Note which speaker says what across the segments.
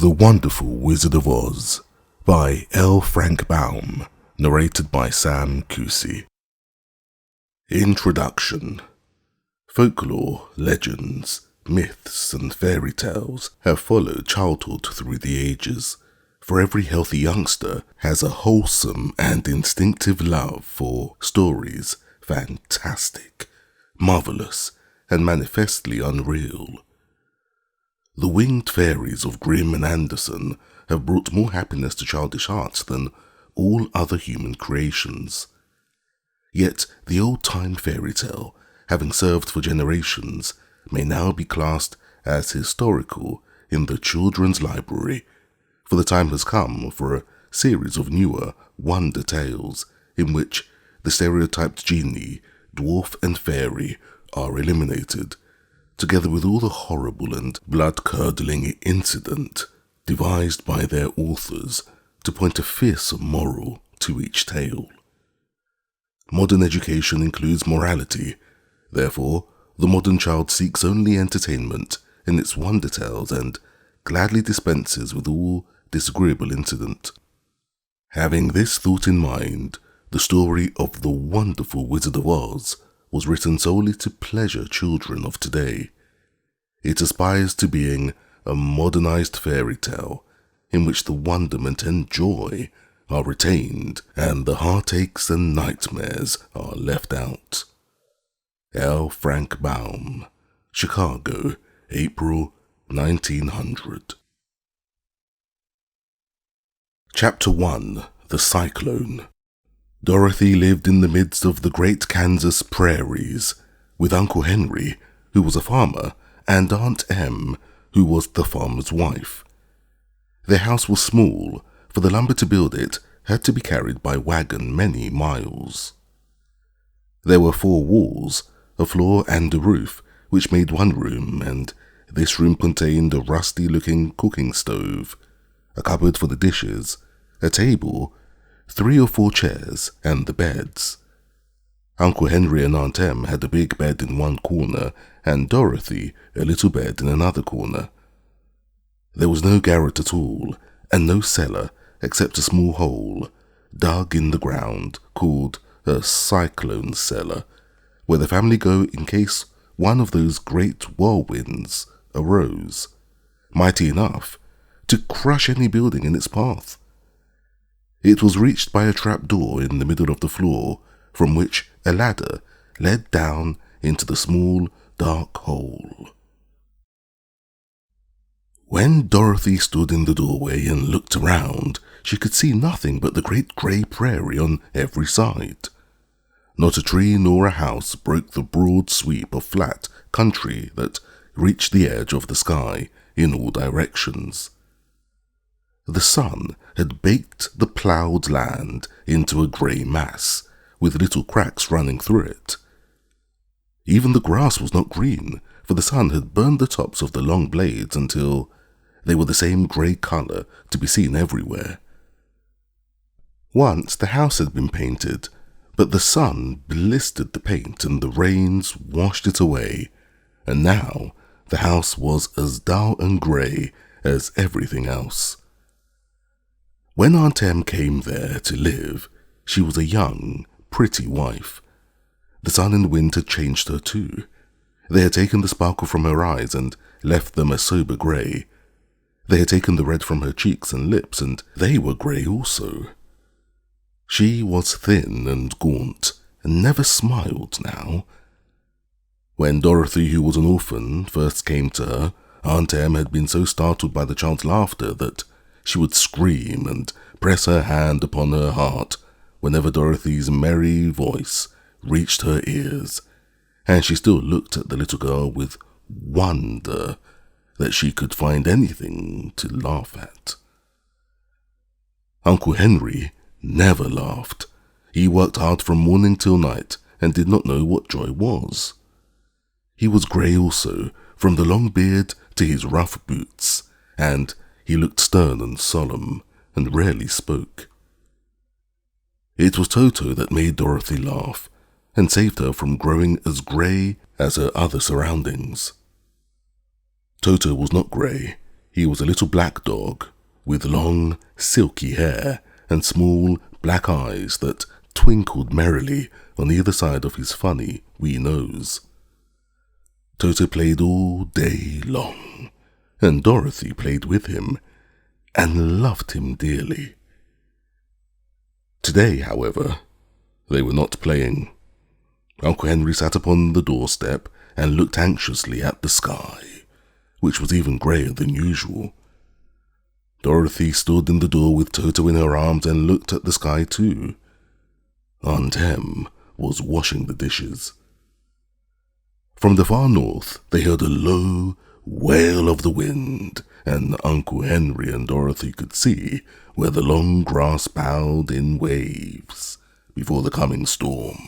Speaker 1: The Wonderful Wizard of Oz by L. Frank Baum, narrated by Sam Kusi. Introduction. Folklore, legends, myths and fairy tales have followed childhood through the ages, for every healthy youngster has a wholesome and instinctive love for stories fantastic, marvelous, and manifestly unreal. The winged fairies of Grimm and Andersen have brought more happiness to childish hearts than all other human creations. Yet the old-time fairy tale, having served for generations, may now be classed as historical in the children's library, for the time has come for a series of newer wonder tales in which the stereotyped genie, dwarf and fairy are eliminated, together with all the horrible and blood-curdling incident devised by their authors to point a fearsome moral to each tale. Modern education includes morality, therefore the modern child seeks only entertainment in its wonder tales and gladly dispenses with all disagreeable incident. Having this thought in mind, the story of The Wonderful Wizard of Oz was written solely to pleasure children of today. It aspires to being a modernized fairy tale in which the wonderment and joy are retained and the heartaches and nightmares are left out. L. Frank Baum, Chicago, April 1900. Chapter 1. The Cyclone. Dorothy lived in the midst of the great Kansas prairies, with Uncle Henry, who was a farmer, and Aunt Em, who was the farmer's wife. Their house was small, for the lumber to build it had to be carried by wagon many miles. There were 4 walls, a floor and a roof, which made one room, and this room contained a rusty-looking cooking stove, a cupboard for the dishes, a table, 3 or 4 chairs, and the beds. Uncle Henry and Aunt Em had a big bed in one corner, and Dorothy a little bed in another corner. There was no garret at all, and no cellar except a small hole, dug in the ground, called a cyclone cellar, where the family go in case one of those great whirlwinds arose, mighty enough to crush any building in its path. It was reached by a trap-door in the middle of the floor, from which a ladder led down into the small, dark hole. When Dorothy stood in the doorway and looked around, she could see nothing but the great grey prairie on every side. Not a tree nor a house broke the broad sweep of flat country that reached the edge of the sky in all directions. The sun had baked the ploughed land into a grey mass, with little cracks running through it. Even the grass was not green, for the sun had burned the tops of the long blades until they were the same grey colour to be seen everywhere. Once the house had been painted, but the sun blistered the paint and the rains washed it away, and now the house was as dull and grey as everything else. When Aunt Em came there to live, she was a young, pretty wife. The sun and wind had changed her too. They had taken the sparkle from her eyes and left them a sober grey. They had taken the red from her cheeks and lips, and they were grey also. She was thin and gaunt, and never smiled now. When Dorothy, who was an orphan, first came to her, Aunt Em had been so startled by the child's laughter that she would scream and press her hand upon her heart whenever Dorothy's merry voice reached her ears, and she still looked at the little girl with wonder that she could find anything to laugh at. Uncle Henry never laughed. He worked hard from morning till night and did not know what joy was. He was grey also, from the long beard to his rough boots, and he looked stern and solemn, and rarely spoke. It was Toto that made Dorothy laugh, and saved her from growing as grey as her other surroundings. Toto was not grey, He was a little black dog with long, silky hair and small black eyes that twinkled merrily on either side of his funny wee nose. Toto played all day long, and Dorothy played with him and loved him dearly. Today, however, they were not playing. Uncle Henry sat upon the doorstep and looked anxiously at the sky, which was even greyer than usual. Dorothy stood in the door with Toto in her arms and looked at the sky too. Aunt Em was washing the dishes. From the far north they heard a low wail of the wind, and Uncle Henry and Dorothy could see where the long grass bowed in waves before the coming storm.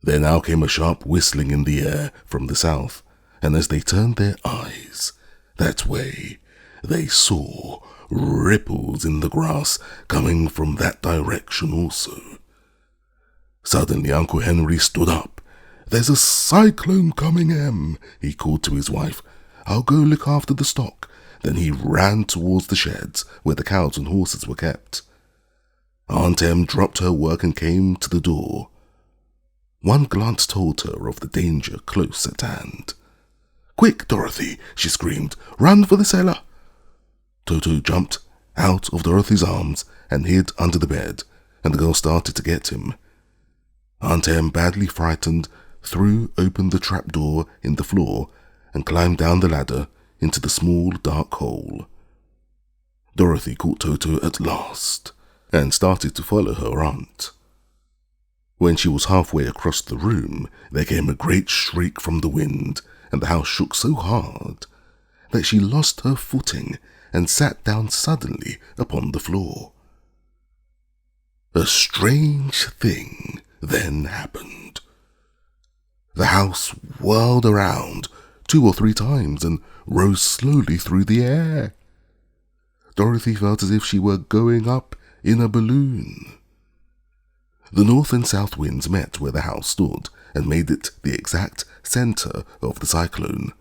Speaker 1: There now came a sharp whistling in the air from the south, and as they turned their eyes that way, they saw ripples in the grass coming from that direction also. Suddenly Uncle Henry stood up. "There's a cyclone coming, Em," he called to his wife. "I'll go look after the stock." Then he ran towards the sheds where the cows and horses were kept. Aunt Em dropped her work and came to the door. One glance told her of the danger close at hand. "Quick, Dorothy," she screamed. "Run for the cellar." Toto jumped out of Dorothy's arms and hid under the bed, and the girl started to get him. Aunt Em, badly frightened, threw open the trapdoor in the floor and climbed down the ladder into the small dark hole. Dorothy caught Toto at last and started to follow her aunt. When she was halfway across the room, there came a great shriek from the wind, and the house shook so hard that she lost her footing and sat down suddenly upon the floor. A strange thing then happened. The house whirled around 2 or 3 times and rose slowly through the air. Dorothy felt as if she were going up in a balloon. The north and south winds met where the house stood and made it the exact center of the cyclone.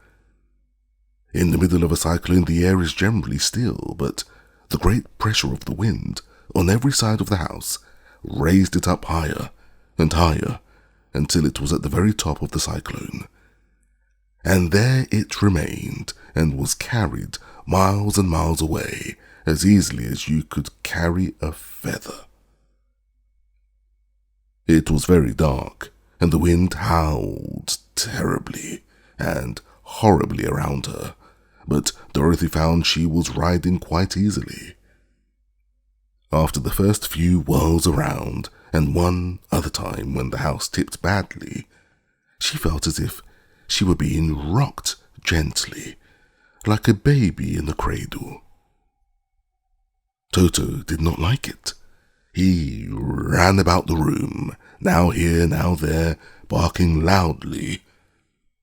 Speaker 1: In the middle of a cyclone, the air is generally still, but the great pressure of the wind on every side of the house raised it up higher and higher until it was at the very top of the cyclone. And there it remained and was carried miles and miles away as easily as you could carry a feather. It was very dark, and the wind howled terribly and horribly around her, but Dorothy found she was riding quite easily. After the first few whirls around, and one other time when the house tipped badly, she felt as if she were being rocked gently, like a baby in a cradle. Toto did not like it. He ran about the room, now here, now there, barking loudly,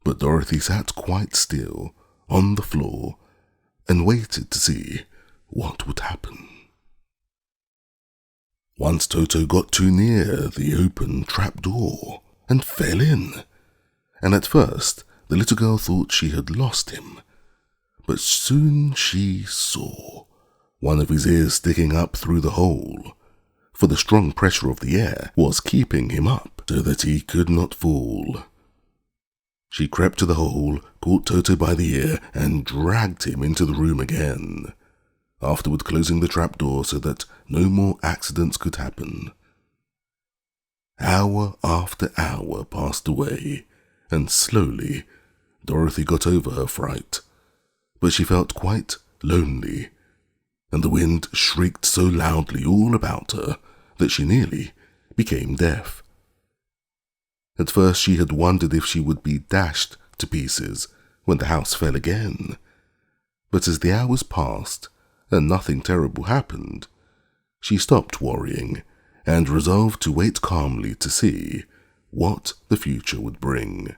Speaker 1: but Dorothy sat quite still on the floor and waited to see what would happen. Once Toto got too near the open trapdoor and fell in, and at first the little girl thought she had lost him, but soon she saw one of his ears sticking up through the hole, for the strong pressure of the air was keeping him up so that he could not fall. She crept to the hole, caught Toto by the ear, and dragged him into the room again, afterward closing the trapdoor so that no more accidents could happen. Hour after hour passed away, and slowly Dorothy got over her fright, but she felt quite lonely, and the wind shrieked so loudly all about her that she nearly became deaf. At first she had wondered if she would be dashed to pieces when the house fell again, but as the hours passed and nothing terrible happened, she stopped worrying and resolved to wait calmly to see what the future would bring.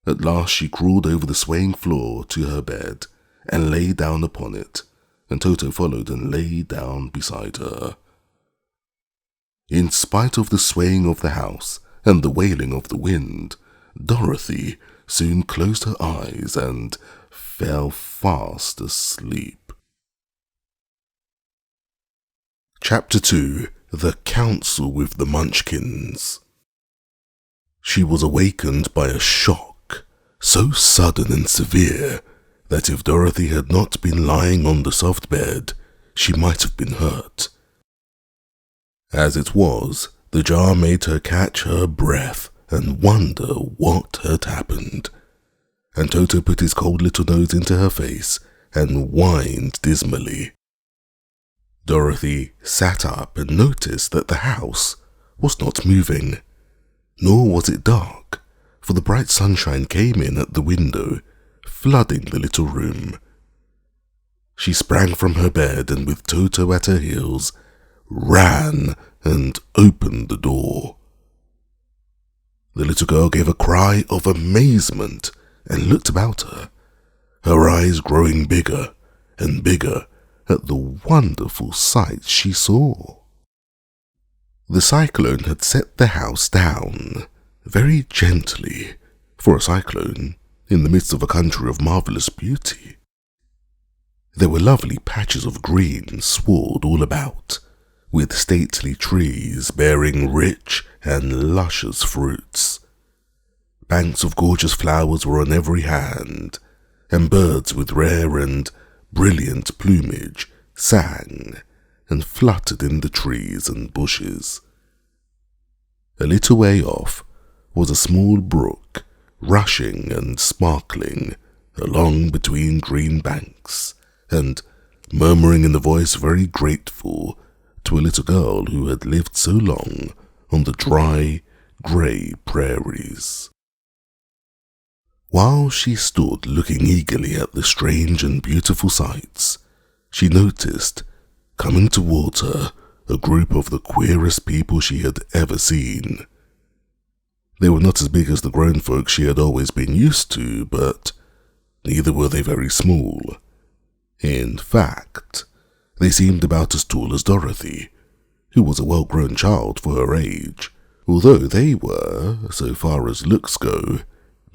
Speaker 1: At last she crawled over the swaying floor to her bed and lay down upon it, and Toto followed and lay down beside her. In spite of the swaying of the house and the wailing of the wind, Dorothy soon closed her eyes and fell fast asleep. Chapter 2: The Council with the Munchkins. She was awakened by a shock, so sudden and severe that if Dorothy had not been lying on the soft bed, she might have been hurt. As it was, the jar made her catch her breath and wonder what had happened. And Toto put his cold little nose into her face and whined dismally. Dorothy sat up and noticed that the house was not moving, nor was it dark, for the bright sunshine came in at the window, flooding the little room. She sprang from her bed and with Toto at her heels, ran and opened the door. The little girl gave a cry of amazement and looked about her, her eyes growing bigger and bigger at the wonderful sight she saw. The cyclone had set the house down, very gently, for a cyclone in the midst of a country of marvellous beauty. There were lovely patches of green sward all about, with stately trees bearing rich and luscious fruits. Banks of gorgeous flowers were on every hand, and birds with rare and brilliant plumage sang and fluttered in the trees and bushes. A little way off was a small brook, rushing and sparkling along between green banks, and murmuring in a voice very grateful to a little girl who had lived so long on the dry, grey prairies. While she stood looking eagerly at the strange and beautiful sights, she noticed, coming towards her, a group of the queerest people she had ever seen. They were not as big as the grown folk she had always been used to, but neither were they very small. In fact, they seemed about as tall as Dorothy, who was a well-grown child for her age, although they were, so far as looks go,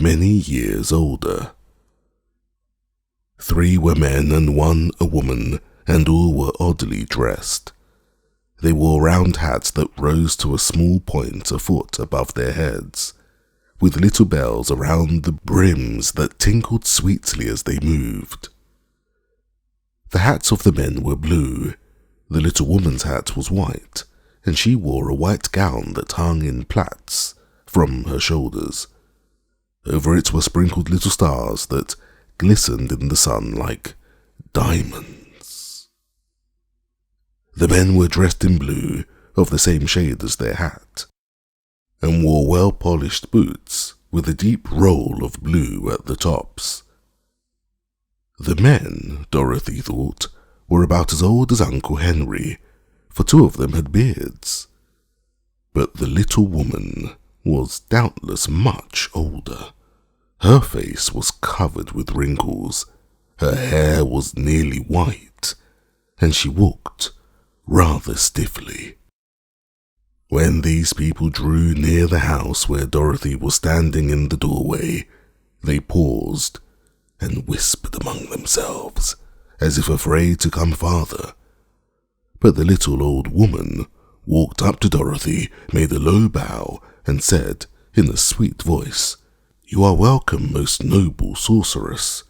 Speaker 1: many years older. 3 were men and 1 a woman, and all were oddly dressed. They wore round hats that rose to a small point a foot above their heads, with little bells around the brims that tinkled sweetly as they moved. The hats of the men were blue. The little woman's hat was white, and she wore a white gown that hung in plaits from her shoulders. Over it were sprinkled little stars that glistened in the sun like diamonds. The men were dressed in blue, of the same shade as their hat, and wore well-polished boots with a deep roll of blue at the tops. The men, Dorothy thought, were about as old as Uncle Henry, for 2 of them had beards. But the little woman was doubtless much older. Her face was covered with wrinkles, her hair was nearly white, and she walked rather stiffly. When these people drew near the house where Dorothy was standing in the doorway, they paused and whispered among themselves, as if afraid to come farther. But the little old woman walked up to Dorothy, made a low bow, and said in a sweet voice, "You are welcome, most noble sorceress,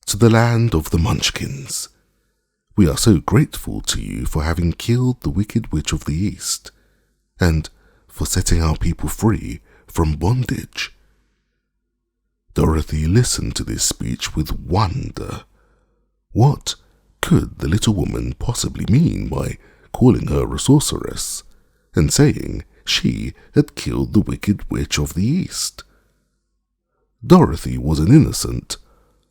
Speaker 1: to the land of the Munchkins. We are so grateful to you for having killed the wicked witch of the East, and for setting our people free from bondage." Dorothy listened to this speech with wonder. What could the little woman possibly mean by calling her a sorceress, and saying she had killed the wicked witch of the East? Dorothy was an innocent,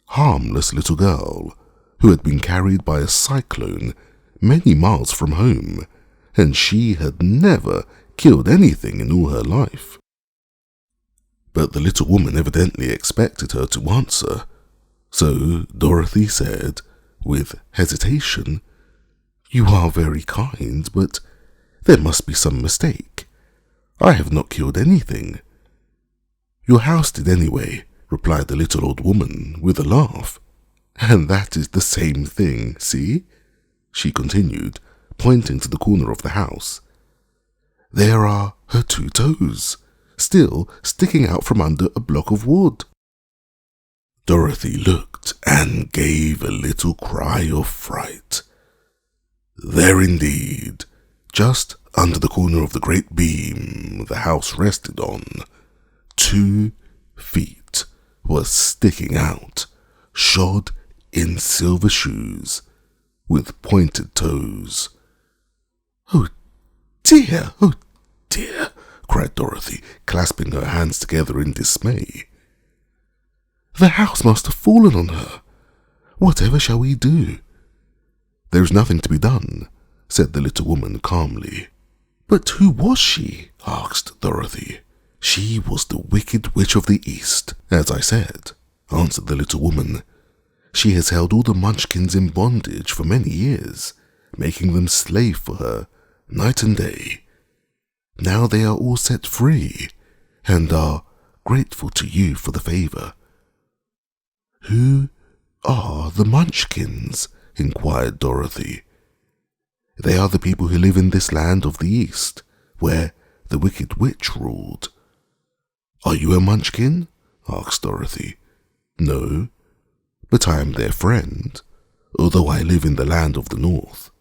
Speaker 1: harmless little girl who had been carried by a cyclone many miles from home, and she had never killed anything in all her life. But the little woman evidently expected her to answer, so Dorothy said, with hesitation, "You are very kind, but there must be some mistake. I have not killed anything. Your house did anyway, replied the little old woman with a laugh. "And that is the same thing, see?" she continued, pointing to the corner of the house. "There are her 2 toes, still sticking out from under a block of wood." Dorothy looked and gave a little cry of fright. There indeed, just under the corner of the great beam the house rested on, 2 feet were sticking out, shod in silver shoes, with pointed toes. "Oh dear, oh dear," cried Dorothy, clasping her hands together in dismay. "The house must have fallen on her. Whatever shall we do?" "There's nothing to be done," said the little woman calmly. "But who was she?" asked Dorothy. "She was the Wicked Witch of the East, as I said," answered the little woman. "She has held all the Munchkins in bondage for many years, making them slave for her night and day. Now they are all set free, and are grateful to you for the favor." "Who are the Munchkins?" inquired Dorothy. "They are the people who live in this land of the East, where the Wicked Witch ruled." "Are you a Munchkin?" asked Dorothy. "No, but I am their friend, although I live in the land of the North."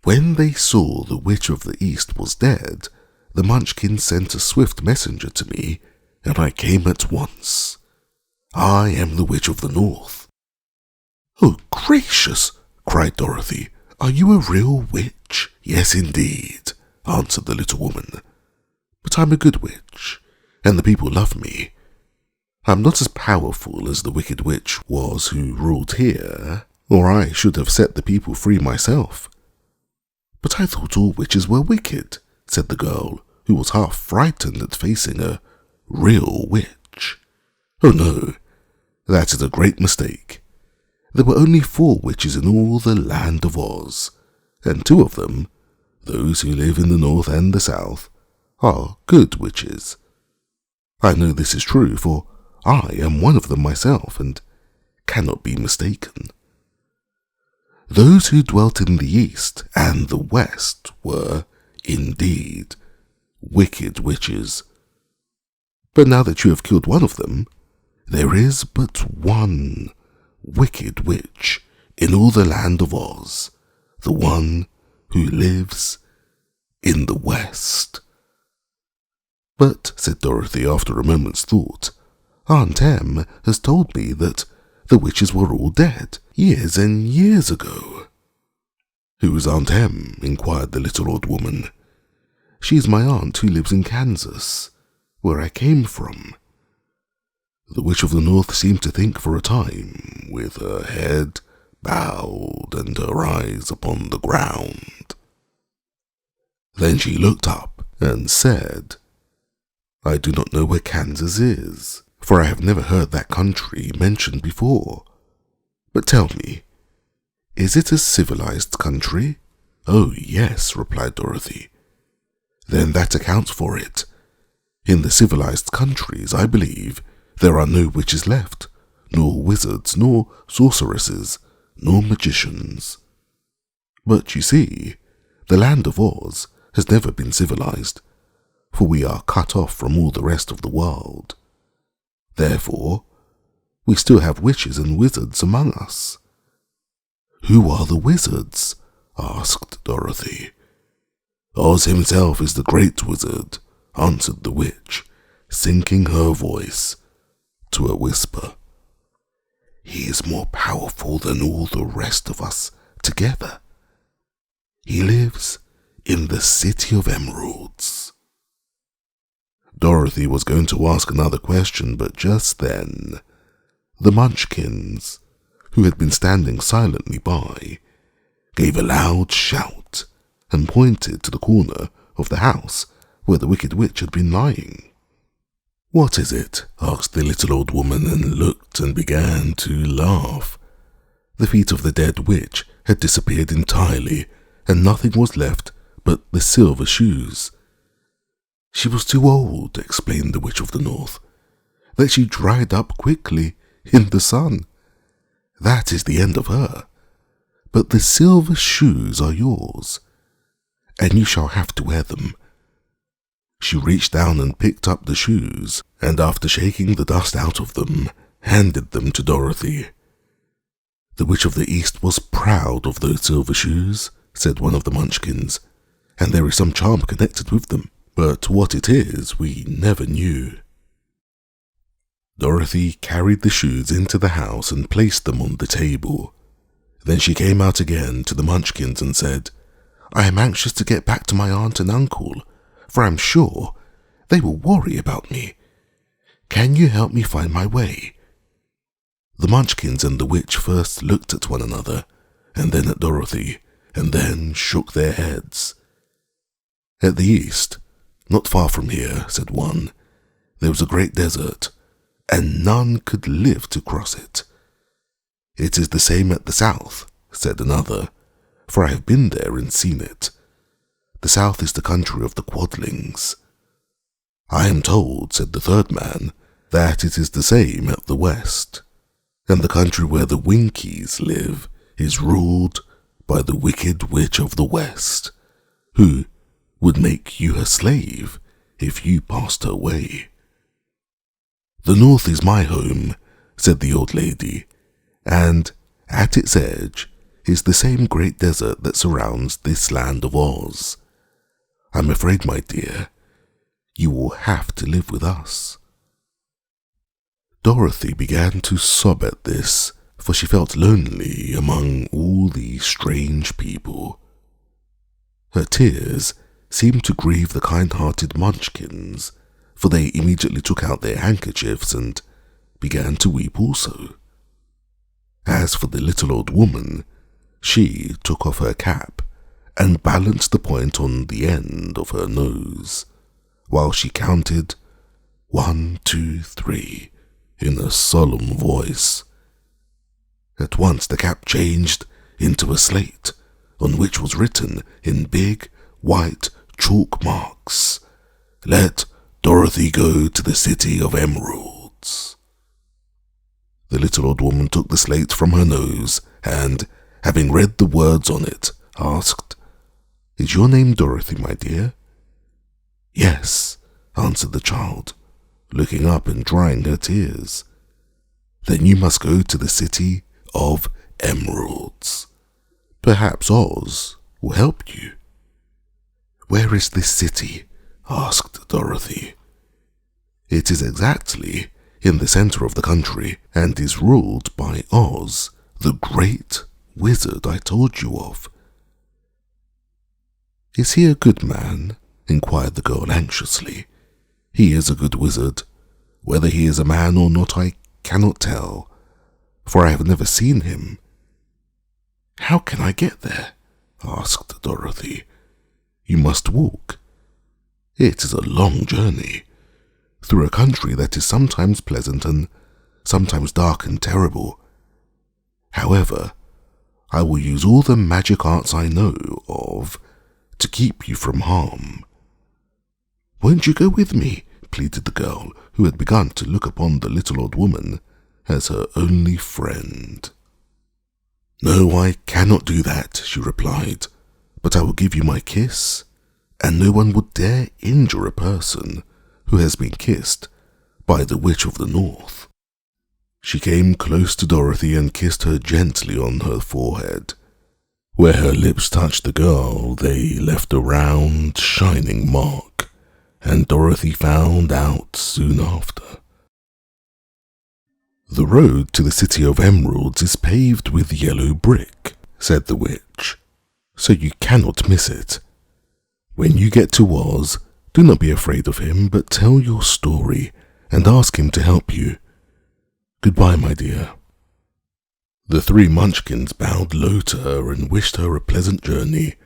Speaker 1: When they saw the Witch of the East was dead, the Munchkins sent a swift messenger to me, and I came at once. I am the Witch of the North." "Oh, gracious!" cried Dorothy. "Are you a real witch?" "Yes, indeed," answered the little woman. "But I'm a good witch, and the people love me. I'm not as powerful as the Wicked Witch was who ruled here, or I should have set the people free myself." "But I thought all witches were wicked," said the girl, who was half frightened at facing a real witch. "Oh no, that is a great mistake. There were only 4 witches in all the land of Oz, and 2 of them, those who live in the north and the south, are good witches. I know this is true, for I am one of them myself, and cannot be mistaken. Those who dwelt in the east and the west were, indeed, wicked witches. But now that you have killed one of them, there is but one wicked witch in all the land of Oz, the one who lives in the west." "But," said Dorothy after a moment's thought, "Aunt Em has told me that the witches were all dead years and years ago." "Who is Aunt Em?" inquired the little old woman. "She is my aunt who lives in Kansas, where I came from." The Witch of the North seemed to think for a time, with her head bowed and her eyes upon the ground. Then she looked up and said, "I do not know where Kansas is, for I have never heard that country mentioned before. But tell me, is it a civilized country?" "Oh, yes," replied Dorothy. "Then that accounts for it. In the civilized countries, I believe, there are no witches left, nor wizards, nor sorceresses, nor magicians. But you see, the land of Oz has never been civilized, for we are cut off from all the rest of the world. Therefore, we still have witches and wizards among us." "Who are the wizards?" asked Dorothy. "Oz himself is the great wizard," answered the witch, sinking her voice to a whisper. "He is more powerful than all the rest of us together. He lives in the City of Emeralds." Dorothy was going to ask another question, but just then, the Munchkins, who had been standing silently by, gave a loud shout and pointed to the corner of the house where the Wicked Witch had been lying. "What is it?" asked the little old woman, and looked and began to laugh. The feet of the dead witch had disappeared entirely, and nothing was left but the silver shoes. "She was too old," explained the Witch of the North. that she dried up quickly in the sun. That is the end of her. But the silver shoes are yours, and you shall have to wear them." She reached down and picked up the shoes, and after shaking the dust out of them, handed them to Dorothy. "The Witch of the East was proud of those silver shoes," said one of the Munchkins, "and there is some charm connected with them, but what it is we never knew." Dorothy carried the shoes into the house and placed them on the table. Then she came out again to the Munchkins and said, "I am anxious to get back to my aunt and uncle, for I am sure they will worry about me. Can you help me find my way?" The Munchkins and the witch first looked at one another, and then at Dorothy, and then shook their heads. "At the east, not far from here," said one, "there was a great desert, and none could live to cross it." "It is the same at the south," said another, "for I have been there and seen it. The south is the country of the quadlings." "I am told," said the third man, "that it is the same at the west, and the country where the Winkies live is ruled by the wicked witch of the west, who would make you her slave if you passed her way." "The north is my home," said the old lady, "and at its edge is the same great desert that surrounds this land of Oz. I'm afraid, my dear, you will have to live with us." Dorothy began to sob at this, for she felt lonely among all these strange people. Her tears seemed to grieve the kind-hearted Munchkins, for they immediately took out their handkerchiefs and began to weep also. As for the little old woman, she took off her cap and balanced the point on the end of her nose, while she counted 1, 2, 3 in a solemn voice. At once the cap changed into a slate, on which was written in big white chalk marks, "Let Dorothy go to the City of Emeralds." The little old woman took the slate from her nose and, having read the words on it, asked, "Is your name Dorothy, my dear?" "Yes," answered the child, looking up and drying her tears. "Then you must go to the City of Emeralds. Perhaps Oz will help you." "Where is this city?" asked Dorothy. "It is exactly in the center of the country and is ruled by Oz, the great wizard I told you of." "Is he a good man?" inquired the girl anxiously. "He is a good wizard. Whether he is a man or not I cannot tell, for I have never seen him." "How can I get there?" asked Dorothy. "You must walk. It is a long journey, through a country that is sometimes pleasant and sometimes dark and terrible. However, I will use all the magic arts I know of to keep you from harm." "Won't you go with me?" pleaded the girl, who had begun to look upon the little old woman as her only friend. "No, I cannot do that," she replied, "but I will give you my kiss, and no one would dare injure a person who has been kissed by the Witch of the North." She came close to Dorothy and kissed her gently on her forehead. Where her lips touched the girl, they left a round, shining mark, and Dorothy found out soon after. "The road to the City of Emeralds is paved with yellow brick," said the witch, "so you cannot miss it. When you get to Oz, do not be afraid of him, but tell your story and ask him to help you. Goodbye, my dear." The three Munchkins bowed low to her and wished her a pleasant journey,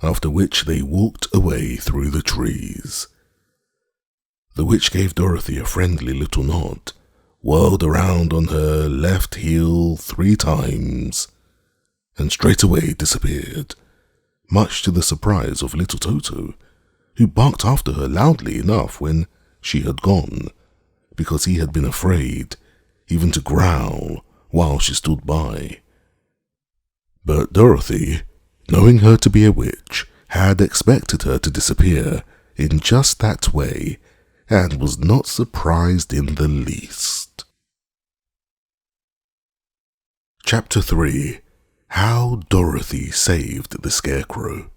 Speaker 1: after which they walked away through the trees. The witch gave Dorothy a friendly little nod, whirled around on her left heel 3 times, and straightway disappeared, much to the surprise of little Toto, who barked after her loudly enough when she had gone, because he had been afraid even to growl while she stood by. But Dorothy, knowing her to be a witch, had expected her to disappear in just that way and was not surprised in the least. Chapter 3. How Dorothy Saved the Scarecrow.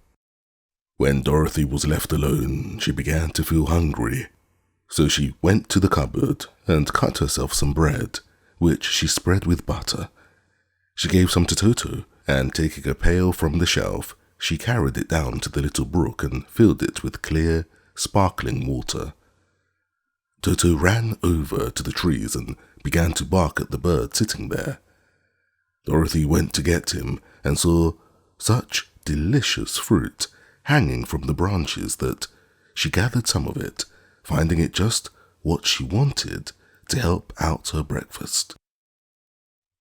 Speaker 1: When Dorothy was left alone, she began to feel hungry, so she went to the cupboard and cut herself some bread, which she spread with butter. She gave some to Toto, and taking a pail from the shelf, she carried it down to the little brook and filled it with clear, sparkling water. Toto ran over to the trees and began to bark at the bird sitting there. Dorothy went to get him and saw such delicious fruit hanging from the branches that she gathered some of it, finding it just what she wanted to help out her breakfast.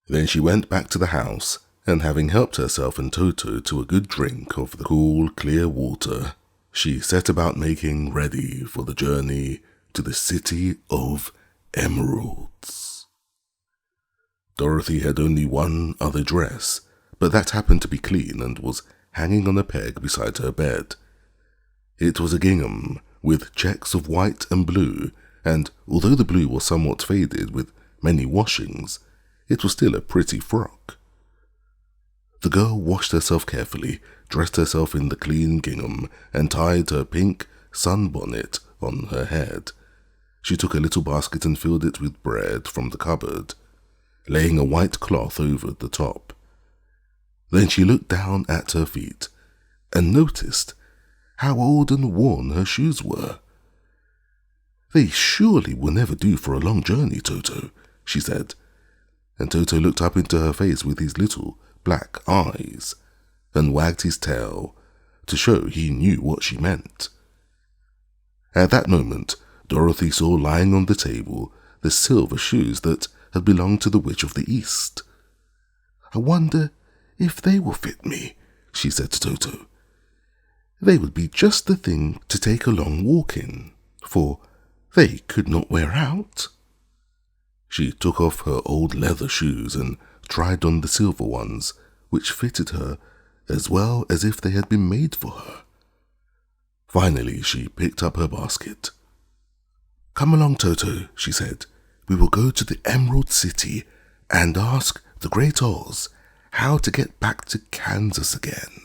Speaker 1: Then she went back to the house, and having helped herself and Toto to a good drink of the cool, clear water, she set about making ready for the journey to the City of Emeralds. Dorothy had only one other dress, but that happened to be clean and was hanging on a peg beside her bed. It was a gingham with checks of white and blue, and although the blue was somewhat faded with many washings, it was still a pretty frock. The girl washed herself carefully, dressed herself in the clean gingham, and tied her pink sunbonnet on her head. She took a little basket and filled it with bread from the cupboard, laying a white cloth over the top. Then she looked down at her feet and noticed how old and worn her shoes were. "They surely will never do for a long journey, Toto," she said, and Toto looked up into her face with his little black eyes and wagged his tail to show he knew what she meant. At that moment, Dorothy saw lying on the table the silver shoes that had belonged to the Witch of the East. "I wonder if they will fit me," she said to Toto. "They would be just the thing to take a long walk in, for they could not wear out." She took off her old leather shoes and tried on the silver ones, which fitted her as well as if they had been made for her. Finally, she picked up her basket. "Come along, Toto," she said. "We will go to the Emerald City and ask the Great Oz how to get back to Kansas again."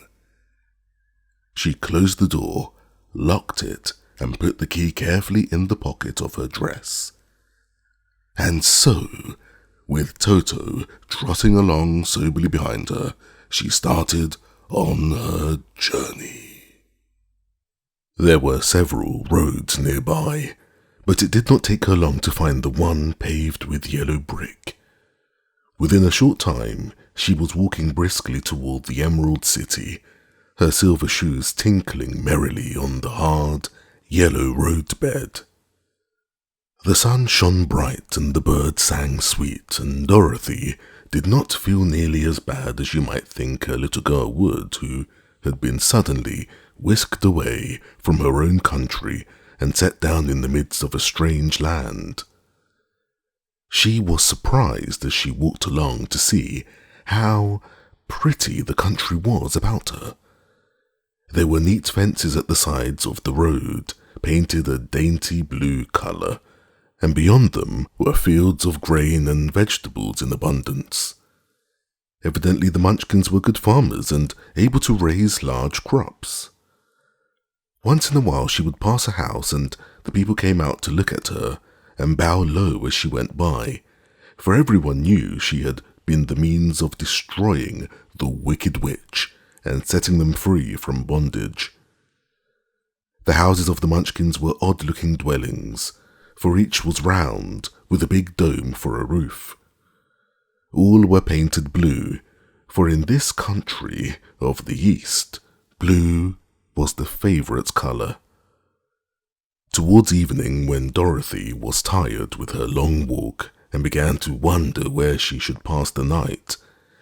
Speaker 1: She closed the door, locked it, and put the key carefully in the pocket of her dress. And so, with Toto trotting along soberly behind her, she started on her journey. There were several roads nearby, but it did not take her long to find the one paved with yellow brick. Within a short time, she was walking briskly toward the Emerald City, her silver shoes tinkling merrily on the hard, yellow roadbed. The sun shone bright and the birds sang sweet, and Dorothy did not feel nearly as bad as you might think a little girl would who had been suddenly whisked away from her own country and set down in the midst of a strange land. She was surprised as she walked along to see how pretty the country was about her. There were neat fences at the sides of the road, painted a dainty blue colour, and beyond them were fields of grain and vegetables in abundance. Evidently the Munchkins were good farmers and able to raise large crops. Once in a while she would pass a house and the people came out to look at her and bow low as she went by, for everyone knew she had been the means of destroying the wicked witch and setting them free from bondage. The houses of the Munchkins were odd-looking dwellings, for each was round with a big dome for a roof. All were painted blue, for in this country of the East, blue was the favourite colour. Towards evening, when Dorothy was tired with her long walk and began to wonder where she should pass the night,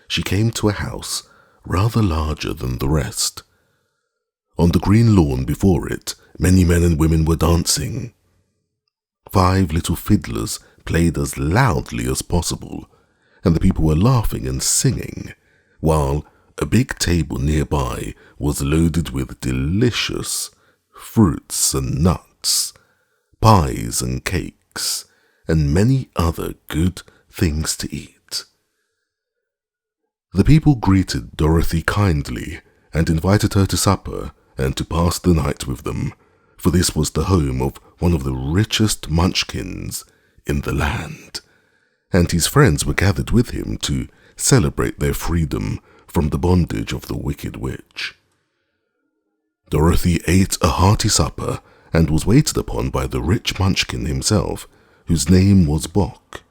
Speaker 1: she came to a house rather larger than the rest. On the green lawn before it, many men and women were dancing. 5 little fiddlers played as loudly as possible, and the people were laughing and singing, while a big table nearby was loaded with delicious fruits and nuts, pies and cakes, and many other good things to eat. The people greeted Dorothy kindly and invited her to supper and to pass the night with them, for this was the home of one of the richest munchkins in the land, and his friends were gathered with him to celebrate their freedom from the bondage of the wicked witch. Dorothy ate a hearty supper and was waited upon by the rich munchkin himself, whose name was Bock.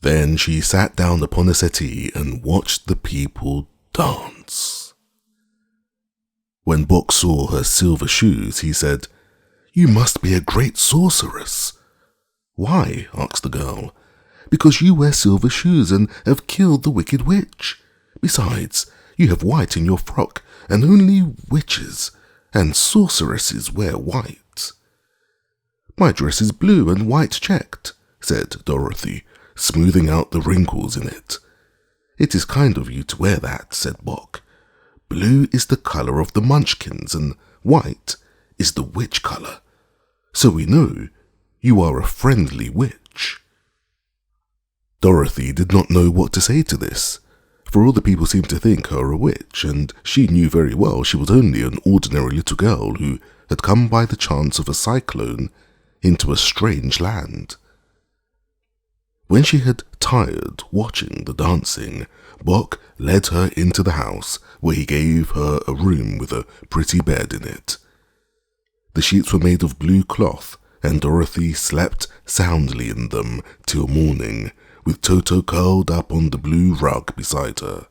Speaker 1: Then she sat down upon a settee and watched the people dance. When Bock saw her silver shoes, he said, "You must be a great sorceress." "Why?" asked the girl. "Because you wear silver shoes and have killed the wicked witch. Besides, you have white in your frock, and only witches and sorceresses wear white." "My dress is blue and white checked," said Dorothy, smoothing out the wrinkles in it. "It is kind of you to wear that," said Bock. "Blue is the colour of the munchkins, and white is the witch colour. So we know you are a friendly witch." Dorothy did not know what to say to this, for all the people seemed to think her a witch, and she knew very well she was only an ordinary little girl who had come by the chance of a cyclone into a strange land. When she had tired watching the dancing, Bock led her into the house, where he gave her a room with a pretty bed in it. The sheets were made of blue cloth, and Dorothy slept soundly in them till morning, with Toto curled up on the blue rug beside her.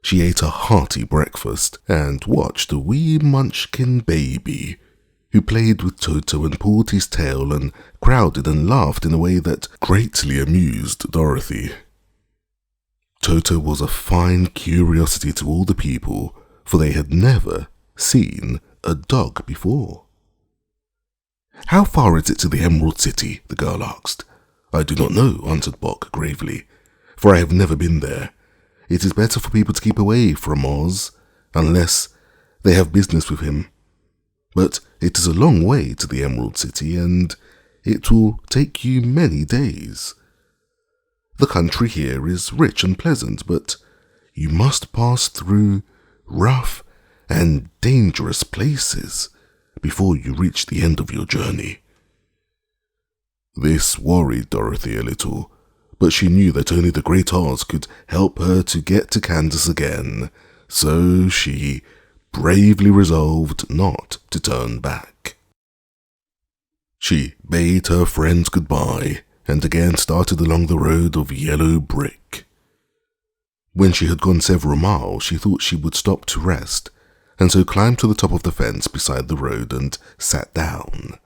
Speaker 1: She ate a hearty breakfast and watched a wee munchkin baby, who played with Toto and pulled his tail and crowded and laughed in a way that greatly amused Dorothy. Toto was a fine curiosity to all the people, for they had never seen a dog before. "How far is it to the Emerald City?" the girl asked. "I do not know," answered Bock gravely, "for I have never been there. It is better for people to keep away from Oz, unless they have business with him. But it is a long way to the Emerald City, and it will take you many days. The country here is rich and pleasant, but you must pass through rough and dangerous places before you reach the end of your journey." This worried Dorothy a little, but she knew that only the Great Oz could help her to get to Kansas again, so she bravely resolved not to turn back. She bade her friends goodbye and again started along the road of yellow brick. When she had gone several miles, she thought she would stop to rest, and so climbed to the top of the fence beside the road and sat down.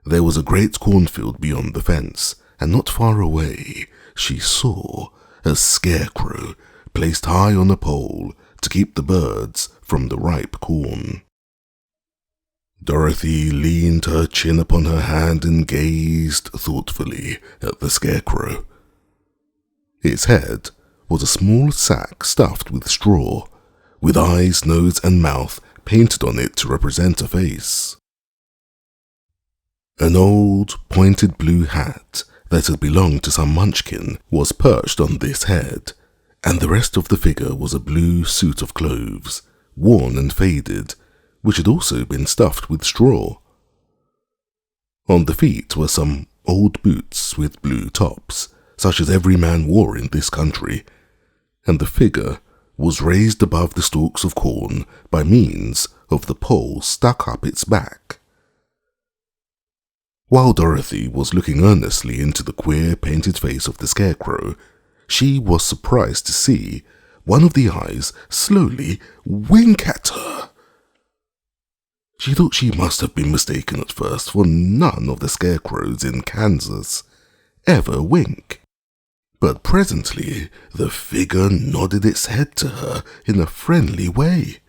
Speaker 1: There was a great cornfield beyond the fence, and not far away she saw a scarecrow placed high on a pole to keep the birds from the ripe corn. Dorothy leaned her chin upon her hand and gazed thoughtfully at the scarecrow. Its head was a small sack stuffed with straw, with eyes, nose, and mouth painted on it to represent a face. An old, pointed blue hat that had belonged to some munchkin was perched on this head, and the rest of the figure was a blue suit of clothes, worn and faded, which had also been stuffed with straw. On the feet were some old boots with blue tops, such as every man wore in this country, and the figure was raised above the stalks of corn by means of the pole stuck up its back. While Dorothy was looking earnestly into the queer painted face of the scarecrow, she was surprised to see one of the eyes slowly wink at her. She thought she must have been mistaken at first, for none of the scarecrows in Kansas ever wink. But presently the figure nodded its head to her in a friendly way.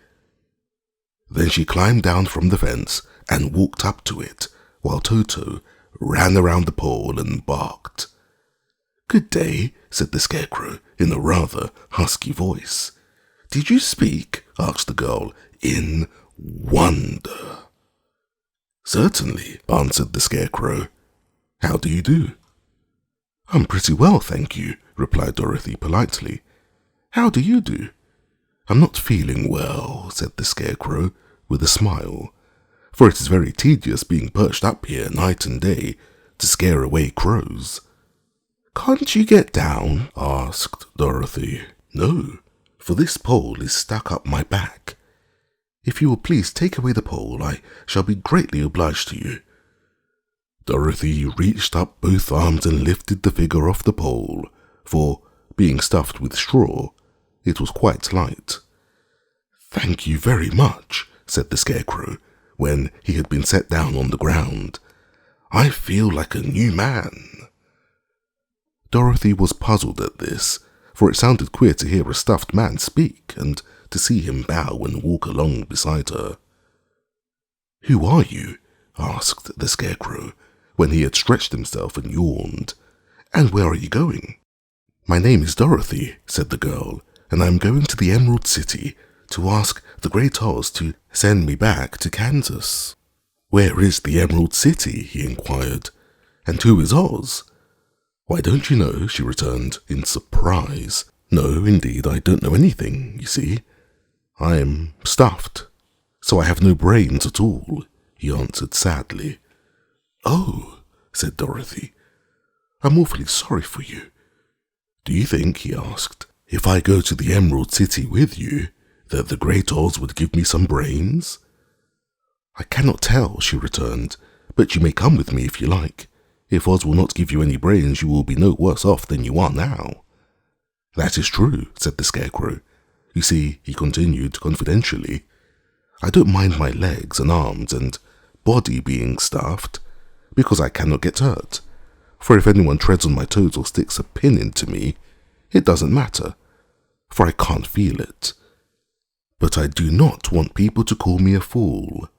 Speaker 1: Then she climbed down from the fence and walked up to it, while Toto ran around the pole and barked. "Good day," said the Scarecrow in a rather husky voice. "Did you speak?" asked the girl in wonder. "Certainly," answered the Scarecrow. "How do you do?" "I'm pretty well, thank you," replied Dorothy politely. "How do you do?" "I'm not feeling well," said the Scarecrow with a smile, "for it is very tedious being perched up here night and day to scare away crows." "Can't you get down?" asked Dorothy. "No, for this pole is stuck up my back. If you will please take away the pole, I shall be greatly obliged to you." Dorothy reached up both arms and lifted the figure off the pole, for, being stuffed with straw, it was quite light. "Thank you very much," said the Scarecrow, when he had been set down on the ground. "I feel like a new man." Dorothy was puzzled at this, for it sounded queer to hear a stuffed man speak and to see him bow and walk along beside her. "Who are you?" asked the Scarecrow, when he had stretched himself and yawned. "And where are you going?" "My name is Dorothy," said the girl, "and I am going to the Emerald City to ask the Great Oz to send me back to Kansas." "Where is the Emerald City?" he inquired. "And who is Oz?" "Why, don't you know?" she returned in surprise. "No, indeed, I don't know anything, you see. I'm stuffed, so I have no brains at all," he answered sadly. "Oh," said Dorothy, "I'm awfully sorry for you. Do you think," he asked, "if I go to the Emerald City with you, that the Great Oz would give me some brains?" "I cannot tell," she returned, "but you may come with me if you like. If Oz will not give you any brains, you will be no worse off than you are now." "That is true," said the Scarecrow. "You see," he continued confidentially, "I don't mind my legs and arms and body being stuffed, because I cannot get hurt. For if anyone treads on my toes or sticks a pin into me, it doesn't matter, for I can't feel it. But I do not want people to call me a fool,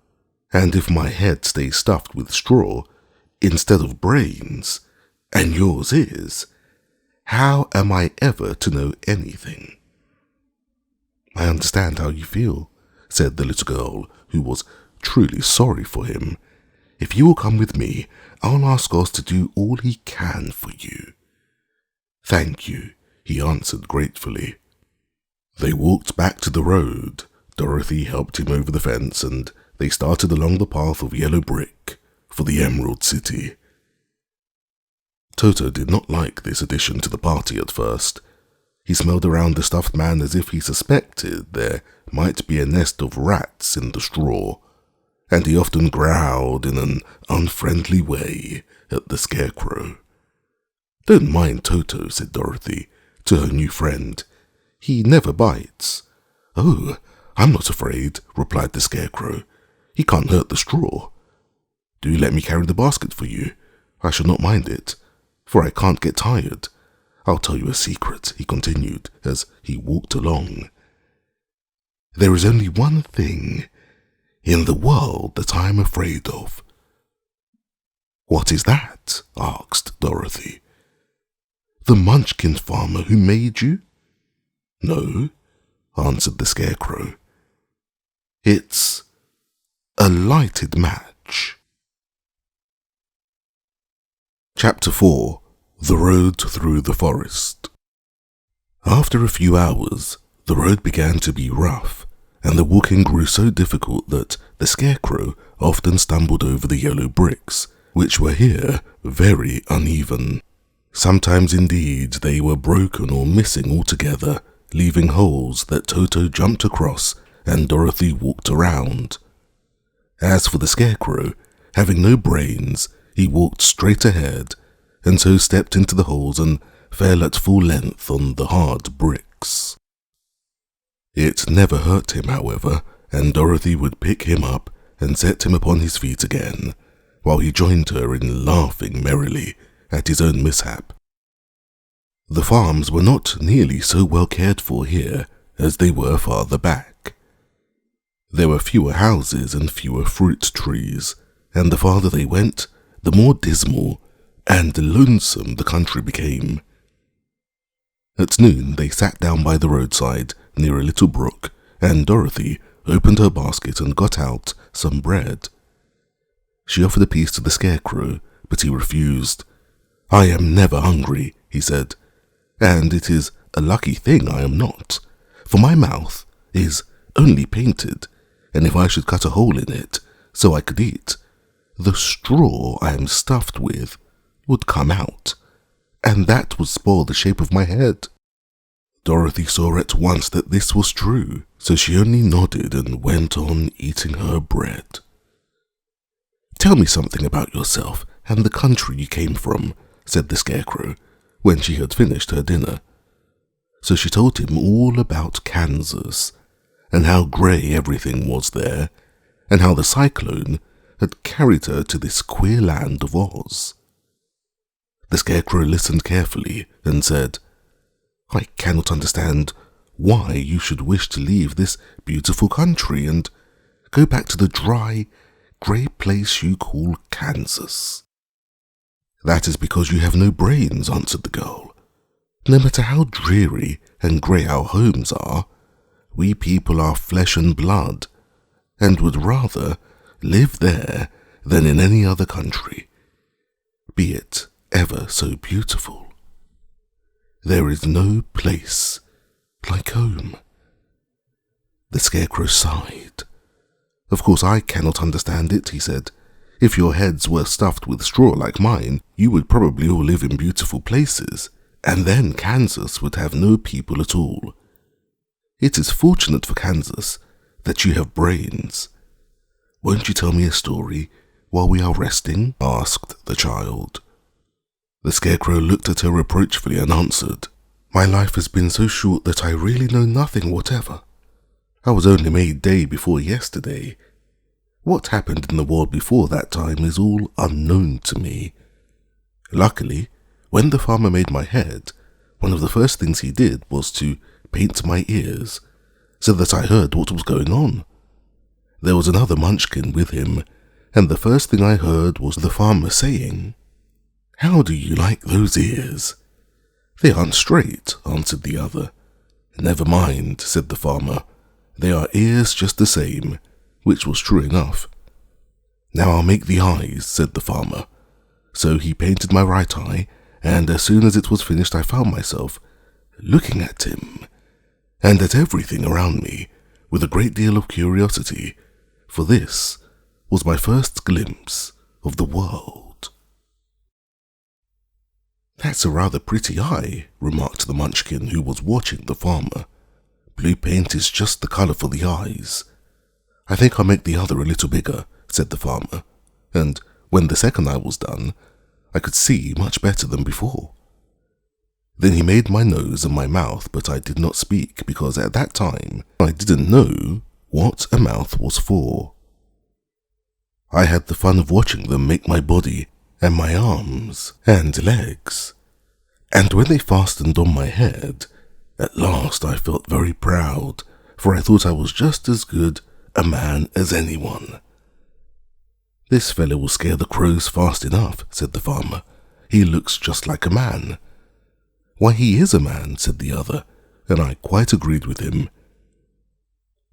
Speaker 1: and if my head stays stuffed with straw instead of brains, and yours is, how am I ever to know anything?" "I understand how you feel," said the little girl, who was truly sorry for him. "If you will come with me, I'll ask Oz to do all he can for you." "Thank you," he answered gratefully. They walked back to the road. Dorothy helped him over the fence, and they started along the path of yellow brick for the Emerald City. Toto did not like this addition to the party at first. He smelled around the stuffed man as if he suspected there might be a nest of rats in the straw, and he often growled in an unfriendly way at the Scarecrow. "Don't mind Toto," said Dorothy to her new friend. "He never bites." "Oh, I'm not afraid," replied the Scarecrow. "He can't hurt the straw. Do let me carry the basket for you. I shall not mind it, for I can't get tired. I'll tell you a secret," he continued as he walked along. "There is only one thing in the world that I am afraid of." "What is that?" asked Dorothy. "The Munchkin farmer who made you?" "No," answered the Scarecrow. "It's a lighted match." Chapter 4. The Road Through the Forest. After a few hours, the road began to be rough, and the walking grew so difficult that the Scarecrow often stumbled over the yellow bricks, which were here very uneven. Sometimes indeed they were broken or missing altogether, leaving holes that Toto jumped across and Dorothy walked around. As for the Scarecrow, having no brains, he walked straight ahead, and so stepped into the holes and fell at full length on the hard bricks. It never hurt him, however, and Dorothy would pick him up and set him upon his feet again, while he joined her in laughing merrily at his own mishap. The farms were not nearly so well cared for here as they were farther back. There were fewer houses and fewer fruit trees, and the farther they went, the more dismal and lonesome the country became. At noon they sat down by the roadside near a little brook, and Dorothy opened her basket and got out some bread. She offered a piece to the scarecrow, but he refused. "I am never hungry," he said, "and it is a lucky thing I am not, for my mouth is only painted, and if I should cut a hole in it so I could eat, the straw I am stuffed with would come out, and that would spoil the shape of my head." Dorothy saw at once that this was true, so she only nodded and went on eating her bread. "Tell me something about yourself and the country you came from," said the scarecrow, when she had finished her dinner. So she told him all about Kansas, and how grey everything was there, and how the cyclone had carried her to this queer land of Oz. The scarecrow listened carefully and said, "I cannot understand why you should wish to leave this beautiful country and go back to the dry, grey place you call Kansas." "That is because you have no brains," answered the girl. "No matter how dreary and grey our homes are, we people are flesh and blood, and would rather live there than in any other country, be it ever so beautiful. There is no place like home." The scarecrow sighed. "Of course I cannot understand it," he said. "If your heads were stuffed with straw like mine, you would probably all live in beautiful places, and then Kansas would have no people at all. It is fortunate for Kansas that you have brains. Won't you tell me a story while we are resting?" asked the child. The scarecrow looked at her reproachfully and answered, "My life has been so short that I really know nothing whatever. I was only made day before yesterday. What happened in the world before that time is all unknown to me. Luckily, when the farmer made my head, one of the first things he did was to paint my ears, so that I heard what was going on. There was another munchkin with him, and the first thing I heard was the farmer saying, 'How do you like those ears?' 'They aren't straight,' answered the other. 'Never mind,' said the farmer. 'They are ears just the same,' which was true enough. 'Now I'll make the eyes,' said the farmer. So he painted my right eye, and as soon as it was finished I found myself looking at him, and at everything around me, with a great deal of curiosity, for this was my first glimpse of the world." "That's a rather pretty eye," remarked the munchkin who was watching the farmer. "Blue paint is just the colour for the eyes. I think I'll make the other a little bigger," said the farmer, and when the second eye was done, I could see much better than before. Then he made my nose and my mouth, but I did not speak because at that time I didn't know what a mouth was for. I had the fun of watching them make my body and my arms and legs, and when they fastened on my head, at last I felt very proud, for I thought I was just as good a man as anyone. "This fellow will scare the crows fast enough," said the farmer. "He looks just like a man." "Why, he is a man," said the other, and I quite agreed with him.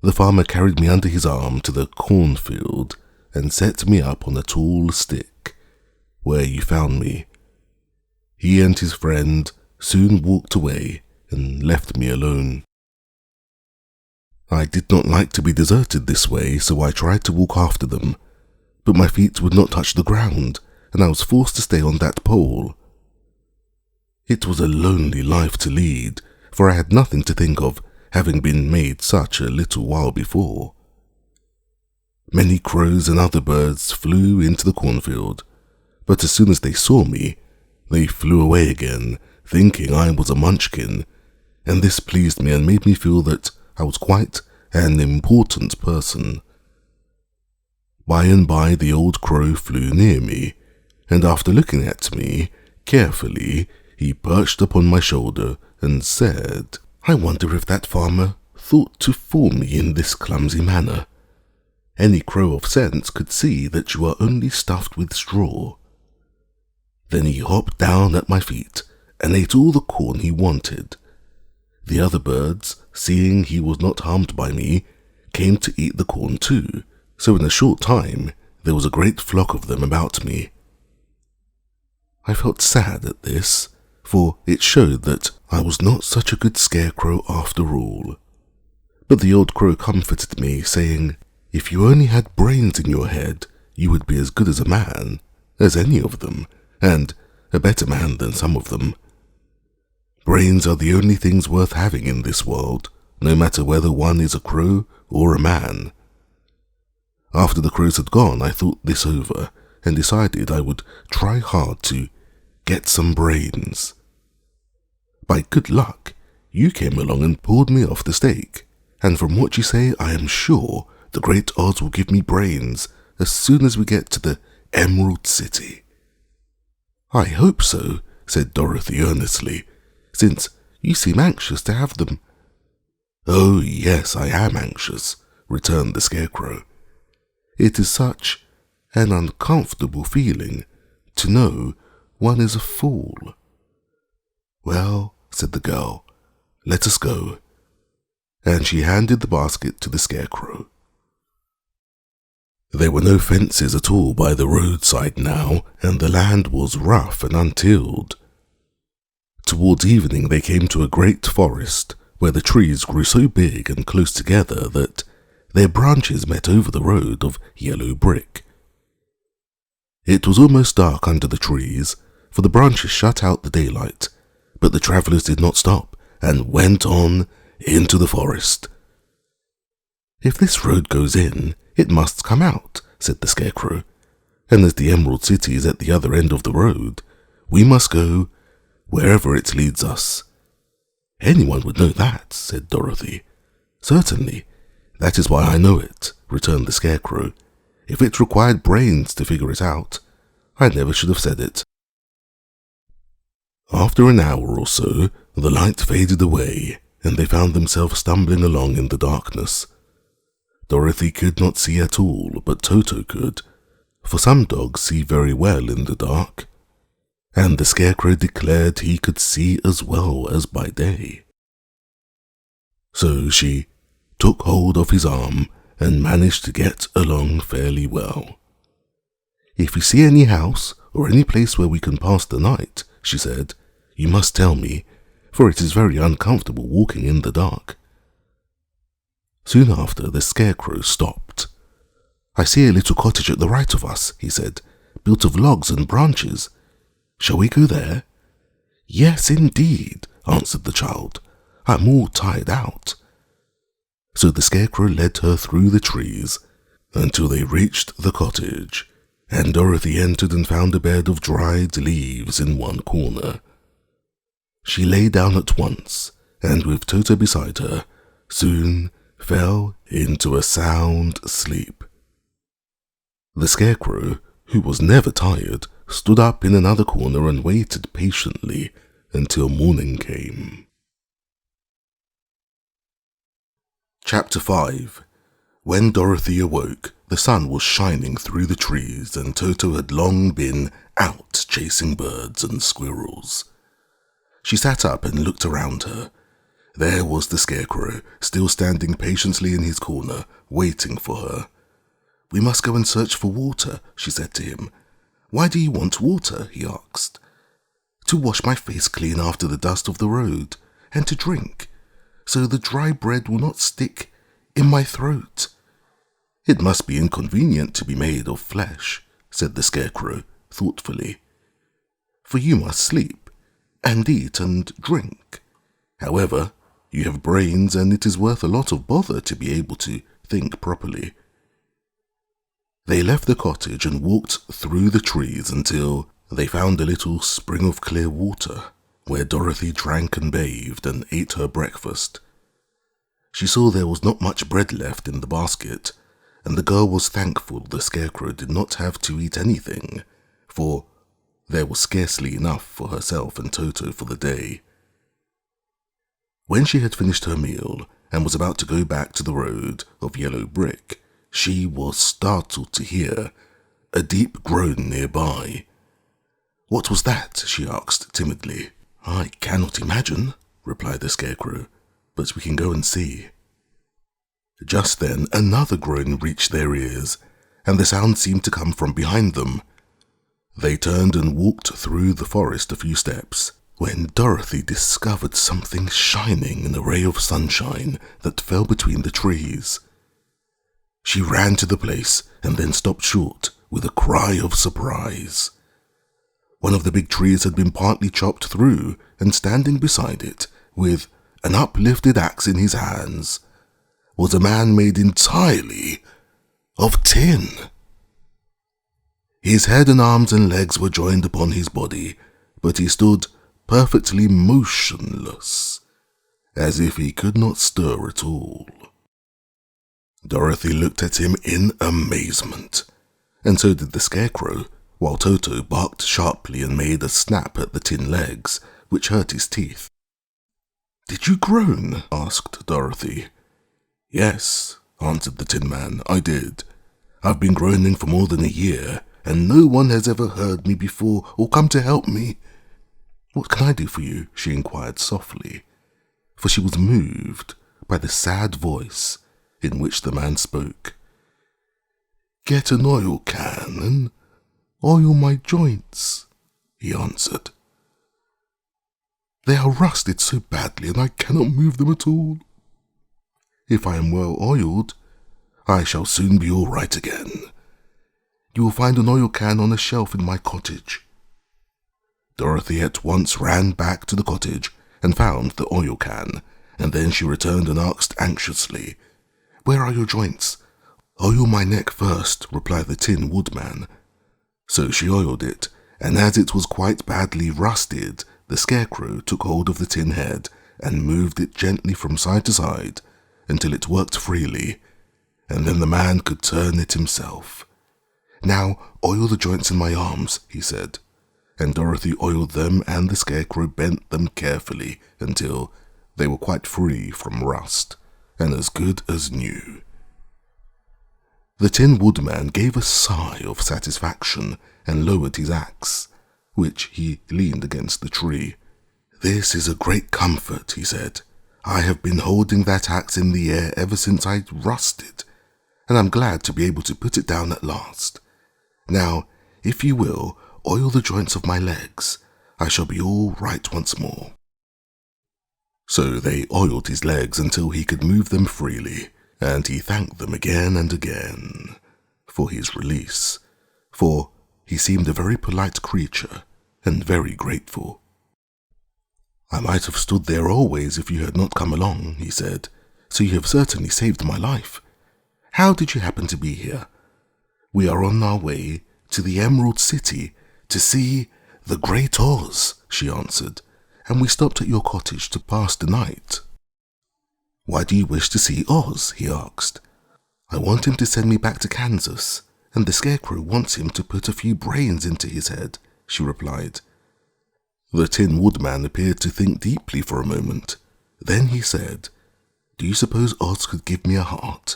Speaker 1: The farmer carried me under his arm to the cornfield and set me up on a tall stick, where you found me. He and his friend soon walked away and left me alone. I did not like to be deserted this way, so I tried to walk after them, but my feet would not touch the ground, and I was forced to stay on that pole. It was a lonely life to lead, for I had nothing to think of, having been made such a little while before. Many crows and other birds flew into the cornfield, but as soon as they saw me, they flew away again, thinking I was a munchkin, and this pleased me and made me feel that I was quite an important person. By and by the old crow flew near me, and after looking at me carefully, he perched upon my shoulder and said, "I wonder if that farmer thought to fool me in this clumsy manner, Any crow of sense could see that you are only stuffed with straw. Then he hopped down at my feet and ate all the corn he wanted. The other birds, seeing he was not harmed by me, came to eat the corn too, so in a short time there was a great flock of them about me. I felt sad at this, for it showed that I was not such a good scarecrow after all. But the old crow comforted me, saying, "If you only had brains in your head, you would be as good as a man, as any of them, and a better man than some of them. Brains are the only things worth having in this world, no matter whether one is a crow or a man." After the crows had gone, I thought this over and decided I would try hard to get some brains. By good luck, you came along and pulled me off the stake, and from what you say, I am sure the great odds will give me brains as soon as we get to the Emerald City. "I hope so," said Dorothy earnestly, "since you seem anxious to have them." "Oh, yes, I am anxious," returned the Scarecrow. "It is such an uncomfortable feeling to know one is a fool." "Well," said the girl, "let us go." And she handed the basket to the Scarecrow. There were no fences at all by the roadside now, and the land was rough and untilled. Towards evening they came to a great forest, where the trees grew so big and close together that their branches met over the road of yellow brick. It was almost dark under the trees, for the branches shut out the daylight, but the travellers did not stop and went on into the forest. "If this road goes in, it must come out," said the Scarecrow, "and as the Emerald City is at the other end of the road, we must go wherever it leads us." "Anyone would know that," said Dorothy. "Certainly, that is why I know it," returned the Scarecrow. "If it required brains to figure it out, I never should have said it." After an hour or so, the light faded away, and they found themselves stumbling along in the darkness. Dorothy could not see at all, but Toto could, for some dogs see very well in the dark, and the Scarecrow declared he could see as well as by day. So she took hold of his arm and managed to get along fairly well. "If you see any house or any place where we can pass the night," she said, "you must tell me, for it is very uncomfortable walking in the dark." Soon after, the Scarecrow stopped. "I see a little cottage at the right of us," he said, "built of logs and branches. Shall we go there?" "Yes, indeed," answered the child. "I'm all tired out." So the Scarecrow led her through the trees until they reached the cottage, and Dorothy entered and found a bed of dried leaves in one corner. She lay down at once, and with Toto beside her, soon fell into a sound sleep. The Scarecrow, who was never tired, stood up in another corner and waited patiently until morning came. Chapter 5. When Dorothy awoke, the sun was shining through the trees, and Toto had long been out chasing birds and squirrels. She sat up and looked around her. There was the Scarecrow, still standing patiently in his corner, waiting for her. "We must go and search for water," she said to him. "Why do you want water?" he asked. "To wash my face clean after the dust of the road, and to drink, so the dry bread will not stick in my throat." "It must be inconvenient to be made of flesh," said the Scarecrow thoughtfully, "for you must sleep, and eat and drink. However, you have brains, and it is worth a lot of bother to be able to think properly." They left the cottage and walked through the trees until they found a little spring of clear water, where Dorothy drank and bathed and ate her breakfast. She saw there was not much bread left in the basket, and the girl was thankful the Scarecrow did not have to eat anything, for there was scarcely enough for herself and Toto for the day. When she had finished her meal and was about to go back to the road of yellow brick, she was startled to hear a deep groan nearby. "What was that?" she asked timidly. "I cannot imagine," replied the scarecrow, "but we can go and see." Just then another groan reached their ears, and the sound seemed to come from behind them. They turned and walked through the forest a few steps, when Dorothy discovered something shining in a ray of sunshine that fell between the trees. She ran to the place and then stopped short with a cry of surprise. One of the big trees had been partly chopped through, and standing beside it, with an uplifted axe in his hands, was a man made entirely of tin. His head and arms and legs were joined upon his body, but he stood perfectly motionless, as if he could not stir at all. Dorothy looked at him in amazement, and so did the scarecrow, while Toto barked sharply and made a snap at the tin legs, which hurt his teeth. "Did you groan?" asked Dorothy. "Yes," answered the Tin Man, "I did. I've been groaning for more than a year, and no one has ever heard me before or come to help me." "What can I do for you?" she inquired softly, for she was moved by the sad voice in which the man spoke. "Get an oil can and oil my joints," he answered. "They are rusted so badly and I cannot move them at all. If I am well oiled, I shall soon be all right again. You will find an oil can on a shelf in my cottage." Dorothy at once ran back to the cottage and found the oil can, and then she returned and asked anxiously, "Where are your joints?" "Oil my neck first," replied the Tin Woodman. So she oiled it, and as it was quite badly rusted, the scarecrow took hold of the tin head and moved it gently from side to side until it worked freely, and then the man could turn it himself. "Now oil the joints in my arms," he said, and Dorothy oiled them, and the scarecrow bent them carefully until they were quite free from rust and as good as new. The Tin Woodman gave a sigh of satisfaction and lowered his axe, which he leaned against the tree. "This is a great comfort," he said. "I have been holding that axe in the air ever since I rusted, and I'm glad to be able to put it down at last. Now, if you will, oil the joints of my legs. I shall be all right once more." So they oiled his legs until he could move them freely, and he thanked them again and again for his release, for he seemed a very polite creature and very grateful. "I might have stood there always if you had not come along," he said, "so you have certainly saved my life. How did you happen to be here?" "We are on our way to the Emerald City to see the Great Oz," she answered, "and we stopped at your cottage to pass the night." "Why do you wish to see Oz?" he asked. "I want him to send me back to Kansas, and the scarecrow wants him to put a few brains into his head," she replied. The Tin Woodman appeared to think deeply for a moment. Then he said, "Do you suppose Oz could give me a heart?"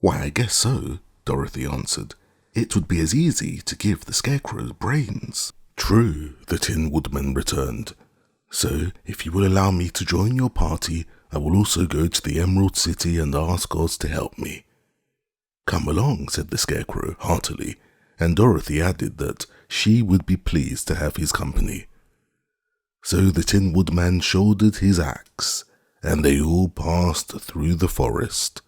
Speaker 1: "Why, I guess so," Dorothy answered. "It would be as easy to give the scarecrow brains." "True," the Tin Woodman returned. "So, if you will allow me to join your party, I will also go to the Emerald City and ask Oz to help me." "Come along," said the scarecrow heartily, and Dorothy added that she would be pleased to have his company. So the Tin Woodman shouldered his axe, and they all passed through the forest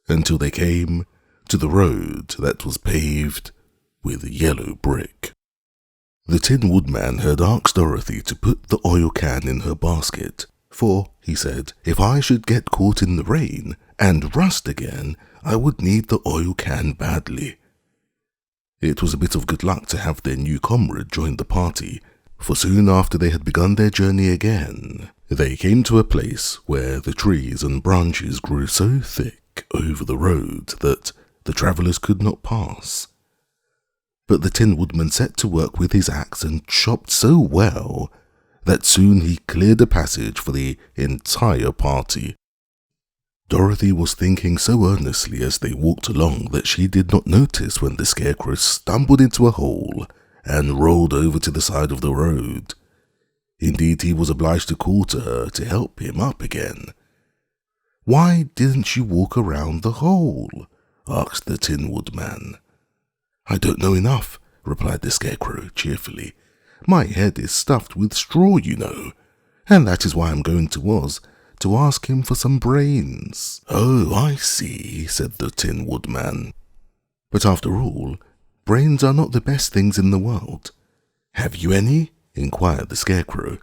Speaker 1: until they came to the road that was paved with yellow brick. The Tin Woodman had asked Dorothy to put the oil can in her basket, for, he said, if I should get caught in the rain and rust again, I would need the oil can badly. It was a bit of good luck to have their new comrade join the party, for soon after they had begun their journey again, they came to a place where the trees and branches grew so thick over the road that the travellers could not pass. But the Tin Woodman set to work with his axe and chopped so well that soon he cleared a passage for the entire party. Dorothy was thinking so earnestly as they walked along that she did not notice when the scarecrow stumbled into a hole and rolled over to the side of the road. Indeed, he was obliged to call to her to help him up again. "Why didn't you walk around the hole?" asked the Tin Woodman. "I don't know enough," replied the scarecrow cheerfully. "My head is stuffed with straw, you know, and that is why I'm going to Oz to ask him for some brains." "Oh, I see," said the Tin Woodman. "But after all, brains are not the best things in the world. Have you any?" inquired the scarecrow.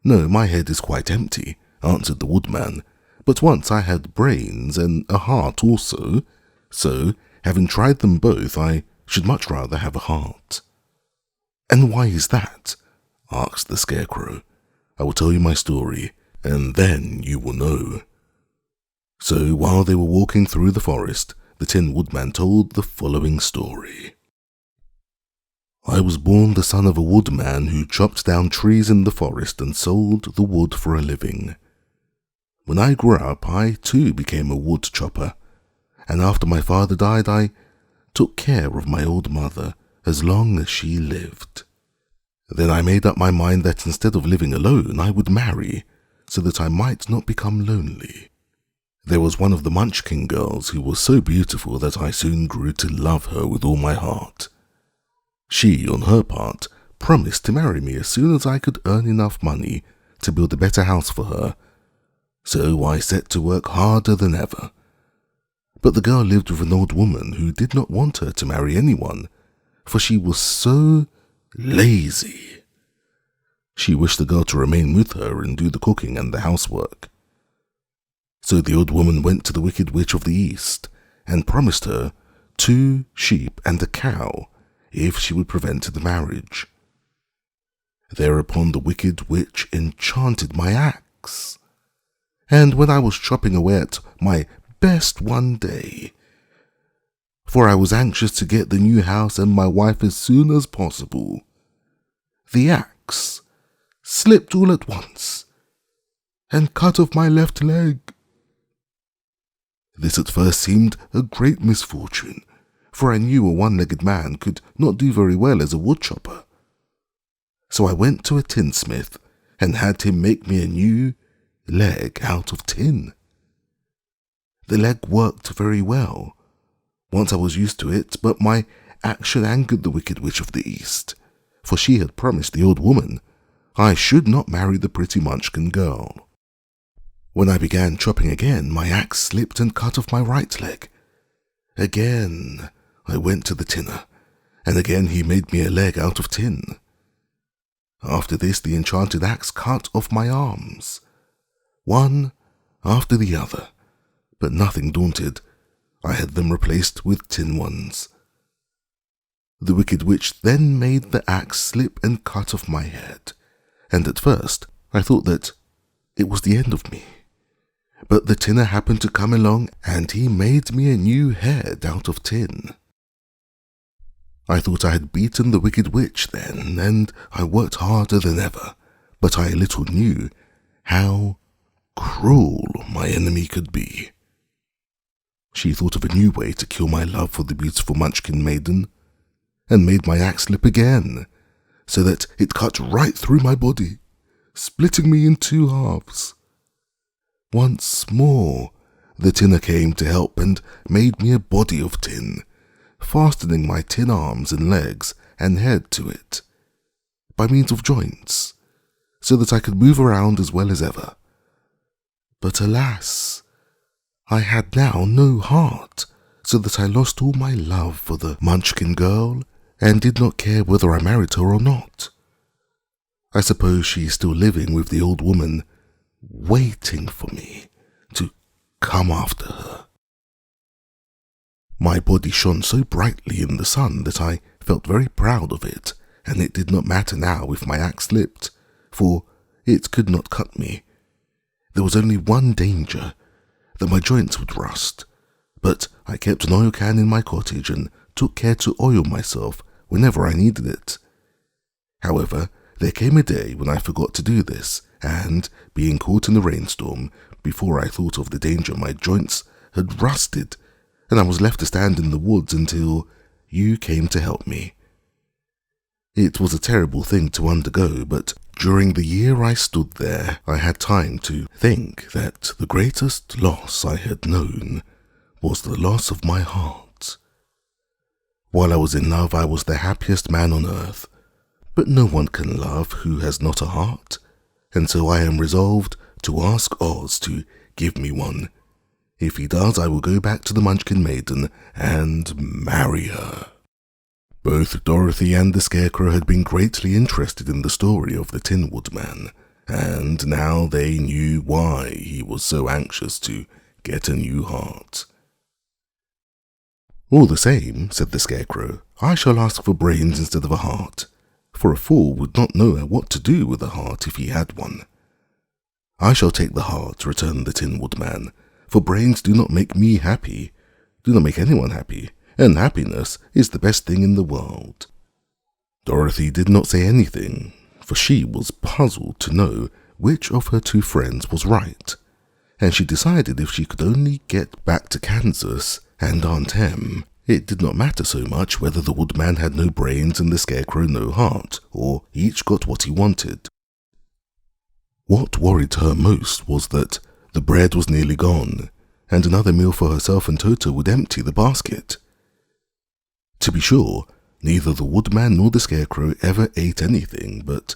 Speaker 1: "No, my head is quite empty," answered the Woodman. "But once I had brains and a heart also, so, having tried them both, I should much rather have a heart." "And why is that?" asked the scarecrow. "I will tell you my story, and then you will know." So while they were walking through the forest, the Tin Woodman told the following story. "I was born the son of a woodman who chopped down trees in the forest and sold the wood for a living. When I grew up, I too became a wood chopper, and after my father died, I took care of my old mother as long as she lived. Then I made up my mind that instead of living alone, I would marry, so that I might not become lonely. There was one of the Munchkin girls who was so beautiful that I soon grew to love her with all my heart. She, on her part, promised to marry me as soon as I could earn enough money to build a better house for her, so I set to work harder than ever. But the girl lived with an old woman who did not want her to marry anyone, for she was so lazy. She wished the girl to remain with her and do the cooking and the housework. So the old woman went to the Wicked Witch of the East and promised her 2 sheep and a cow if she would prevent the marriage. Thereupon the Wicked Witch enchanted my axe, and when I was chopping away at my best one day, for I was anxious to get the new house and my wife as soon as possible, the axe slipped all at once and cut off my left leg. This at first seemed a great misfortune, for I knew a one-legged man could not do very well as a woodchopper. So I went to a tinsmith and had him make me a new leg out of tin. The leg worked very well once I was used to it, but my action angered the Wicked Witch of the East, for she had promised the old woman I should not marry the pretty Munchkin girl. When I began chopping again, my axe slipped and cut off my right leg. Again I went to the tinner, and again he made me a leg out of tin. After this, the enchanted axe cut off my arms, one after the other, but nothing daunted, I had them replaced with tin ones. The Wicked Witch then made the axe slip and cut off my head, and at first I thought that it was the end of me. But the tinner happened to come along, and he made me a new head out of tin. I thought I had beaten the Wicked Witch then, and I worked harder than ever, but I little knew how cruel my enemy could be. She thought of a new way to kill my love for the beautiful Munchkin maiden, and made my axe slip again, so that it cut right through my body, splitting me in 2 halves. Once more, the tinner came to help and made me a body of tin, fastening my tin arms and legs and head to it, by means of joints, so that I could move around as well as ever. But alas, I had now no heart, so that I lost all my love for the Munchkin girl, and did not care whether I married her or not. I suppose she is still living with the old woman, waiting for me to come after her. My body shone so brightly in the sun that I felt very proud of it, and it did not matter now if my axe slipped, for it could not cut me. There was only one danger, that my joints would rust, but I kept an oil can in my cottage and took care to oil myself whenever I needed it. However, there came a day when I forgot to do this, and, being caught in a rainstorm, before I thought of the danger, my joints had rusted, and I was left to stand in the woods until you came to help me. It was a terrible thing to undergo, but during the year I stood there, I had time to think that the greatest loss I had known was the loss of my heart. While I was in love, I was the happiest man on earth, but no one can love who has not a heart, and so I am resolved to ask Oz to give me one. If he does, I will go back to the Munchkin Maiden and marry her. Both Dorothy and the Scarecrow had been greatly interested in the story of the Tin Woodman, and now they knew why he was so anxious to get a new heart. "All the same," said the Scarecrow, "I shall ask for brains instead of a heart, for a fool would not know what to do with a heart if he had one." "I shall take the heart," returned the Tin Woodman, "for brains do not make me happy, do not make anyone happy, and happiness is the best thing in the world." Dorothy did not say anything, for she was puzzled to know which of her two friends was right, and she decided if she could only get back to Kansas and Aunt Em, it did not matter so much whether the Woodman had no brains and the Scarecrow no heart, or each got what he wanted. What worried her most was that the bread was nearly gone, and another meal for herself and Toto would empty the basket. To be sure, neither the Woodman nor the Scarecrow ever ate anything, but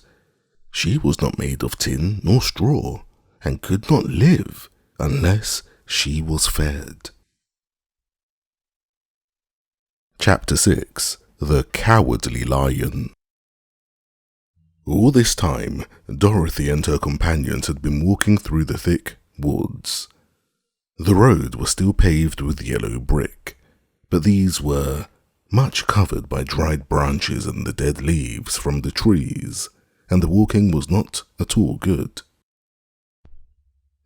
Speaker 1: she was not made of tin nor straw, and could not live unless she was fed. Chapter 6. The Cowardly Lion. All this time, Dorothy and her companions had been walking through the thick woods. The road was still paved with yellow brick, but these were much covered by dried branches and the dead leaves from the trees, and the walking was not at all good.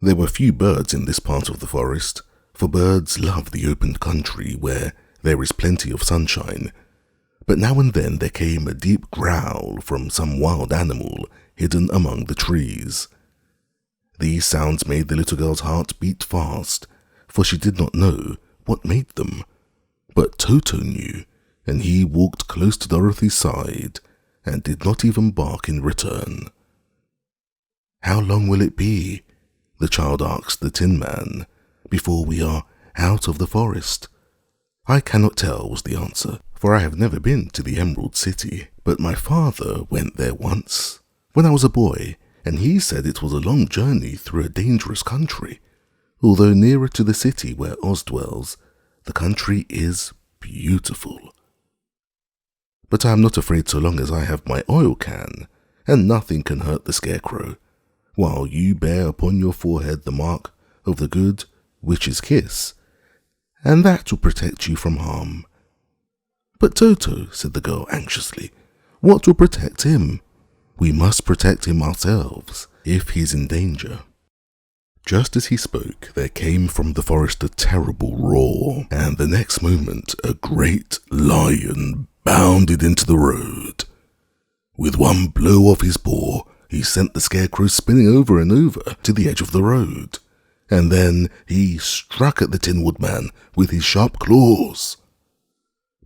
Speaker 1: There were few birds in this part of the forest, for birds love the open country where there is plenty of sunshine, but now and then there came a deep growl from some wild animal hidden among the trees. These sounds made the little girl's heart beat fast, for she did not know what made them. But Toto knew, and he walked close to Dorothy's side and did not even bark in return. "How long will it be," the child asked the Tin Man, "before we are out of the forest?" "I cannot tell," was the answer, "for I have never been to the Emerald City, but my father went there once, when I was a boy, and he said it was a long journey through a dangerous country. Although nearer to the city where Oz dwells, the country is beautiful. But I am not afraid so long as I have my oil can, and nothing can hurt the Scarecrow, while you bear upon your forehead the mark of the good witch's kiss, and that will protect you from harm." "But Toto," said the girl anxiously, "what will protect him? We must protect him ourselves if he's in danger." Just as he spoke, there came from the forest a terrible roar, and the next moment a great lion bounded into the road. With one blow of his paw, he sent the Scarecrow spinning over and over to the edge of the road, and then he struck at the Tin Woodman with his sharp claws.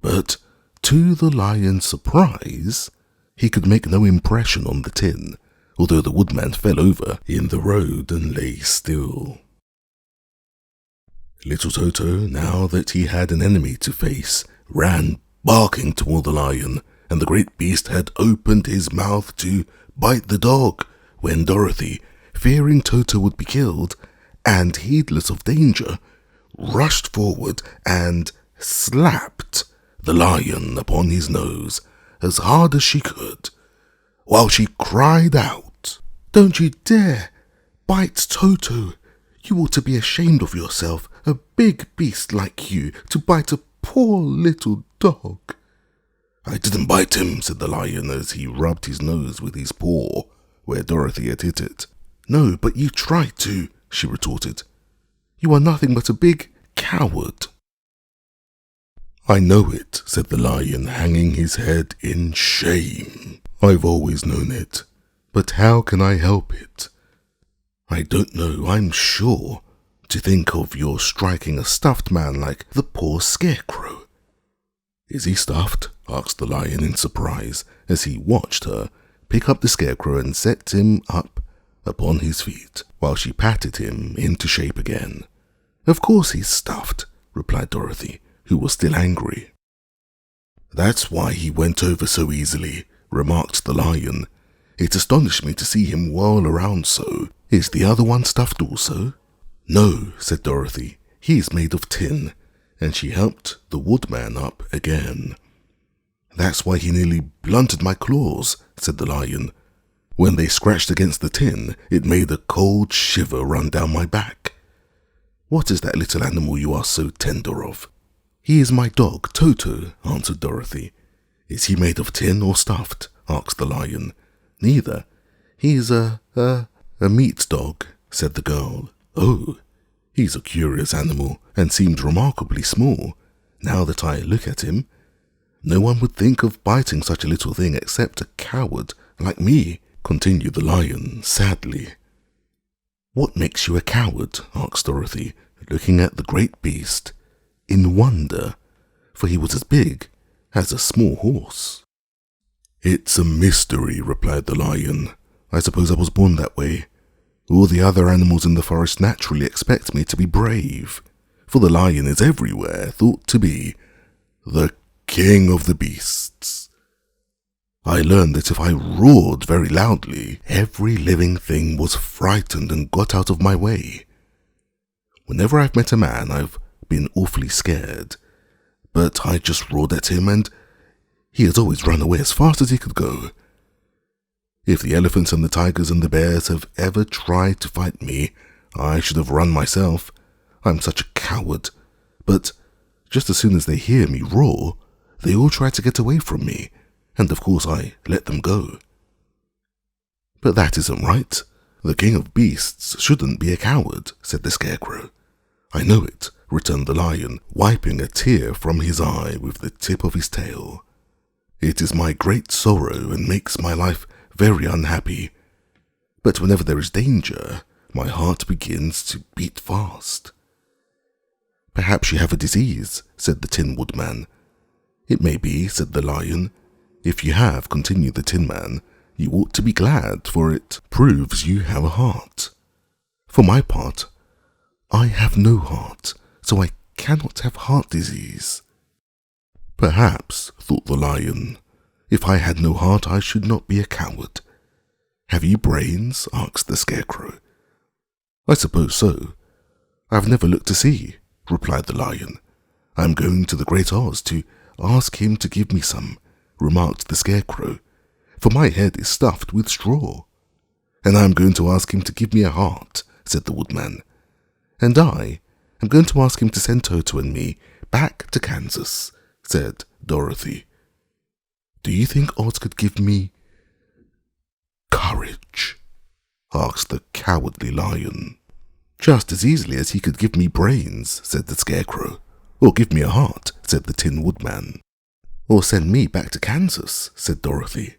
Speaker 1: But to the lion's surprise, he could make no impression on the tin, although the Woodman fell over in the road and lay still. Little Toto, now that he had an enemy to face, ran barking toward the lion, and the great beast had opened his mouth to bite the dog, when Dorothy, fearing Toto would be killed, and heedless of danger, rushed forward and slapped the lion upon his nose as hard as she could, while she cried out, "Don't you dare bite Toto! You ought to be ashamed of yourself, a big beast like you, to bite a poor little dog." "I didn't bite him," said the lion as he rubbed his nose with his paw where Dorothy had hit it. "No, but you tried to," she retorted. "You are nothing but a big coward." "I know it," said the lion, hanging his head in shame. "I've always known it, but how can I help it? I don't know, I'm sure. To think of your striking a stuffed man like the poor scarecrow." "Is he stuffed?" asked the lion in surprise as he watched her pick up the scarecrow and set him up upon his feet while she patted him into shape again. "Of course he's stuffed," replied Dorothy, who was still angry. "That's why he went over so easily," remarked the lion. "It astonished me to see him whirl around so. Is the other one stuffed also?" "No," said Dorothy. "He's made of tin," and she helped the woodman up again. "That's why he nearly blunted my claws," said the lion. "When they scratched against the tin, it made a cold shiver run down my back." "What is that little animal you are so tender of?" "He is my dog, Toto," answered Dorothy. "Is he made of tin or stuffed?" asked the lion. "Neither. He's a meat dog," said the girl. "Oh, he's a curious animal and seems remarkably small. Now that I look at him, no one would think of biting such a little thing except a coward like me," continued the lion sadly. "What makes you a coward?" asked Dorothy, looking at the great beast in wonder, for he was as big as a small horse. "It's a mystery," replied the lion. "I suppose I was born that way. All the other animals in the forest naturally expect me to be brave, for the lion is everywhere thought to be the king of the beasts. I learned that if I roared very loudly, every living thing was frightened and got out of my way. Whenever I've met a man, I've been awfully scared, but I just roared at him and he has always run away as fast as he could go. If the elephants and the tigers and the bears have ever tried to fight me, I should have run myself. I'm such a coward. But just as soon as they hear me roar, they all try to get away from me, and of course I let them go." "But that isn't right. The king of beasts shouldn't be a coward," said the scarecrow. "I know it," returned the lion, wiping a tear from his eye with the tip of his tail. "It is my great sorrow and makes my life very unhappy. But whenever there is danger, my heart begins to beat fast." "Perhaps you have a disease," said the Tin Woodman. "It may be," said the lion. "If you have," continued the Tin Man, "you ought to be glad, for it proves you have a heart. For my part, I have no heart, so I cannot have heart disease." "Perhaps," thought the lion, "if I had no heart, I should not be a coward." "Have you brains?" asked the scarecrow. "I suppose so. I've never looked to see," replied the lion. "I'm going to the Great Oz to ask him to give me some," remarked the scarecrow, "for my head is stuffed with straw." "And I'm going to ask him to give me a heart," said the woodman. "And I am going to ask him to send Toto and me back to Kansas," said Dorothy. "Do you think Oz could give me courage?" asked the cowardly lion. "Just as easily as he could give me brains," said the scarecrow. "Or give me a heart," said the Tin Woodman. "Or send me back to Kansas," said Dorothy.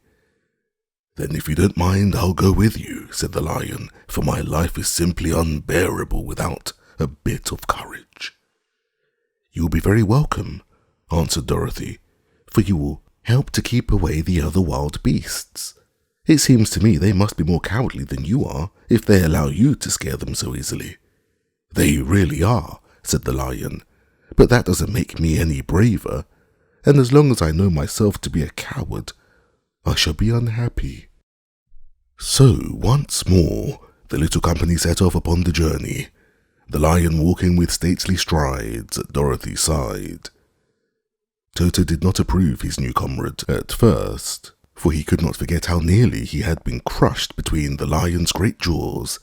Speaker 1: "Then if you don't mind, I'll go with you," said the lion, "for my life is simply unbearable without a bit of courage." "You'll be very welcome," answered Dorothy, "for you will help to keep away the other wild beasts. It seems to me they must be more cowardly than you are if they allow you to scare them so easily." "They really are," said the lion, "but that doesn't make me any braver, and as long as I know myself to be a coward, I shall be unhappy." So once more the little company set off upon the journey, the lion walking with stately strides at Dorothy's side. Toto did not approve his new comrade at first, for he could not forget how nearly he had been crushed between the lion's great jaws.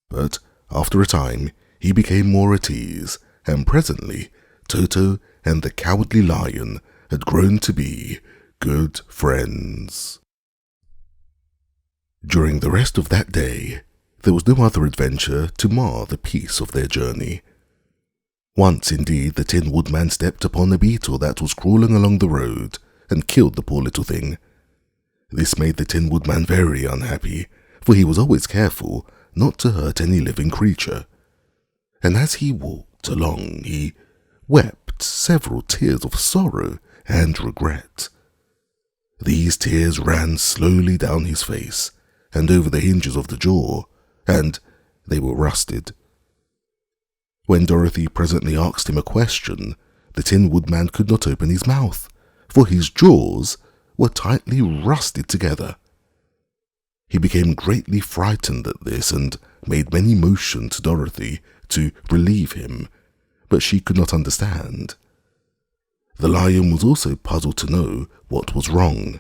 Speaker 1: But after a time he became more at ease, and presently Toto and the cowardly lion had grown to be good friends. During the rest of that day, there was no other adventure to mar the peace of their journey. Once, indeed, the Tin Woodman stepped upon a beetle that was crawling along the road and killed the poor little thing. This made the Tin Woodman very unhappy, for he was always careful not to hurt any living creature. And as he walked along, he wept several tears of sorrow and regret. These tears ran slowly down his face and over the hinges of the jaw, and they were rusted. When Dorothy presently asked him a question, the Tin Woodman could not open his mouth, for his jaws were tightly rusted together. He became greatly frightened at this and made many motions to Dorothy to relieve him, but she could not understand. The lion was also puzzled to know what was wrong,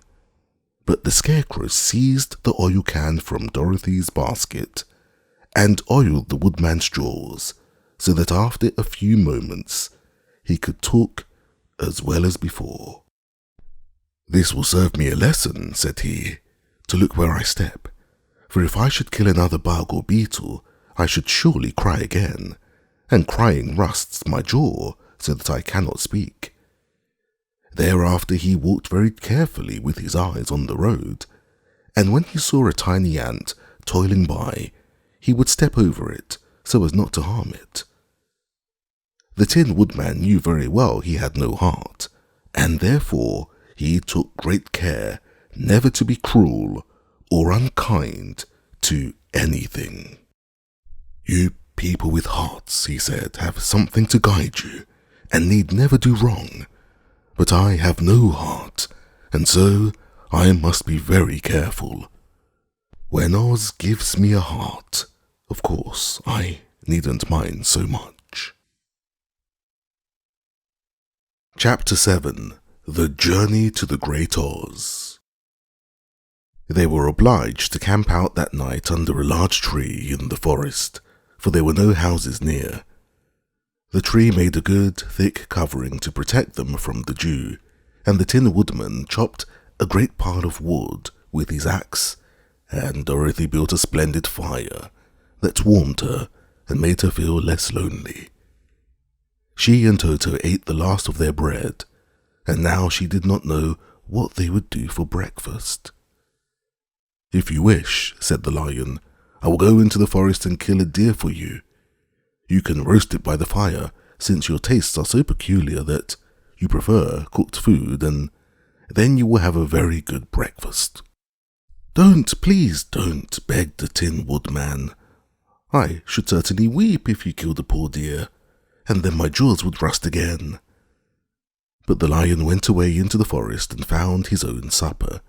Speaker 1: but the scarecrow seized the oil can from Dorothy's basket and oiled the woodman's jaws, so that after a few moments he could talk as well as before. "This will serve me a lesson," said he, "to look where I step, for if I should kill another bug or beetle, I should surely cry again, and crying rusts my jaw so that I cannot speak." Thereafter he walked very carefully with his eyes on the road, and when he saw a tiny ant toiling by, he would step over it so as not to harm it. The Tin Woodman knew very well he had no heart, and therefore he took great care never to be cruel or unkind to anything. "You people with hearts," he said, "have something to guide you, and need never do wrong. But I have no heart, and so I must be very careful. When Oz gives me a heart, of course I needn't mind so much." Chapter 7. The Journey to the Great Oz. They were obliged to camp out that night under a large tree in the forest, for there were no houses near. The tree made a good, thick covering to protect them from the dew, and the Tin Woodman chopped a great pile of wood with his axe, and Dorothy built a splendid fire that warmed her and made her feel less lonely. She and Toto ate the last of their bread, and now she did not know what they would do for breakfast. "If you wish," said the lion, "I will go into the forest and kill a deer for you. You can roast it by the fire, since your tastes are so peculiar that you prefer cooked food, and then you will have a very good breakfast." "Don't, please don't," begged the Tin Woodman. "I should certainly weep if you killed a poor deer, and then my jaws would rust again." But the lion went away into the forest and found his own supper,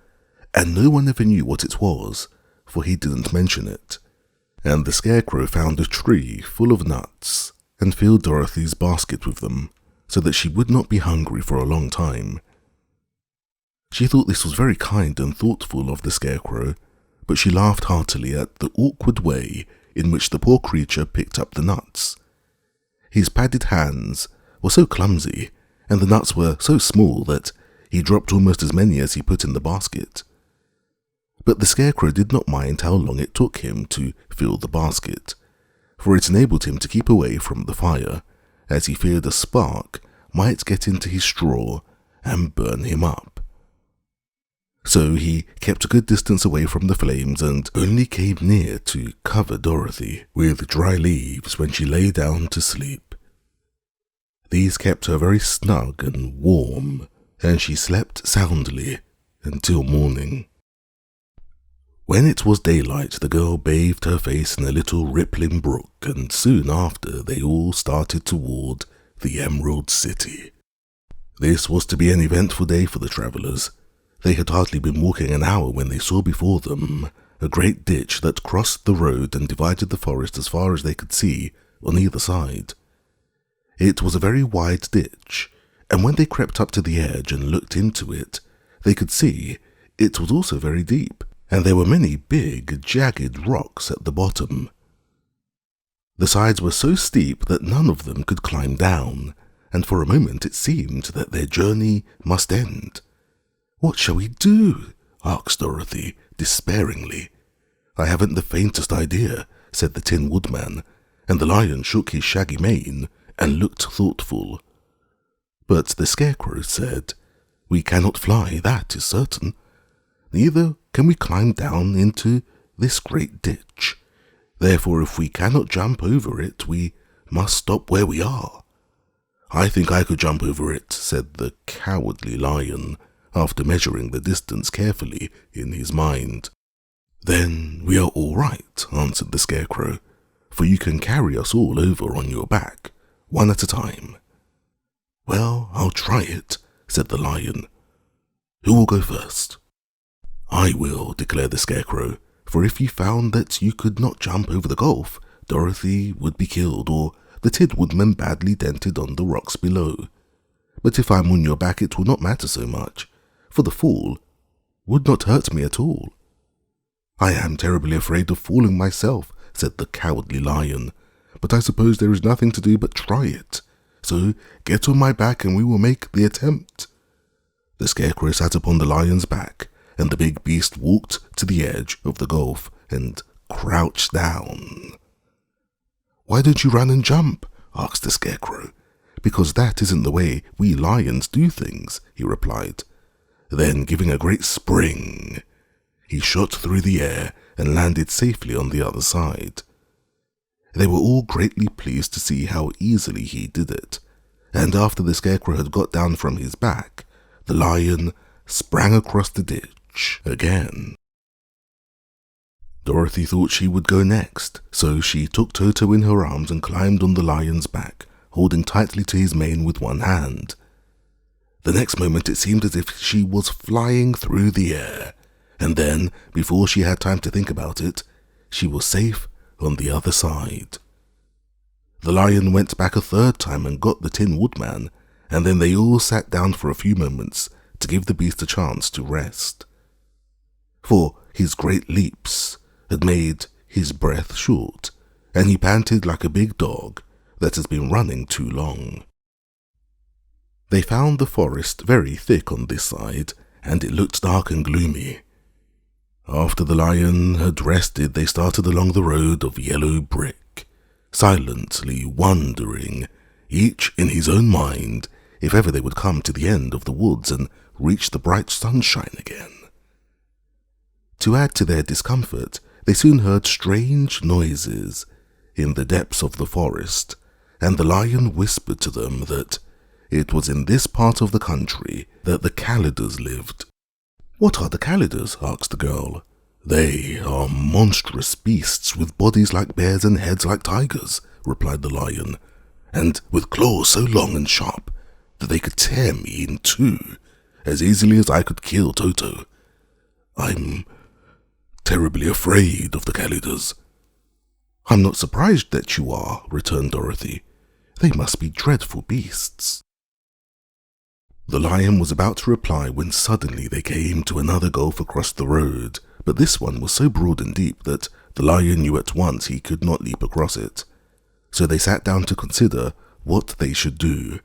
Speaker 1: and no one ever knew what it was, for he didn't mention it. And the scarecrow found a tree full of nuts and filled Dorothy's basket with them, so that she would not be hungry for a long time. She thought this was very kind and thoughtful of the scarecrow, but she laughed heartily at the awkward way in which the poor creature picked up the nuts. His padded hands were so clumsy, and the nuts were so small that he dropped almost as many as he put in the basket. But the scarecrow did not mind how long it took him to fill the basket, for it enabled him to keep away from the fire, as he feared a spark might get into his straw and burn him up. So he kept a good distance away from the flames and only came near to cover Dorothy with dry leaves when she lay down to sleep. These kept her very snug and warm, and she slept soundly until morning. When it was daylight, the girl bathed her face in a little rippling brook, and soon after they all started toward the Emerald City. This was to be an eventful day for the travellers. They had hardly been walking an hour when they saw before them a great ditch that crossed the road and divided the forest as far as they could see on either side. It was a very wide ditch, and when they crept up to the edge and looked into it, they could see it was also very deep, and there were many big, jagged rocks at the bottom. The sides were so steep that none of them could climb down, and for a moment it seemed that their journey must end. "What shall we do?" asked Dorothy, despairingly. "I haven't the faintest idea," said the Tin Woodman, and the lion shook his shaggy mane and looked thoughtful. But the scarecrow said, "We cannot fly, that is certain. Neither can we climb down into this great ditch. Therefore, if we cannot jump over it, we must stop where we are." "I think I could jump over it," said the Cowardly Lion, after measuring the distance carefully in his mind. "Then we are all right," answered the Scarecrow, "for you can carry us all over on your back, one at a time." "Well, I'll try it," said the Lion. "Who will go first?" "I will," declared the Scarecrow, "for if you found that you could not jump over the gulf, Dorothy would be killed, or the Tin Woodman badly dented on the rocks below. But if I'm on your back, it will not matter so much, for the fall would not hurt me at all." "I am terribly afraid of falling myself," said the Cowardly Lion, "but I suppose there is nothing to do but try it. So get on my back and we will make the attempt." The Scarecrow sat upon the Lion's back, and the big beast walked to the edge of the gulf and crouched down. "Why don't you run and jump?" asked the Scarecrow. "Because that isn't the way we lions do things," he replied. Then, giving a great spring, he shot through the air and landed safely on the other side. They were all greatly pleased to see how easily he did it, and after the Scarecrow had got down from his back, the Lion sprang across the ditch again. Dorothy thought she would go next, so she took Toto in her arms and climbed on the Lion's back, holding tightly to his mane with one hand. The next moment it seemed as if she was flying through the air, and then, before she had time to think about it, she was safe on the other side. The Lion went back a third time and got the Tin Woodman, and then they all sat down for a few moments to give the beast a chance to rest. For his great leaps had made his breath short, and he panted like a big dog that has been running too long. They found the forest very thick on this side, and it looked dark and gloomy. After the Lion had rested, they started along the road of yellow brick, silently wondering, each in his own mind, if ever they would come to the end of the woods and reach the bright sunshine again. To add to their discomfort, they soon heard strange noises in the depths of the forest, and the Lion whispered to them that it was in this part of the country that the Calidors lived. "What are the Calidors?" asked the girl. "They are monstrous beasts with bodies like bears and heads like tigers," replied the Lion, "and with claws so long and sharp that they could tear me in two as easily as I could kill Toto. I'm terribly afraid of the Calidors." "I'm not surprised that you are," returned Dorothy. "They must be dreadful beasts." The Lion was about to reply when suddenly they came to another gulf across the road, but this one was so broad and deep that the Lion knew at once he could not leap across it. So they sat down to consider what they should do,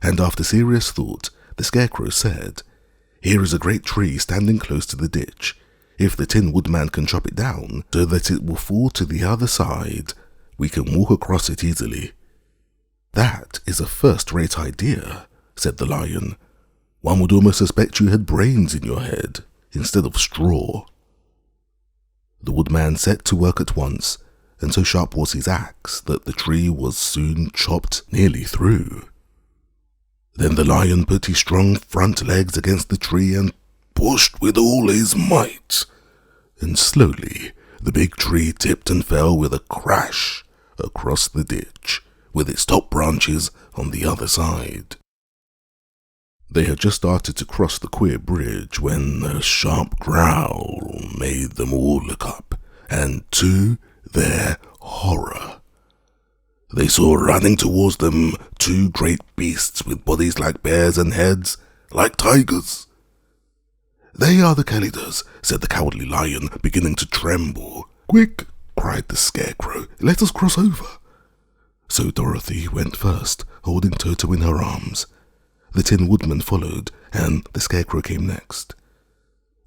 Speaker 1: and after serious thought, the Scarecrow said, "Here is a great tree standing close to the ditch. If the Tin Woodman can chop it down so that it will fall to the other side, we can walk across it easily." "That is a first-rate idea," said the Lion. "One would almost suspect you had brains in your head instead of straw." The Woodman set to work at once, and so sharp was his axe that the tree was soon chopped nearly through. Then the Lion put his strong front legs against the tree and pushed with all his might, and slowly the big tree tipped and fell with a crash across the ditch, with its top branches on the other side. They had just started to cross the queer bridge when a sharp growl made them all look up, and to their horror, they saw running towards them two great beasts with bodies like bears and heads like tigers. "They are the Calidors," said the Cowardly Lion, beginning to tremble. "Quick!" cried the Scarecrow. "Let us cross over." So Dorothy went first, holding Toto in her arms. The Tin Woodman followed, and the Scarecrow came next.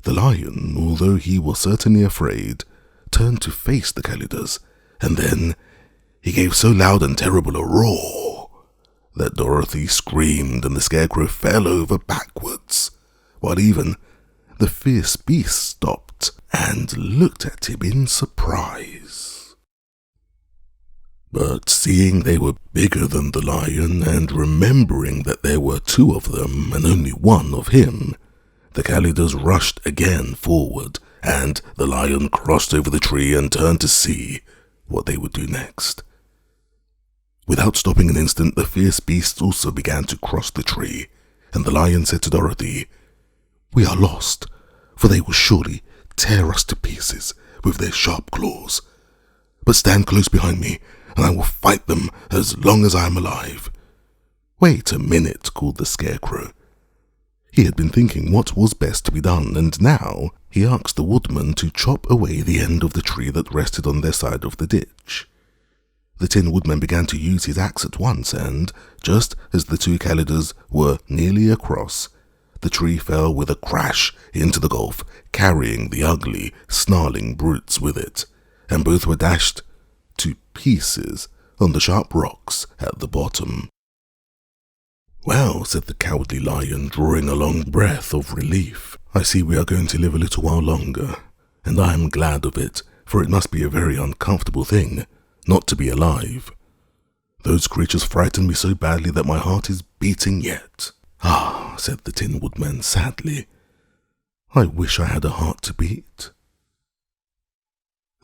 Speaker 1: The Lion, although he was certainly afraid, turned to face the Calidors, and then he gave so loud and terrible a roar that Dorothy screamed and the Scarecrow fell over backwards, while even the fierce beast stopped and looked at him in surprise. But seeing they were bigger than the lion, and remembering that there were two of them and only one of him, the Kalidahs rushed again forward, and the lion crossed over the tree and turned to see what they would do next. Without stopping an instant, the fierce beasts also began to cross the tree, and the lion said to Dorothy, "We are lost, for they will surely tear us to pieces with their sharp claws. But stand close behind me, and I will fight them as long as I am alive." "Wait a minute," called the Scarecrow. He had been thinking what was best to be done, and now he asked the woodman to chop away the end of the tree that rested on their side of the ditch. The Tin Woodman began to use his axe at once, and, just as the two Kalidahs were nearly across, the tree fell with a crash into the gulf, carrying the ugly, snarling brutes with it, and both were dashed to pieces on the sharp rocks at the bottom. "Well," said the Cowardly Lion, drawing a long breath of relief, "I see we are going to live a little while longer, and I am glad of it, for it must be a very uncomfortable thing not to be alive. Those creatures frightened me so badly that my heart is beating yet." "Ah," said the Tin Woodman sadly, "I wish I had a heart to beat."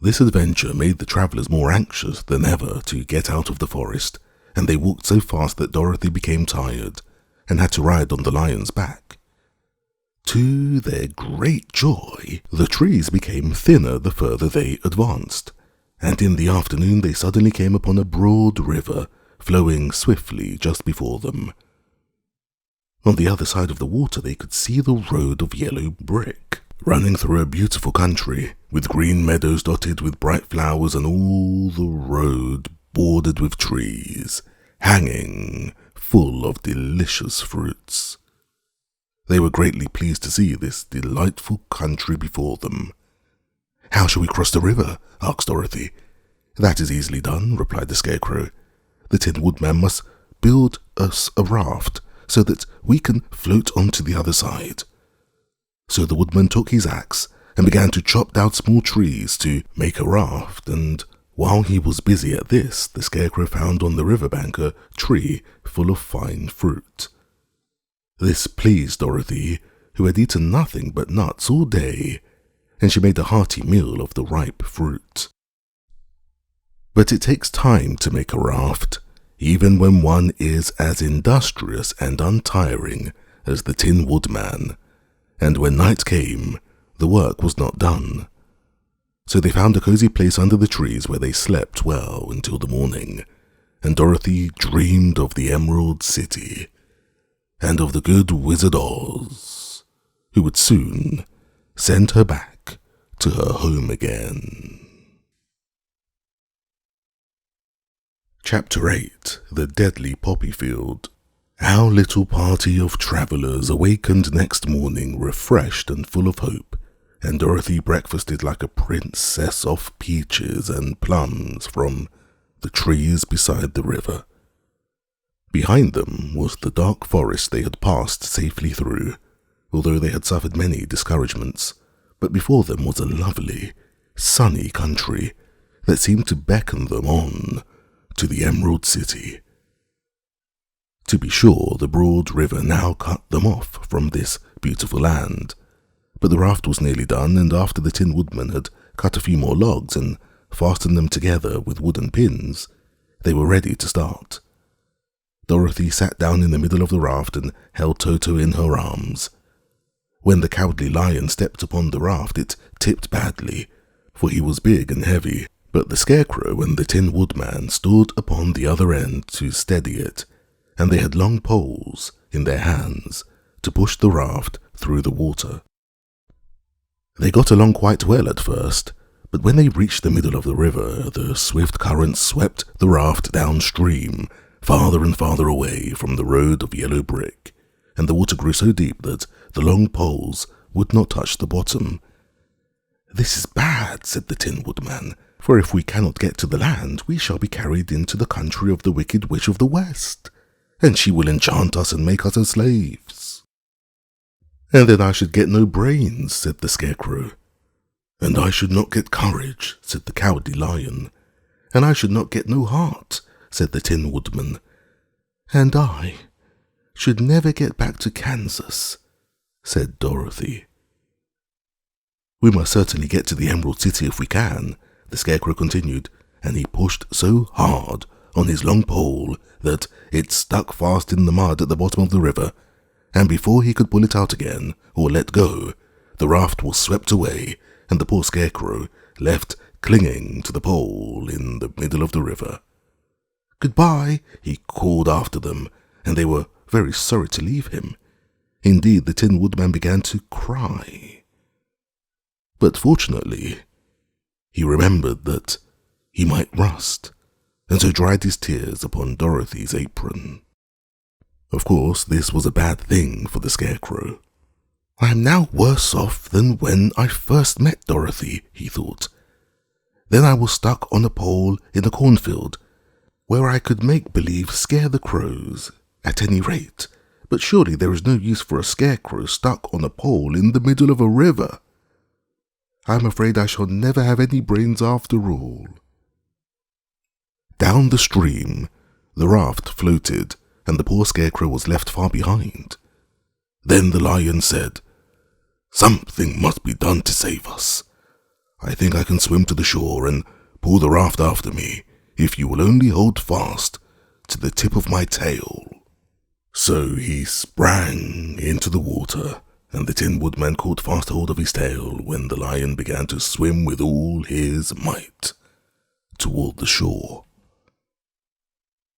Speaker 1: This adventure made the travellers more anxious than ever to get out of the forest, and they walked so fast that Dorothy became tired and had to ride on the lion's back. To their great joy, the trees became thinner the further they advanced, and in the afternoon they suddenly came upon a broad river flowing swiftly just before them. On the other side of the water they could see the road of yellow brick, running through a beautiful country, with green meadows dotted with bright flowers, and all the road bordered with trees, hanging full of delicious fruits. They were greatly pleased to see this delightful country before them. "How shall we cross the river?" asked Dorothy. "That is easily done," replied the Scarecrow. "The Tin Woodman must build us a raft so that we can float onto the other side." So the woodman took his axe and began to chop down small trees to make a raft, and while he was busy at this, the Scarecrow found on the riverbank a tree full of fine fruit. This pleased Dorothy, who had eaten nothing but nuts all day, and she made a hearty meal of the ripe fruit. But it takes time to make a raft, even when one is as industrious and untiring as the Tin Woodman, and when night came, the work was not done. So they found a cozy place under the trees where they slept well until the morning, and Dorothy dreamed of the Emerald City, and of the good Wizard Oz, who would soon send her back to her home again. Chapter 8. The Deadly Poppy Field. Our little party of travellers awakened next morning refreshed and full of hope, and Dorothy breakfasted like a princess off peaches and plums from the trees beside the river. Behind them was the dark forest they had passed safely through, although they had suffered many discouragements, but before them was a lovely, sunny country that seemed to beckon them on to the Emerald City. To be sure, the broad river now cut them off from this beautiful land, but the raft was nearly done, and after the Tin Woodman had cut a few more logs and fastened them together with wooden pins, they were ready to start. Dorothy sat down in the middle of the raft and held Toto in her arms. When the Cowardly Lion stepped upon the raft, it tipped badly, for he was big and heavy, but the Scarecrow and the Tin Woodman stood upon the other end to steady it, and they had long poles in their hands to push the raft through the water. They got along quite well at first, but when they reached the middle of the river, the swift current swept the raft downstream, farther and farther away from the road of yellow brick, and the water grew so deep that the long poles would not touch the bottom. "This is bad," said the Tin Woodman, "for if we cannot get to the land, we shall be carried into the country of the Wicked Witch of the West, and she will enchant us and make us her slaves." "And then I should get no brains," said the Scarecrow. "And I should not get courage," said the Cowardly Lion. and I should not get no heart," said the Tin Woodman. "And I should never get back to Kansas," said Dorothy. "We must certainly get to the Emerald City if we can," the Scarecrow continued, and he pushed so hard on his long pole that it stuck fast in the mud at the bottom of the river, and before he could pull it out again or let go, the raft was swept away, and the poor Scarecrow left clinging to the pole in the middle of the river. "Goodbye," he called after them, and they were very sorry to leave him. Indeed, the Tin Woodman began to cry. But fortunately, he remembered that he might rust, and so dried his tears upon Dorothy's apron. Of course, this was a bad thing for the Scarecrow. "I am now worse off than when I first met Dorothy," he thought. "Then I was stuck on a pole in a cornfield, where I could make believe scare the crows, at any rate. But surely there is no use for a Scarecrow stuck on a pole in the middle of a river. I am afraid I shall never have any brains after all." Down the stream, the raft floated, and the poor Scarecrow was left far behind. Then the Lion said, "Something must be done to save us. I think I can swim to the shore and pull the raft after me, if you will only hold fast to the tip of my tail." So he sprang into the water, and the Tin Woodman caught fast hold of his tail when the Lion began to swim with all his might toward the shore.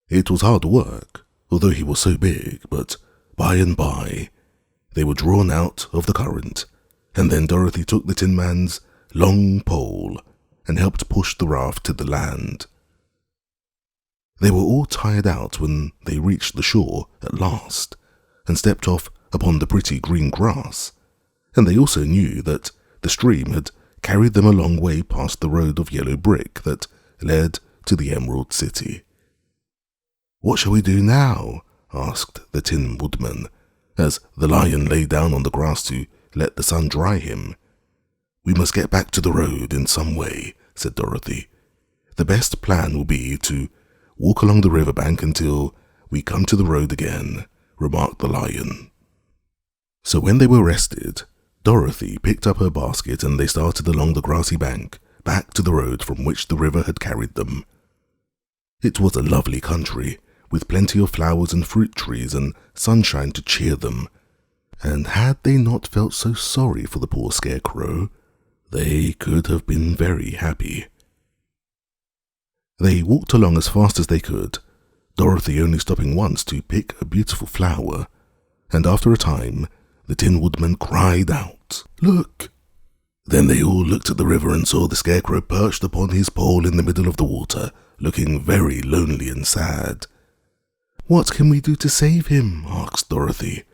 Speaker 1: It was hard work, although he was so big, but by and by they were drawn out of the current, and then Dorothy took the Tin Man's long pole and helped push the raft to the land. They were all tired out when they reached the shore at last and stepped off upon the pretty green grass, and they also knew that the stream had carried them a long way past the road of yellow brick that led to the Emerald City. "What shall we do now?" asked the Tin Woodman, as the Lion lay down on the grass to let the sun dry him. "We must get back to the road in some way," said Dorothy. "The best plan will be to walk along the riverbank until we come to the road again," remarked the Lion. So when they were rested, Dorothy picked up her basket and they started along the grassy bank, back to the road from which the river had carried them. It was a lovely country, with plenty of flowers and fruit trees and sunshine to cheer them, and had they not felt so sorry for the poor Scarecrow, they could have been very happy. They walked along as fast as they could, Dorothy only stopping once to pick a beautiful flower, and after a time the Tin Woodman cried out, "Look!" Then they all looked at the river and saw the Scarecrow perched upon his pole in the middle of the water, looking very lonely and sad. "What can we do to save him?" asked Dorothy.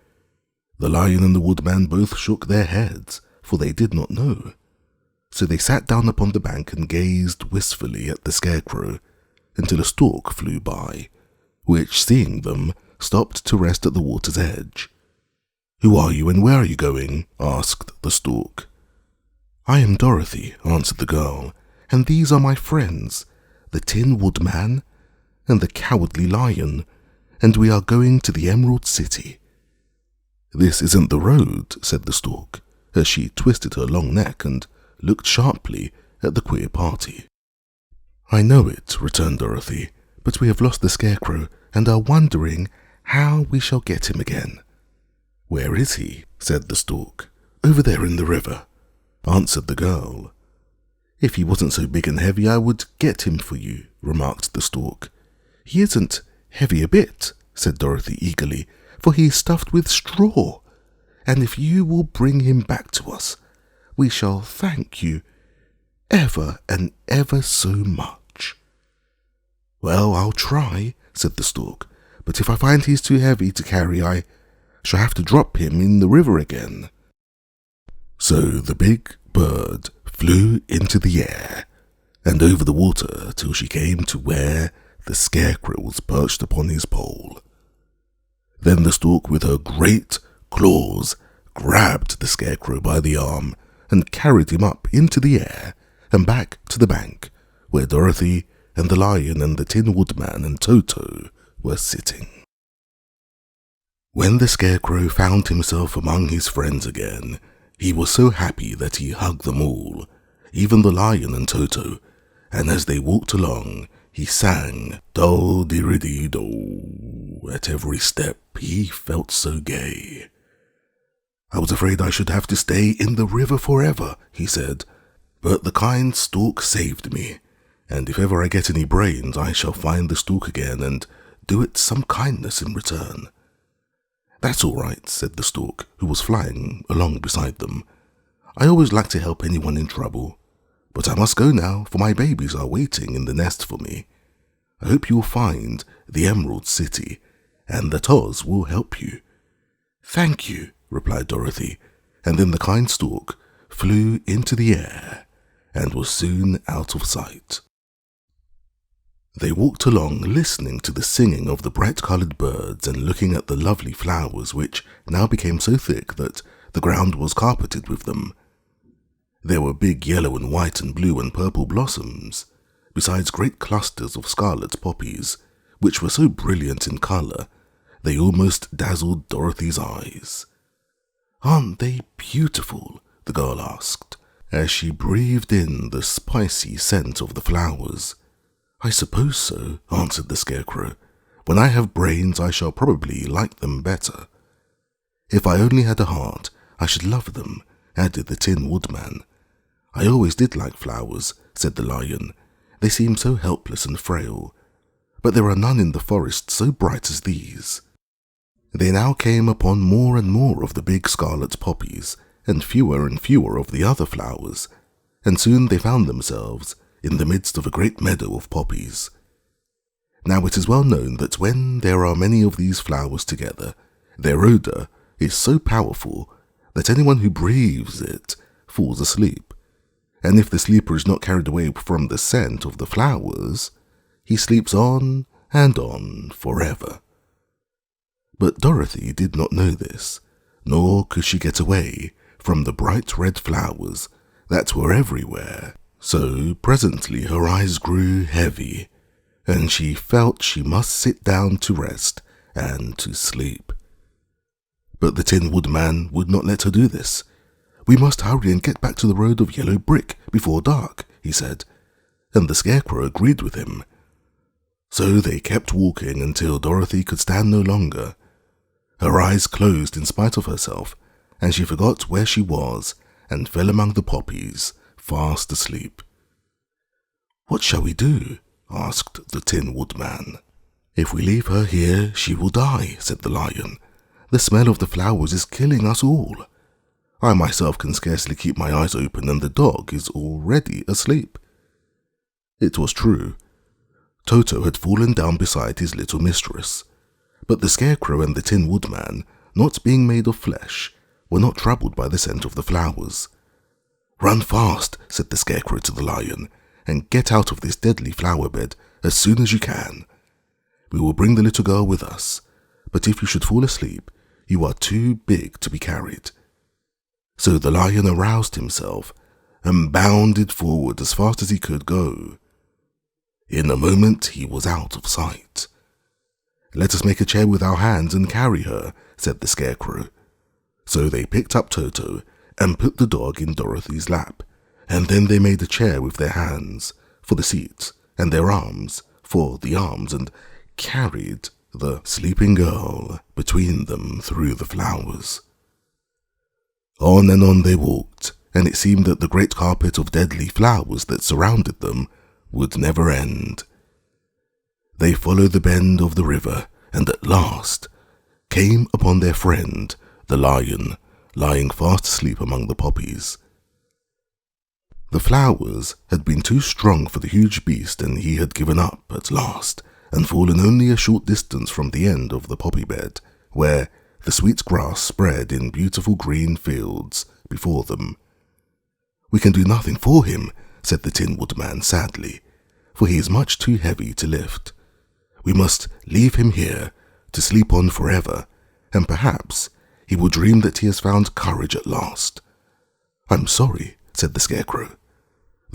Speaker 1: The Lion and the Woodman both shook their heads, for they did not know. So they sat down upon the bank and gazed wistfully at the Scarecrow until a stork flew by, which, seeing them, stopped to rest at the water's edge. "Who are you and where are you going?" asked the stork. "I am Dorothy," answered the girl, "and these are my friends, the Tin Woodman and the Cowardly Lion, and we are going to the Emerald City." "This isn't the road," said the stork, as she twisted her long neck and looked sharply at the queer party. "I know it," returned Dorothy, "but we have lost the Scarecrow and are wondering how we shall get him again." "Where is he?" said the stork. "Over there in the river," answered the girl. "If he wasn't so big and heavy, I would get him for you," remarked the stork. "He isn't heavy a bit," said Dorothy eagerly, "for he is stuffed with straw, and if you will bring him back to us, we shall thank you ever and ever so much." "Well, I'll try," said the stork, "but if I find he's too heavy to carry, I shall have to drop him in the river again." So the big bird flew into the air and over the water till she came to where the Scarecrow was perched upon his pole. Then the stork with her great claws grabbed the Scarecrow by the arm and carried him up into the air and back to the bank, where Dorothy and the Lion and the Tin Woodman and Toto were sitting. When the Scarecrow found himself among his friends again, he was so happy that he hugged them all, even the Lion and Toto, and as they walked along, he sang "Do-di-ri-di-do" at every step. He felt so gay. "I was afraid I should have to stay in the river forever," he said, "but the kind stork saved me, and if ever I get any brains, I shall find the stork again and do it some kindness in return." "That's all right," said the stork, who was flying along beside them. "I always like to help anyone in trouble. But I must go now, for my babies are waiting in the nest for me. I hope you will find the Emerald City, and that Oz will help you." "Thank you," replied Dorothy, and then the kind stork flew into the air and was soon out of sight. They walked along, listening to the singing of the bright-coloured birds and looking at the lovely flowers, which now became so thick that the ground was carpeted with them. There were big yellow and white and blue and purple blossoms, besides great clusters of scarlet poppies, which were so brilliant in colour they almost dazzled Dorothy's eyes. "Aren't they beautiful?" the girl asked, as she breathed in the spicy scent of the flowers. "I suppose so," answered the Scarecrow. "When I have brains, I shall probably like them better." "If I only had a heart, I should love them," added the Tin Woodman. "I always did like flowers," said the Lion. "They seem so helpless and frail. But there are none in the forest so bright as these." They now came upon more and more of the big scarlet poppies, and fewer of the other flowers, and soon they found themselves in the midst of a great meadow of poppies. Now it is well known that when there are many of these flowers together, their odour is so powerful that anyone who breathes it falls asleep, and if the sleeper is not carried away from the scent of the flowers, he sleeps on and on forever. But Dorothy did not know this, nor could she get away from the bright red flowers that were everywhere. So presently her eyes grew heavy, and she felt she must sit down to rest and to sleep. But the Tin Woodman would not let her do this. "We must hurry and get back to the road of yellow brick before dark," he said, and the Scarecrow agreed with him. So they kept walking until Dorothy could stand no longer. Her eyes closed in spite of herself, and she forgot where she was and fell among the poppies, fast asleep. "What shall we do?" asked the Tin Woodman. "If we leave her here, she will die," said the Lion. "The smell of the flowers is killing us all. I myself can scarcely keep my eyes open, and the dog is already asleep." It was true. Toto had fallen down beside his little mistress, but the Scarecrow and the Tin Woodman, not being made of flesh, were not troubled by the scent of the flowers. "Run fast," said the Scarecrow to the Lion, "and get out of this deadly flower bed as soon as you can. We will bring the little girl with us, but if you should fall asleep, you are too big to be carried." So the Lion aroused himself and bounded forward as fast as he could go. In a moment he was out of sight. "Let us make a chair with our hands and carry her," said the Scarecrow. So they picked up Toto and put the dog in Dorothy's lap, and then they made a chair with their hands for the seat and their arms for the arms, and carried the sleeping girl between them through the flowers. On and on they walked, and it seemed that the great carpet of deadly flowers that surrounded them would never end. They followed the bend of the river, and at last came upon their friend, the Lion, lying fast asleep among the poppies. The flowers had been too strong for the huge beast, and he had given up at last, and fallen only a short distance from the end of the poppy bed, where the sweet grass spread in beautiful green fields before them. "We can do nothing for him," said the Tin Woodman sadly, "for he is much too heavy to lift. We must leave him here to sleep on forever, and perhaps he will dream that he has found courage at last." "I'm sorry," said the Scarecrow.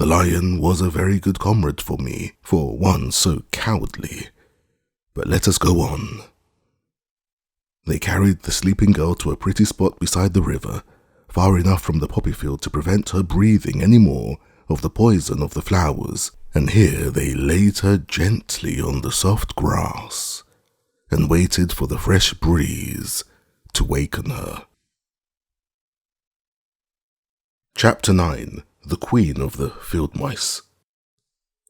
Speaker 1: The lion was a very good comrade for me, for one so cowardly. But let us go on. They carried the sleeping girl to a pretty spot beside the river, far enough from the poppy field to prevent her breathing any more of the poison of the flowers, and here they laid her gently on the soft grass, and waited for the fresh breeze to waken her. Chapter 9. The Queen of the Field Mice.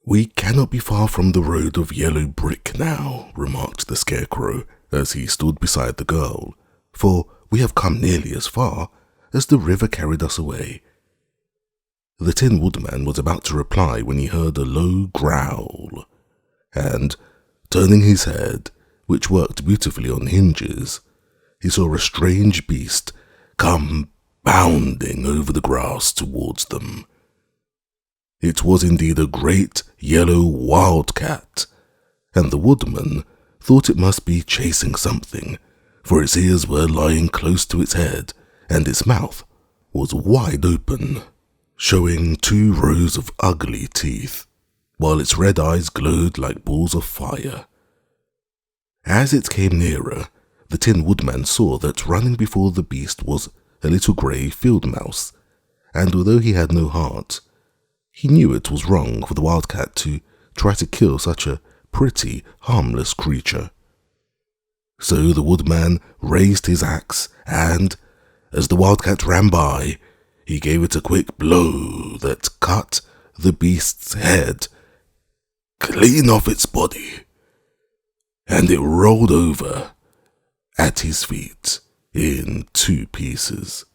Speaker 1: "We cannot be far from the road of yellow brick now," remarked the Scarecrow, as he stood beside the girl, "for we have come nearly as far as the river carried us away." The Tin Woodman was about to reply when he heard a low growl, and, turning his head, which worked beautifully on hinges, he saw a strange beast come bounding over the grass towards them. It was indeed a great yellow wildcat, and the woodman thought it must be chasing something, for its ears were lying close to its head, and its mouth was wide open, showing 2 rows of ugly teeth, while its red eyes glowed like balls of fire. As it came nearer, the Tin Woodman saw that running before the beast was a little grey field mouse, and although he had no heart, he knew it was wrong for the wildcat to try to kill such a pretty, harmless creature. So the woodman raised his axe, and, as the wildcat ran by, he gave it a quick blow that cut the beast's head clean off its body, and it rolled over at his feet in 2 pieces.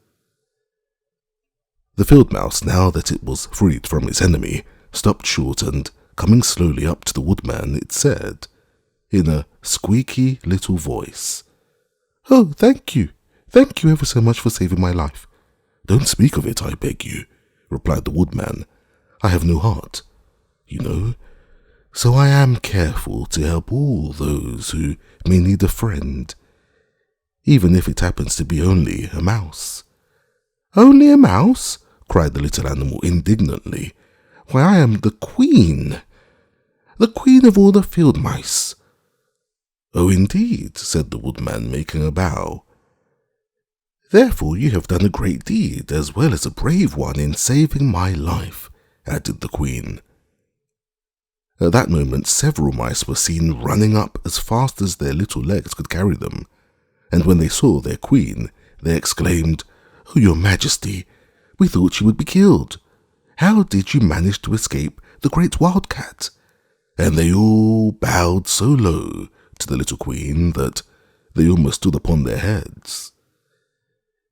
Speaker 1: The field mouse, now that it was freed from its enemy, stopped short, and, coming slowly up to the woodman, it said, in a squeaky little voice, "Oh, thank you ever so much for saving my life." "Don't speak of it, I beg you," replied the woodman. "I have no heart, you know, so I am careful to help all those who may need a friend, even if it happens to be only a mouse." "Only a mouse?" cried the little animal indignantly. "Why, I am the queen of all the field mice." "Oh, indeed," said the woodman, making a bow. "Therefore you have done a great deed, as well as a brave one, in saving my life," added the queen. At that moment several mice were seen running up as fast as their little legs could carry them, and when they saw their queen, they exclaimed, "Oh, your majesty, we thought you would be killed. How did you manage to escape the great wildcat?" And they all bowed so low to the little queen that they almost stood upon their heads.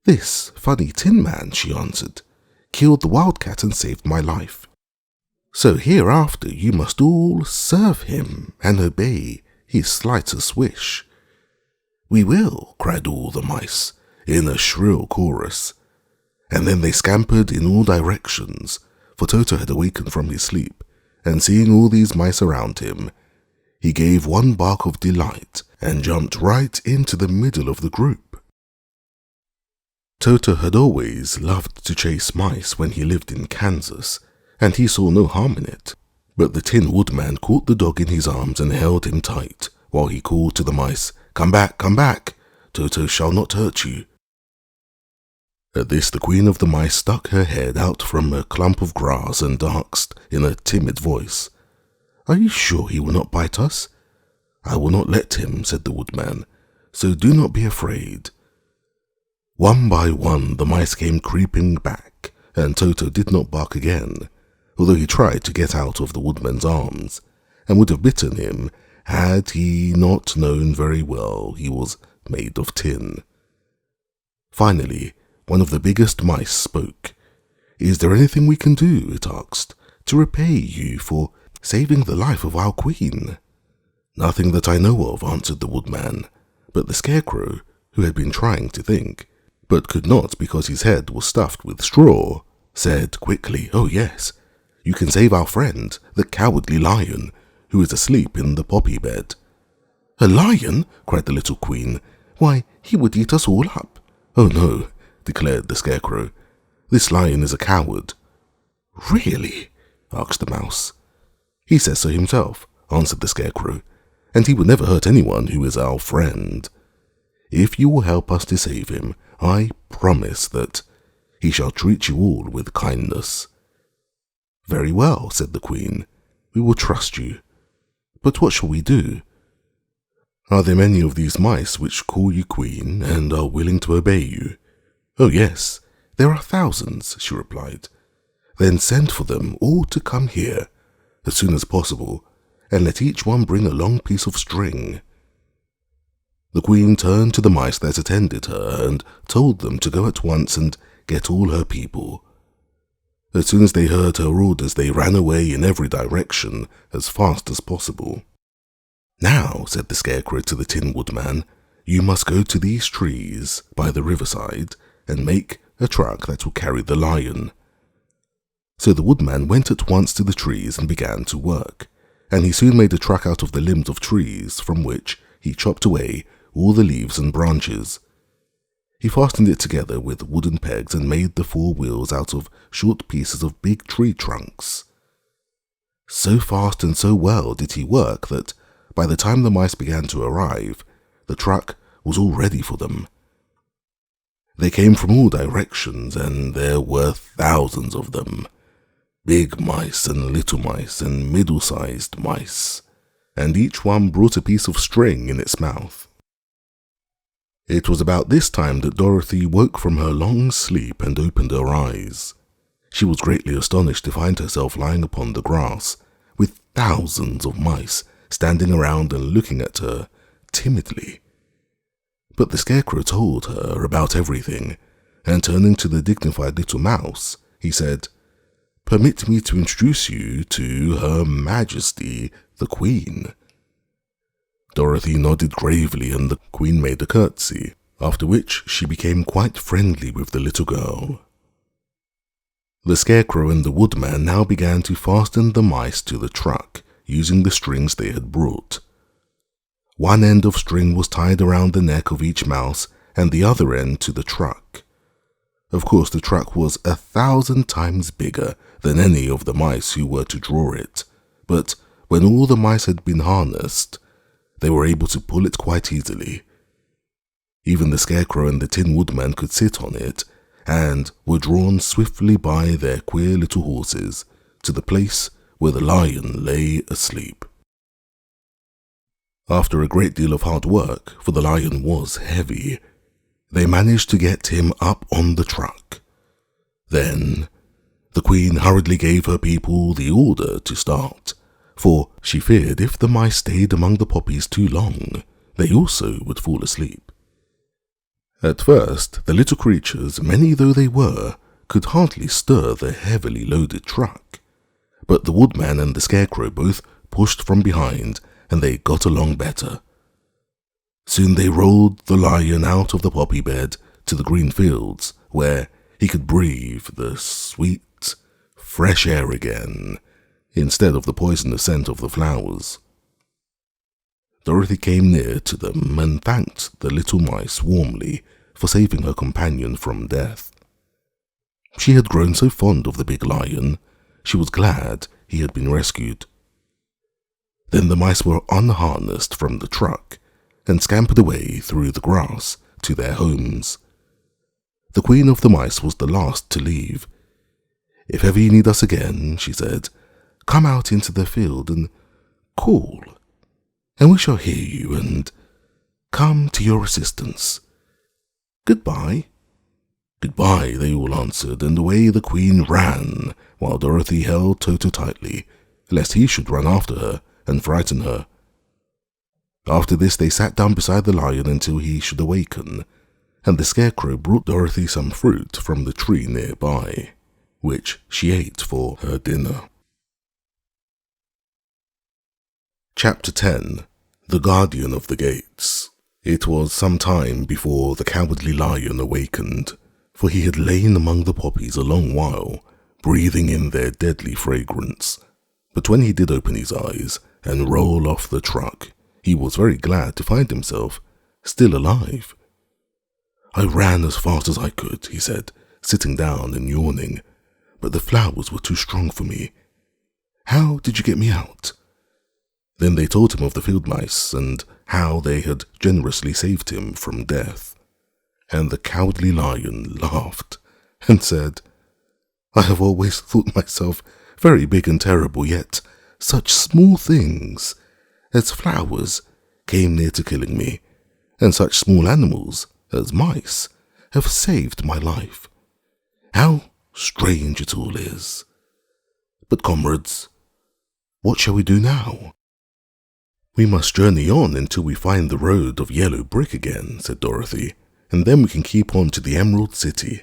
Speaker 1: "This funny tin man," she answered, "killed the wildcat and saved my life. So hereafter you must all serve him and obey his slightest wish." "We will," cried all the mice, in a shrill chorus, and then they scampered in all directions, for Toto had awakened from his sleep, and seeing all these mice around him, he gave one bark of delight and jumped right into the middle of the group. Toto had always loved to chase mice when he lived in Kansas, and he saw no harm in it, but the Tin Woodman caught the dog in his arms and held him tight, while he called to the mice, come back, Toto shall not hurt you." At this the Queen of the Mice stuck her head out from a clump of grass and asked in a timid voice, "Are you sure he will not bite us?" "I will not let him," said the Woodman, "so do not be afraid." One by one the mice came creeping back, and Toto did not bark again, although he tried to get out of the Woodman's arms, and would have bitten him had he not known very well he was made of tin. Finally, one of the biggest mice spoke. "Is there anything we can do," it asked, "to repay you for saving the life of our queen?" "Nothing that I know of," answered the Woodman, but the Scarecrow, who had been trying to think, but could not because his head was stuffed with straw, said quickly, "Oh yes, you can save our friend, the cowardly lion, who is asleep in the poppy bed." "A lion?" cried the little queen. "Why, he would eat us all up." "Oh no," declared the Scarecrow. "This lion is a coward." "Really?" asked the mouse. "He says so himself," answered the scarecrow, "and he would never hurt anyone who is our friend. If you will help us to save him, I promise that he shall treat you all with kindness." "Very well," said the queen. "We will trust you. But what shall we do?" "Are there many of these mice which call you queen and are willing to obey you?" "Oh yes, there are thousands," she replied. "Then send for them all to come here as soon as possible, and let each one bring a long piece of string." The queen turned to the mice that attended her and told them to go at once and get all her people. As soon as they heard her orders, they ran away in every direction as fast as possible. "Now," said the scarecrow to the Tin Woodman, "you must go to these trees by the riverside and make a truck that will carry the lion." So the woodman went at once to the trees and began to work, and he soon made a truck out of the limbs of trees, from which he chopped away all the leaves and branches. He fastened it together with wooden pegs and made the 4 wheels out of short pieces of big tree trunks. So fast and so well did he work that by the time the mice began to arrive, the truck was all ready for them. They came from all directions, and there were thousands of them, big mice and little mice and middle-sized mice, and each one brought a piece of string in its mouth. It was about this time that Dorothy woke from her long sleep and opened her eyes. She was greatly astonished to find herself lying upon the grass, with thousands of mice standing around and looking at her timidly. But the scarecrow told her about everything, and turning to the dignified little mouse, he said, "Permit me to introduce you to Her Majesty the Queen." Dorothy nodded gravely and the queen made a curtsy, after which she became quite friendly with the little girl. The scarecrow and the woodman now began to fasten the mice to the truck, using the strings they had brought. One end of string was tied around the neck of each mouse and the other end to the truck. Of course, the truck was 1,000 times bigger than any of the mice who were to draw it, but when all the mice had been harnessed, they were able to pull it quite easily. Even the scarecrow and the Tin Woodman could sit on it, and were drawn swiftly by their queer little horses to the place where the lion lay asleep. After a great deal of hard work, for the lion was heavy, they managed to get him up on the truck. Then the queen hurriedly gave her people the order to start, for she feared if the mice stayed among the poppies too long, they also would fall asleep. At first, the little creatures, many though they were, could hardly stir the heavily loaded truck, but the woodman and the scarecrow both pushed from behind, and they got along better. Soon they rolled the lion out of the poppy bed to the green fields, where he could breathe the sweet, fresh air again, instead of the poisonous scent of the flowers. Dorothy came near to them and thanked the little mice warmly for saving her companion from death. She had grown so fond of the big lion, she was glad he had been rescued. Then the mice were unharnessed from the truck and scampered away through the grass to their homes. The queen of the mice was the last to leave. "If ever you need us again," she said, "come out into the field and call, and we shall hear you and come to your assistance. Goodbye." "Goodbye," they all answered, and away the queen ran, while Dorothy held Toto tightly, lest he should run after her and frighten her. After this they sat down beside the lion until he should awaken, and the scarecrow brought Dorothy some fruit from the tree nearby, which she ate for her dinner. Chapter 10. The Guardian of the Gates. It was some time before the cowardly lion awakened, for he had lain among the poppies a long while, breathing in their deadly fragrance. But when he did open his eyes and roll off the truck, he was very glad to find himself still alive. "I ran as fast as I could," he said, sitting down and yawning, "but the flowers were too strong for me. How did you get me out?" Then they told him of the field mice and how they had generously saved him from death. And the cowardly lion laughed and said, "I have always thought myself very big and terrible, yet such small things as flowers came near to killing me, and such small animals as mice have saved my life. How strange it all is. But comrades, what shall we do now?" "We must journey on until we find the road of yellow brick again," said Dorothy, "and then we can keep on to the Emerald City."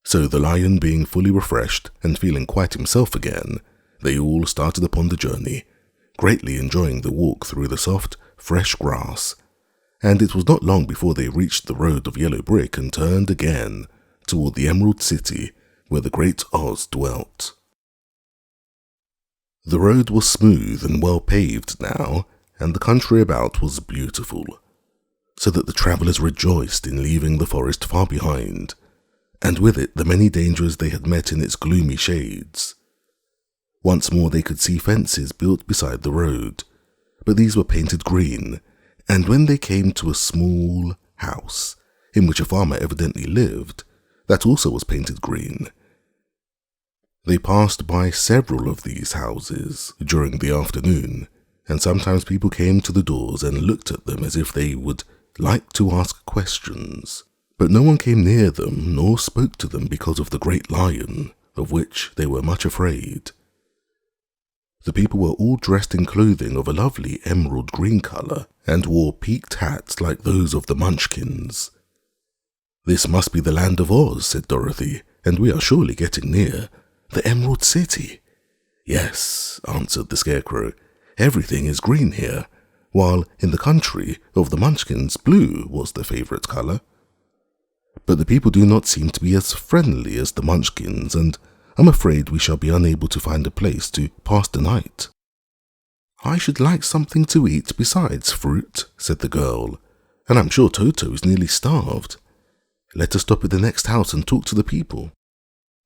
Speaker 1: So the lion being fully refreshed and feeling quite himself again, they all started upon the journey, greatly enjoying the walk through the soft, fresh grass, and it was not long before they reached the road of yellow brick and turned again toward the Emerald City where the great Oz dwelt. The road was smooth and well paved now, and the country about was beautiful, so that the travellers rejoiced in leaving the forest far behind, and with it the many dangers they had met in its gloomy shades. Once more they could see fences built beside the road, but these were painted green, and when they came to a small house, in which a farmer evidently lived, that also was painted green. They passed by several of these houses during the afternoon, and sometimes people came to the doors and looked at them as if they would like to ask questions. But no one came near them nor spoke to them because of the great lion, of which they were much afraid. The people were all dressed in clothing of a lovely emerald green colour, and wore peaked hats like those of the Munchkins. "This must be the land of Oz," said Dorothy, "and we are surely getting near the Emerald City." "Yes," answered the Scarecrow, "everything is green here, while in the country of the Munchkins blue was their favourite colour. But the people do not seem to be as friendly as the Munchkins, and I'm afraid we shall be unable to find a place to pass the night." "I should like something to eat besides fruit," said the girl, "and I'm sure Toto is nearly starved. Let us stop at the next house and talk to the people."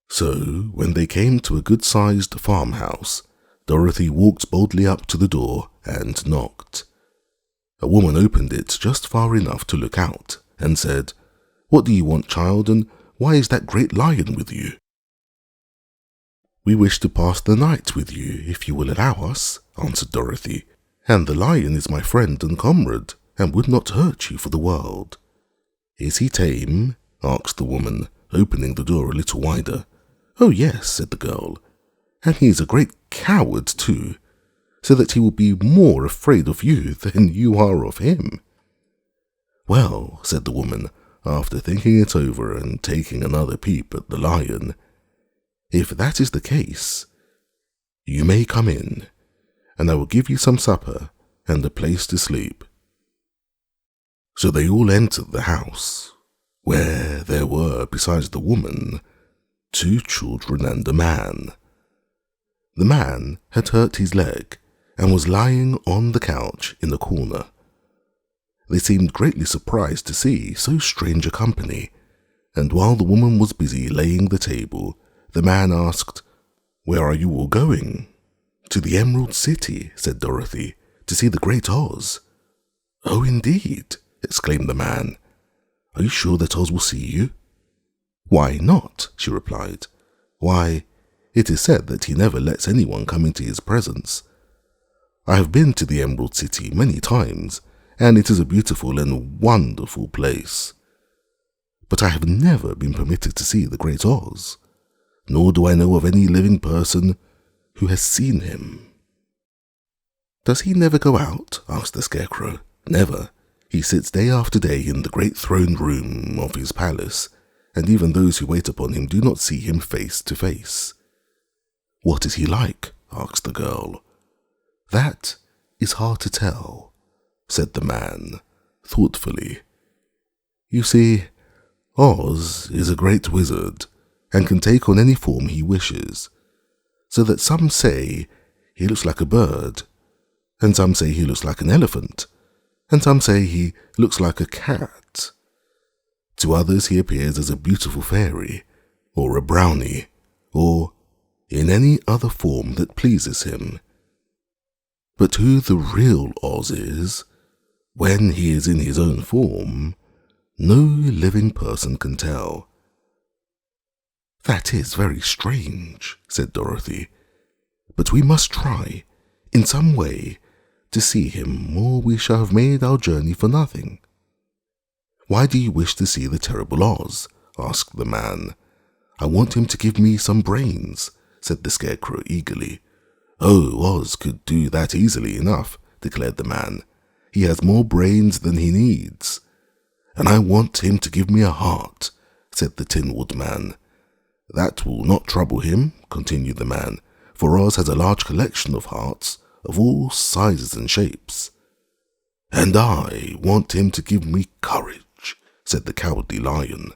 Speaker 1: So, when they came to a good-sized farmhouse, Dorothy walked boldly up to the door and knocked. A woman opened it just far enough to look out and said, "What do you want, child, and why is that great lion with you?" "We wish to pass the night with you, if you will allow us," answered Dorothy, "and the lion is my friend and comrade, and would not hurt you for the world." "Is he tame?" asked the woman, opening the door a little wider. "Oh yes," said the girl, "and he is a great coward too, so that he will be more afraid of you than you are of him." "Well," said the woman, after thinking it over and taking another peep at the lion, "if that is the case, you may come in, and I will give you some supper and a place to sleep." So they all entered the house, where there were, besides the woman, 2 children and a man. The man had hurt his leg and was lying on the couch in the corner. They seemed greatly surprised to see so strange a company, and while the woman was busy laying the table, the man asked, "Where are you all going?" "To the Emerald City," said Dorothy, "to see the great Oz." "Oh, indeed," exclaimed the man. "Are you sure that Oz will see you?" "Why not?" she replied. "Why, it is said that he never lets anyone come into his presence. I have been to the Emerald City many times, and it is a beautiful and wonderful place. But I have never been permitted to see the great Oz, nor do I know of any living person who has seen him." "Does he never go out?" asked the Scarecrow. "Never. He sits day after day in the great throne room of his palace, and even those who wait upon him do not see him face to face." "What is he like?" asked the girl. "That is hard to tell," said the man, thoughtfully. "You see, Oz is a great wizard, and can take on any form he wishes, so that some say he looks like a bird, and some say he looks like an elephant, and some say he looks like a cat. To others he appears as a beautiful fairy, or a brownie, or in any other form that pleases him. But who the real Oz is, when he is in his own form, no living person can tell." "That is very strange," said Dorothy, "but we must try, in some way, to see him, or we shall have made our journey for nothing." "Why do you wish to see the terrible Oz?" asked the man. "I want him to give me some brains," said the Scarecrow eagerly. "Oh, Oz could do that easily enough," declared the man. "He has more brains than he needs." "And I want him to give me a heart," said the Tin Woodman. "That will not trouble him," continued the man, "for Oz has a large collection of hearts of all sizes and shapes." "And I want him to give me courage," said the Cowardly Lion.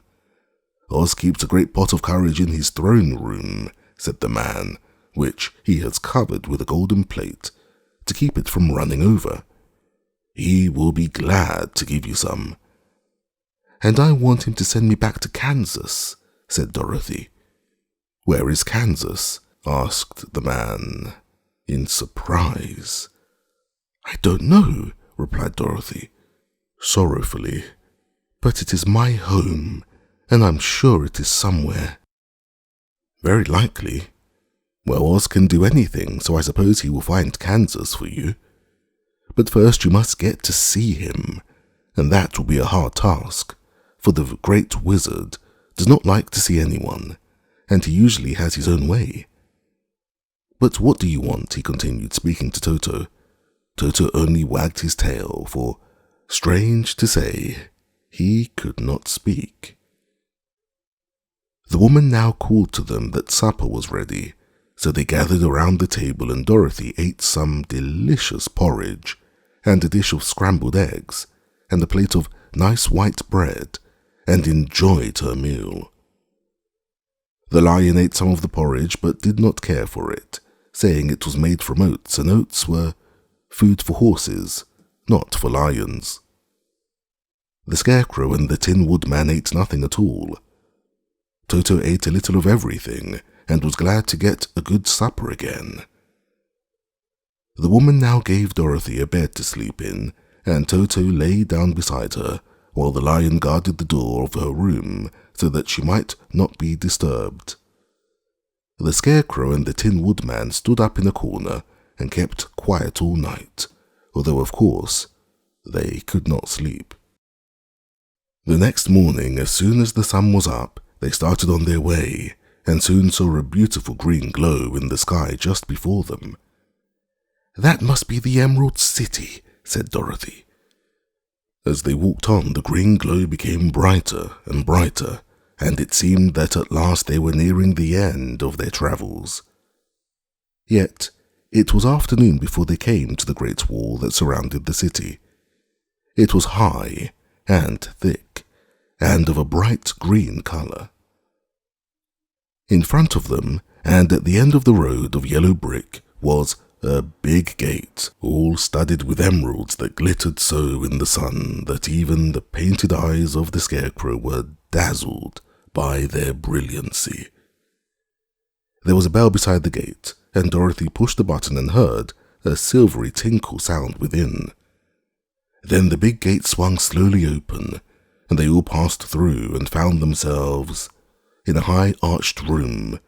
Speaker 1: "Oz keeps a great pot of courage in his throne room," said the man, "which he has covered with a golden plate to keep it from running over. He will be glad to give you some." "And I want him to send me back to Kansas," said Dorothy. "Where is Kansas?" asked the man, in surprise. "I don't know," replied Dorothy, sorrowfully, "but it is my home, and I'm sure it is somewhere." "Very likely. Well, Oz can do anything, so I suppose he will find Kansas for you. But first you must get to see him, and that will be a hard task, for the great wizard does not like to see anyone, and he usually has his own way. But what do you want?" he continued, speaking to Toto. Toto only wagged his tail, for, strange to say, he could not speak. The woman now called to them that supper was ready, so they gathered around the table and Dorothy ate some delicious porridge, and a dish of scrambled eggs, and a plate of nice white bread, and enjoyed her meal. The lion ate some of the porridge but did not care for it, saying it was made from oats, and oats were food for horses, not for lions. The Scarecrow and the Tin Woodman ate nothing at all. Toto ate a little of everything, and was glad to get a good supper again. The woman now gave Dorothy a bed to sleep in, and Toto lay down beside her, while the lion guarded the door of her room so that she might not be disturbed. The Scarecrow and the Tin Woodman stood up in a corner and kept quiet all night, although of course they could not sleep. The next morning, as soon as the sun was up, they started on their way, and soon saw a beautiful green glow in the sky just before them. "That must be the Emerald City," said Dorothy. As they walked on, the green glow became brighter and brighter, and it seemed that at last they were nearing the end of their travels. Yet it was afternoon before they came to the great wall that surrounded the city. It was high and thick, and of a bright green color. In front of them, and at the end of the road of yellow brick, was a big gate, all studded with emeralds that glittered so in the sun that even the painted eyes of the Scarecrow were dazzled by their brilliancy. There was a bell beside the gate, and Dorothy pushed the button and heard a silvery tinkle sound within. Then the big gate swung slowly open, and they all passed through and found themselves in a high arched room,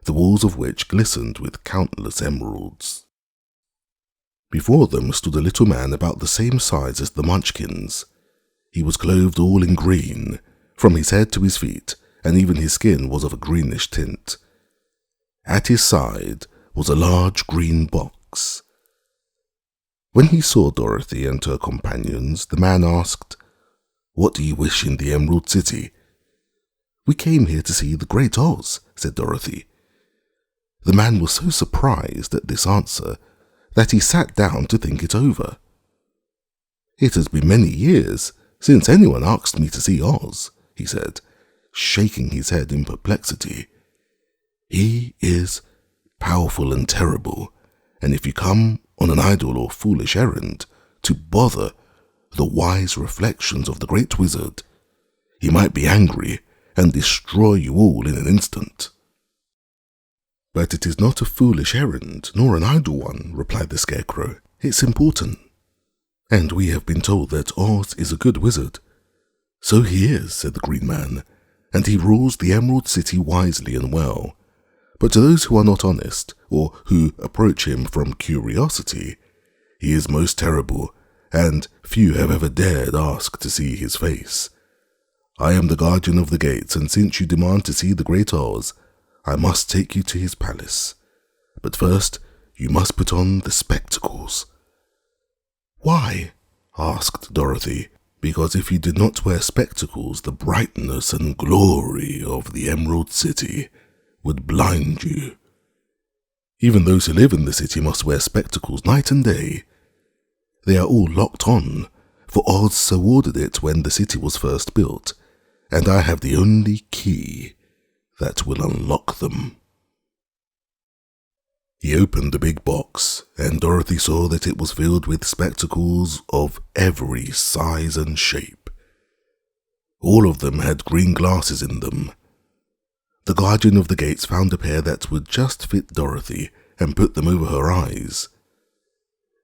Speaker 1: the walls of which glistened with countless emeralds. Before them stood a little man about the same size as the Munchkins. He was clothed all in green, from his head to his feet, and even his skin was of a greenish tint. At his side was a large green box. When he saw Dorothy and her companions, the man asked, "What do you wish in the Emerald City?" "We came here to see the Great Oz," said Dorothy. The man was so surprised at this answer that he sat down to think it over. "It has been many years since anyone asked me to see Oz," he said, shaking his head in perplexity. "He is powerful and terrible, and if you come on an idle or foolish errand to bother the wise reflections of the great wizard, he might be angry and destroy you all in an instant." "But it is not a foolish errand, nor an idle one," replied the Scarecrow. "It's important. And we have been told that Oz is a good wizard." "So he is," said the Green Man, "and he rules the Emerald City wisely and well. But to those who are not honest, or who approach him from curiosity, he is most terrible, and few have ever dared ask to see his face. I am the guardian of the gates, and since you demand to see the Great Oz, I must take you to his palace. But first, you must put on the spectacles." "Why?" asked Dorothy. "Because if you did not wear spectacles, the brightness and glory of the Emerald City would blind you. Even those who live in the city must wear spectacles night and day. They are all locked on, for Oz so ordered it when the city was first built, and I have the only key that will unlock them." He opened the big box, and Dorothy saw that it was filled with spectacles of every size and shape. All of them had green glasses in them. The guardian of the gates found a pair that would just fit Dorothy and put them over her eyes.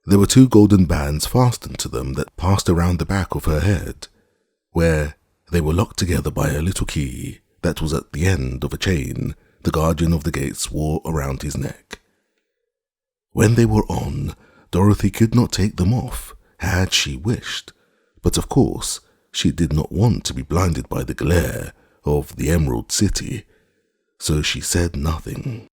Speaker 1: There were 2 golden bands fastened to them that passed around the back of her head, where they were locked together by a little key that was at the end of a chain the guardian of the gates wore around his neck. When they were on, Dorothy could not take them off, had she wished, but of course she did not want to be blinded by the glare of the Emerald City, so she said nothing.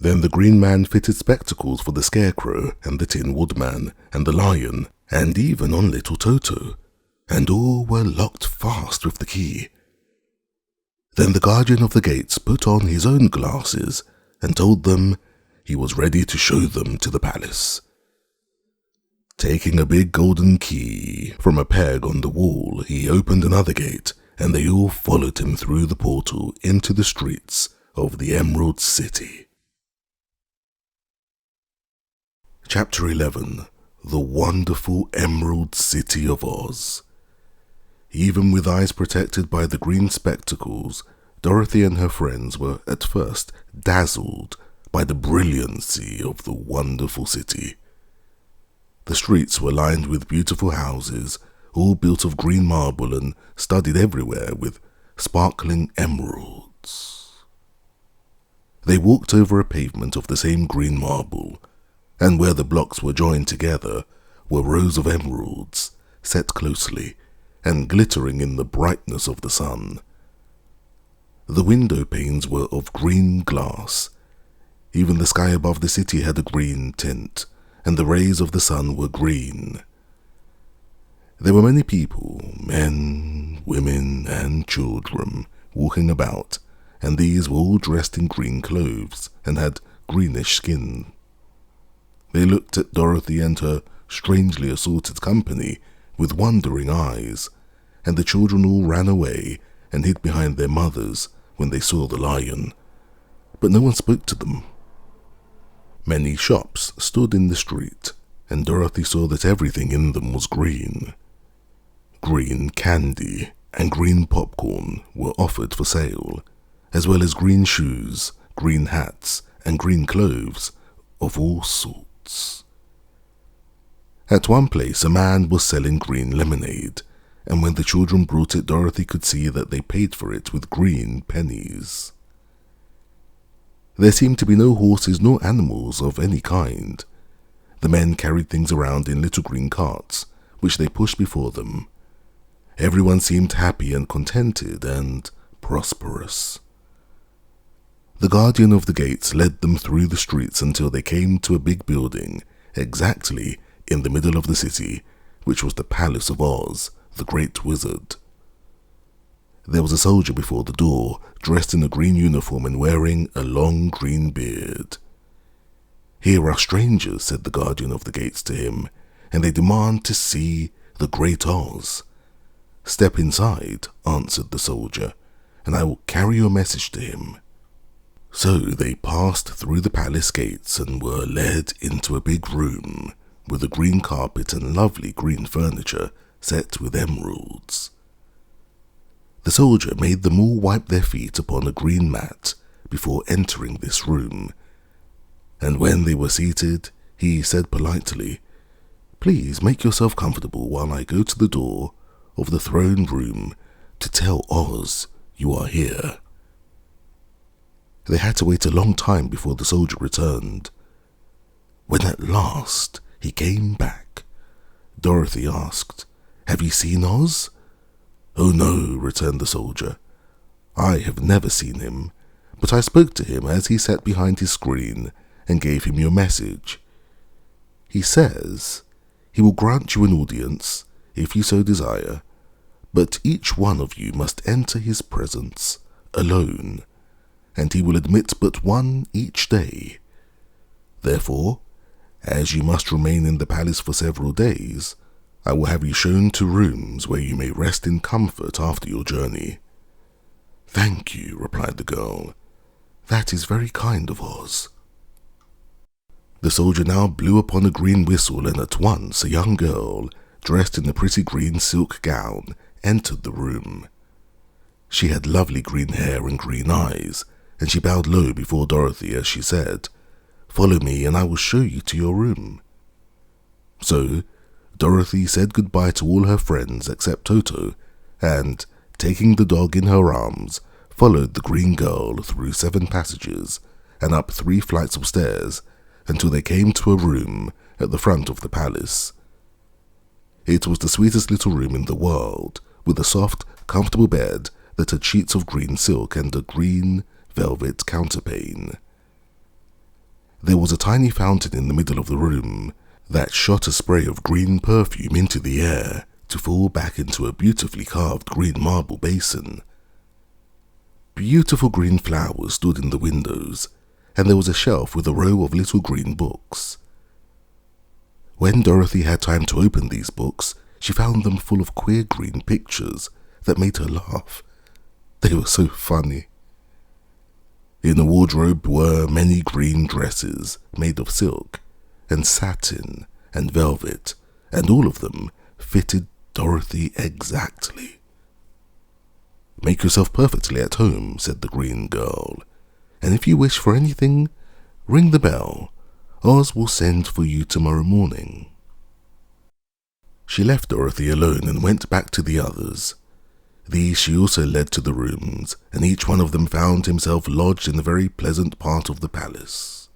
Speaker 1: Then the Green Man fitted spectacles for the Scarecrow and the Tin Woodman and the Lion, and even on little Toto, and all were locked fast with the key. Then the guardian of the gates put on his own glasses and told them he was ready to show them to the palace. Taking a big golden key from a peg on the wall, he opened another gate, and they all followed him through the portal into the streets of the Emerald City. Chapter 11. The Wonderful Emerald City of Oz. Even with eyes protected by the green spectacles, Dorothy and her friends were at first dazzled by the brilliancy of the wonderful city. The streets were lined with beautiful houses, all built of green marble and studded everywhere with sparkling emeralds. They walked over a pavement of the same green marble, and where the blocks were joined together were rows of emeralds, set closely and glittering in the brightness of the sun. The window panes were of green glass. Even the sky above the city had a green tint, and the rays of the sun were green. There were many people, men, women, and children, walking about, and these were all dressed in green clothes and had greenish skin. They looked at Dorothy and her strangely assorted company with wondering eyes, and the children all ran away and hid behind their mothers when they saw the lion, but no one spoke to them. Many shops stood in the street, and Dorothy saw that everything in them was green. Green candy and green popcorn were offered for sale, as well as green shoes, green hats, and green clothes of all sorts. At one place, a man was selling green lemonade, and when the children brought it, Dorothy could see that they paid for it with green pennies. There seemed to be no horses nor animals of any kind. The men carried things around in little green carts, which they pushed before them. Everyone seemed happy and contented and prosperous. The guardian of the gates led them through the streets until they came to a big building, exactly in the middle of the city, which was the Palace of Oz, the Great Wizard. There was a soldier before the door, dressed in a green uniform and wearing a long green beard. "Here are strangers," said the guardian of the gates to him, "and they demand to see the Great Oz." "Step inside," answered the soldier, "and I will carry your message to him." So they passed through the palace gates and were led into a big room with a green carpet and lovely green furniture set with emeralds. The soldier made them all wipe their feet upon a green mat before entering this room. And when they were seated, he said politely, "Please make yourself comfortable while I go to the door of the throne room to tell Oz you are here." They had to wait a long time before the soldier returned. When at last he came back, Dorothy asked, "Have you seen Oz?" "Oh no," returned the soldier. "I have never seen him, but I spoke to him as he sat behind his screen and gave him your message. He says he will grant you an audience if you so desire, but each one of you must enter his presence alone, and he will admit but one each day. Therefore, as you must remain in the palace for several days, I will have you shown to rooms where you may rest in comfort after your journey." "Thank you," replied the girl. "That is very kind of Oz." The soldier now blew upon a green whistle, and at once a young girl, dressed in a pretty green silk gown, entered the room. She had lovely green hair and green eyes, and she bowed low before Dorothy as she said, "Follow me and I will show you to your room." So Dorothy said goodbye to all her friends except Toto, and, taking the dog in her arms, followed the green girl through 7 passages and up 3 flights of stairs until they came to a room at the front of the palace. It was the sweetest little room in the world, with a soft, comfortable bed that had sheets of green silk and a green velvet counterpane. There was a tiny fountain in the middle of the room that shot a spray of green perfume into the air to fall back into a beautifully carved green marble basin. Beautiful green flowers stood in the windows, and there was a shelf with a row of little green books. When Dorothy had time to open these books, she found them full of queer green pictures that made her laugh. They were so funny. In the wardrobe were many green dresses made of silk and satin and velvet, and all of them fitted Dorothy exactly. "Make yourself perfectly at home," said the green girl, "and if you wish for anything, ring the bell. Oz will send for you tomorrow morning." She left Dorothy alone and went back to the others. These she also led to the rooms, and each one of them found himself lodged in a very pleasant part of the palace.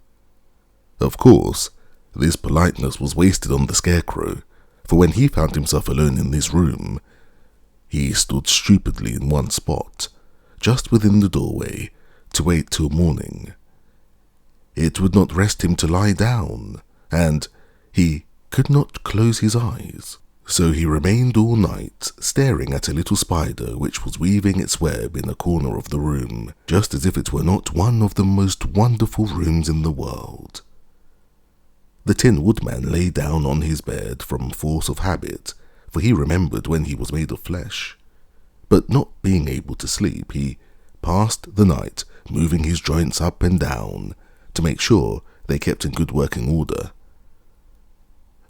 Speaker 1: Of course, this politeness was wasted on the scarecrow, for when he found himself alone in this room, he stood stupidly in one spot, just within the doorway, to wait till morning. It would not rest him to lie down, and he could not close his eyes. So he remained all night, staring at a little spider which was weaving its web in a corner of the room, just as if it were not one of the most wonderful rooms in the world. The Tin Woodman lay down on his bed from force of habit, for he remembered when he was made of flesh. But not being able to sleep, he passed the night moving his joints up and down to make sure they kept in good working order.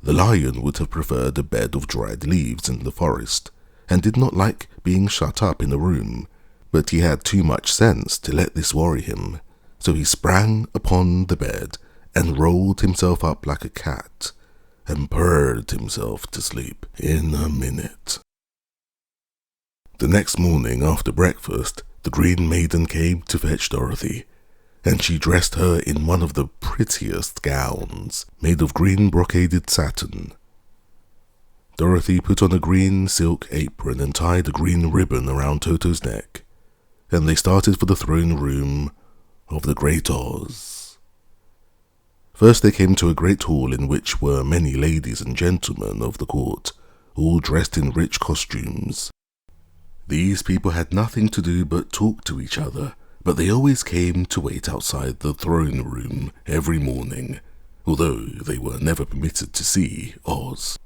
Speaker 1: The lion would have preferred a bed of dried leaves in the forest, and did not like being shut up in a room, but he had too much sense to let this worry him, so he sprang upon the bed and rolled himself up like a cat, and purred himself to sleep in a minute. The next morning after breakfast, the Green Maiden came to fetch Dorothy, and she dressed her in one of the prettiest gowns, made of green brocaded satin. Dorothy put on a green silk apron and tied a green ribbon around Toto's neck, and they started for the throne room of the Great Oz. First they came to a great hall in which were many ladies and gentlemen of the court, all dressed in rich costumes. These people had nothing to do but talk to each other, but they always came to wait outside the throne room every morning, although they were never permitted to see Oz.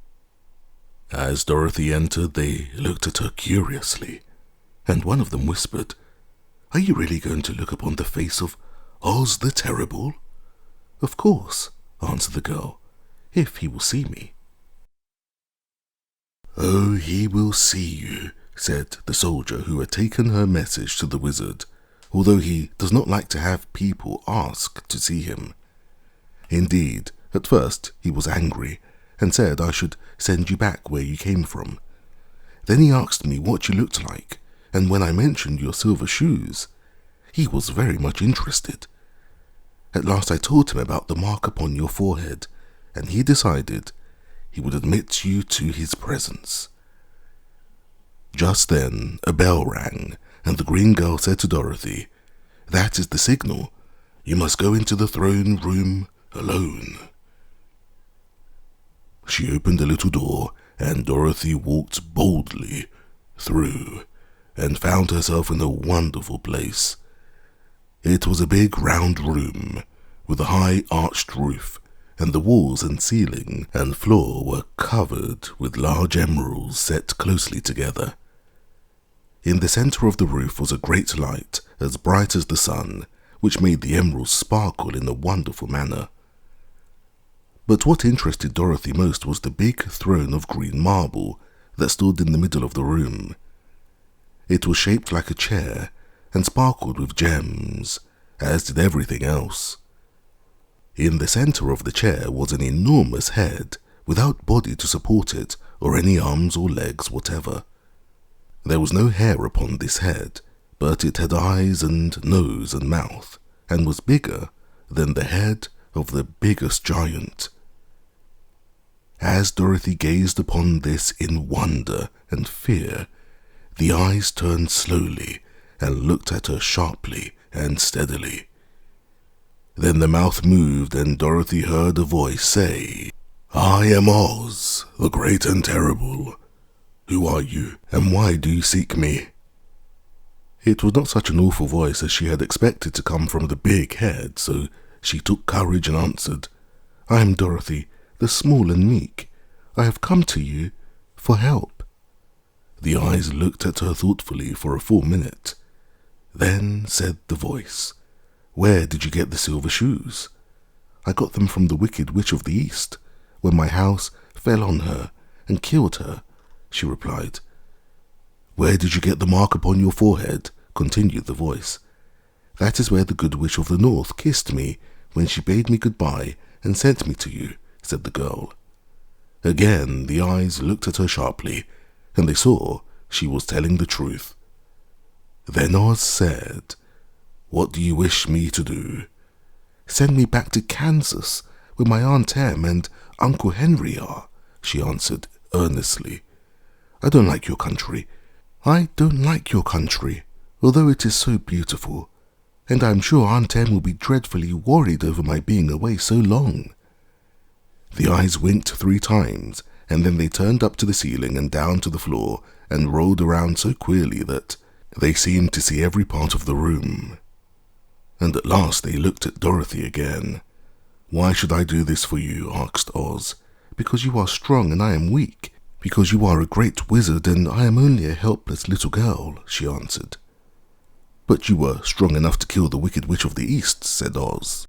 Speaker 1: As Dorothy entered, they looked at her curiously, and one of them whispered, "Are you really going to look upon the face of Oz the Terrible?" "Of course," answered the girl, "if he will see me." "Oh, he will see you," said the soldier who had taken her message to the wizard, although he does not like to have people ask to see him. Indeed, at first he was angry, and said I should send you back where you came from. Then he asked me what you looked like, and when I mentioned your silver shoes, he was very much interested. At last I told him about the mark upon your forehead, and he decided he would admit you to his presence. Just then a bell rang, and the green girl said to Dorothy, "That is the signal. You must go into the throne room alone." She opened a little door, and Dorothy walked boldly through, and found herself in a wonderful place. It was a big round room, with a high arched roof, and the walls and ceiling and floor were covered with large emeralds set closely together. In the centre of the roof was a great light, as bright as the sun, which made the emeralds sparkle in a wonderful manner. But what interested Dorothy most was the big throne of green marble that stood in the middle of the room. It was shaped like a chair and sparkled with gems, as did everything else. In the centre of the chair was an enormous head, without body to support it, or any arms or legs whatever. There was no hair upon this head, but it had eyes and nose and mouth, and was bigger than the head of the biggest giant. As Dorothy gazed upon this in wonder and fear, the eyes turned slowly and looked at her sharply and steadily. Then the mouth moved, and Dorothy heard a voice say, "I am Oz, the great and terrible. Who are you, and why do you seek me?" It was not such an awful voice as she had expected to come from the big head, so she took courage and answered, "I am Dorothy, the small and meek. I have come to you for help." The eyes looked at her thoughtfully for a full minute. Then said the voice, "Where did you get the silver shoes?" "I got them from the Wicked Witch of the East, when my house fell on her and killed her," she replied. "Where did you get the mark upon your forehead?" continued the voice. "That is where the Good Witch of the North kissed me when she bade me goodbye and sent me to you," said the girl. Again the eyes looked at her sharply, and they saw she was telling the truth. Then Oz said, "What do you wish me to do?" "Send me back to Kansas, where my Aunt Em and Uncle Henry are," she answered earnestly. "I don't like your country. I don't like your country, although it is so beautiful, and I am sure Aunt Em will be dreadfully worried over my being away so long." The eyes winked 3 times, and then they turned up to the ceiling and down to the floor and rolled around so queerly that they seemed to see every part of the room. And at last they looked at Dorothy again. "Why should I do this for you?" asked Oz. "Because you are strong and I am weak. Because you are a great wizard and I am only a helpless little girl," she answered. "But you were strong enough to kill the Wicked Witch of the East," said Oz.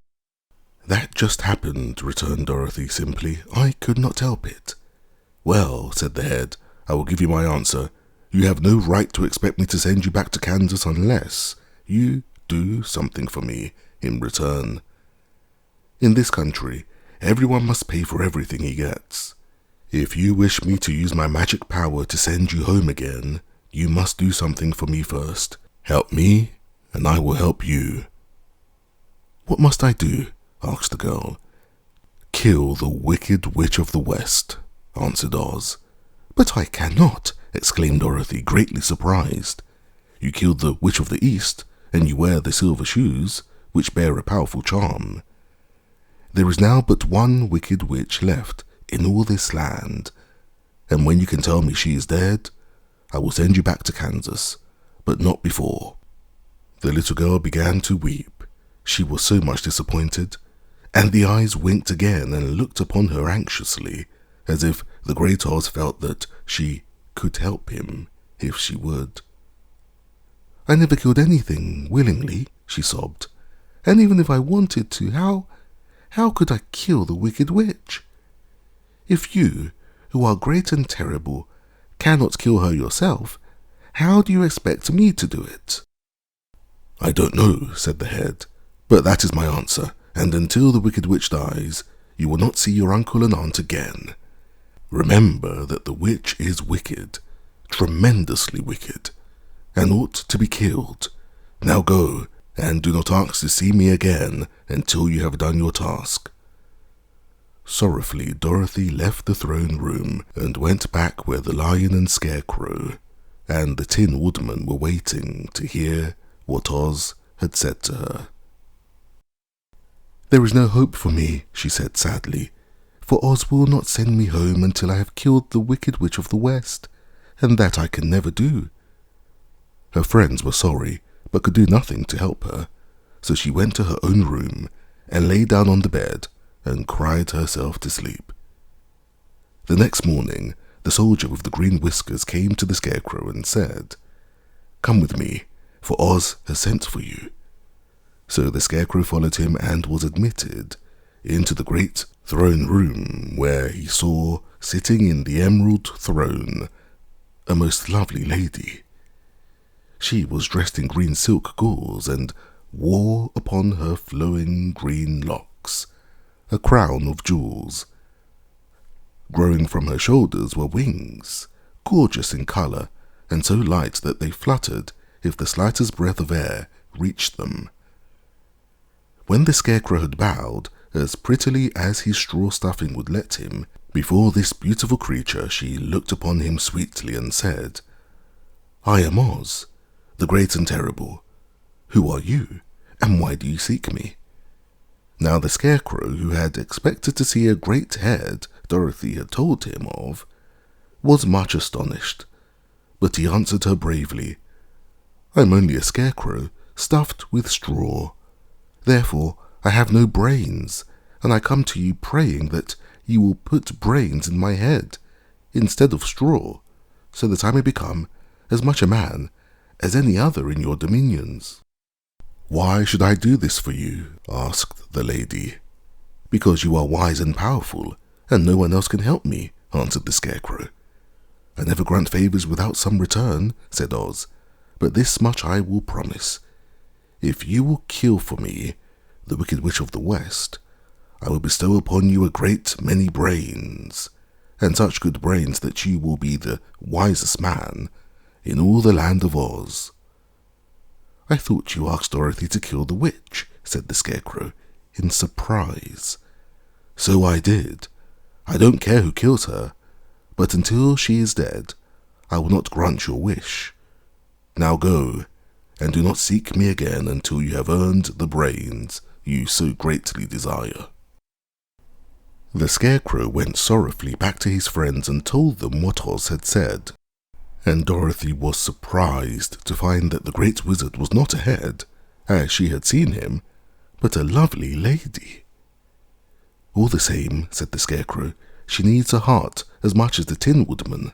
Speaker 1: "That just happened," returned Dorothy simply. "I could not help it." "Well," said the head, "I will give you my answer. You have no right to expect me to send you back to Kansas unless you do something for me in return. In this country, everyone must pay for everything he gets. If you wish me to use my magic power to send you home again, you must do something for me first. Help me, and I will help you." "What must I do?" asked the girl. "Kill the Wicked Witch of the West," answered Oz. "But I cannot," exclaimed Dorothy, greatly surprised. "You killed the Witch of the East, and you wear the silver shoes, which bear a powerful charm. There is now but one Wicked Witch left in all this land, and when you can tell me she is dead, I will send you back to Kansas, but not before." The little girl began to weep. She was so much disappointed, and the eyes winked again and looked upon her anxiously, as if the great Oz felt that she could help him if she would. "I never killed anything willingly," she sobbed, "and even if I wanted to, how could I kill the Wicked Witch? If you, who are great and terrible, cannot kill her yourself, how do you expect me to do it?" "I don't know," said the head, "but that is my answer, and until the wicked witch dies, you will not see your uncle and aunt again. Remember that the witch is wicked, tremendously wicked, and ought to be killed. Now go, and do not ask to see me again until you have done your task." Sorrowfully, Dorothy left the throne room and went back where the lion and scarecrow and the Tin Woodman were waiting to hear what Oz had said to her. "There is no hope for me," she said sadly, "for Oz will not send me home until I have killed the Wicked Witch of the West, and that I can never do." Her friends were sorry, but could do nothing to help her, so she went to her own room and lay down on the bed and cried herself to sleep. The next morning, the soldier with the green whiskers came to the scarecrow and said, "Come with me, for Oz has sent for you." So the scarecrow followed him and was admitted into the great throne room, where he saw, sitting in the emerald throne, a most lovely lady. She was dressed in green silk gauze and wore upon her flowing green locks a crown of jewels. Growing from her shoulders were wings, gorgeous in colour, and so light that they fluttered if the slightest breath of air reached them. When the scarecrow had bowed, as prettily as his straw stuffing would let him, before this beautiful creature she looked upon him sweetly and said, "I am Oz, the great and terrible. Who are you, and why do you seek me?" Now the scarecrow, who had expected to see a great head Dorothy had told him of, was much astonished, but he answered her bravely, "I am only a scarecrow, stuffed with straw. Therefore I have no brains, and I come to you praying that you will put brains in my head instead of straw, so that I may become as much a man as any other in your dominions." "Why should I do this for you?" asked the lady. "Because you are wise and powerful, and no one else can help me," answered the scarecrow. "I never grant favours without some return," said Oz, "but this much I will promise. If you will kill for me the Wicked Witch of the West, I will bestow upon you a great many brains, and such good brains that you will be the wisest man in all the land of Oz." "I thought you asked Dorothy to kill the witch," said the scarecrow, in surprise. "So I did. I don't care who kills her, but until she is dead, I will not grant your wish. Now go, and do not seek me again until you have earned the brains you so greatly desire." The scarecrow went sorrowfully back to his friends and told them what Oz had said, and Dorothy was surprised to find that the great wizard was not a head, as she had seen him, but a lovely lady. "All the same," said the scarecrow, "she needs a heart as much as the Tin Woodman."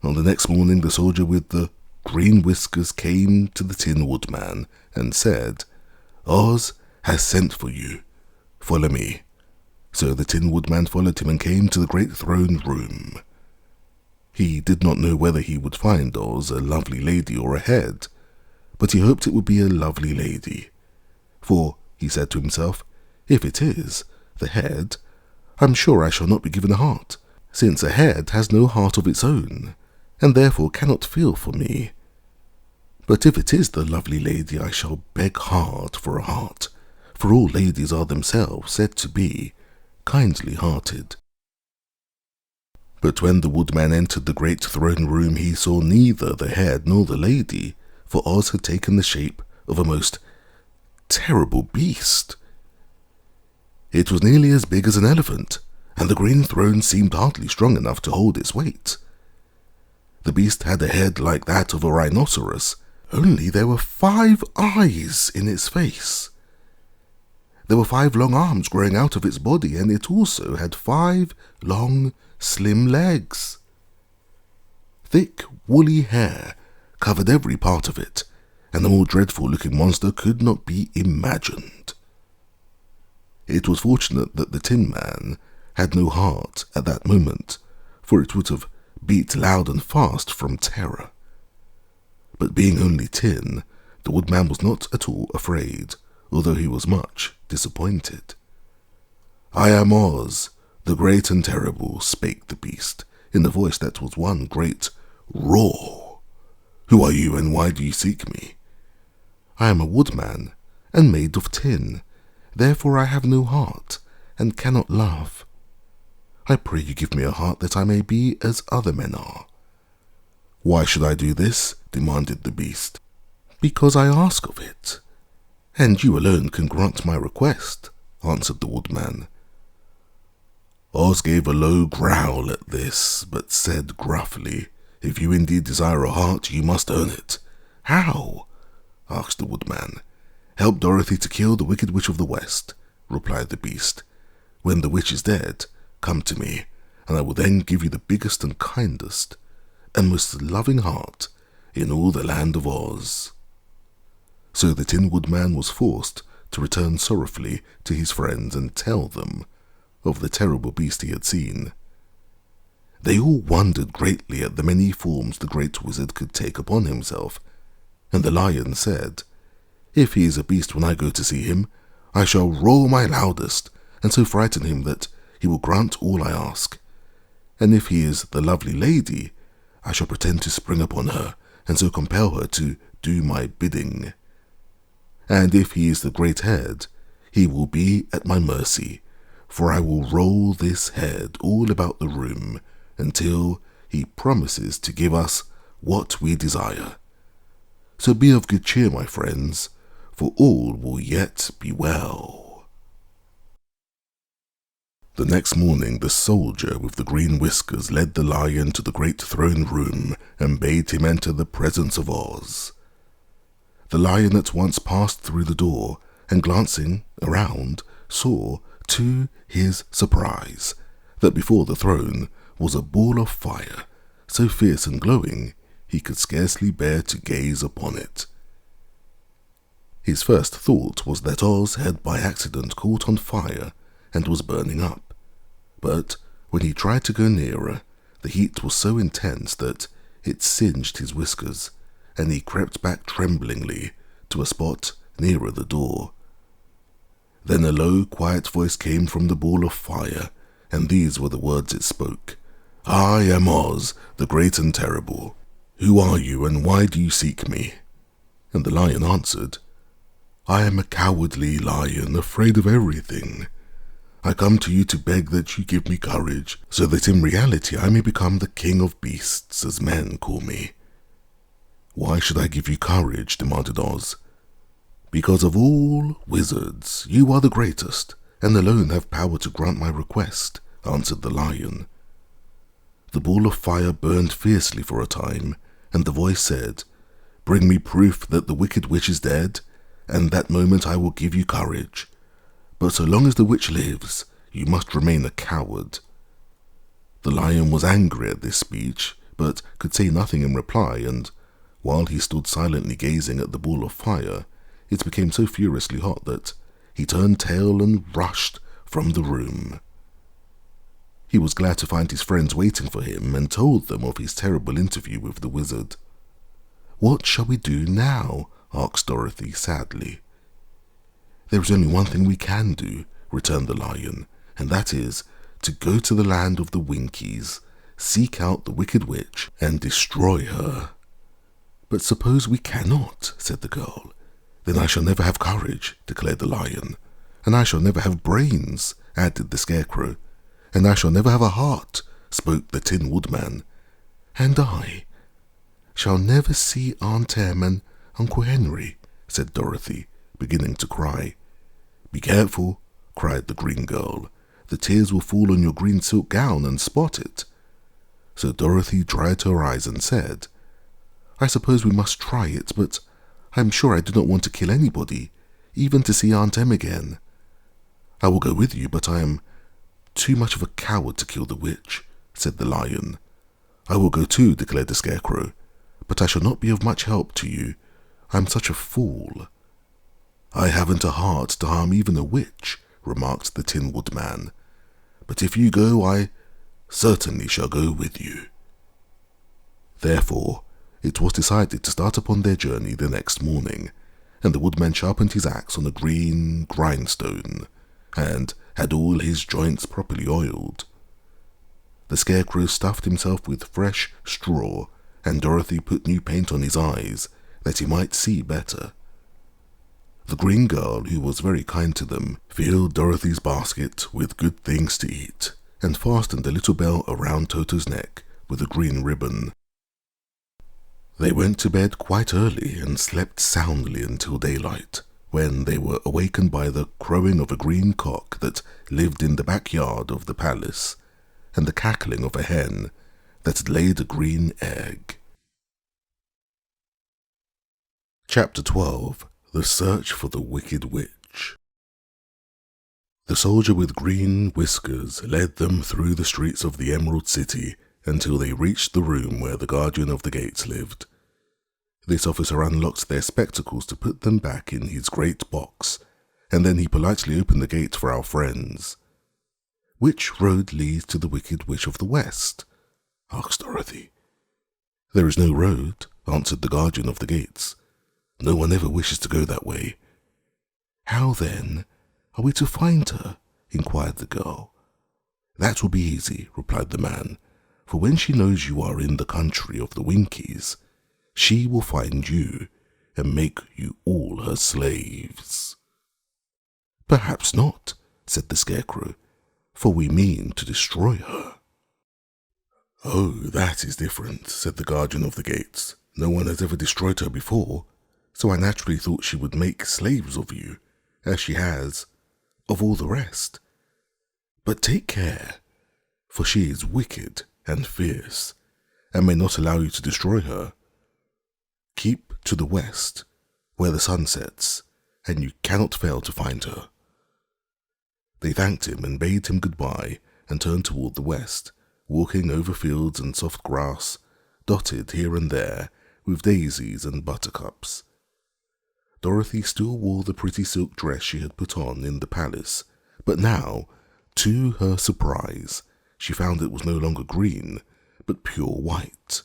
Speaker 1: On the next morning the soldier with the green whiskers came to the Tin Woodman and said, "Oz has sent for you. Follow me." So the Tin Woodman followed him and came to the great throne room. He did not know whether he would find Oz a lovely lady or a head, but he hoped it would be a lovely lady. For, he said to himself, if it is the head, I'm sure I shall not be given a heart, since a head has no heart of its own, and therefore cannot feel for me. But if it is the lovely lady, I shall beg hard for a heart, for all ladies are themselves said to be kindly-hearted. But when the woodman entered the great throne room, he saw neither the head nor the lady, for Oz had taken the shape of a most terrible beast. It was nearly as big as an elephant, and the green throne seemed hardly strong enough to hold its weight. The beast had a head like that of a rhinoceros, only there were 5 eyes in its face. There were 5 long arms growing out of its body, and it also had 5 long, slim legs. Thick, woolly hair covered every part of it, and the more dreadful-looking monster could not be imagined. It was fortunate that the Tin Man had no heart at that moment, for it would have beat loud and fast from terror. But being only tin, The woodman was not at all afraid, although he was much disappointed. "I am Oz, the great and terrible," spake the beast, in a voice that was one great roar. "Who are you, and why do you seek me?" "I am a woodman, and made of tin. Therefore I have no heart, and cannot love. I pray you give me a heart that I may be as other men are." "Why should I do this?" demanded the beast. "Because I ask of it, and you alone can grant my request," answered the woodman. Oz gave a low growl at this, but said gruffly, "If you indeed desire a heart, you must earn it." "How?" asked the woodman. "Help Dorothy to kill the Wicked Witch of the West," replied the beast. "When the witch is dead, come to me, and I will then give you the biggest and kindest and most loving heart in all the land of Oz." So the Tin Woodman was forced to return sorrowfully to his friends and tell them of the terrible beast he had seen. They all wondered greatly at the many forms the great wizard could take upon himself, and the lion said, "If he is a beast when I go to see him, I shall roar my loudest, and so frighten him that he will grant all I ask. And if he is the lovely lady, I shall pretend to spring upon her, and so compel her to do my bidding. And if he is the great head, he will be at my mercy, for I will roll this head all about the room until he promises to give us what we desire. So be of good cheer, my friends, for all will yet be well." The next morning the soldier with the green whiskers led the lion to the great throne room and bade him enter the presence of Oz. The lion at once passed through the door, and glancing around, saw, to his surprise, that before the throne was a ball of fire, so fierce and glowing he could scarcely bear to gaze upon it. His first thought was that Oz had by accident caught on fire and was burning up, but when he tried to go nearer, the heat was so intense that it singed his whiskers, and he crept back tremblingly to a spot nearer the door. Then a low, quiet voice came from the ball of fire, and these were the words it spoke. "I am Oz, the great and terrible. Who are you, and why do you seek me?" And the lion answered, "I am a cowardly lion, afraid of everything. I come to you to beg that you give me courage, so that in reality I may become the king of beasts, as men call me." "Why should I give you courage?" demanded Oz. "Because of all wizards, you are the greatest, and alone have power to grant my request," answered the lion. The ball of fire burned fiercely for a time, and the voice said, "Bring me proof that the wicked witch is dead, and that moment I will give you courage. But so long as the witch lives, you must remain a coward." The lion was angry at this speech, but could say nothing in reply, and while he stood silently gazing at the ball of fire, it became so furiously hot that he turned tail and rushed from the room. He was glad to find his friends waiting for him and told them of his terrible interview with the wizard. "What shall we do now?" asked Dorothy sadly. "There is only one thing we can do," returned the lion, "and that is to go to the land of the Winkies, seek out the wicked witch, and destroy her." "But suppose we cannot," said the girl. "Then I shall never have courage," declared the lion. "And I shall never have brains," added the scarecrow. "And I shall never have a heart," spoke the Tin Woodman. "And I shall never see Aunt Em and Uncle Henry," said Dorothy, beginning to cry. "Be careful," cried the green girl. "The tears will fall on your green silk gown and spot it." So Dorothy dried her eyes and said, "I suppose we must try it, but I am sure I do not want to kill anybody, even to see Aunt Em again." "I will go with you, but I am too much of a coward to kill the witch," said the lion. "I will go too," declared the scarecrow, "but I shall not be of much help to you. I am such a fool." "I haven't a heart to harm even a witch," remarked the Tin Woodman. "But if you go, I certainly shall go with you." Therefore, it was decided to start upon their journey the next morning, and the woodman sharpened his axe on a green grindstone, and had all his joints properly oiled. The scarecrow stuffed himself with fresh straw, and Dorothy put new paint on his eyes, that he might see better. The green girl, who was very kind to them, filled Dorothy's basket with good things to eat, and fastened a little bell around Toto's neck with a green ribbon. They went to bed quite early and slept soundly until daylight, when they were awakened by the crowing of a green cock that lived in the backyard of the palace, and the cackling of a hen that had laid a green egg. Chapter 12. The Search for the Wicked Witch. The soldier with green whiskers led them through the streets of the Emerald City until they reached the room where the guardian of the gates lived. This officer unlocked their spectacles to put them back in his great box, and then he politely opened the gate for our friends. "Which road leads to the Wicked Witch of the West?" asked Dorothy. "There is no road," answered the guardian of the gates. "No one ever wishes to go that way." "How, then, are we to find her?" inquired the girl. "That will be easy," replied the man, "for when she knows you are in the country of the Winkies, she will find you and make you all her slaves." "Perhaps not," said the scarecrow, "for we mean to destroy her." "Oh, that is different," said the guardian of the gates. "No one has ever destroyed her before, so I naturally thought she would make slaves of you, as she has of all the rest. But take care, for she is wicked and fierce, and may not allow you to destroy her. Keep to the west, where the sun sets, and you cannot fail to find her." They thanked him and bade him goodbye, and turned toward the west, walking over fields and soft grass, dotted here and there with daisies and buttercups. Dorothy still wore the pretty silk dress she had put on in the palace, but now, to her surprise, she found it was no longer green, but pure white.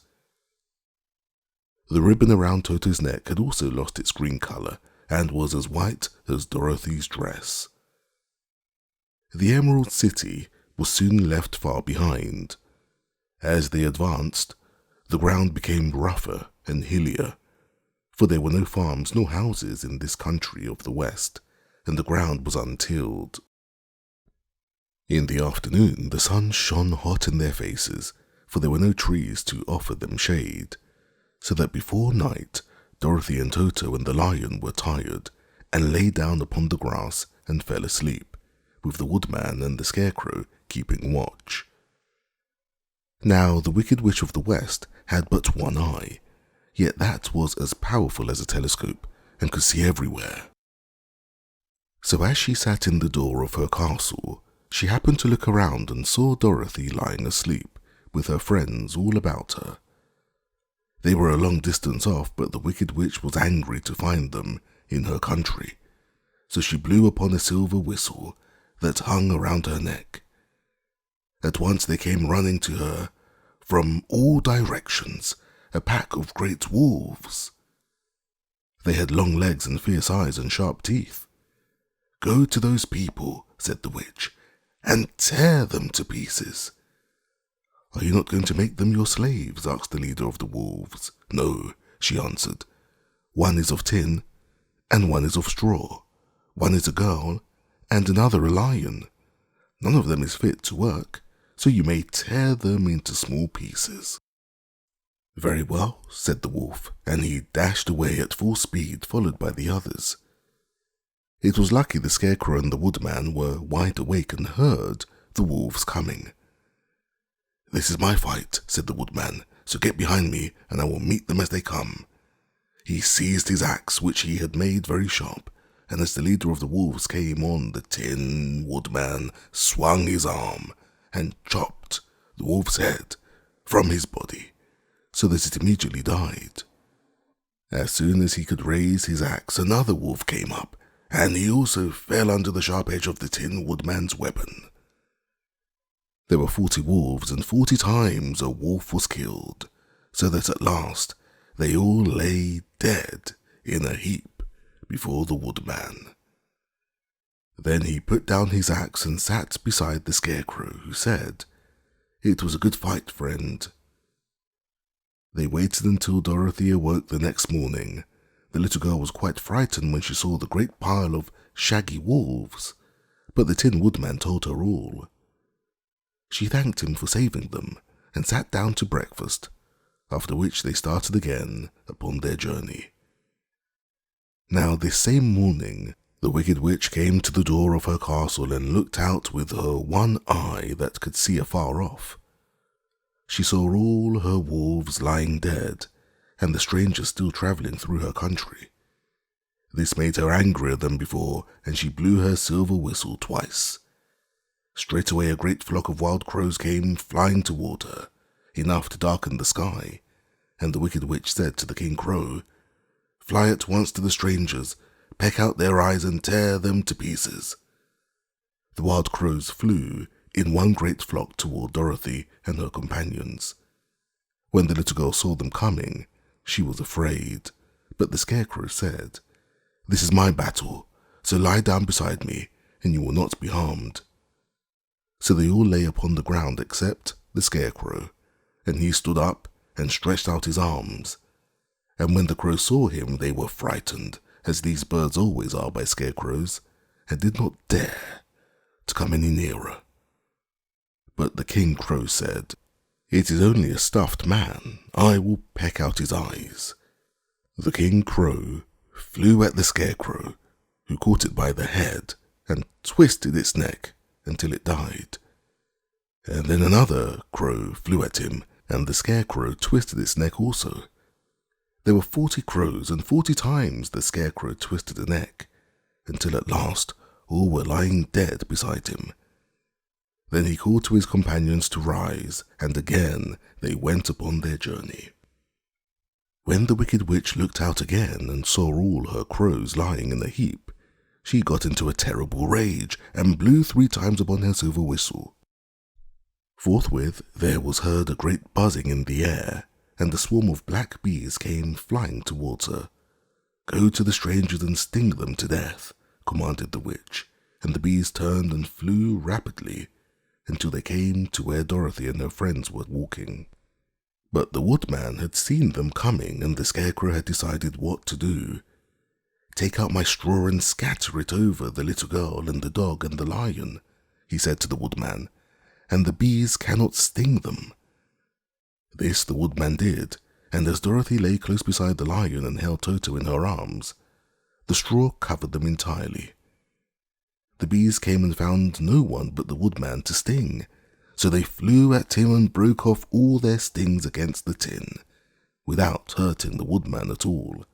Speaker 1: The ribbon around Toto's neck had also lost its green color, and was as white as Dorothy's dress. The Emerald City was soon left far behind. As they advanced, the ground became rougher and hillier, for there were no farms nor houses in this country of the West, and the ground was untilled. In the afternoon, the sun shone hot in their faces, for there were no trees to offer them shade, so that before night, Dorothy and Toto and the lion were tired, and lay down upon the grass and fell asleep, with the woodman and the scarecrow keeping watch. Now the Wicked Witch of the West had but one eye, yet that was as powerful as a telescope, and could see everywhere. So as she sat in the door of her castle, she happened to look around and saw Dorothy lying asleep, with her friends all about her. They were a long distance off, but the Wicked Witch was angry to find them in her country, so she blew upon a silver whistle that hung around her neck. At once there came running to her, from all directions, a pack of great wolves. They had long legs and fierce eyes and sharp teeth. "Go to those people," said the witch, "and tear them to pieces." "Are you not going to make them your slaves?" asked the leader of the wolves. "No," she answered. "One is of tin, and one is of straw. One is a girl, and another a lion. None of them is fit to work, so you may tear them into small pieces." "Very well," said the wolf, and he dashed away at full speed, followed by the others. It was lucky the scarecrow and the woodman were wide awake and heard the wolves coming. "This is my fight," said the woodman, "so get behind me, and I will meet them as they come." He seized his axe, which he had made very sharp, and as the leader of the wolves came on, the Tin Woodman swung his arm and chopped the wolf's head from his body, so that it immediately died. As soon as he could raise his axe, another wolf came up, and he also fell under the sharp edge of the Tin Woodman's weapon. There were 40 wolves, and 40 times a wolf was killed, so that at last they all lay dead in a heap before the woodman. Then he put down his axe and sat beside the scarecrow, who said, "It was a good fight, friend." They waited until Dorothy awoke the next morning. The little girl was quite frightened when she saw the great pile of shaggy wolves, but the Tin Woodman told her all. She thanked him for saving them and sat down to breakfast, after which they started again upon their journey. Now this same morning, the Wicked Witch came to the door of her castle and looked out with her one eye that could see afar off. She saw all her wolves lying dead, and the strangers still travelling through her country. This made her angrier than before, and she blew her silver whistle twice. Straightway a great flock of wild crows came flying toward her, enough to darken the sky, and the Wicked Witch said to the King Crow, "Fly at once to the strangers, peck out their eyes and tear them to pieces." The wild crows flew in one great flock toward Dorothy and her companions. When the little girl saw them coming, she was afraid, but the scarecrow said, "This is my battle, so lie down beside me, and you will not be harmed." So they all lay upon the ground except the scarecrow, and he stood up and stretched out his arms. And when the crows saw him, they were frightened, as these birds always are by scarecrows, and did not dare to come any nearer. But the King Crow said, "It is only a stuffed man. I will peck out his eyes." The King Crow flew at the scarecrow, who caught it by the head and twisted its neck until it died. And then another crow flew at him, and the scarecrow twisted its neck also. There were 40 crows, and 40 times the scarecrow twisted a neck, until at last all were lying dead beside him. Then he called to his companions to rise, and again they went upon their journey. When the Wicked Witch looked out again and saw all her crows lying in a heap, she got into a terrible rage and blew 3 times upon her silver whistle. Forthwith there was heard a great buzzing in the air, and a swarm of black bees came flying towards her. "Go to the strangers and sting them to death," commanded the witch, and the bees turned and flew rapidly until they came to where Dorothy and her friends were walking. But the woodman had seen them coming, and the scarecrow had decided what to do. "Take out my straw and scatter it over the little girl and the dog and the lion," he said to the woodman, "and the bees cannot sting them." This the woodman did, and as Dorothy lay close beside the lion and held Toto in her arms, the straw covered them entirely. The bees came and found no one but the woodman to sting, so they flew at him and broke off all their stings against the tin, without hurting the woodman at all.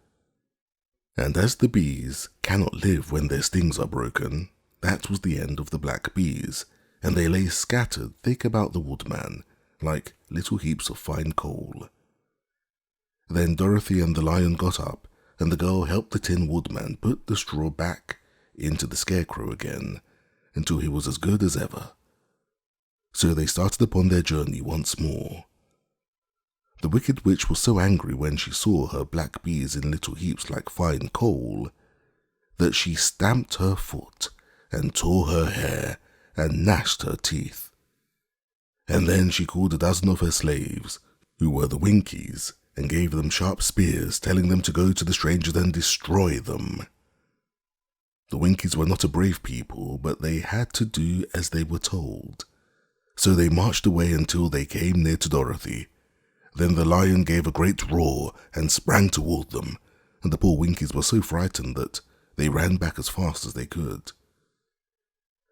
Speaker 1: And as the bees cannot live when their stings are broken, that was the end of the black bees, and they lay scattered thick about the woodman, like little heaps of fine coal. Then Dorothy and the lion got up, and the girl helped the Tin Woodman put the straw back into the scarecrow again, until he was as good as ever. So they started upon their journey once more. The Wicked Witch was so angry when she saw her black bees in little heaps like fine coal, that she stamped her foot and tore her hair and gnashed her teeth. And then she called a dozen of her slaves, who were the Winkies, and gave them sharp spears, telling them to go to the strangers and destroy them. The Winkies were not a brave people, but they had to do as they were told. So they marched away until they came near to Dorothy. Then the lion gave a great roar and sprang toward them, and the poor Winkies were so frightened that they ran back as fast as they could.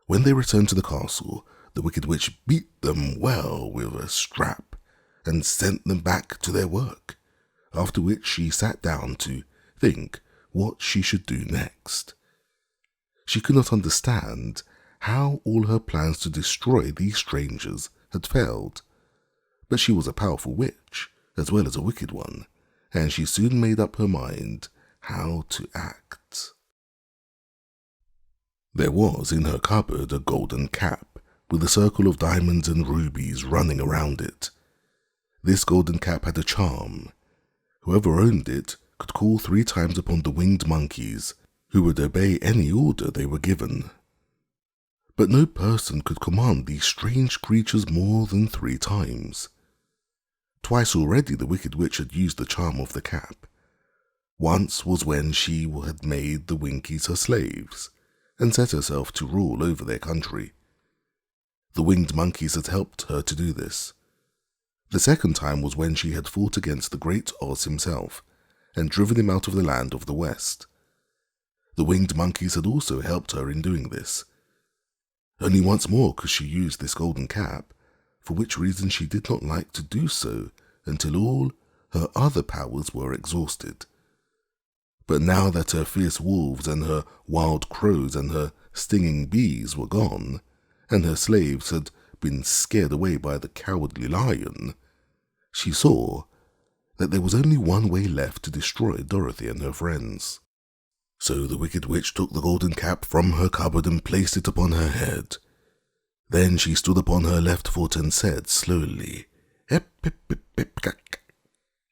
Speaker 1: When they returned to the castle, the Wicked Witch beat them well with a strap and sent them back to their work, after which she sat down to think what she should do next. She could not understand how all her plans to destroy these strangers had failed, but she was a powerful witch as well as a wicked one, and she soon made up her mind how to act. There was in her cupboard a golden cap with a circle of diamonds and rubies running around it. This golden cap had a charm. Whoever owned it could call 3 times upon the winged monkeys, who would obey any order they were given. But no person could command these strange creatures more than 3 times. Twice already the wicked witch had used the charm of the cap. Once was when she had made the Winkies her slaves, and set herself to rule over their country. The winged monkeys had helped her to do this. The second time was when she had fought against the great Oz himself, and driven him out of the land of the West. The winged monkeys had also helped her in doing this. Only once more could she use this golden cap, for which reason she did not like to do so until all her other powers were exhausted. But now that her fierce wolves and her wild crows and her stinging bees were gone, and her slaves had been scared away by the cowardly lion, she saw that there was only one way left to destroy Dorothy and her friends. So the wicked witch took the golden cap from her cupboard and placed it upon her head. Then she stood upon her left foot and said slowly, "Ep, ep, ep, ep, kak."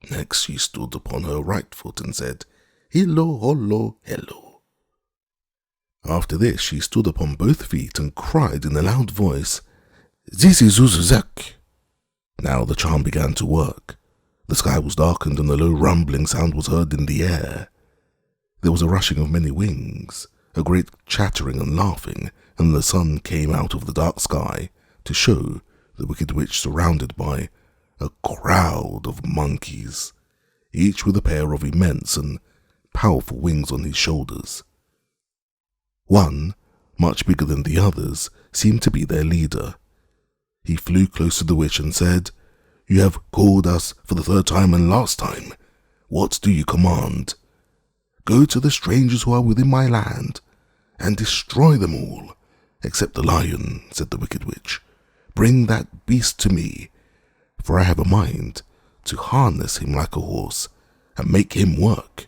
Speaker 1: Next she stood upon her right foot and said, "Hello, hollo, hello." After this she stood upon both feet and cried in a loud voice, "This is Uzuzak." Now the charm began to work. The sky was darkened and a low rumbling sound was heard in the air. There was a rushing of many wings, a great chattering and laughing, and the sun came out of the dark sky to show the wicked witch surrounded by a crowd of monkeys, each with a pair of immense and powerful wings on his shoulders. One, much bigger than the others, seemed to be their leader. He flew close to the witch and said, "You have called us for the 3rd time and last time. What do you command?" "Go to the strangers who are within my land and destroy them all, except the lion," said the wicked witch. "Bring that beast to me, for I have a mind to harness him like a horse and make him work."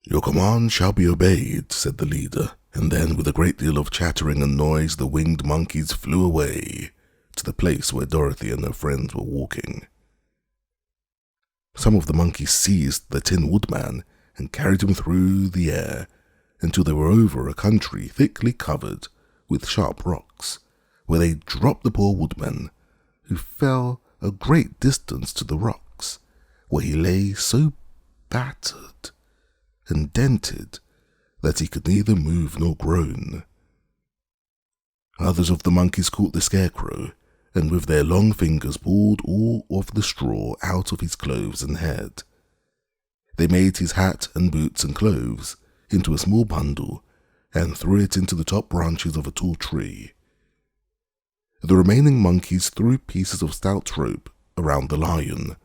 Speaker 1: "Your command shall be obeyed," said the leader, and then with a great deal of chattering and noise the winged monkeys flew away to the place where Dorothy and her friends were walking. Some of the monkeys seized the Tin Woodman and carried him through the air until they were over a country thickly covered with sharp rocks, where they dropped the poor woodman, who fell a great distance to the rocks, where he lay so battered and dented that he could neither move nor groan. Others of the monkeys caught the scarecrow, and with their long fingers pulled all of the straw out of his clothes and head. They made his hat and boots and clothes into a small bundle and threw it into the top branches of a tall tree. The remaining monkeys threw pieces of stout rope around the lion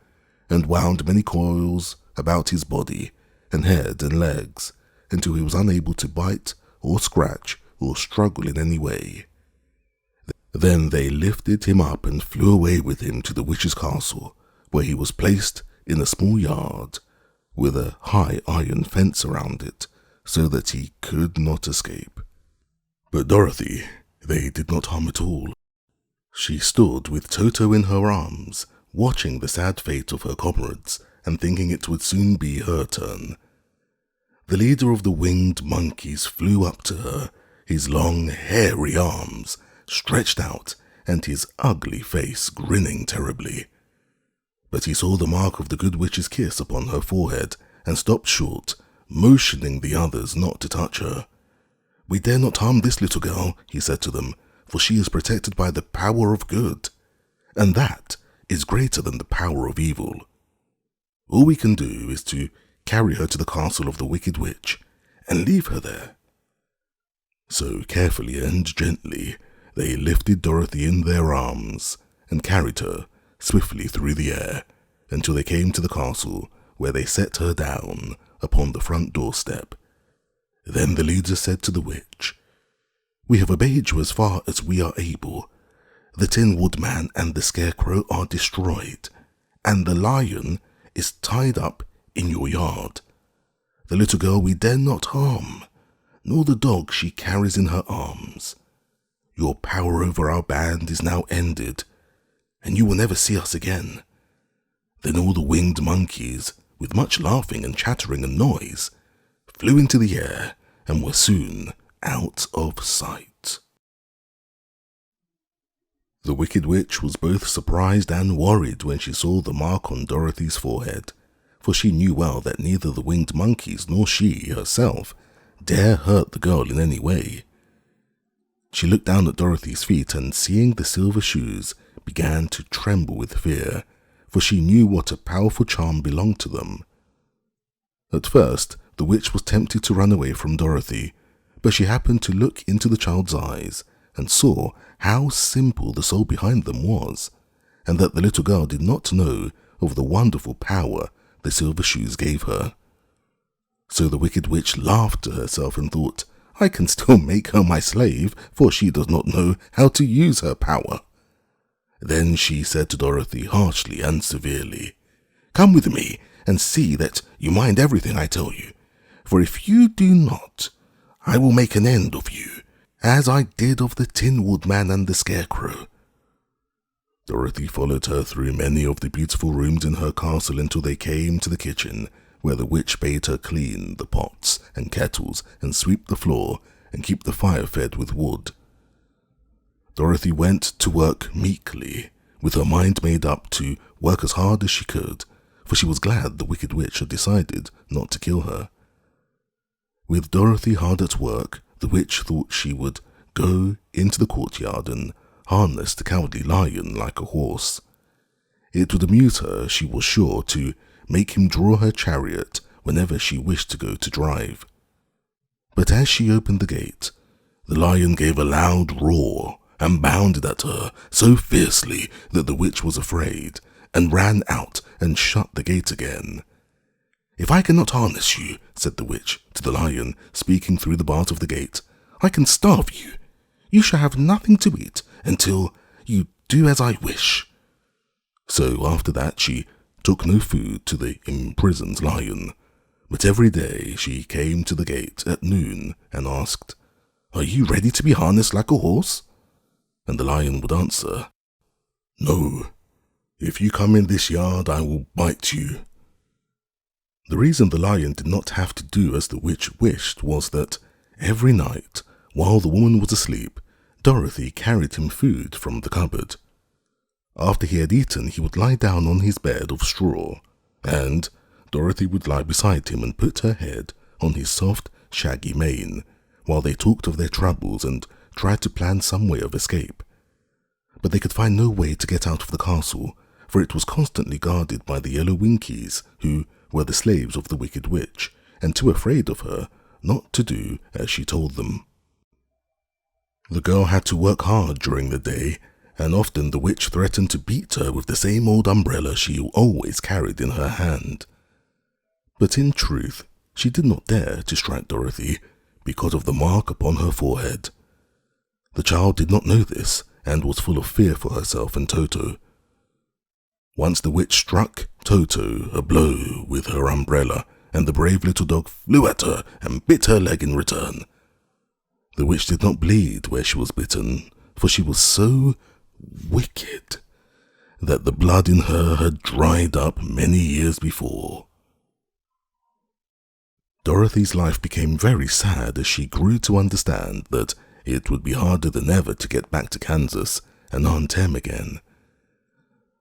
Speaker 1: and wound many coils about his body and head and legs until he was unable to bite or scratch or struggle in any way. Then they lifted him up and flew away with him to the witch's castle, where he was placed in a small yard with a high iron fence around it, so that he could not escape. But Dorothy they did not harm at all. She stood with Toto in her arms, watching the sad fate of her comrades and thinking it would soon be her turn. The leader of the winged monkeys flew up to her, his long, hairy arms stretched out and his ugly face grinning terribly. But he saw the mark of the good witch's kiss upon her forehead and stopped short, motioning the others not to touch her. "We dare not harm this little girl," he said to them, "for she is protected by the power of good, and that is greater than the power of evil. All we can do is to carry her to the castle of the wicked witch and leave her there." So carefully and gently they lifted Dorothy in their arms and carried her swiftly through the air until they came to the castle, where they set her down upon the front doorstep. Then the leader said to the witch, "We have obeyed you as far as we are able. The Tin Woodman and the Scarecrow are destroyed, and the lion is tied up in your yard. The little girl we dare not harm, nor the dog she carries in her arms. Your power over our band is now ended, and you will never see us again. Then all the winged monkeys, with much laughing and chattering and noise, flew into the air and were soon out of sight. The Wicked Witch was both surprised and worried when she saw the mark on Dorothy's forehead, for she knew well that neither the winged monkeys nor she herself dare hurt the girl in any way. She looked down at Dorothy's feet and, seeing the silver shoes, began to tremble with fear, for she knew what a powerful charm belonged to them. At first, the witch was tempted to run away from Dorothy, but she happened to look into the child's eyes and saw how simple the soul behind them was, and that the little girl did not know of the wonderful power the silver shoes gave her. So the Wicked Witch laughed to herself and thought, I can still make her my slave, for she does not know how to use her power. Then she said to Dorothy harshly and severely, Come with me and see that you mind everything I tell you, for if you do not, I will make an end of you, as I did of the Tin Woodman and the Scarecrow. Dorothy followed her through many of the beautiful rooms in her castle until they came to the kitchen, where the witch bade her clean the pots and kettles and sweep the floor and keep the fire fed with wood. Dorothy went to work meekly, with her mind made up to work as hard as she could, for she was glad the Wicked Witch had decided not to kill her. With Dorothy hard at work, the witch thought she would go into the courtyard and harness the cowardly lion like a horse. It would amuse her, she was sure, to make him draw her chariot whenever she wished to go to drive. But as she opened the gate, the lion gave a loud roar and bounded at her so fiercely that the witch was afraid, and ran out and shut the gate again. If I cannot harness you, said the witch to the lion, speaking through the bars of the gate, I can starve you. You shall have nothing to eat until you do as I wish. So after that she took no food to the imprisoned lion, but every day she came to the gate at noon and asked, Are you ready to be harnessed like a horse? And the lion would answer, No, if you come in this yard I will bite you. The reason the lion did not have to do as the witch wished was that every night, while the woman was asleep, Dorothy carried him food from the cupboard. After he had eaten, he would lie down on his bed of straw, and Dorothy would lie beside him and put her head on his soft, shaggy mane, while they talked of their troubles and tried to plan some way of escape. But they could find no way to get out of the castle, for it was constantly guarded by the yellow winkies, who were the slaves of the Wicked Witch, and too afraid of her not to do as she told them. The girl had to work hard during the day, and often the witch threatened to beat her with the same old umbrella she always carried in her hand. But in truth, she did not dare to strike Dorothy because of the mark upon her forehead. The child did not know this and was full of fear for herself and Toto. Once the witch struck Toto a blow with her umbrella, and the brave little dog flew at her and bit her leg in return. The witch did not bleed where she was bitten, for she was so wicked that the blood in her had dried up many years before. Dorothy's life became very sad as she grew to understand that it would be harder than ever to get back to Kansas and Aunt Em again.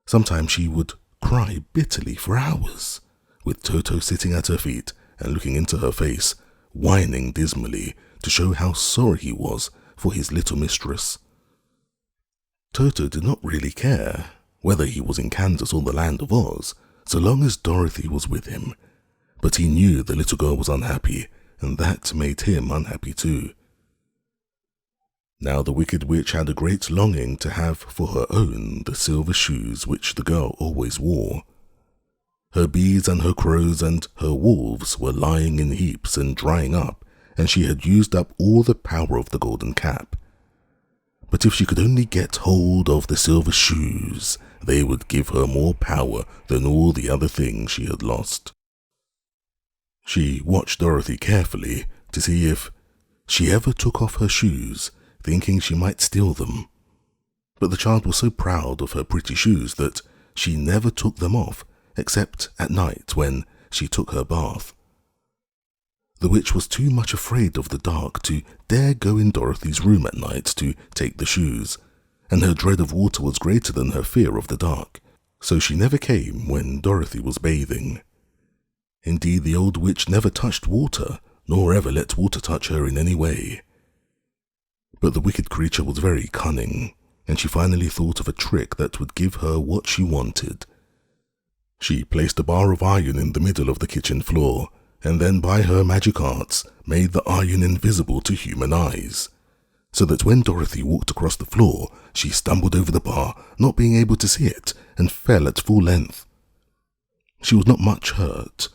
Speaker 1: Sometimes she would cry bitterly for hours, with Toto sitting at her feet and looking into her face, whining dismally to show how sorry he was for his little mistress. Toto did not really care whether he was in Kansas or the land of Oz, so long as Dorothy was with him, but he knew the little girl was unhappy, and that made him unhappy too. Now the Wicked Witch had a great longing to have for her own the silver shoes which the girl always wore. Her bees and her crows and her wolves were lying in heaps and drying up, and she had used up all the power of the golden cap. But if she could only get hold of the silver shoes, they would give her more power than all the other things she had lost. She watched Dorothy carefully to see if she ever took off her shoes, thinking she might steal them. But the child was so proud of her pretty shoes that she never took them off, except at night when she took her bath. The witch was too much afraid of the dark to dare go in Dorothy's room at night to take the shoes, and her dread of water was greater than her fear of the dark, so she never came when Dorothy was bathing. Indeed, the old witch never touched water, nor ever let water touch her in any way. But the wicked creature was very cunning, and she finally thought of a trick that would give her what she wanted. She placed a bar of iron in the middle of the kitchen floor, and then by her magic arts made the iron invisible to human eyes, so that when Dorothy walked across the floor, she stumbled over the bar, not being able to see it, and fell at full length. She was not much hurt,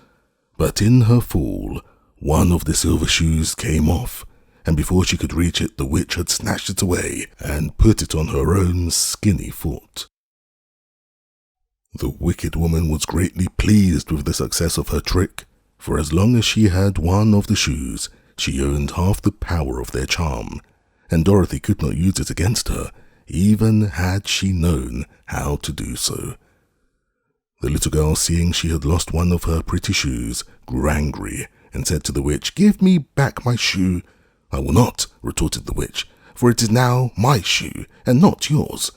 Speaker 1: but in her fall, one of the silver shoes came off, and before she could reach it, the witch had snatched it away and put it on her own skinny foot. The wicked woman was greatly pleased with the success of her trick, for as long as she had one of the shoes, she owned half the power of their charm, and Dorothy could not use it against her, even had she known how to do so. The little girl, seeing she had lost one of her pretty shoes, grew angry and said to the witch, "Give me back my shoe." "I will not," retorted the witch, "for it is now my shoe and not yours."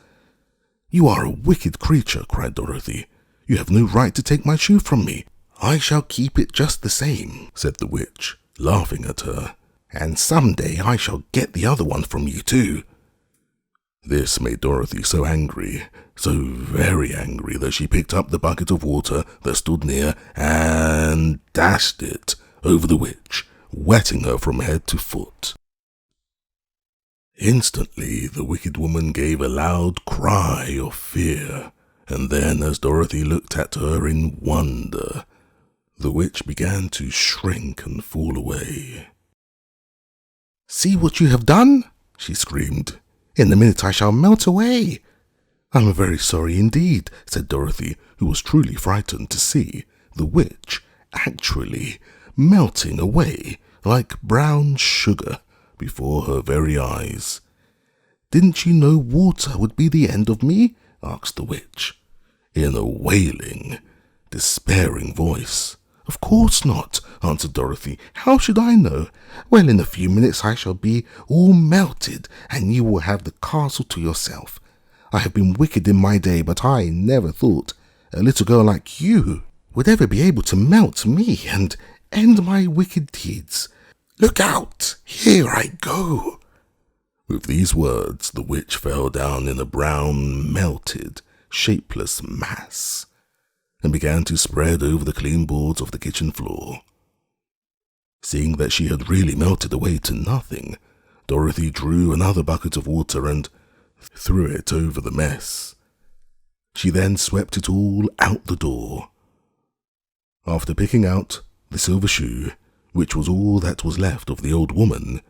Speaker 1: "You are a wicked creature," cried Dorothy. "You have no right to take my shoe from me." "I shall keep it just the same," said the witch, laughing at her, "and someday I shall get the other one from you too." This made Dorothy so angry, so very angry, that she picked up the bucket of water that stood near and dashed it over the witch, wetting her from head to foot. Instantly, the wicked woman gave a loud cry of fear, and then, as Dorothy looked at her in wonder, the witch began to shrink and fall away. "See what you have done!" she screamed. "In a minute I shall melt away." "I'm very sorry indeed," said Dorothy, who was truly frightened to see the witch actually melting away like brown sugar before her very eyes. "Didn't you know water would be the end of me?" asked the witch, in a wailing, despairing voice. "Of course not," answered Dorothy. "How should I know? Well, in a few minutes I shall be all melted, and you will have the castle to yourself. I have been wicked in my day, but I never thought a little girl like you would ever be able to melt me and end my wicked deeds. Look out! Here I go!" With these words, the witch fell down in a brown, melted, shapeless mass, and began to spread over the clean boards of the kitchen floor. Seeing that she had really melted away to nothing, Dorothy drew another bucket of water and threw it over the mess. She then swept it all out the door. After picking out the silver shoe, which was all that was left of the old woman,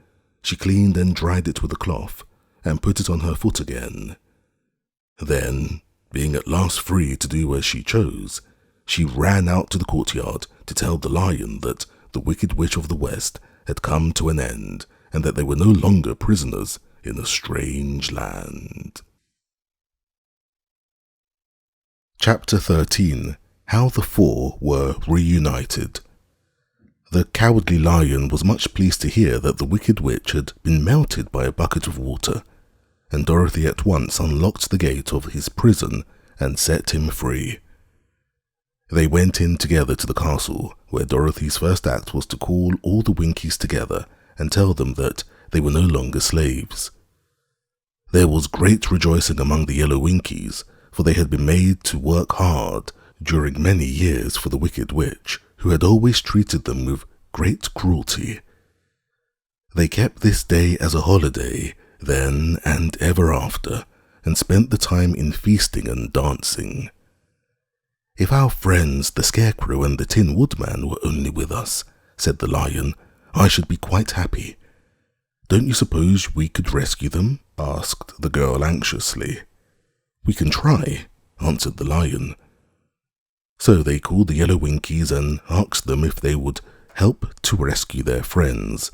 Speaker 1: she cleaned and dried it with a cloth and put it on her foot again. Then, being at last free to do as she chose, she ran out to the courtyard to tell the lion that the Wicked Witch of the West had come to an end, and that they were no longer prisoners in a strange land. Chapter 13. How the Four Were Reunited. The Cowardly Lion was much pleased to hear that the Wicked Witch had been melted by a bucket of water, and Dorothy at once unlocked the gate of his prison and set him free. They went in together to the castle, where Dorothy's first act was to call all the Winkies together and tell them that they were no longer slaves. There was great rejoicing among the yellow Winkies, for they had been made to work hard during many years for the Wicked Witch, who had always treated them with great cruelty. They kept this day as a holiday, then and ever after, and spent the time in feasting and dancing. "If our friends, the Scarecrow and the Tin Woodman, were only with us," said the Lion, "I should be quite happy." "Don't you suppose we could rescue them?" asked the girl anxiously. "We can try," answered the Lion. So they called the yellow Winkies and asked them if they would help to rescue their friends,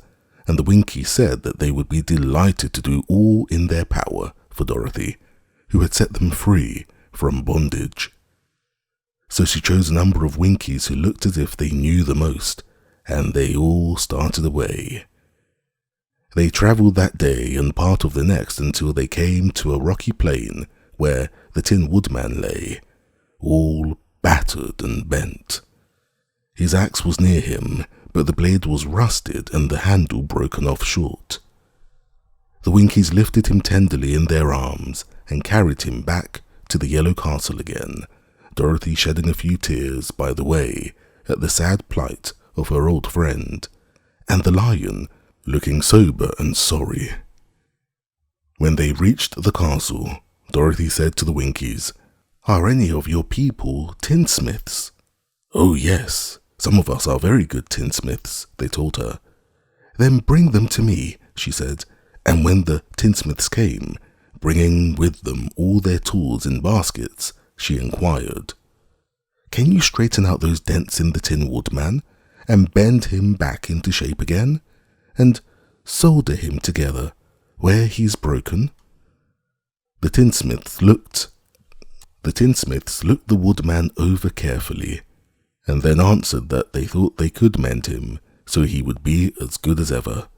Speaker 1: and the Winkies said that they would be delighted to do all in their power for Dorothy, who had set them free from bondage. So she chose a number of Winkies who looked as if they knew the most, and they all started away. They travelled that day and part of the next until they came to a rocky plain where the Tin Woodman lay, all battered and bent. His axe was near him, but the blade was rusted and the handle broken off short. The Winkies lifted him tenderly in their arms and carried him back to the yellow castle again, Dorothy shedding a few tears by the way at the sad plight of her old friend, and the lion looking sober and sorry. When they reached the castle, Dorothy said to the Winkies, "Are any of your people tinsmiths?" "Oh yes, some of us are very good tinsmiths," they told her. "Then bring them to me," she said, and when the tinsmiths came, bringing with them all their tools in baskets, she inquired, "Can you straighten out those dents in the Tin Woodman, and bend him back into shape again, and solder him together where he's broken?" The tinsmiths looked the woodman over carefully, and then answered that they thought they could mend him so he would be as good as ever.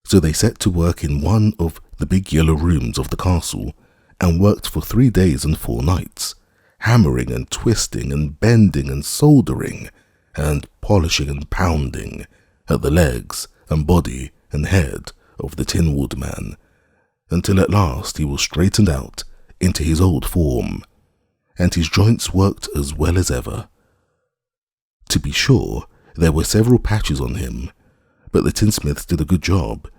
Speaker 1: So they set to work in one of the big yellow rooms of the castle and worked for 3 days and 4 nights, hammering and twisting and bending and soldering and polishing and pounding at the legs and body and head of the Tin Woodman, until at last he was straightened out into his old form, and his joints worked as well as ever. To be sure, there were several patches on him, but the tinsmiths did a good job,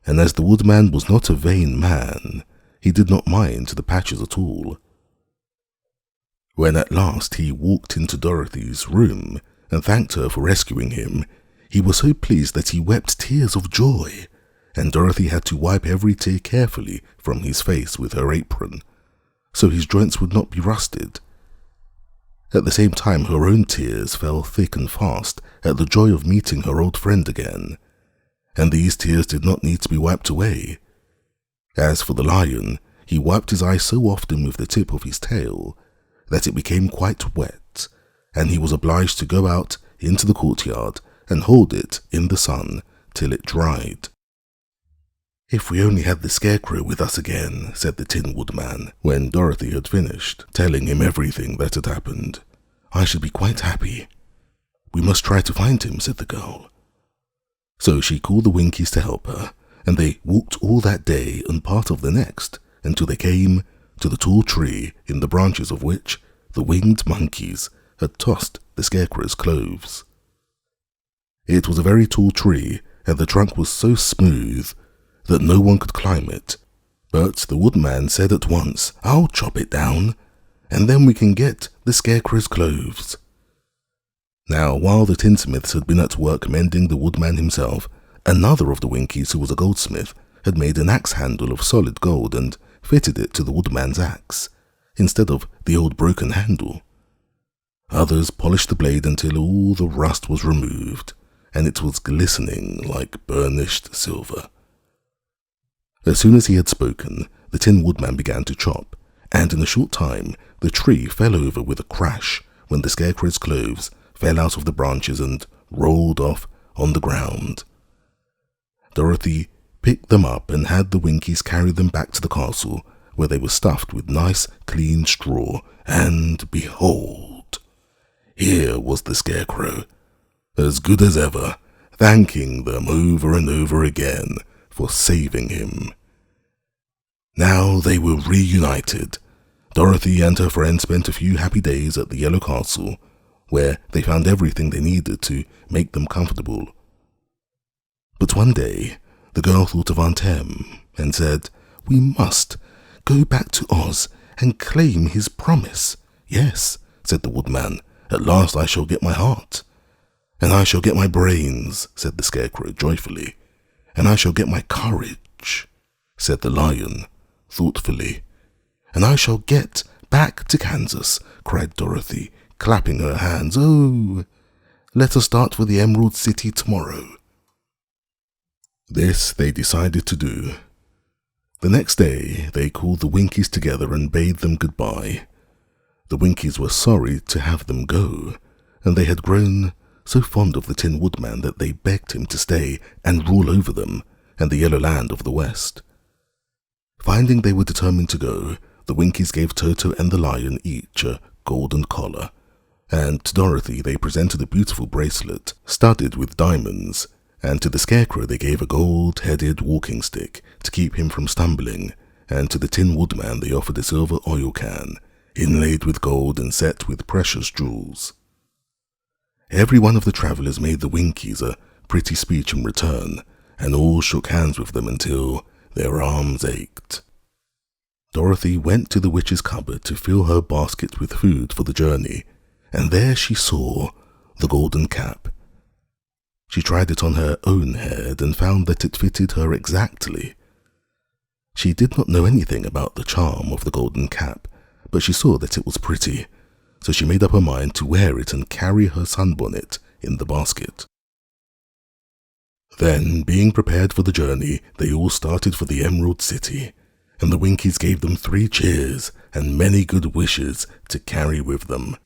Speaker 1: and as the woodman was not a vain man, he did not mind the patches at all. When at last he walked into Dorothy's room and thanked her for rescuing him, he was so pleased that he wept tears of joy, and Dorothy had to wipe every tear carefully from his face with her apron, so his joints would not be rusted. At the same time, her own tears fell thick and fast at the joy of meeting her old friend again, and these tears did not need to be wiped away. As for the lion, he wiped his eyes so often with the tip of his tail that it became quite wet, and he was obliged to go out into the courtyard and hold it in the sun till it dried. "If we only had the scarecrow with us again," said the Tin Woodman, when Dorothy had finished telling him everything that had happened, "I should be quite happy." "We must try to find him," said the girl. So she called the Winkies to help her, and they walked all that day and part of the next until they came to the tall tree in the branches of which the winged monkeys had tossed the scarecrow's clothes. It was a very tall tree, and the trunk was so smooth that no one could climb it, but the woodman said at once, "I'll chop it down, and then we can get the scarecrow's clothes." Now, while the tinsmiths had been at work mending the woodman himself, another of the Winkies, who was a goldsmith, had made an axe handle of solid gold and fitted it to the woodman's axe, instead of the old broken handle. Others polished the blade until all the rust was removed, and it was glistening like burnished silver. As soon as he had spoken, the Tin Woodman began to chop, and in a short time the tree fell over with a crash when the scarecrow's clothes fell out of the branches and rolled off on the ground. Dorothy picked them up and had the Winkies carry them back to the castle, where they were stuffed with nice, clean straw, and behold, here was the scarecrow, as good as ever, thanking them over and over again for saving him. Now they were reunited. Dorothy and her friend spent a few happy days at the Yellow Castle, where they found everything they needed to make them comfortable. But one day, the girl thought of Aunt Em and said, "We must go back to Oz and claim his promise." "Yes," said the woodman, "at last I shall get my heart." "And I shall get my brains," said the scarecrow joyfully. "And I shall get my courage," said the lion thoughtfully. "And I shall get back to Kansas," cried Dorothy, clapping her hands. "Oh, let us start for the Emerald City tomorrow." This they decided to do. The next day they called the Winkies together and bade them goodbye. The Winkies were sorry to have them go, and they had grown so fond of the Tin Woodman that they begged him to stay and rule over them and the Yellow Land of the West. Finding they were determined to go, the Winkies gave Toto and the lion each a golden collar, and to Dorothy they presented a beautiful bracelet studded with diamonds, and to the Scarecrow they gave a gold-headed walking stick to keep him from stumbling, and to the Tin Woodman they offered a silver oil can, inlaid with gold and set with precious jewels. Every one of the travellers made the Winkies a pretty speech in return, and all shook hands with them until their arms ached. Dorothy went to the witch's cupboard to fill her basket with food for the journey, and there she saw the golden cap. She tried it on her own head and found that it fitted her exactly. She did not know anything about the charm of the golden cap, but she saw that it was pretty, so she made up her mind to wear it and carry her sunbonnet in the basket. Then, being prepared for the journey, they all started for the Emerald City, and the Winkies gave them 3 cheers and many good wishes to carry with them.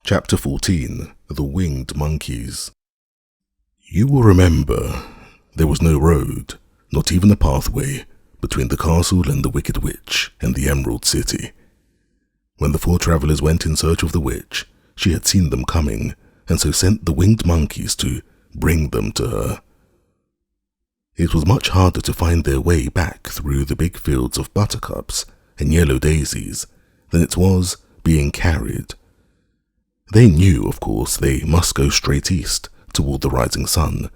Speaker 1: Chapter 14. The Winged Monkeys. You will remember there was no road, not even a pathway, between the castle and the Wicked Witch and the Emerald City. When the 4 travellers went in search of the witch, she had seen them coming, and so sent the winged monkeys to bring them to her. It was much harder to find their way back through the big fields of buttercups and yellow daisies than it was being carried. They knew, of course, they must go straight east toward the rising sun,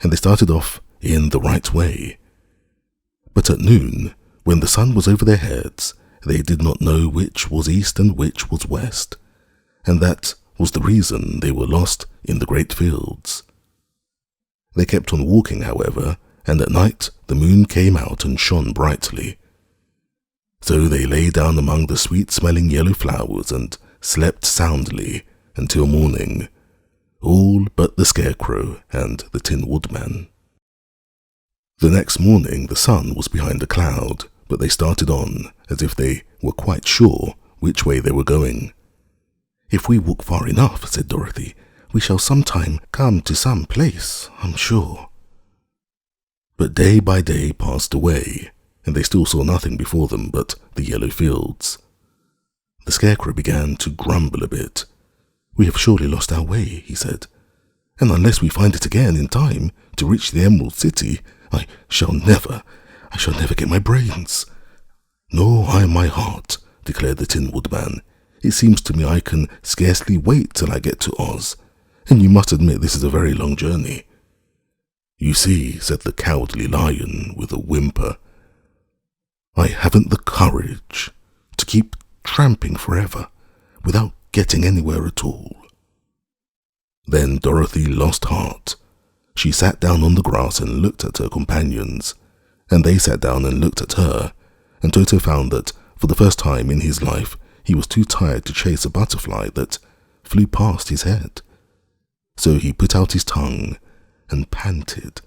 Speaker 1: and they started off in the right way. But at noon, when the sun was over their heads, they did not know which was east and which was west, and that was the reason they were lost in the great fields. They kept on walking, however, and at night the moon came out and shone brightly. So they lay down among the sweet-smelling yellow flowers and slept soundly until morning, all but the Scarecrow and the Tin Woodman. The next morning the sun was behind a cloud, but they started on as if they were quite sure which way they were going. "If we walk far enough," said Dorothy, "we shall sometime come to some place, I'm sure." But day by day passed away, and they still saw nothing before them but the yellow fields. The Scarecrow began to grumble a bit. "We have surely lost our way," he said, "and unless we find it again in time to reach the Emerald City, I shall never get my brains." "Nor I my heart," declared the Tin Woodman. "It seems to me I can scarcely wait till I get to Oz, and you must admit this is a very long journey." "You see," said the Cowardly Lion with a whimper, "I haven't the courage to keep tramping forever without getting anywhere at all." Then Dorothy lost heart. She sat down on the grass and looked at her companions, and they sat down and looked at her, and Toto found that for the first time in his life he was too tired to chase a butterfly that flew past his head. So he put out his tongue and panted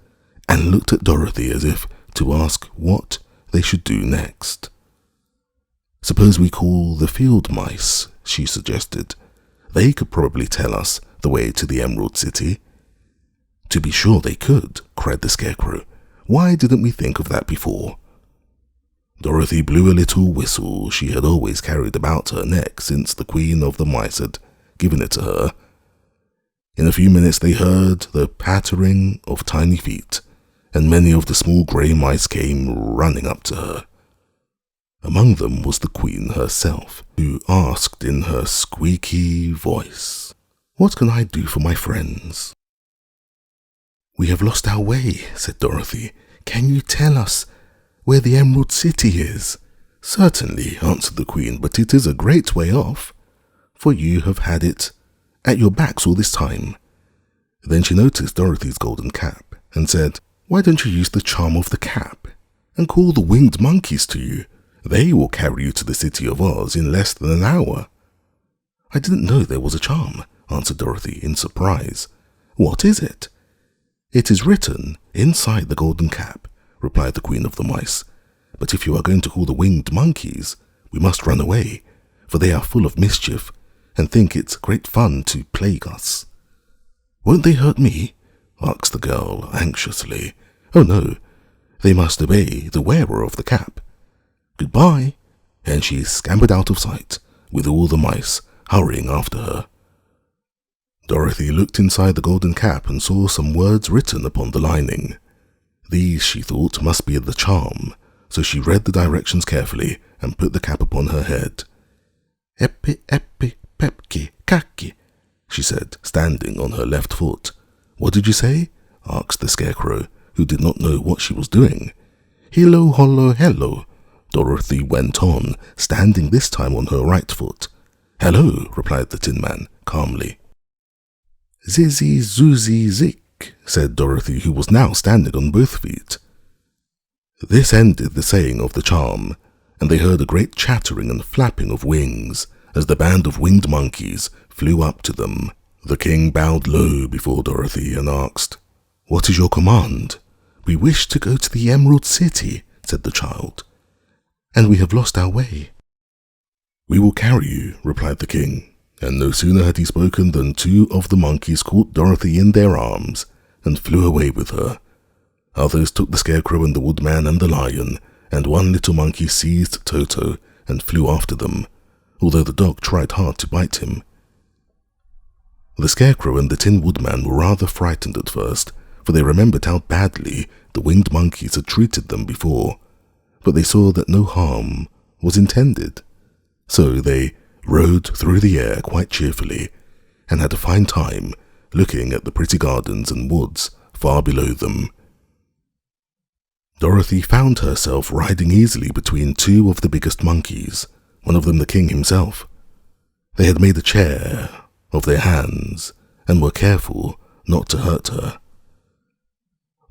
Speaker 1: and looked at Dorothy as if to ask what they should do next. "Suppose we call the field mice," she suggested. "They could probably tell us the way to the Emerald City." "To be sure they could," cried the Scarecrow. "Why didn't we think of that before?" Dorothy blew a little whistle she had always carried about her neck since the Queen of the Mice had given it to her. In a few minutes they heard the pattering of tiny feet, and many of the small grey mice came running up to her. Among them was the Queen herself, who asked in her squeaky voice, "What can I do for my friends?" "We have lost our way," said Dorothy. "Can you tell us where the Emerald City is?" "Certainly," answered the Queen, "but it is a great way off, for you have had it at your backs all this time." Then she noticed Dorothy's golden cap and said, "Why don't you use the charm of the cap and call the winged monkeys to you? They will carry you to the City of Oz in less than an hour." "I didn't know there was a charm," answered Dorothy in surprise. "What is it?" "It is written inside the golden cap," replied the Queen of the Mice. "But if you are going to call the winged monkeys, We must run away, for they are full of mischief, and think it's great fun to plague us." "Won't they hurt me?" asked the girl anxiously. "Oh no, they must obey the wearer of the cap. Goodbye," and she scampered out of sight, with all the mice hurrying after her. Dorothy looked inside the golden cap and saw some words written upon the lining. These, she thought, must be the charm, so she read the directions carefully and put the cap upon her head. "Epi, epi, pepki, kaki," she said, standing on her left foot. "What did you say?" asked the scarecrow, who did not know what she was doing. "Hillo, hollo, hello," Dorothy went on, standing this time on her right foot. "Hello," replied the Tin Man calmly. "Zizzy, zoozy, zik," said Dorothy, who was now standing on both feet. This ended the saying of the charm, and they heard a great chattering and flapping of wings as the band of winged monkeys flew up to them. The king bowed low before Dorothy and asked, "What is your command?" "We wish to go to the Emerald City," said the child, "and we have lost our way." "We will carry you," replied the king, and no sooner had he spoken than 2 of the monkeys caught Dorothy in their arms and flew away with her. Others took the scarecrow and the woodman and the lion, and 1 little monkey seized Toto and flew after them, although the dog tried hard to bite him. The scarecrow and the tin woodman were rather frightened at first, for they remembered how badly the winged monkeys had treated them before, but they saw that no harm was intended. So they rode through the air quite cheerfully, and had a fine time looking at the pretty gardens and woods far below them. Dorothy found herself riding easily between 2 of the biggest monkeys, one of them the king himself. They had made a chair of their hands, and were careful not to hurt her.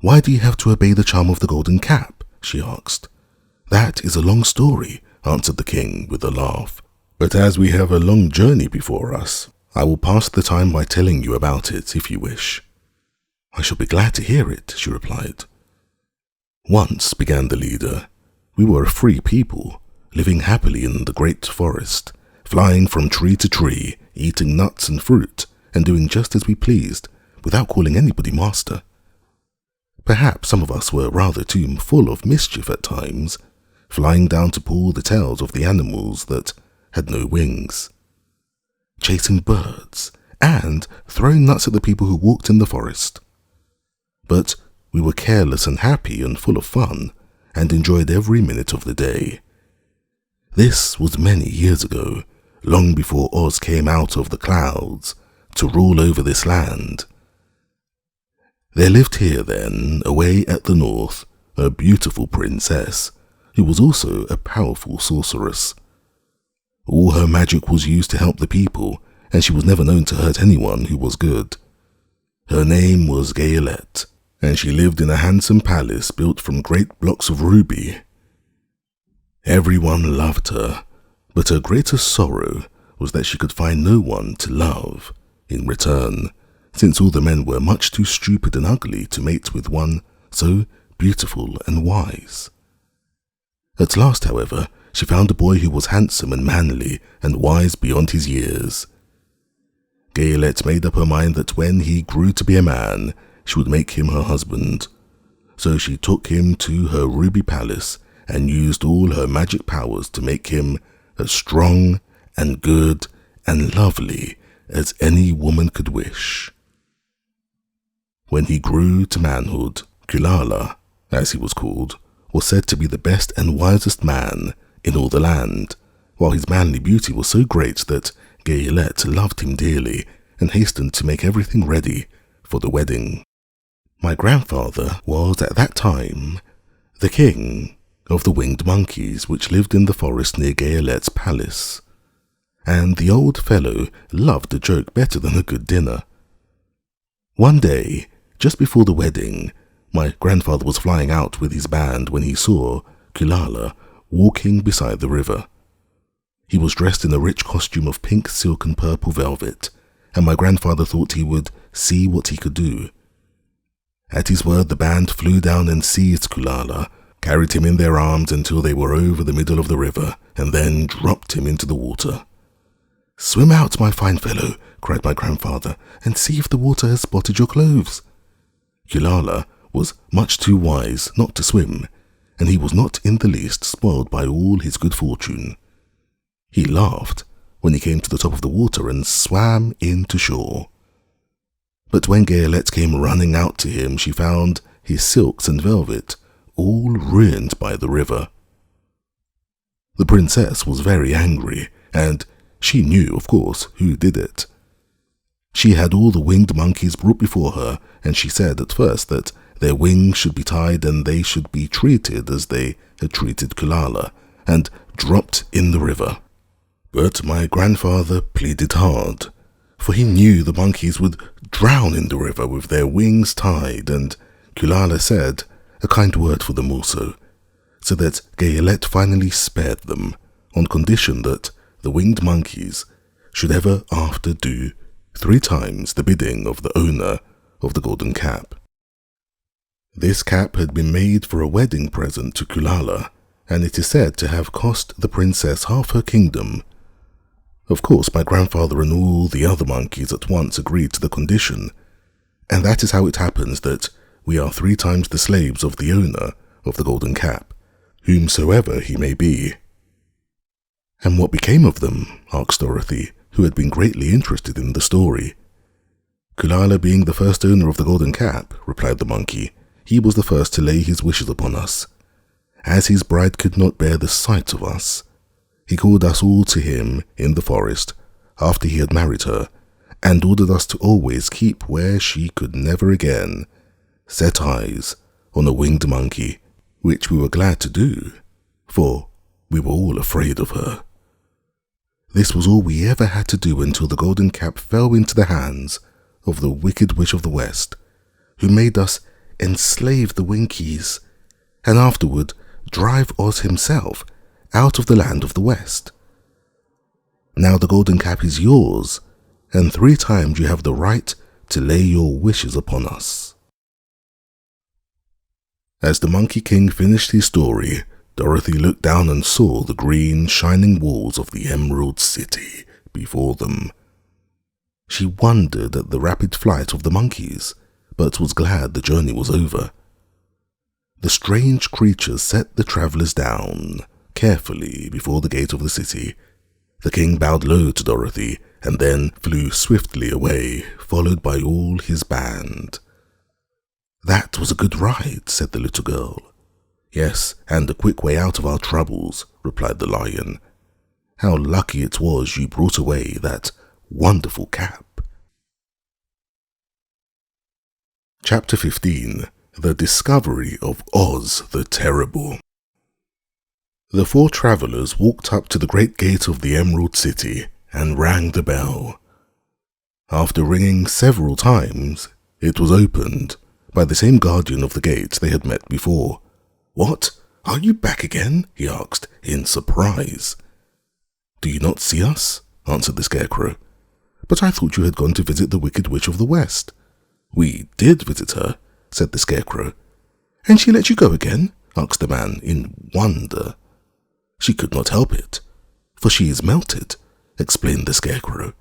Speaker 1: "Why do you have to obey the charm of the golden cap?" she asked. "That is a long story," answered the king with a laugh. "But as we have a long journey before us, I will pass the time by telling you about it, if you wish." "I shall be glad to hear it," she replied. "Once," began the leader, "we were a free people, living happily in the great forest, flying from tree to tree, eating nuts and fruit, and doing just as we pleased, without calling anybody master. Perhaps some of us were rather too full of mischief at times, flying down to pull the tails of the animals that had no wings, chasing birds, and throwing nuts at the people who walked in the forest. But we were careless and happy and full of fun, and enjoyed every minute of the day. This was many years ago, long before Oz came out of the clouds to rule over this land. There lived here then, away at the north, a beautiful princess, who was also a powerful sorceress. All her magic was used to help the people, and she was never known to hurt anyone who was good. Her name was Gayelette, and she lived in a handsome palace built from great blocks of ruby. Everyone loved her, but her greatest sorrow was that she could find no one to love in return, since all the men were much too stupid and ugly to mate with one so beautiful and wise. At last, however, she found a boy who was handsome and manly and wise beyond his years. Gayelette made up her mind that when he grew to be a man, she would make him her husband. So she took him to her ruby palace and used all her magic powers to make him as strong and good and lovely as any woman could wish. When he grew to manhood, Kulala, as he was called, was said to be the best and wisest man in all the land, while his manly beauty was so great that Gayelette loved him dearly and hastened to make everything ready for the wedding. My grandfather was at that time the king of the winged monkeys which lived in the forest near Gayelette's palace, and the old fellow loved a joke better than a good dinner. One day, just before the wedding, my grandfather was flying out with his band when he saw Kulala walking beside the river. He was dressed in a rich costume of pink silk and purple velvet, and my grandfather thought he would see what he could do. At his word, the band flew down and seized Kulala, carried him in their arms until they were over the middle of the river, and then dropped him into the water. "Swim out, my fine fellow," cried my grandfather, "and see if the water has spotted your clothes." Kulala was much too wise not to swim, and he was not in the least spoiled by all his good fortune. He laughed when he came to the top of the water and swam in to shore. But when Gayelette came running out to him, she found his silks and velvet all ruined by the river. The princess was very angry, and she knew, of course, who did it. She had all the winged monkeys brought before her, and she said at first that their wings should be tied and they should be treated as they had treated Kulala, and dropped in the river. But my grandfather pleaded hard, for he knew the monkeys would drown in the river with their wings tied, and Kulala said a kind word for them also, so that Gayelette finally spared them, on condition that the winged monkeys should ever after do 3 times the bidding of the owner of the golden cap. This cap had been made for a wedding present to Kulala, and it is said to have cost the princess half her kingdom. Of course, my grandfather and all the other monkeys at once agreed to the condition, and that is how it happens that we are 3 times the slaves of the owner of the golden cap, whomsoever he may be. "And what became of them?" asked Dorothy, who had been greatly interested in the story. "Kulala being the first owner of the golden cap," replied the monkey, "he was the first to lay his wishes upon us. As his bride could not bear the sight of us, he called us all to him in the forest after he had married her, and ordered us to always keep where she could never again set eyes on a winged monkey, which we were glad to do, for we were all afraid of her. This was all we ever had to do until the golden cap fell into the hands of the wicked witch of the west, who made us enslave the Winkies, and afterward drive Oz himself out of the land of the west. Now the golden cap is yours, and 3 times you have the right to lay your wishes upon us." As the Monkey King finished his story, Dorothy looked down and saw the green, shining walls of the Emerald City before them. She wondered at the rapid flight of the monkeys, but was glad the journey was over. The strange creatures set the travellers down carefully before the gate of the city. The king bowed low to Dorothy and then flew swiftly away, followed by all his band. "That was a good ride," said the little girl. "Yes, and a quick way out of our troubles," replied the lion. "How lucky it was you brought away that wonderful cap." Chapter 15. The Discovery of Oz the Terrible. The 4 travellers walked up to the great gate of the Emerald City and rang the bell. After ringing several times, it was opened by the same guardian of the gate they had met before. "What? Are you back again?" he asked, in surprise. "Do you not see us?" answered the Scarecrow. "But I thought you had gone to visit the Wicked Witch of the West." "We did visit her," said the Scarecrow. "And she let you go again?" asked the man, in wonder. "She could not help it, for she is melted," explained the Scarecrow.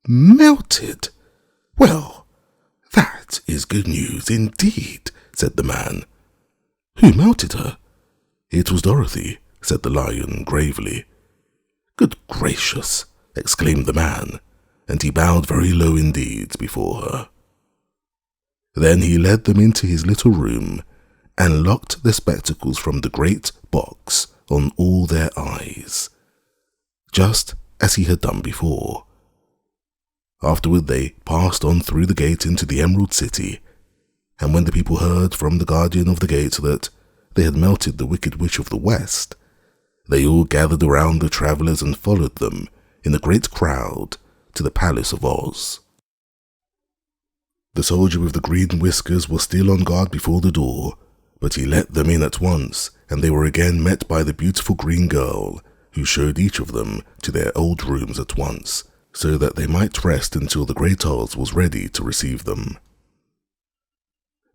Speaker 1: "Melted? Well, that is good news indeed," said the man. "Who melted her?" "It was Dorothy," said the lion gravely. "Good gracious," exclaimed the man, and he bowed very low indeed before her. Then he led them into his little room and locked the spectacles from the great box on all their eyes, just as he had done before. Afterward they passed on through the gate into the Emerald City, and when the people heard from the guardian of the gate that they had melted the Wicked Witch of the West, they all gathered around the travellers and followed them in a great crowd to the Palace of Oz. The soldier with the green whiskers was still on guard before the door, but he let them in at once, and they were again met by the beautiful green girl, who showed each of them to their old rooms at once, so that they might rest until the Great Oz was ready to receive them.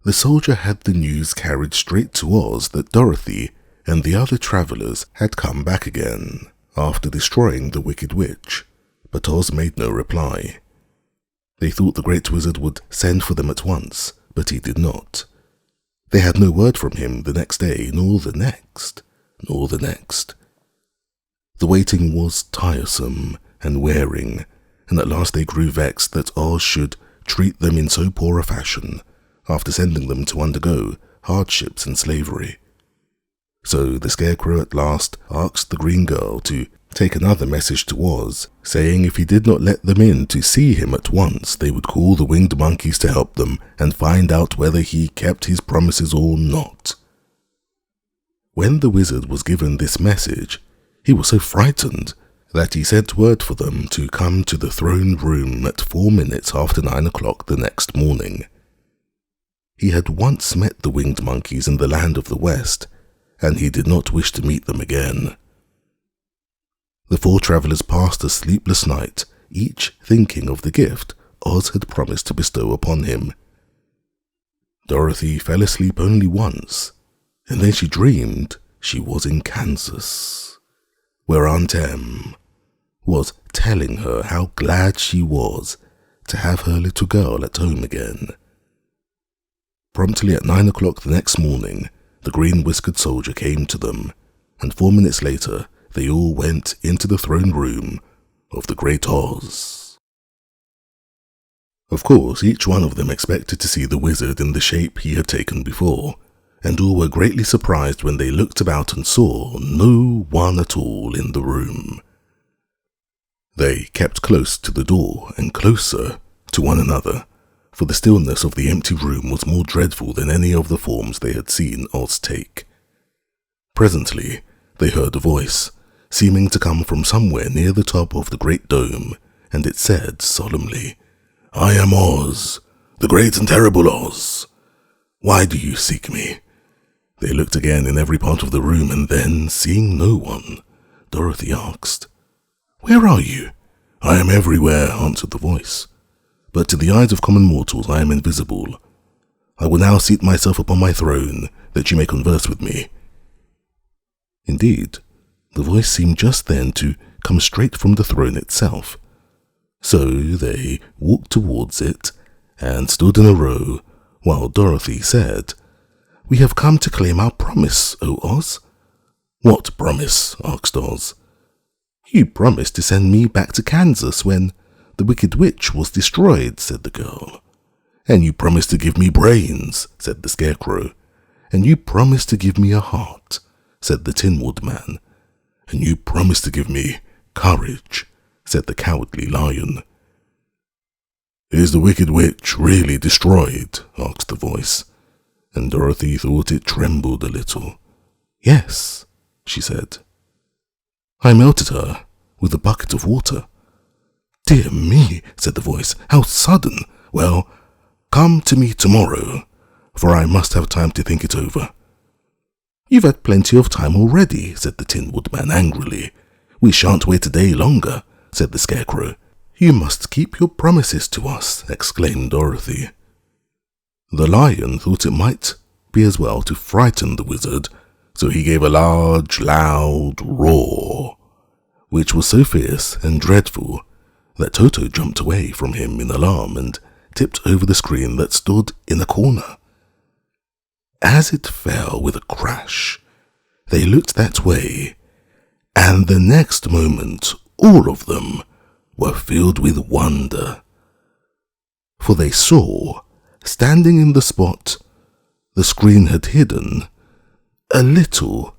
Speaker 1: The soldier had the news carried straight to Oz that Dorothy and the other travelers had come back again after destroying the Wicked Witch, but Oz made no reply. They thought the Great Wizard would send for them at once, but he did not. They had no word from him the next day, nor the next, nor the next. The waiting was tiresome and wearing, and at last they grew vexed that Oz should treat them in so poor a fashion, after sending them to undergo hardships and slavery. So the Scarecrow at last asked the Green Girl to take another message to Oz, saying if he did not let them in to see him at once, they would call the winged monkeys to help them and find out whether he kept his promises or not. When the wizard was given this message, he was so frightened that he sent word for them to come to the throne room at 4 minutes after 9 o'clock the next morning. He had once met the winged monkeys in the land of the West, and he did not wish to meet them again. The 4 travelers passed a sleepless night, each thinking of the gift Oz had promised to bestow upon him. Dorothy fell asleep only once, and then she dreamed she was in Kansas, where Aunt Em was telling her how glad she was to have her little girl at home again. Promptly at 9 o'clock the next morning, the green-whiskered soldier came to them, and 4 minutes later they all went into the throne room of the Great Oz. Of course, each one of them expected to see the wizard in the shape he had taken before, and all were greatly surprised when they looked about and saw no one at all in the room. They kept close to the door and closer to one another, for the stillness of the empty room was more dreadful than any of the forms they had seen Oz take. Presently, they heard a voice, seeming to come from somewhere near the top of the great dome, and it said solemnly, "I am Oz, the great and terrible Oz. Why do you seek me?" They looked again in every part of the room, and then, seeing no one, Dorothy asked, "Where are you?" "I am everywhere," answered the voice. "But to the eyes of common mortals I am invisible. I will now seat myself upon my throne, that you may converse with me." Indeed, the voice seemed just then to come straight from the throne itself. So they walked towards it and stood in a row, while Dorothy said, "We have come to claim our promise, O Oz." "What promise?" asked Oz. "You promised to send me back to Kansas when the Wicked Witch was destroyed," said the girl. "And you promised to give me brains," said the Scarecrow. "And you promised to give me a heart," said the Tin Woodman. "And you promised to give me courage," said the Cowardly Lion. "Is the Wicked Witch really destroyed?" asked the voice, and Dorothy thought it trembled a little. "Yes," she said. "I melted her with a bucket of water." "Dear me," said the voice, "how sudden! Well, come to me tomorrow, for I must have time to think it over." "You've had plenty of time already," said the Tin Woodman angrily. "We shan't wait a day longer," said the Scarecrow. "You must keep your promises to us," exclaimed Dorothy. The lion thought it might be as well to frighten the wizard, so he gave a large, loud roar, which was so fierce and dreadful that Toto jumped away from him in alarm and tipped over the screen that stood in a corner. As it fell with a crash, they looked that way, and the next moment all of them were filled with wonder, for they saw, standing in the spot the screen had hidden, a little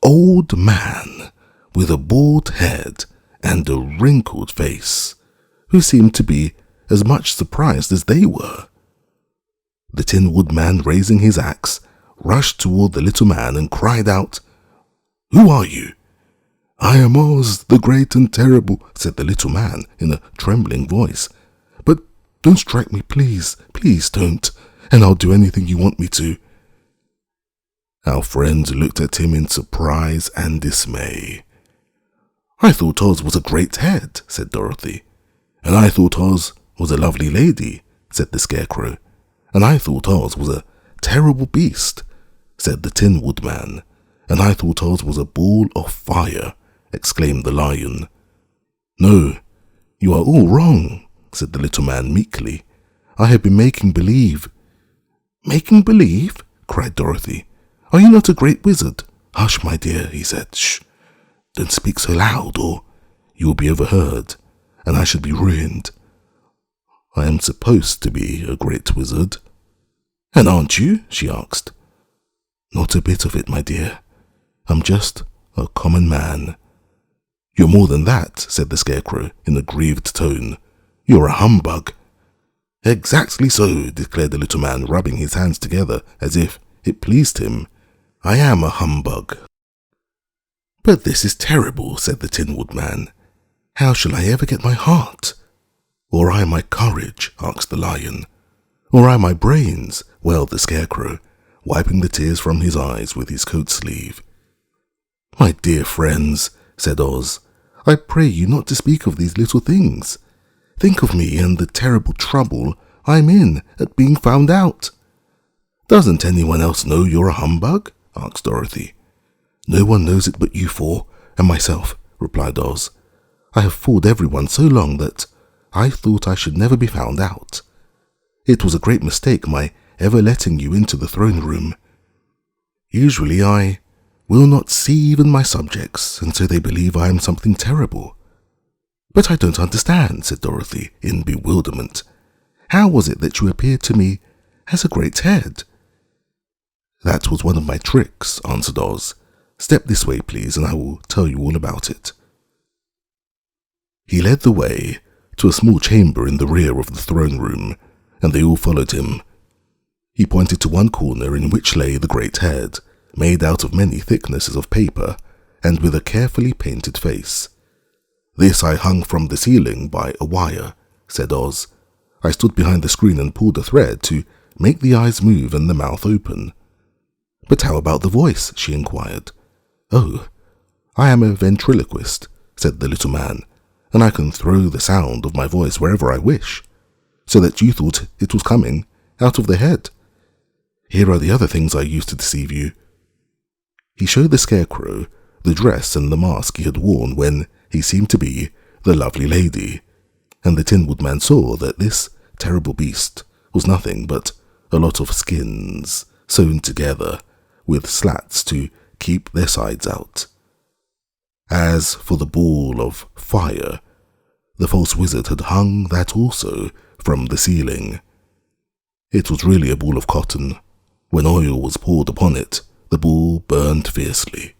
Speaker 1: old man with a bald head and a wrinkled face, who seemed to be as much surprised as they were. The Tin Woodman, raising his axe, rushed toward the little man and cried out, "Who are you?" "I am Oz, the great and terrible," said the little man in a trembling voice. "But don't strike me, please, please don't, and I'll do anything you want me to." Our friend looked at him in surprise and dismay. "I thought Oz was a great head," said Dorothy. "And I thought Oz was a lovely lady," said the Scarecrow. "And I thought Oz was a terrible beast," said the Tin Woodman. "And I thought Oz was a ball of fire," exclaimed the Lion. "No, you are all wrong," said the little man meekly. "I have been making believe." "Making believe?" cried Dorothy. "Are you not a great wizard?" "Hush, my dear," he said. "Shh! Don't speak so loud, or you will be overheard, and I shall be ruined. I am supposed to be a great wizard." "And aren't you?" she asked. "Not a bit of it, my dear. I'm just a common man." "You're more than that," said the Scarecrow in a grieved tone. "You're a humbug." "Exactly so," declared the little man, rubbing his hands together as if it pleased him. "I am a humbug." "But this is terrible," said the Tin Woodman. "How shall I ever get my heart?" "Or I my courage?" asked the Lion. "Or I my brains?" wailed the Scarecrow, wiping the tears from his eyes with his coat sleeve. "My dear friends," said Oz, "I pray you not to speak of these little things. Think of me and the terrible trouble I'm in at being found out." "Doesn't anyone else know you're a humbug?" asked Dorothy. "No one knows it but you four and myself," replied Oz. "I have fooled everyone so long that I thought I should never be found out. It was a great mistake my ever letting you into the throne room. Usually I will not see even my subjects, and so they believe I am something terrible." "But I don't understand," said Dorothy in bewilderment. "How was it that you appeared to me as a great head?" "That was one of my tricks," answered Oz. "Step this way, please, and I will tell you all about it." He led the way to a small chamber in the rear of the throne room, and they all followed him. He pointed to one corner in which lay the great head, made out of many thicknesses of paper, and with a carefully painted face. "This I hung from the ceiling by a wire," said Oz. "I stood behind the screen and pulled a thread to make the eyes move and the mouth open." "But how about the voice?" she inquired. "Oh, I am a ventriloquist," said the little man, "and I can throw the sound of my voice wherever I wish, so that you thought it was coming out of the head. Here are the other things I used to deceive you." He showed the Scarecrow the dress and the mask he had worn when he seemed to be the lovely lady, and the Tin Woodman saw that this terrible beast was nothing but a lot of skins sewn together with slats to keep their sides out. As for the ball of fire, the false wizard had hung that also from the ceiling. It was really a ball of cotton. When oil was poured upon it, the ball burned fiercely.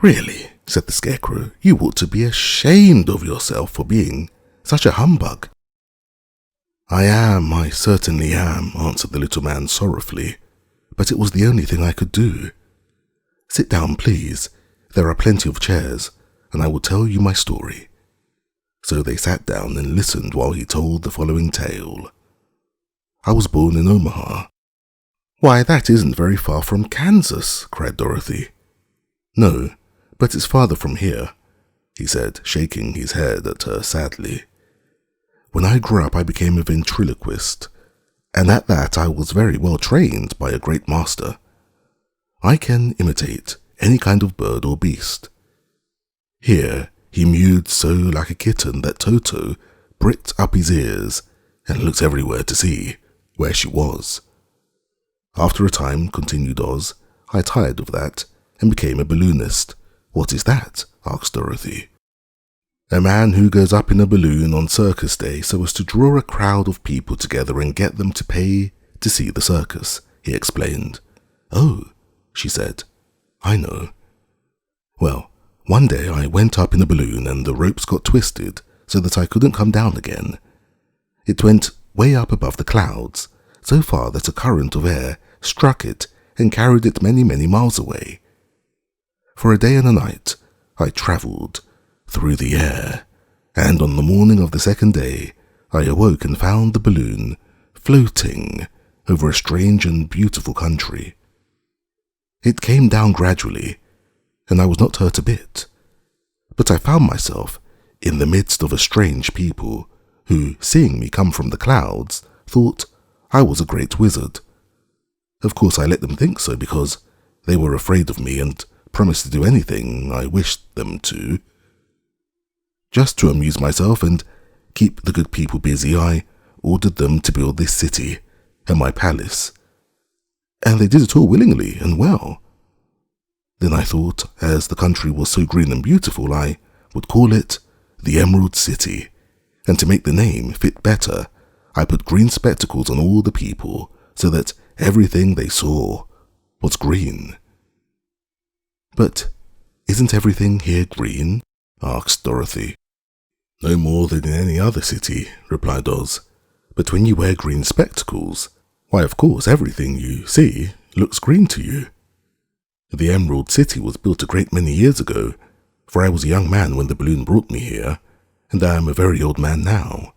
Speaker 1: "Really," said the Scarecrow, "you ought to be ashamed of yourself for being such a humbug." I certainly am," answered the little man sorrowfully, "but it was the only thing I could do. Sit down, please. There are plenty of chairs, and I will tell you my story." So they sat down and listened while he told the following tale. "I was born in Omaha." "Why, that isn't very far from Kansas," cried Dorothy. "No, but it's farther from here," he said, shaking his head at her sadly. "When I grew up, I became a ventriloquist, and at that I was very well trained by a great master. I can imitate any kind of bird or beast. Here he mewed so like a kitten that Toto pricked up his ears and looked everywhere to see where she was. After a time," continued Oz, "I tired of that and became a balloonist." "What is that?" asked Dorothy. "A man who goes up in a balloon on circus day so as to draw a crowd of people together and get them to pay to see the circus," he explained. "Oh," she said, "I know. Well, one day I went up in a balloon and the ropes got twisted so that I couldn't come down again. It went way up above the clouds, so far that a current of air struck it and carried it many, many miles away. For a day and a night I travelled through the air, and on the morning of the second day I awoke and found the balloon floating over a strange and beautiful country. It came down gradually, and I was not hurt a bit, but I found myself in the midst of a strange people who, seeing me come from the clouds, thought I was a great wizard. Of course I let them think so because they were afraid of me and promised to do anything I wished them to. Just to amuse myself and keep the good people busy, I ordered them to build this city and my palace. And they did it all willingly and well. Then I thought, as the country was so green and beautiful, I would call it the Emerald City, and to make the name fit better, I put green spectacles on all the people so that everything they saw was green. But isn't everything here green? Asked Dorothy. No more than in any other city, replied Oz. But when you wear green spectacles, why of course everything you see looks green to you. The Emerald City was built a great many years ago, for I was a young man when the balloon brought me here, and I am a very old man now.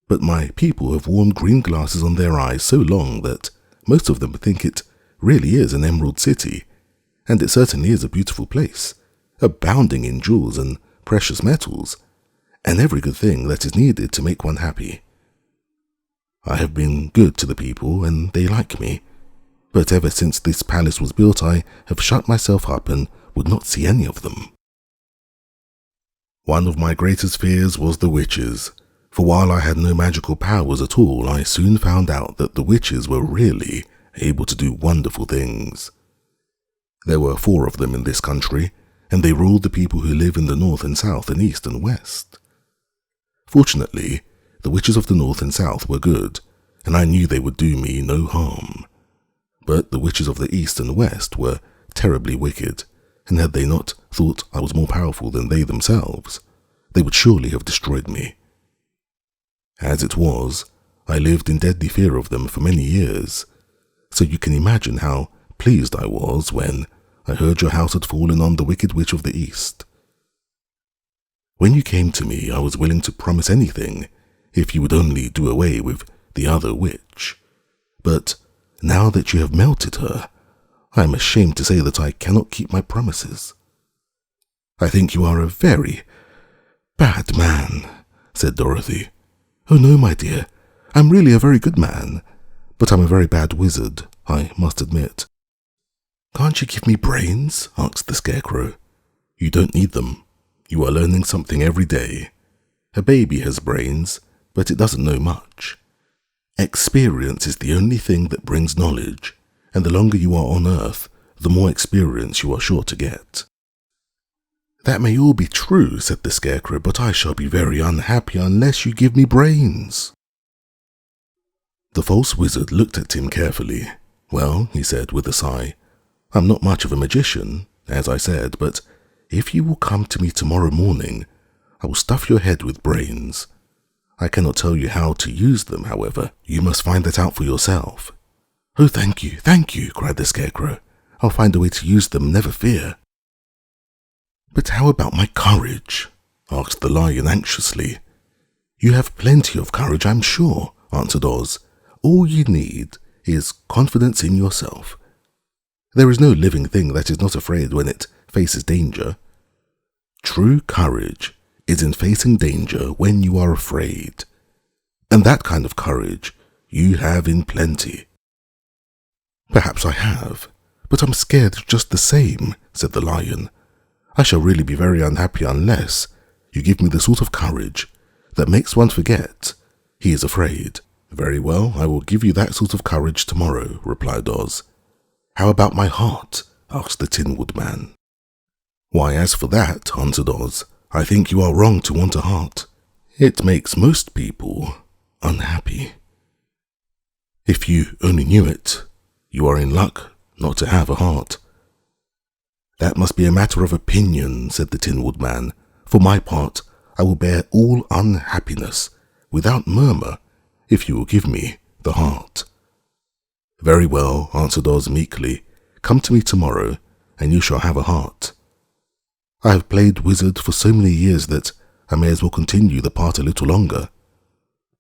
Speaker 1: But my people have worn green glasses on their eyes so long that most of them think it really is an Emerald City, and it certainly is a beautiful place, abounding in jewels and precious metals, and every good thing that is needed to make one happy. I have been good to the people, and they like me, but ever since this palace was built I have shut myself up and would not see any of them. One of my greatest fears was the witches, for while I had no magical powers at all, I soon found out that the witches were really able to do wonderful things. There were 4 of them in this country, and they ruled the people who live in the north and south and east and west. Fortunately, the witches of the north and south were good, and I knew they would do me no harm. But the witches of the east and west were terribly wicked, and had they not thought I was more powerful than they themselves, they would surely have destroyed me. As it was, I lived in deadly fear of them for many years, so you can imagine how pleased I was when I heard your house had fallen on the wicked witch of the east. When you came to me, I was willing to promise anything if you would only do away with the other witch. But now that you have melted her, I am ashamed to say that I cannot keep my promises. I think you are a very bad man, said Dorothy. Oh no, my dear, I'm really a very good man, but I'm a very bad wizard, I must admit. Can't you give me brains? Asked the Scarecrow. You don't need them. You are learning something every day. A baby has brains, but it doesn't know much. Experience is the only thing that brings knowledge, and the longer you are on Earth, the more experience you are sure to get. That may all be true, said the Scarecrow, but I shall be very unhappy unless you give me brains. The false wizard looked at him carefully. Well, he said with a sigh, I'm not much of a magician, as I said, but if you will come to me tomorrow morning, I will stuff your head with brains. I cannot tell you how to use them, however. You must find that out for yourself. Oh, thank you, cried the Scarecrow. I'll find a way to use them, never fear. But how about my courage? Asked the Lion anxiously. You have plenty of courage, I'm sure, answered Oz. All you need is confidence in yourself. There is no living thing that is not afraid when it faces danger. True courage is in facing danger when you are afraid. And that kind of courage you have in plenty. Perhaps I have, but I'm scared just the same, said the Lion. I shall really be very unhappy unless you give me the sort of courage that makes one forget he is afraid. Very well, I will give you that sort of courage tomorrow, replied Oz. How about my heart? Asked the Tin Woodman. Why, as for that, answered Oz, I think you are wrong to want a heart. It makes most people unhappy. If you only knew it, you are in luck not to have a heart. That must be a matter of opinion, said the Tin Woodman. For my part, I will bear all unhappiness without murmur if you will give me the heart. Very well, answered Oz meekly. Come to me tomorrow, and you shall have a heart. I have played wizard for so many years that I may as well continue the part a little longer.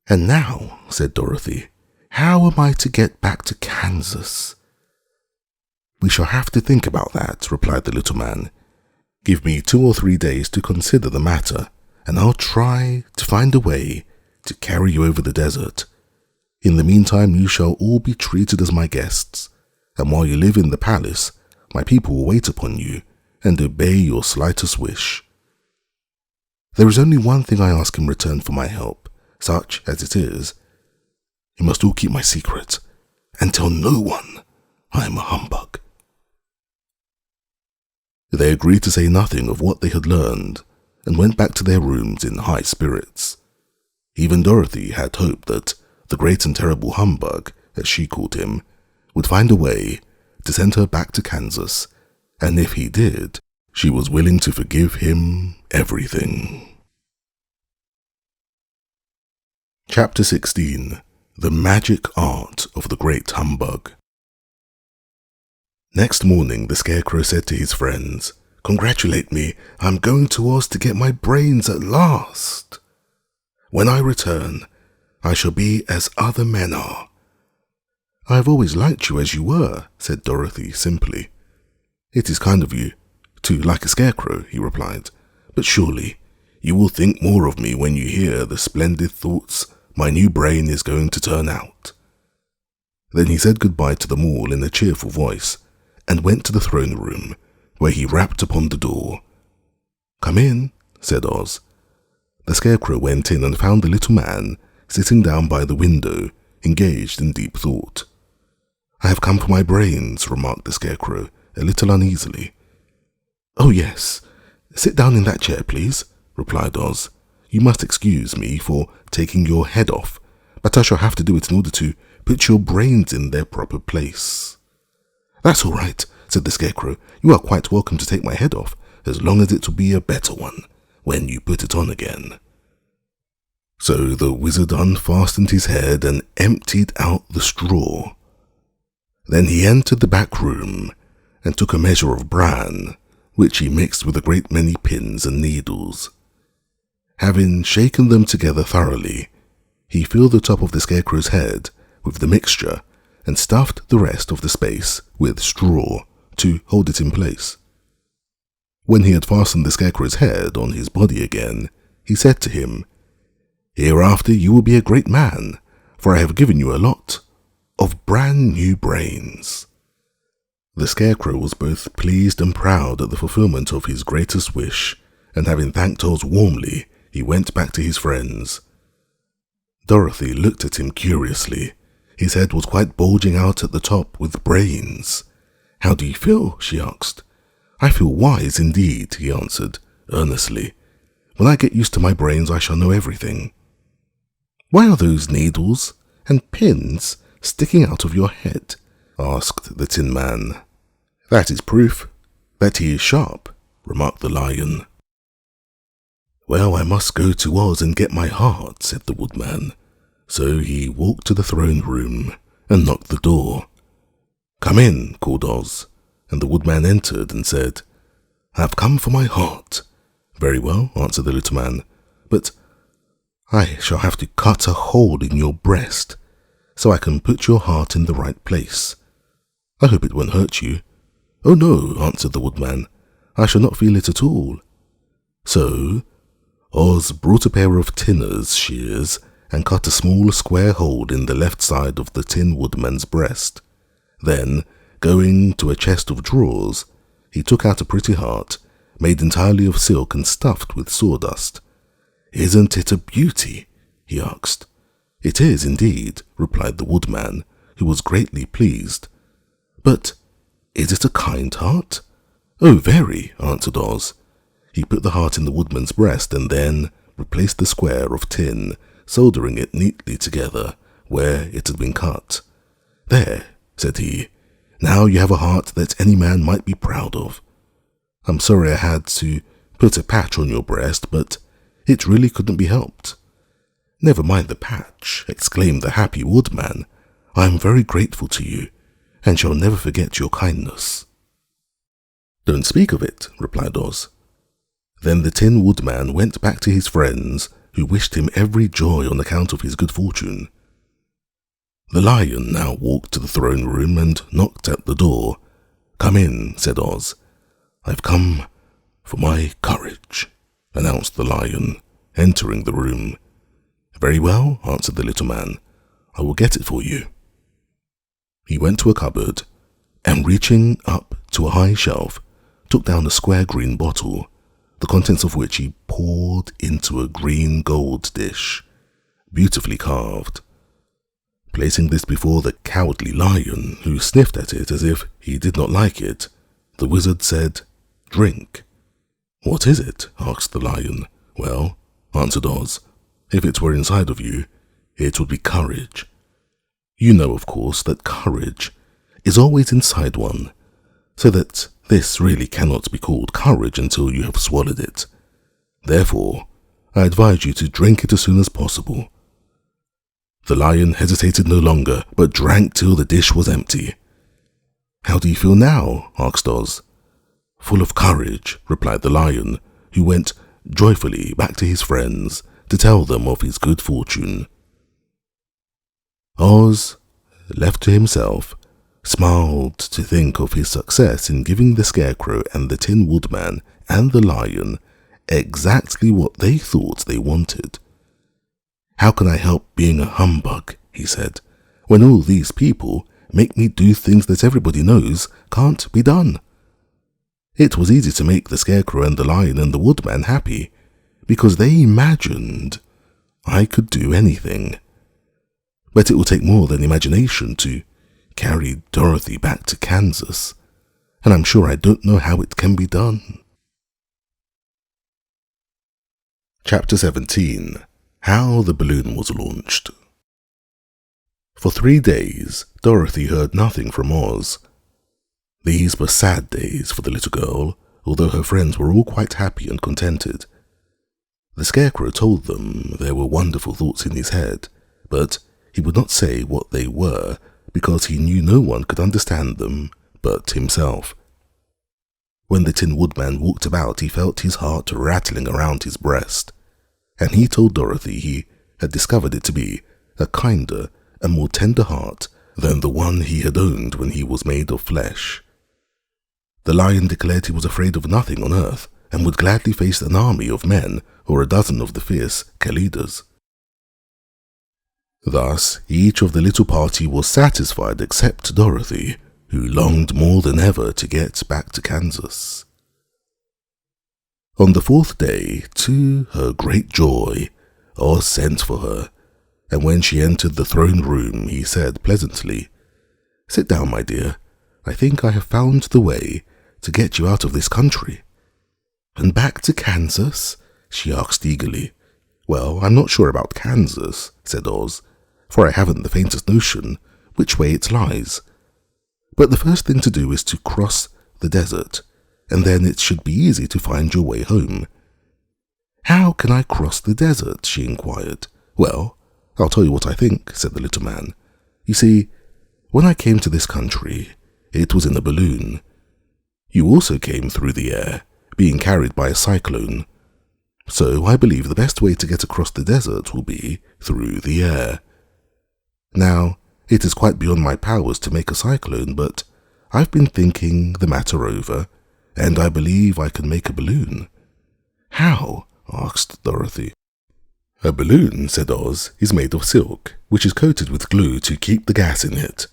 Speaker 1: And now, said Dorothy, how am I to get back to Kansas? We shall have to think about that, replied the little man. Give me 2 or 3 days to consider the matter, and I'll try to find a way to carry you over the desert. In the meantime, you shall all be treated as my guests, and while you live in the palace, my people will wait upon you and obey your slightest wish. There is only one thing I ask in return for my help, such as it is. You must all keep my secret, and tell no one I am a humbug." They agreed to say nothing of what they had learned, and went back to their rooms in high spirits. Even Dorothy had hoped that the great and terrible humbug, as she called him, would find a way to send her back to Kansas, and if he did, she was willing to forgive him everything. Chapter 16. The Magic Art of the Great Humbug. Next morning, the Scarecrow said to his friends, "Congratulate me, I'm going to Oz to get my brains at last. When I return, I shall be as other men are." "I have always liked you as you were," said Dorothy simply. "It is kind of you to like a scarecrow," he replied, "but surely you will think more of me when you hear the splendid thoughts my new brain is going to turn out." Then he said goodbye to them all in a cheerful voice, and went to the throne room, where he rapped upon the door. "Come in," said Oz. The Scarecrow went in and found the little man sitting down by the window, engaged in deep thought. "I have come for my brains," remarked the Scarecrow, a little uneasily. "Oh yes, sit down in that chair, please," replied Oz. "You must excuse me for taking your head off, but I shall have to do it in order to put your brains in their proper place." "That's all right," said the Scarecrow. "You are quite welcome to take my head off, as long as it will be a better one when you put it on again." So the wizard unfastened his head and emptied out the straw. Then he entered the back room and took a measure of bran, which he mixed with a great many pins and needles. Having shaken them together thoroughly, he filled the top of the Scarecrow's head with the mixture and stuffed the rest of the space with straw to hold it in place. When he had fastened the Scarecrow's head on his body again, he said to him, "Hereafter you will be a great man, for I have given you a lot of brand new brains." The Scarecrow was both pleased and proud at the fulfillment of his greatest wish, and having thanked Oz warmly, he went back to his friends. Dorothy looked at him curiously. His head was quite bulging out at the top with brains. "How do you feel?" she asked. "I feel wise indeed," he answered earnestly. "When I get used to my brains, I shall know everything." "Why are those needles and pins sticking out of your head?" asked the Tin Man. "That is proof that he is sharp," remarked the Lion. "Well, I must go to Oz and get my heart," said the Woodman. So he walked to the throne room and knocked the door. "Come in," called Oz, and the Woodman entered and said, "I have come for my heart." "Very well," answered the little man, "but I shall have to cut a hole in your breast so I can put your heart in the right place. I hope it won't hurt you." "Oh no," answered the Woodman, "I shall not feel it at all." So Oz brought a pair of tinner's shears and cut a small square hole in the left side of the Tin Woodman's breast. Then, going to a chest of drawers, he took out a pretty heart, made entirely of silk and stuffed with sawdust. "Isn't it a beauty?" he asked. "It is indeed," replied the Woodman, who was greatly pleased. "But is it a kind heart?" "Oh, very," answered Oz. He put the heart in the Woodman's breast and then replaced the square of tin, soldering it neatly together where it had been cut. "There," said he, "now you have a heart that any man might be proud of. I'm sorry I had to put a patch on your breast, but it really couldn't be helped." "Never mind the patch," exclaimed the happy Woodman. "I am very grateful to you, and shall never forget your kindness." "Don't speak of it," replied Oz. Then the Tin Woodman went back to his friends, who wished him every joy on account of his good fortune. The Lion now walked to the throne room and knocked at the door. "Come in," said Oz. "I've come for my courage," announced the Lion, entering the room. "Very well," answered the little man. I will get it for you." He went to a cupboard and, reaching up to a high shelf, took down a square green bottle, the contents of which he poured into a green gold dish, beautifully carved. Placing this before the cowardly lion, who sniffed at it as if he did not like it, the wizard said, "Drink." "What is it?" asked the lion. "Well," answered Oz, "if it were inside of you, it would be courage. You know, of course, that courage is always inside one, so that this really cannot be called courage until you have swallowed it. Therefore, I advise you to drink it as soon as possible." The lion hesitated no longer, but drank till the dish was empty. "How do you feel now?" asked Oz. "Full of courage," replied the lion, who went joyfully back to his friends to tell them of his good fortune. Oz, left to himself, smiled to think of his success in giving the Scarecrow and the Tin Woodman and the lion exactly what they thought they wanted. "How can I help being a humbug," he said, "when all these people make me do things that everybody knows can't be done?" It was easy to make the Scarecrow and the lion and the woodman happy, because they imagined I could do anything. But it will take more than imagination to carry Dorothy back to Kansas, and I'm sure I don't know how it can be done. Chapter 17. How the Balloon Was Launched. For 3 days, Dorothy heard nothing from Oz. These were sad days for the little girl, although her friends were all quite happy and contented. The Scarecrow told them there were wonderful thoughts in his head, but he would not say what they were because he knew no one could understand them but himself. When the Tin Woodman walked about, he felt his heart rattling around his breast, and he told Dorothy he had discovered it to be a kinder and more tender heart than the one he had owned when he was made of flesh. The lion declared he was afraid of nothing on earth and would gladly face an army of men or a dozen of the fierce Kalidas. Thus, each of the little party was satisfied except Dorothy, who longed more than ever to get back to Kansas. On the 4th day, to her great joy, Oz sent for her, and when she entered the throne room, he said pleasantly, "Sit down, my dear. I think I have found the way to get you out of this country." "And back to Kansas?" she asked eagerly. "Well, I'm not sure about Kansas," said Oz, "for I haven't the faintest notion which way it lies. But the first thing to do is to cross the desert, and then it should be easy to find your way home." "How can I cross the desert?" she inquired. "Well, I'll tell you what I think," said the little man. "You see, when I came to this country, it was in a balloon. You also came through the air, being carried by a cyclone. So I believe the best way to get across the desert will be through the air. Now, it is quite beyond my powers to make a cyclone, but I've been thinking the matter over, and I believe I can make a balloon." "How?" asked Dorothy. "A balloon," said Oz, "is made of silk, which is coated with glue to keep the gas in it.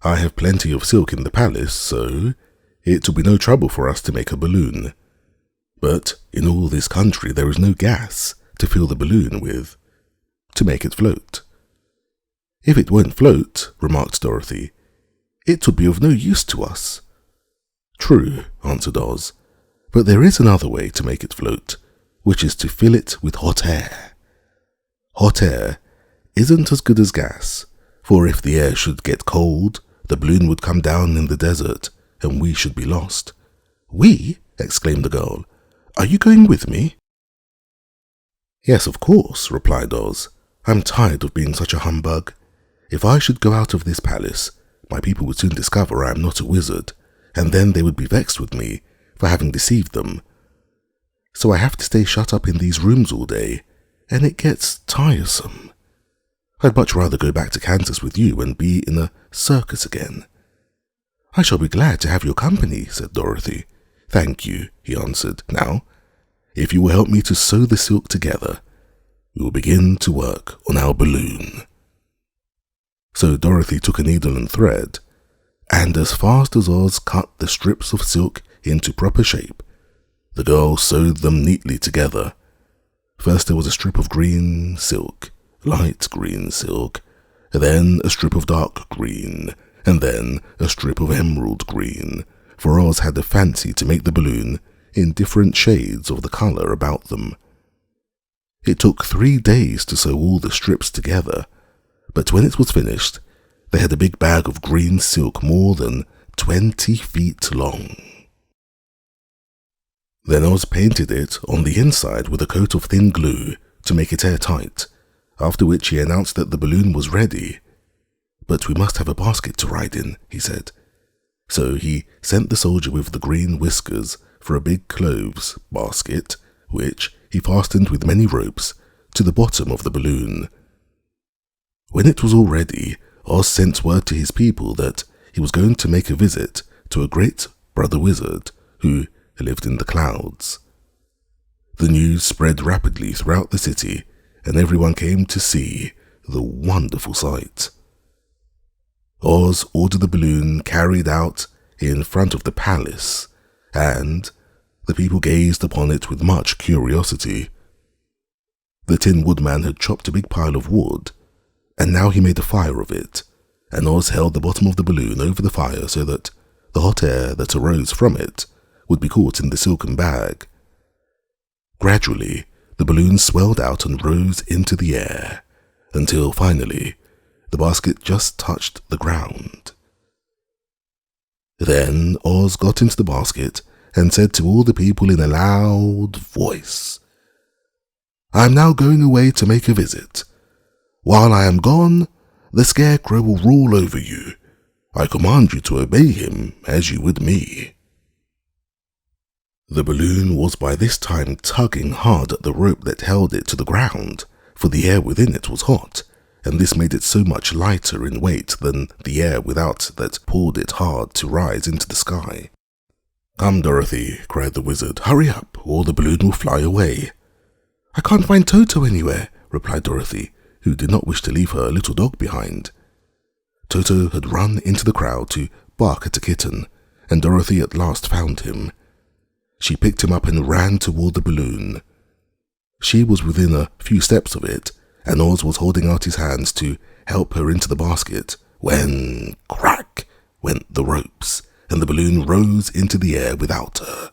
Speaker 1: I have plenty of silk in the palace, so it will be no trouble for us to make a balloon. But in all this country there is no gas to fill the balloon with, to make it float." "If it won't float," remarked Dorothy, "it would be of no use to us." "True," answered Oz, "but there is another way to make it float, which is to fill it with hot air. Hot air isn't as good as gas, for if the air should get cold, the balloon would come down in the desert, and we should be lost." "We?" exclaimed the girl. "Are you going with me?" "Yes, of course," replied Oz. "I'm tired of being such a humbug. If I should go out of this palace, my people would soon discover I am not a wizard, and then they would be vexed with me for having deceived them. So I have to stay shut up in these rooms all day, and it gets tiresome. I'd much rather go back to Kansas with you and be in a circus again." "I shall be glad to have your company," said Dorothy. "Thank you," he answered. "Now, if you will help me to sew the silk together, we will begin to work on our balloon." So Dorothy took a needle and thread, and as fast as Oz cut the strips of silk into proper shape, the girl sewed them neatly together. First there was a strip of green silk, light green silk, then a strip of dark green, and then a strip of emerald green, for Oz had a fancy to make the balloon in different shades of the colour about them. It took 3 days to sew all the strips together, but when it was finished, they had a big bag of green silk more than 20 feet long. Then Oz painted it on the inside with a coat of thin glue to make it airtight, after which he announced that the balloon was ready. "But we must have a basket to ride in," he said. So he sent the soldier with the green whiskers for a big clothes basket, which he fastened with many ropes to the bottom of the balloon. When it was all ready, Oz sent word to his people that he was going to make a visit to a great brother wizard who lived in the clouds. The news spread rapidly throughout the city, and everyone came to see the wonderful sight. Oz ordered the balloon carried out in front of the palace, and the people gazed upon it with much curiosity. The Tin Woodman had chopped a big pile of wood, and now he made a fire of it, and Oz held the bottom of the balloon over the fire so that the hot air that arose from it would be caught in the silken bag. Gradually, the balloon swelled out and rose into the air, until finally the basket just touched the ground. Then Oz got into the basket and said to all the people in a loud voice, "I am now going away to make a visit. While I am gone, the scarecrow will rule over you. I command you to obey him as you would me." The balloon was by this time tugging hard at the rope that held it to the ground, for the air within it was hot, and this made it so much lighter in weight than the air without that pulled it hard to rise into the sky. "Come, Dorothy," cried the wizard, "hurry up, or the balloon will fly away." "I can't find Toto anywhere," replied Dorothy, who did not wish to leave her little dog behind. Toto had run into the crowd to bark at a kitten, and Dorothy at last found him. She picked him up and ran toward the balloon. She was within a few steps of it, and Oz was holding out his hands to help her into the basket, when crack went the ropes, and the balloon rose into the air without her.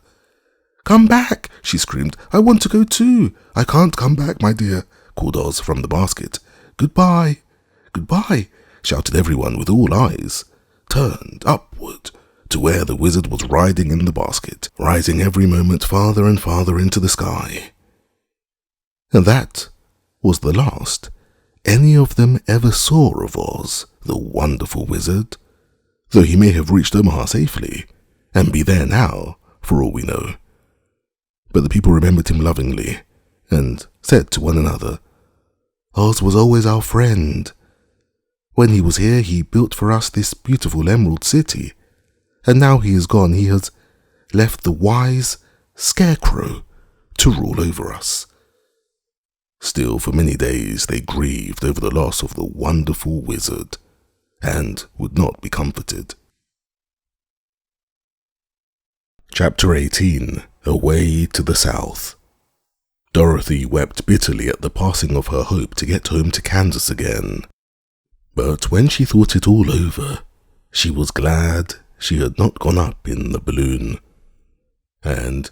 Speaker 1: "Come back," she screamed. "I want to go too." "I can't come back, my dear," called Oz from the basket. "Goodbye." "Goodbye," shouted everyone with all eyes turned upward to where the wizard was riding in the basket, rising every moment farther and farther into the sky. And that was the last any of them ever saw of Oz, the wonderful wizard, though he may have reached Omaha safely, and be there now, for all we know. But the people remembered him lovingly, and said to one another, "Oz was always our friend. When he was here, he built for us this beautiful Emerald City, and now he is gone, he has left the wise Scarecrow to rule over us." Still, for many days they grieved over the loss of the wonderful wizard, and would not be comforted. Chapter 18. Away to the South. Dorothy wept bitterly at the passing of her hope to get home to Kansas again. But when she thought it all over, she was glad she had not gone up in the balloon. And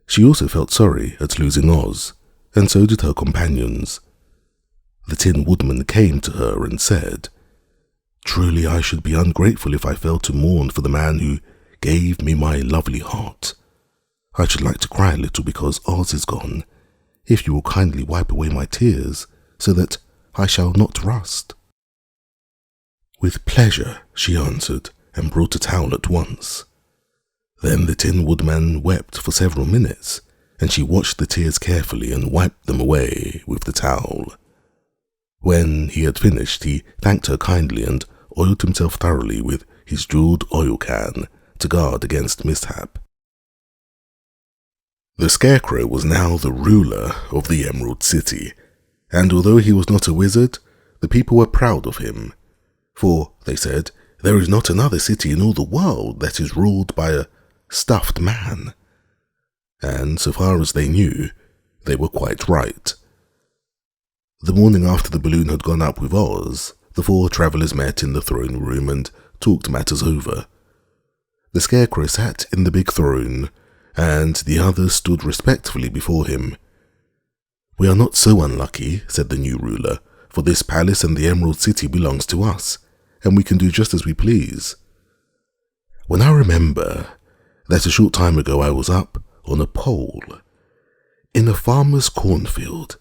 Speaker 1: she also felt sorry at losing Oz, and so did her companions. The Tin Woodman came to her and said, "Truly I should be ungrateful if I failed to mourn for the man who gave me my lovely heart. I should like to cry a little because Oz is gone, if you will kindly wipe away my tears, so that I shall not rust." "With pleasure," she answered, and brought a towel at once. Then the Tin Woodman wept for several minutes, and she watched the tears carefully and wiped them away with the towel. When he had finished, he thanked her kindly and oiled himself thoroughly with his jeweled oil can to guard against mishap. The Scarecrow was now the ruler of the Emerald City, and although he was not a wizard, the people were proud of him. For, they said, there is not another city in all the world that is ruled by a stuffed man. And so far as they knew, they were quite right. The morning after the balloon had gone up with Oz, the four travellers met in the throne room and talked matters over. The Scarecrow sat in the big throne, and the others stood respectfully before him. "We are not so unlucky," said the new ruler, "for this palace and the Emerald City belongs to us, and we can do just as we please. When I remember that a short time ago I was up on a pole in a farmer's cornfield,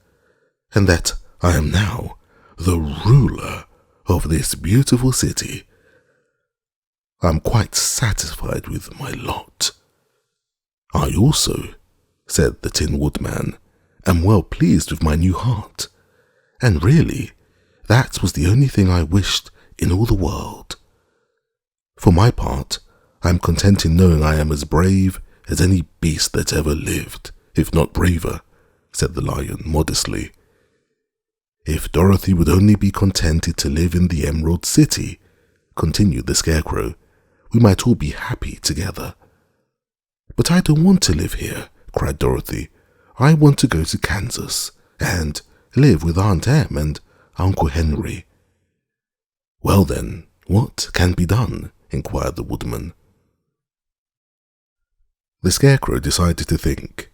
Speaker 1: and that I am now the ruler of this beautiful city, I'm quite satisfied with my lot." "I also," said the Tin Woodman, "am well pleased with my new heart, and really, that was the only thing I wished in all the world. For my part, I am content in knowing I am as brave as any beast that ever lived, if not braver," said the Lion modestly. "If Dorothy would only be contented to live in the Emerald City," continued the Scarecrow, "we might all be happy together." "But I don't want to live here," cried Dorothy. "I want to go to Kansas and live with Aunt Em and Uncle Henry." "Well then, what can be done?" inquired the Woodman. The Scarecrow decided to think,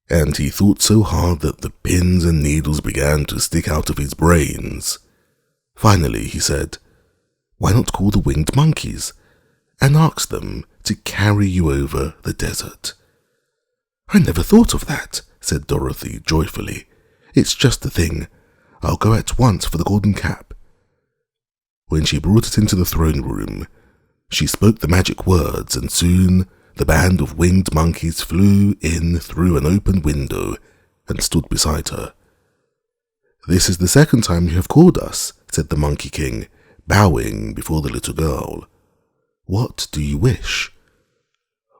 Speaker 1: and he thought so hard that the pins and needles began to stick out of his brains. Finally, he said, "Why not call the winged monkeys and ask them to carry you over the desert?" "I never thought of that," said Dorothy joyfully. "It's just the thing. I'll go at once for the golden cap." When she brought it into the throne room, she spoke the magic words, and soon the band of winged monkeys flew in through an open window and stood beside her. "This is the second time you have called us," said the Monkey King, bowing before the little girl. "What do you wish?"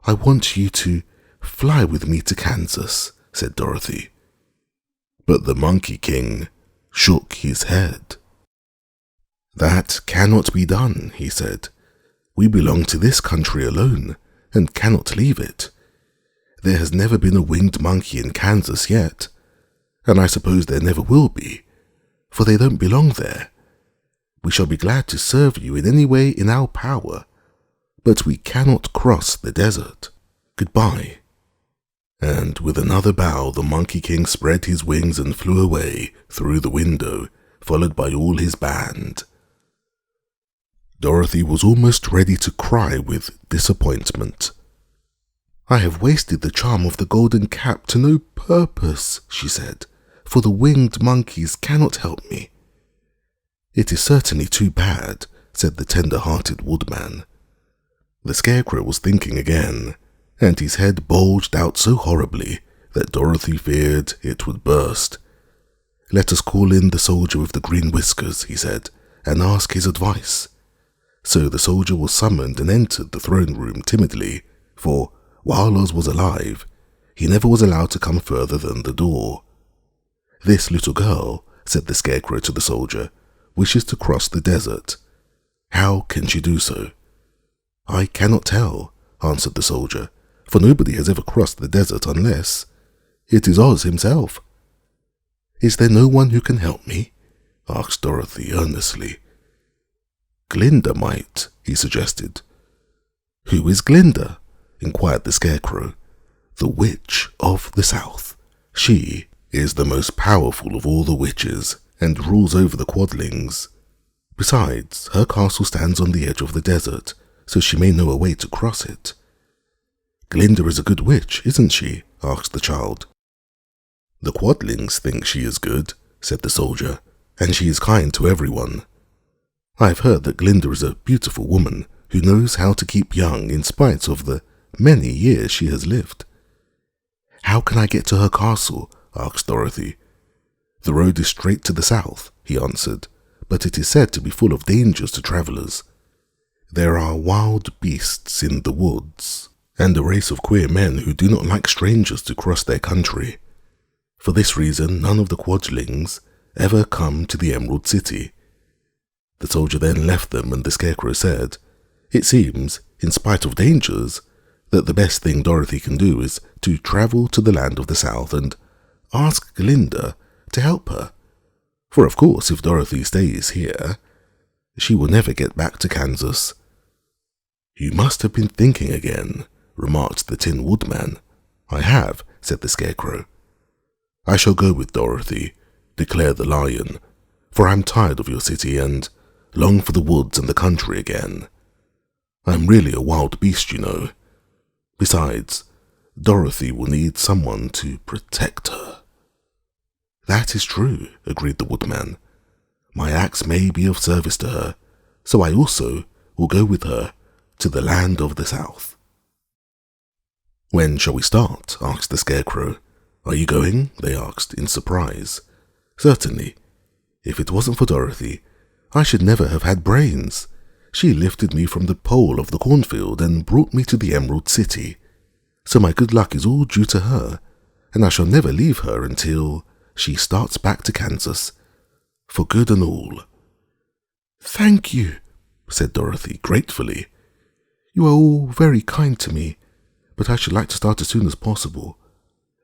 Speaker 1: "I want you to fly with me to Kansas," said Dorothy. But the Monkey King shook his head. "That cannot be done," he said. "We belong to this country alone and cannot leave it. There has never been a winged monkey in Kansas yet, and I suppose there never will be, for they don't belong there. We shall be glad to serve you in any way in our power, but we cannot cross the desert. Goodbye." And with another bow, the Monkey King spread his wings and flew away through the window, followed by all his band. Dorothy was almost ready to cry with disappointment. "I have wasted the charm of the golden cap to no purpose," she said, "for the winged monkeys cannot help me." "It is certainly too bad," said the tender-hearted Woodman. The Scarecrow was thinking again, and his head bulged out so horribly that Dorothy feared it would burst. "Let us call in the soldier with the green whiskers," he said, "and ask his advice." So the soldier was summoned and entered the throne room timidly, for, while Oz was alive, he never was allowed to come further than the door. "This little girl," said the Scarecrow to the soldier, "wishes to cross the desert. How can she do so?" "I cannot tell," answered the soldier, "for nobody has ever crossed the desert unless it is Oz himself." "Is there no one who can help me?" asked Dorothy earnestly. "Glinda might," he suggested. "Who is Glinda?" inquired the Scarecrow. "The Witch of the South. She is the most powerful of all the witches and rules over the quadlings. Besides, her castle stands on the edge of the desert, so she may know a way to cross it." "Glinda is a good witch, isn't she?" asked the child. "The quadlings think she is good," said the soldier, "and she is kind to everyone. I have heard that Glinda is a beautiful woman who knows how to keep young in spite of the many years she has lived." "How can I get to her castle?" asked Dorothy. "The road is straight to the south," he answered, "but it is said to be full of dangers to travellers. There are wild beasts in the woods, and a race of queer men who do not like strangers to cross their country. For this reason, none of the quadlings ever come to the Emerald City. The soldier then left them, and the Scarecrow said, "It seems, in spite of dangers, that the best thing Dorothy can do is to travel to the land of the South and ask Glinda to help her. For of course, if Dorothy stays here, she will never get back to Kansas." "You must have been thinking again," remarked the Tin Woodman. "I have," said the Scarecrow. "I shall go with Dorothy," declared the Lion, "for I'm tired of your city and long for the woods and the country again. I'm really a wild beast, you know. Besides, Dorothy will need someone to protect her." "That is true," agreed the Woodman. "My axe may be of service to her, so I also will go with her to the land of the South." "When shall we start?" asked the Scarecrow. "Are you going?" they asked in surprise. "Certainly. If it wasn't for Dorothy, I should never have had brains. She lifted me from the pole of the cornfield and brought me to the Emerald City. So my good luck is all due to her, and I shall never leave her until she starts back to Kansas, for good and all." "Thank you," said Dorothy gratefully. "You are all very kind to me, but I should like to start as soon as possible."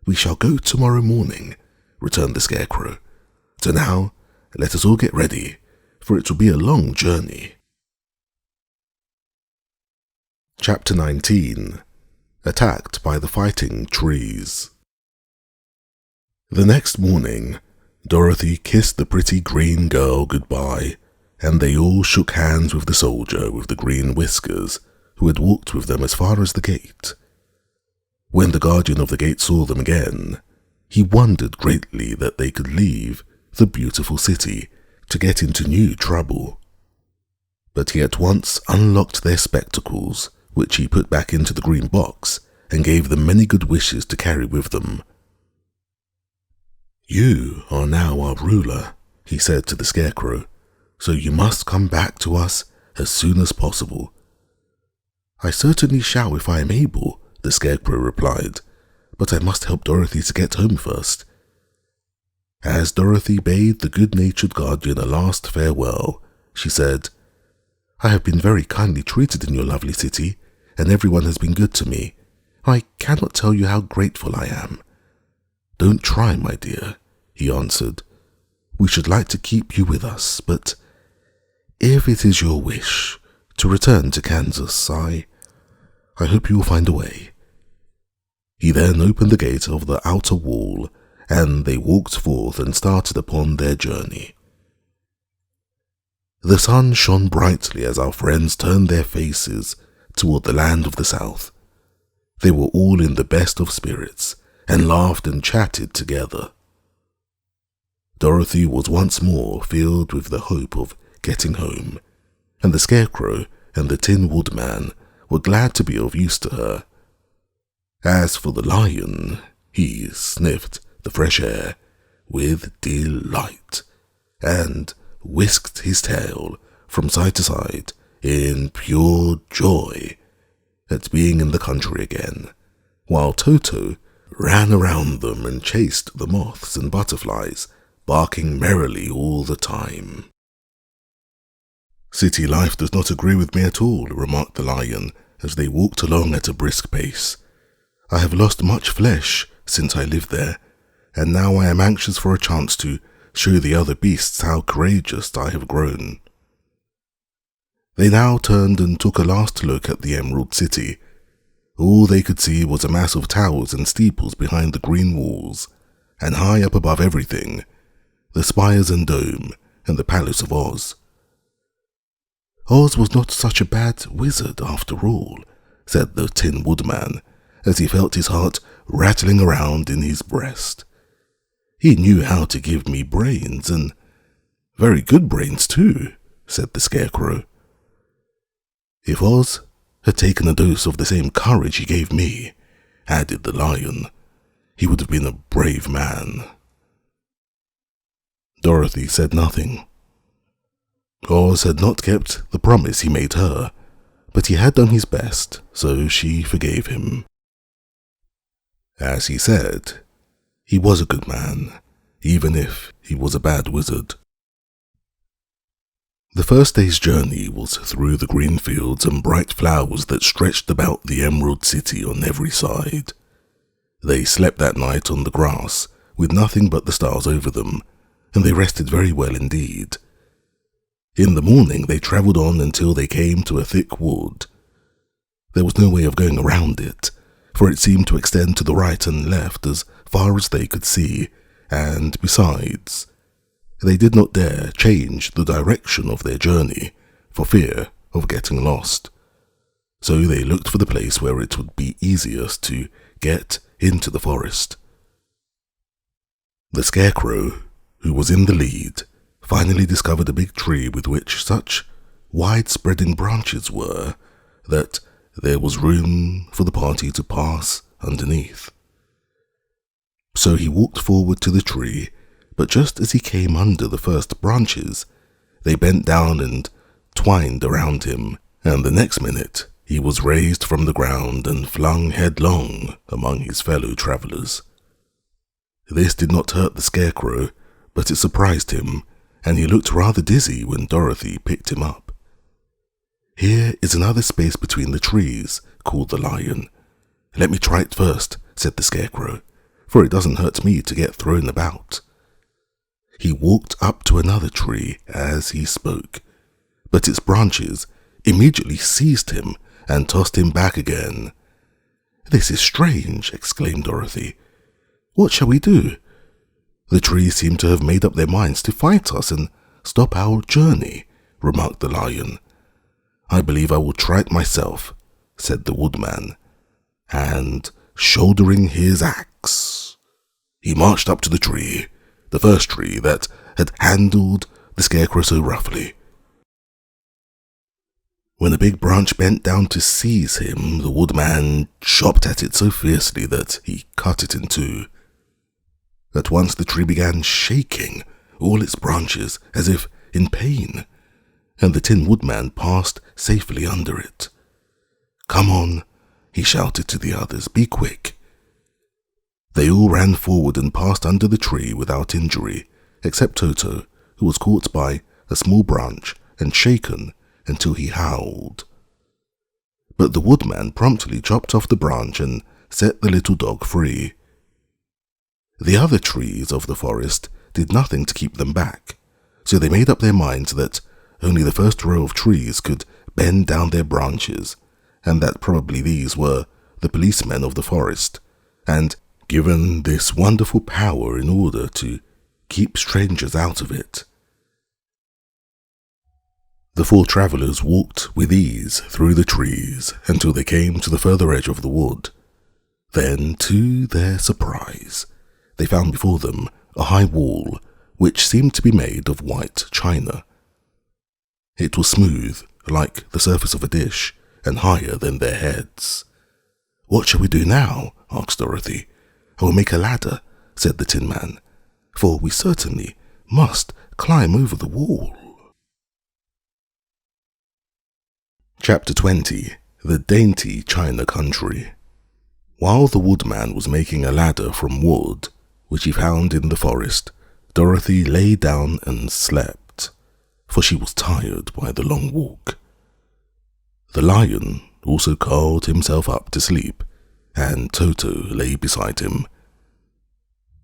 Speaker 1: "We shall go tomorrow morning," returned the Scarecrow. "So now, let us all get ready, for it will be a long journey." Chapter 19. Attacked by the Fighting Trees. The next morning, Dorothy kissed the pretty green girl goodbye, and they all shook hands with the soldier with the green whiskers, who had walked with them as far as the gate. When the guardian of the gate saw them again, he wondered greatly that they could leave the beautiful city to get into new trouble. But he at once unlocked their spectacles, which he put back into the green box, and gave them many good wishes to carry with them. "You are now our ruler," he said to the Scarecrow, "so you must come back to us as soon as possible." "I certainly shall if I am able," the Scarecrow replied, "but I must help Dorothy to get home first." As Dorothy bade the good-natured guardian a last farewell, she said, "I have been very kindly treated in your lovely city, and everyone has been good to me. I cannot tell you how grateful I am." "Don't try, my dear," he answered. "We should like to keep you with us, but if it is your wish to return to Kansas, I hope you will find a way." He then opened the gate of the outer wall, and they walked forth and started upon their journey. The sun shone brightly as our friends turned their faces toward the land of the South. They were all in the best of spirits, and laughed and chatted together. Dorothy was once more filled with the hope of getting home, and the Scarecrow and the Tin Woodman were glad to be of use to her. As for the Lion, he sniffed the fresh air with delight, and whisked his tail from side to side in pure joy at being in the country again, while Toto ran around them and chased the moths and butterflies, barking merrily all the time. "City life does not agree with me at all," remarked the Lion as they walked along at a brisk pace. "I have lost much flesh since I lived there, and now I am anxious for a chance to show the other beasts how courageous I have grown." They now turned and took a last look at the Emerald City. All they could see was a mass of towers and steeples behind the green walls, and high up above everything, the spires and dome and the Palace of Oz. "Oz was not such a bad wizard after all," said the Tin Woodman, as he felt his heart rattling around in his breast. "He knew how to give me brains, and very good brains too," said the Scarecrow. "If Oz had taken a dose of the same courage he gave me," added the Lion, "he would have been a brave man." Dorothy said nothing. Oz had not kept the promise he made her, but he had done his best, so she forgave him. As he said, he was a good man, even if he was a bad wizard. The first day's journey was through the green fields and bright flowers that stretched about the Emerald City on every side. They slept that night on the grass, with nothing but the stars over them, and they rested very well indeed. In the morning they travelled on until they came to a thick wood. There was no way of going around it, for it seemed to extend to the right and left as far as they could see, and besides, they did not dare change the direction of their journey for fear of getting lost. So they looked for the place where it would be easiest to get into the forest. The scarecrow, who was in the lead, finally discovered a big tree with which such wide-spreading branches were that there was room for the party to pass underneath. So he walked forward to the tree, but just as he came under the first branches, they bent down and twined around him, and the next minute he was raised from the ground and flung headlong among his fellow travellers. This did not hurt the scarecrow, but it surprised him, and he looked rather dizzy when Dorothy picked him up. "Here is another space between the trees," called the lion. "Let me try it first," said the scarecrow, "for it doesn't hurt me to get thrown about." He walked up to another tree as he spoke, but its branches immediately seized him and tossed him back again. "This is strange," exclaimed Dorothy. "What shall we do?" "The trees seem to have made up their minds to fight us and stop our journey," remarked the lion. "I believe I will try it myself," said the woodman, and, shouldering his axe, he marched up to the tree, the first tree that had handled the scarecrow so roughly. When a big branch bent down to seize him, the woodman chopped at it so fiercely that he cut it in two. At once the tree began shaking all its branches as if in pain, and the Tin Woodman passed safely under it. "Come on," he shouted to the others, "be quick." They all ran forward and passed under the tree without injury, except Toto, who was caught by a small branch and shaken until he howled. But the woodman promptly chopped off the branch and set the little dog free. The other trees of the forest did nothing to keep them back, so they made up their minds that only the first row of trees could bend down their branches, and that probably these were the policemen of the forest, and given this wonderful power in order to keep strangers out of it. The four travellers walked with ease through the trees until they came to the further edge of the wood. Then, to their surprise, they found before them a high wall which seemed to be made of white china. It was smooth, like the surface of a dish, and higher than their heads. "What shall we do now?" asked Dorothy. "I will make a ladder," said the Tin Man, "for we certainly must climb over the wall." Chapter 20. The Dainty China Country. While the woodman was making a ladder from wood, which he found in the forest, Dorothy lay down and slept, for she was tired by the long walk. The lion also curled himself up to sleep, and Toto lay beside him.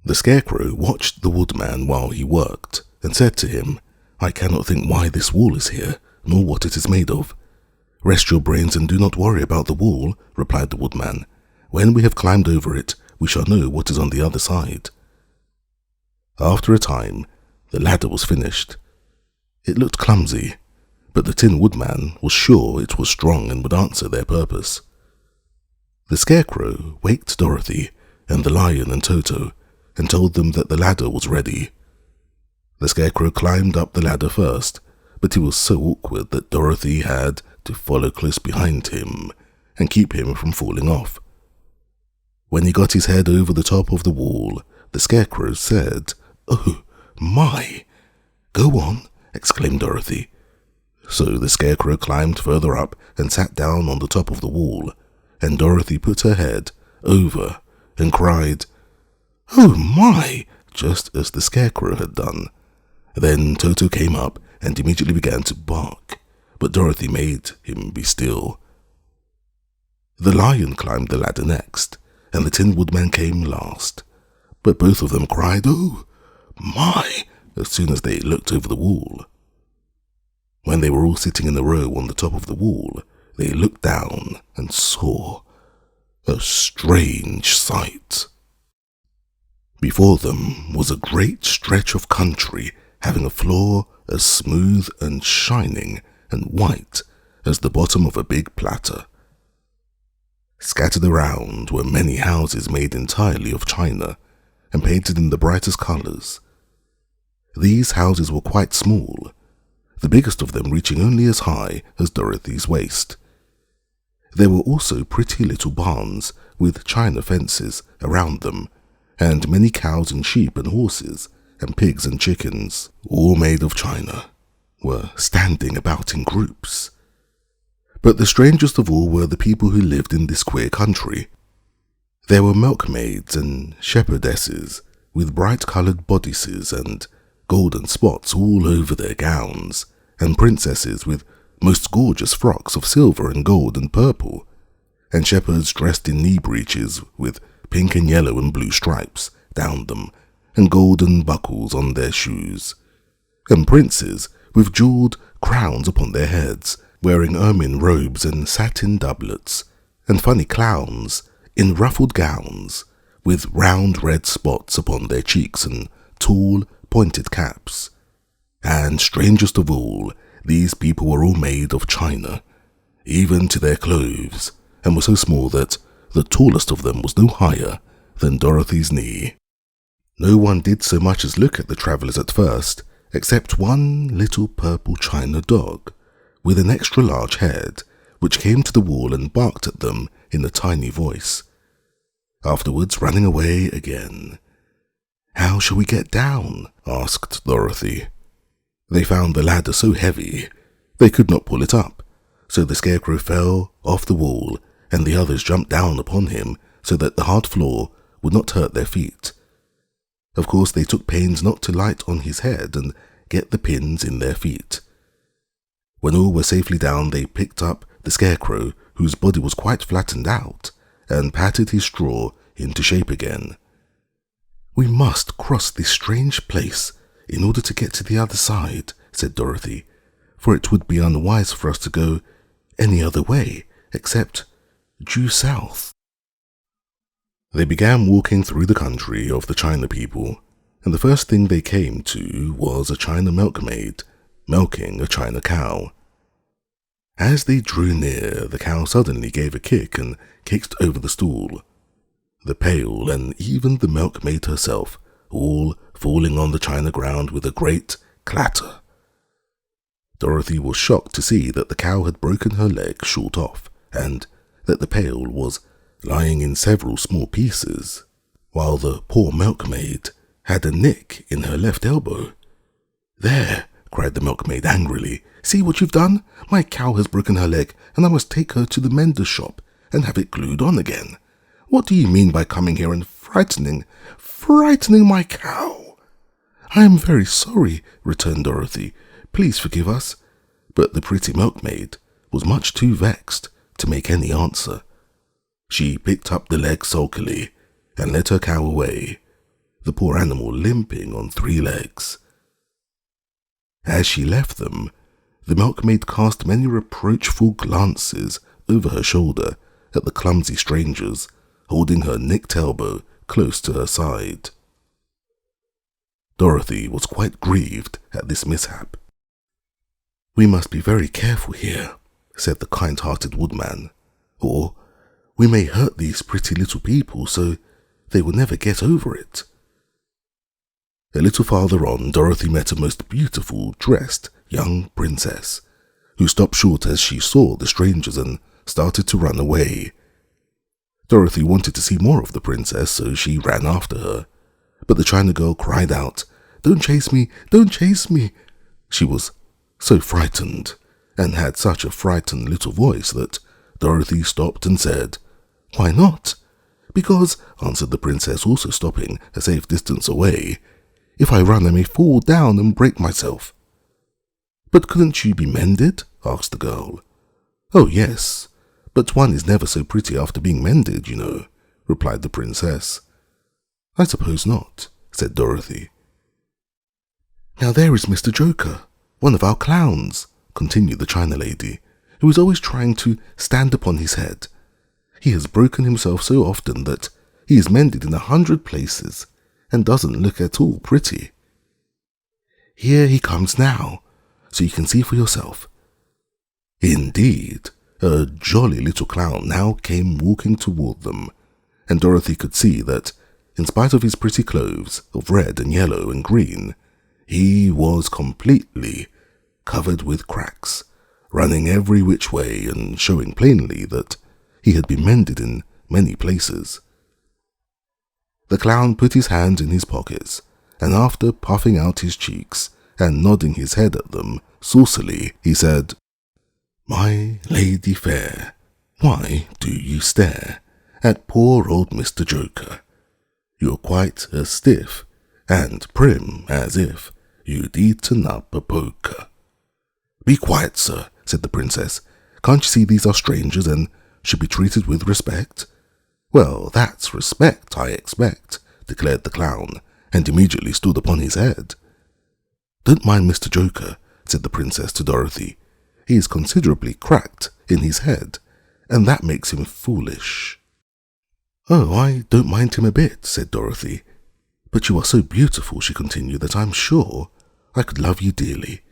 Speaker 1: The scarecrow watched the woodman while he worked, and said to him, "I cannot think why this wall is here, nor what it is made of." "Rest your brains and do not worry about the wall," replied the woodman. "When we have climbed over it, we shall know what is on the other side." After a time, the ladder was finished. It looked clumsy, but the Tin Woodman was sure it was strong and would answer their purpose. The scarecrow waked Dorothy and the lion and Toto and told them that the ladder was ready. The scarecrow climbed up the ladder first, but he was so awkward that Dorothy had to follow close behind him and keep him from falling off. When he got his head over the top of the wall, the scarecrow said, "Oh, my!" "Go on," exclaimed Dorothy. So the scarecrow climbed further up and sat down on the top of the wall, and Dorothy put her head over and cried, "Oh, my!" just as the scarecrow had done. Then Toto came up and immediately began to bark, but Dorothy made him be still. The lion climbed the ladder next, and the Tin Woodman came last, but both of them cried, "Oh, my!" as soon as they looked over the wall. When they were all sitting in a row on the top of the wall, they looked down and saw a strange sight. Before them was a great stretch of country having a floor as smooth and shining and white as the bottom of a big platter. Scattered around were many houses made entirely of china and painted in the brightest colors. These houses were quite small, the biggest of them reaching only as high as Dorothy's waist. There were also pretty little barns with china fences around them, and many cows and sheep and horses and pigs and chickens, all made of china, were standing about in groups. But the strangest of all were the people who lived in this queer country. There were milkmaids and shepherdesses with bright-coloured bodices and golden spots all over their gowns, and princesses with most gorgeous frocks of silver and gold and purple, and shepherds dressed in knee breeches with pink and yellow and blue stripes down them, and golden buckles on their shoes, and princes with jewelled crowns upon their heads, wearing ermine robes and satin doublets, and funny clowns in ruffled gowns, with round red spots upon their cheeks and tall, pointed caps. And strangest of all, these people were all made of china, even to their clothes, and were so small that the tallest of them was no higher than Dorothy's knee. No one did so much as look at the travellers at first, except one little purple china dog, with an extra large head, which came to the wall and barked at them in a tiny voice, afterwards running away again. "How shall we get down?" asked Dorothy. They found the ladder so heavy they could not pull it up, so the scarecrow fell off the wall, and the others jumped down upon him so that the hard floor would not hurt their feet. Of course, they took pains not to light on his head and get the pins in their feet. When all were safely down, they picked up the scarecrow, whose body was quite flattened out, and patted his straw into shape again. "We must cross this strange place in order to get to the other side," said Dorothy, "for it would be unwise for us to go any other way except due south." They began walking through the country of the China people, and the first thing they came to was a China milkmaid milking a China cow. As they drew near, the cow suddenly gave a kick and kicked over the stool, the pail, and even the milkmaid herself, all falling on the china ground with a great clatter. Dorothy was shocked to see that the cow had broken her leg short off, and that the pail was lying in several small pieces, while the poor milkmaid had a nick in her left elbow. "There!" cried the milkmaid angrily. "See what you've done? My cow has broken her leg, and I must take her to the mender's shop and have it glued on again. What do you mean by coming here and frightening my cow?" "I am very sorry," returned Dorothy. "Please forgive us." But the pretty milkmaid was much too vexed to make any answer. She picked up the leg sulkily and led her cow away, the poor animal limping on 3 legs. As she left them, the milkmaid cast many reproachful glances over her shoulder at the clumsy strangers, holding her nicked elbow close to her side. Dorothy was quite grieved at this mishap. "We must be very careful here," said the kind-hearted woodman, "or we may hurt these pretty little people so they will never get over it." A little farther on, Dorothy met a most beautiful, dressed young princess, who stopped short as she saw the strangers and started to run away. Dorothy wanted to see more of the princess, so she ran after her, but the China girl cried out, "Don't chase me! Don't chase me!" She was so frightened, and had such a frightened little voice that Dorothy stopped and said, "Why not?" "Because," answered the princess, also stopping a safe distance away, "if I run I may fall down and break myself." But couldn't you be mended? Asked the girl. Oh, yes, but one is never so pretty after being mended, you know, replied the princess. I suppose not, said Dorothy. Now there is Mr. Joker, one of our clowns, continued the China lady, who is always trying to stand upon his head. He has broken himself so often that he is mended in 100 places and doesn't look at all pretty. Here he comes now, so you can see for yourself. Indeed, a jolly little clown now came walking toward them, and Dorothy could see that, in spite of his pretty clothes of red and yellow and green, he was completely covered with cracks, running every which way and showing plainly that he had been mended in many places. The clown put his hands in his pockets, and after puffing out his cheeks and nodding his head at them saucily, he said, My lady fair, why do you stare at poor old Mr. Joker? You're quite as stiff and prim as if you'd eaten up a poker. Be quiet, sir, said the princess. Can't you see these are strangers and should be treated with respect? Well, that's respect, I expect, declared the clown, and immediately stood upon his head. Don't mind Mr. Joker, said the princess to Dorothy. He is considerably cracked in his head, and that makes him foolish. Oh, I don't mind him a bit, said Dorothy. But you are so beautiful, she continued, that I'm sure I could love you dearly.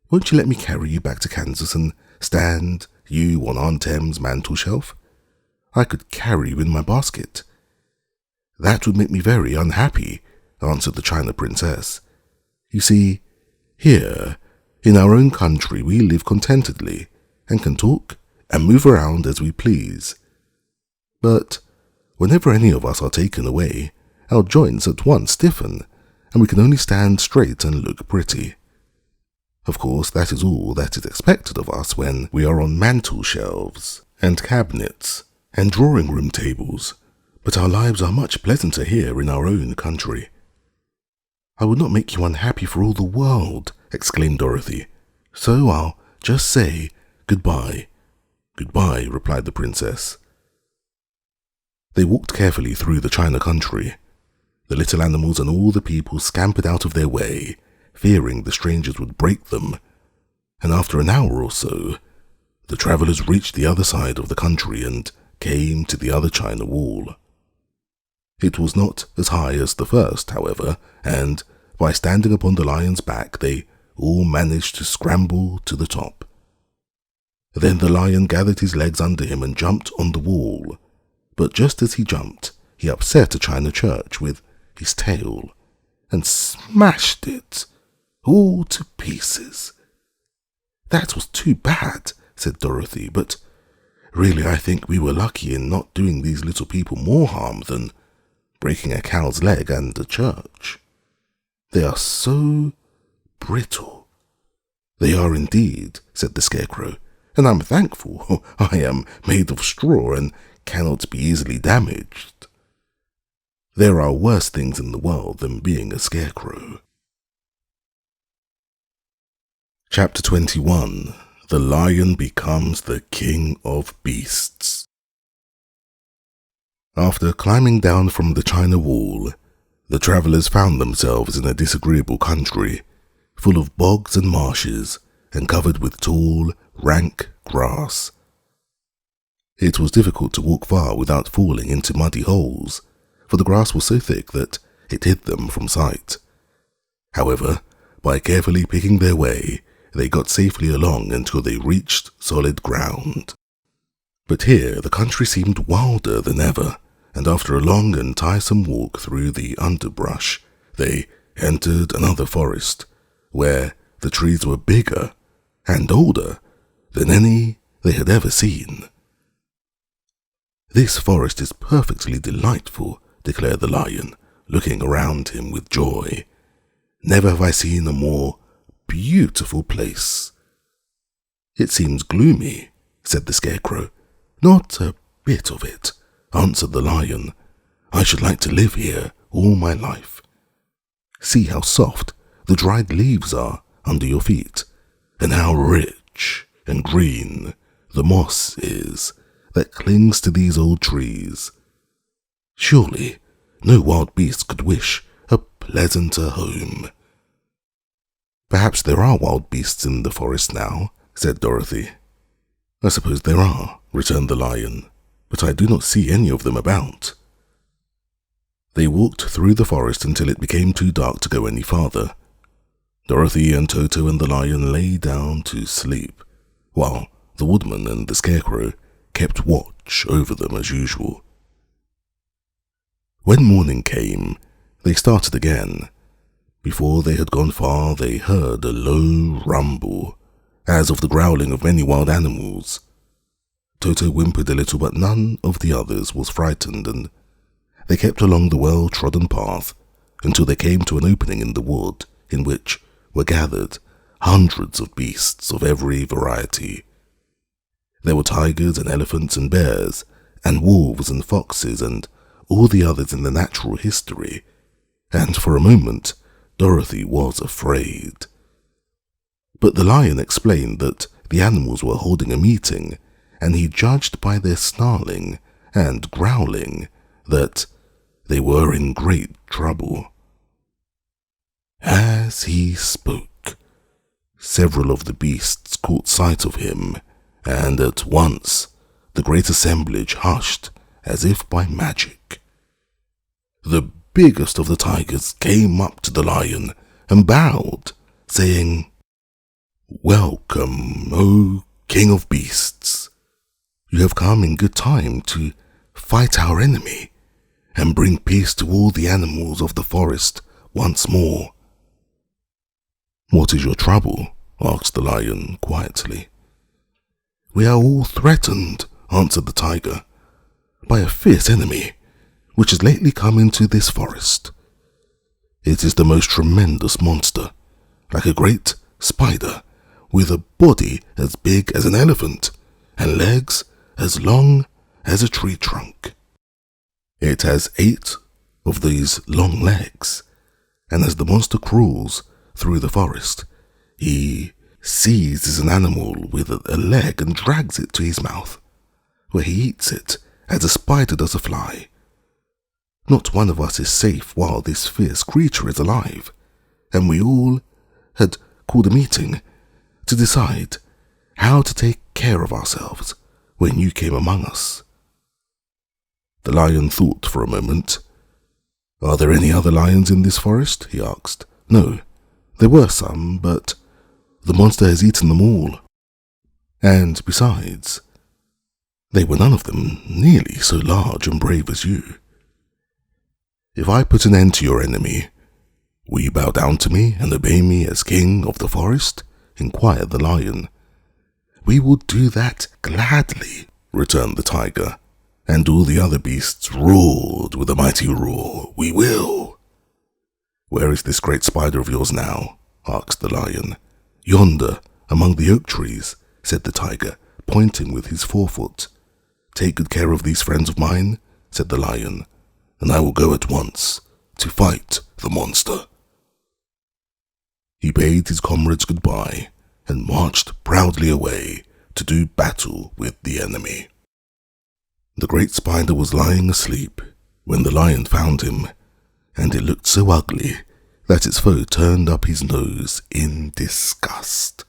Speaker 1: Won't you let me carry you back to Kansas and stand you on Aunt Em's mantel shelf? I could carry you in my basket. That would make me very unhappy, answered the China princess. You see, here, in our own country, we live contentedly and can talk and move around as we please. But whenever any of us are taken away, our joints at once stiffen, and we can only stand straight and look pretty. Of course, that is all that is expected of us when we are on mantel shelves and cabinets and drawing-room tables, but our lives are much pleasanter here in our own country. I would not make you unhappy for all the world, exclaimed Dorothy, so I'll just say goodbye. Goodbye, replied the princess. They walked carefully through the China country. The little animals and all the people scampered out of their way, fearing the strangers would break them, and after an hour or so, the travellers reached the other side of the country and came to the other China wall. It was not as high as the first, however, and by standing upon the lion's back, they all managed to scramble to the top. Then the lion gathered his legs under him and jumped on the wall, but just as he jumped, he upset a China church with his tail and smashed it all to pieces. That was too bad, said Dorothy, but really I think we were lucky in not doing these little people more harm than breaking a cow's leg and a church. They are so brittle. They are indeed, said the scarecrow, and I'm thankful I am made of straw and cannot be easily damaged. There are worse things in the world than being a scarecrow. Chapter 21. The Lion Becomes the King of Beasts. After climbing down from the China wall, the travellers found themselves in a disagreeable country, full of bogs and marshes, and covered with tall, rank grass. It was difficult to walk far without falling into muddy holes, for the grass was so thick that it hid them from sight. However, by carefully picking their way, they got safely along until they reached solid ground. But here the country seemed wilder than ever, and after a long and tiresome walk through the underbrush, they entered another forest, where the trees were bigger and older than any they had ever seen. This forest is perfectly delightful, declared the lion, looking around him with joy. Never have I seen a more beautiful place. It seems gloomy, said the scarecrow. Not a bit of it, answered the lion. I should like to live here all my life. See how soft the dried leaves are under your feet, and how rich and green the moss is that clings to these old trees. Surely no wild beast could wish a pleasanter home." "Perhaps there are wild beasts in the forest now," said Dorothy. "I suppose there are," returned the lion, "but I do not see any of them about." They walked through the forest until it became too dark to go any farther. Dorothy and Toto and the lion lay down to sleep, while the woodman and the scarecrow kept watch over them as usual. When morning came, they started again. Before they had gone far, they heard a low rumble, as of the growling of many wild animals. Toto whimpered a little, but none of the others was frightened, and they kept along the well-trodden path until they came to an opening in the wood in which were gathered hundreds of beasts of every variety. There were tigers and elephants and bears, and wolves and foxes, and all the others in the natural history, and for a moment Dorothy was afraid. But the lion explained that the animals were holding a meeting, and he judged by their snarling and growling that they were in great trouble. As he spoke, several of the beasts caught sight of him, and at once the great assemblage hushed as if by magic. The biggest of the tigers came up to the lion and bowed, saying, "Welcome, O King of Beasts. You have come in good time to fight our enemy and bring peace to all the animals of the forest once more." "What is your trouble?" asked the lion quietly. "We are all threatened," answered the tiger, "by a fierce enemy which has lately come into this forest. It is the most tremendous monster, like a great spider, with a body as big as an elephant and legs as long as a tree trunk. It has 8 of these long legs, and as the monster crawls through the forest, he seizes an animal with a leg and drags it to his mouth, where he eats it as a spider does a fly. Not one of us is safe while this fierce creature is alive, and we all had called a meeting to decide how to take care of ourselves when you came among us." The lion thought for a moment. "Are there any other lions in this forest?" he asked. "No, there were some, but the monster has eaten them all. And besides, they were none of them nearly so large and brave as you. If I put an end to your enemy, will you bow down to me and obey me as king of the forest?" inquired the lion. "We will do that gladly," returned the tiger, and all the other beasts roared with a mighty roar. "We will." "Where is this great spider of yours now?" asked the lion. "Yonder, among the oak trees," said the tiger, pointing with his forefoot. "Take good care of these friends of mine," said the lion, "and I will go at once to fight the monster." He bade his comrades goodbye and marched proudly away to do battle with the enemy. The great spider was lying asleep when the lion found him, and it looked so ugly that its foe turned up his nose in disgust.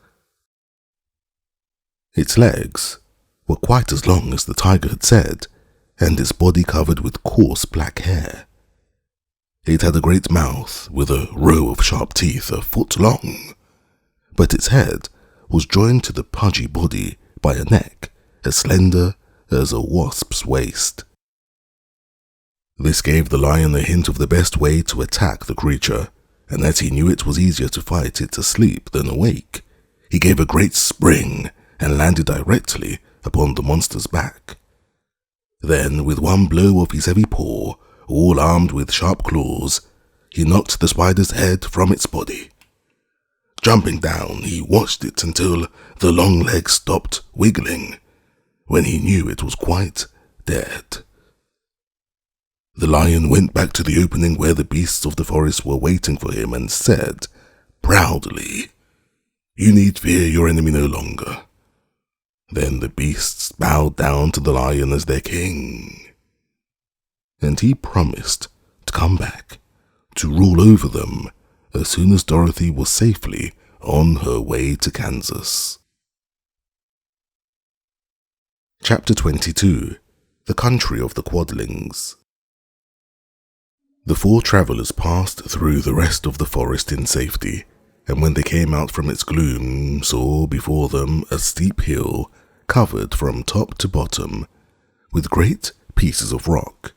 Speaker 1: Its legs were quite as long as the tiger had said, and its body covered with coarse black hair. It had a great mouth with a row of sharp teeth 1 foot long, but its head was joined to the pudgy body by a neck as slender as a wasp's waist. This gave the lion a hint of the best way to attack the creature, and as he knew it was easier to fight it asleep than awake, he gave a great spring and landed directly upon the monster's back. Then, with one blow of his heavy paw, all armed with sharp claws, he knocked the spider's head from its body. Jumping down, he watched it until the long legs stopped wiggling, when he knew it was quite dead. The lion went back to the opening where the beasts of the forest were waiting for him and said proudly, You need fear your enemy no longer." Then the beasts bowed down to the lion as their king, and he promised to come back to rule over them as soon as Dorothy was safely on her way to Kansas. Chapter 22. The Country of the Quadlings. The four travellers passed through the rest of the forest in safety, and when they came out from its gloom, saw before them a steep hill covered from top to bottom with great pieces of rock.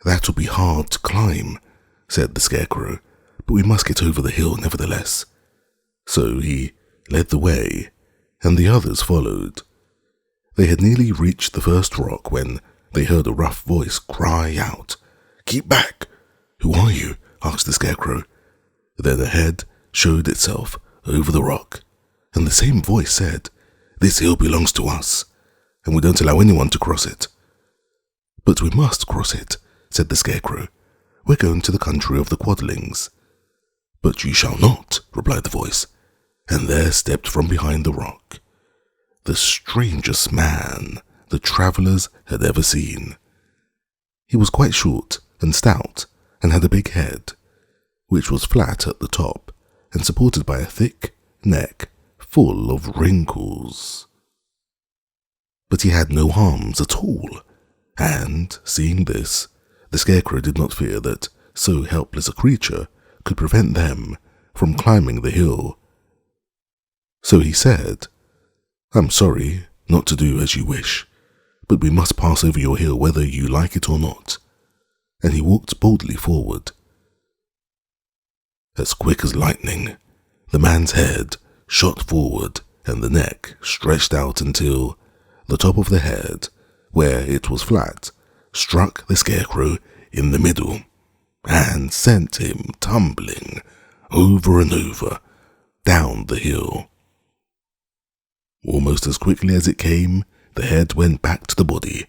Speaker 1: "That'll be hard to climb," said the Scarecrow, "but we must get over the hill nevertheless." So he led the way, and the others followed. They had nearly reached the first rock when they heard a rough voice cry out, "Keep back!" "Who are you?" asked the Scarecrow. Then a head showed itself over the rock, and the same voice said, "This hill belongs to us, and we don't allow anyone to cross it." "But we must cross it," said the Scarecrow. "We're going to the country of the Quadlings." "But you shall not," replied the voice, and there stepped from behind the rock the strangest man the travellers had ever seen. He was quite short and stout, and had a big head, which was flat at the top and supported by a thick neck full of wrinkles. But he had no arms at all, and, seeing this, the Scarecrow did not fear that so helpless a creature could prevent them from climbing the hill. So he said, "I'm sorry not to do as you wish, but we must pass over your hill whether you like it or not." And he walked boldly forward. As quick as lightning, the man's head shot forward and the neck stretched out until the top of the head, where it was flat, struck the Scarecrow in the middle and sent him tumbling over and over down the hill. Almost as quickly as it came, the head went back to the body,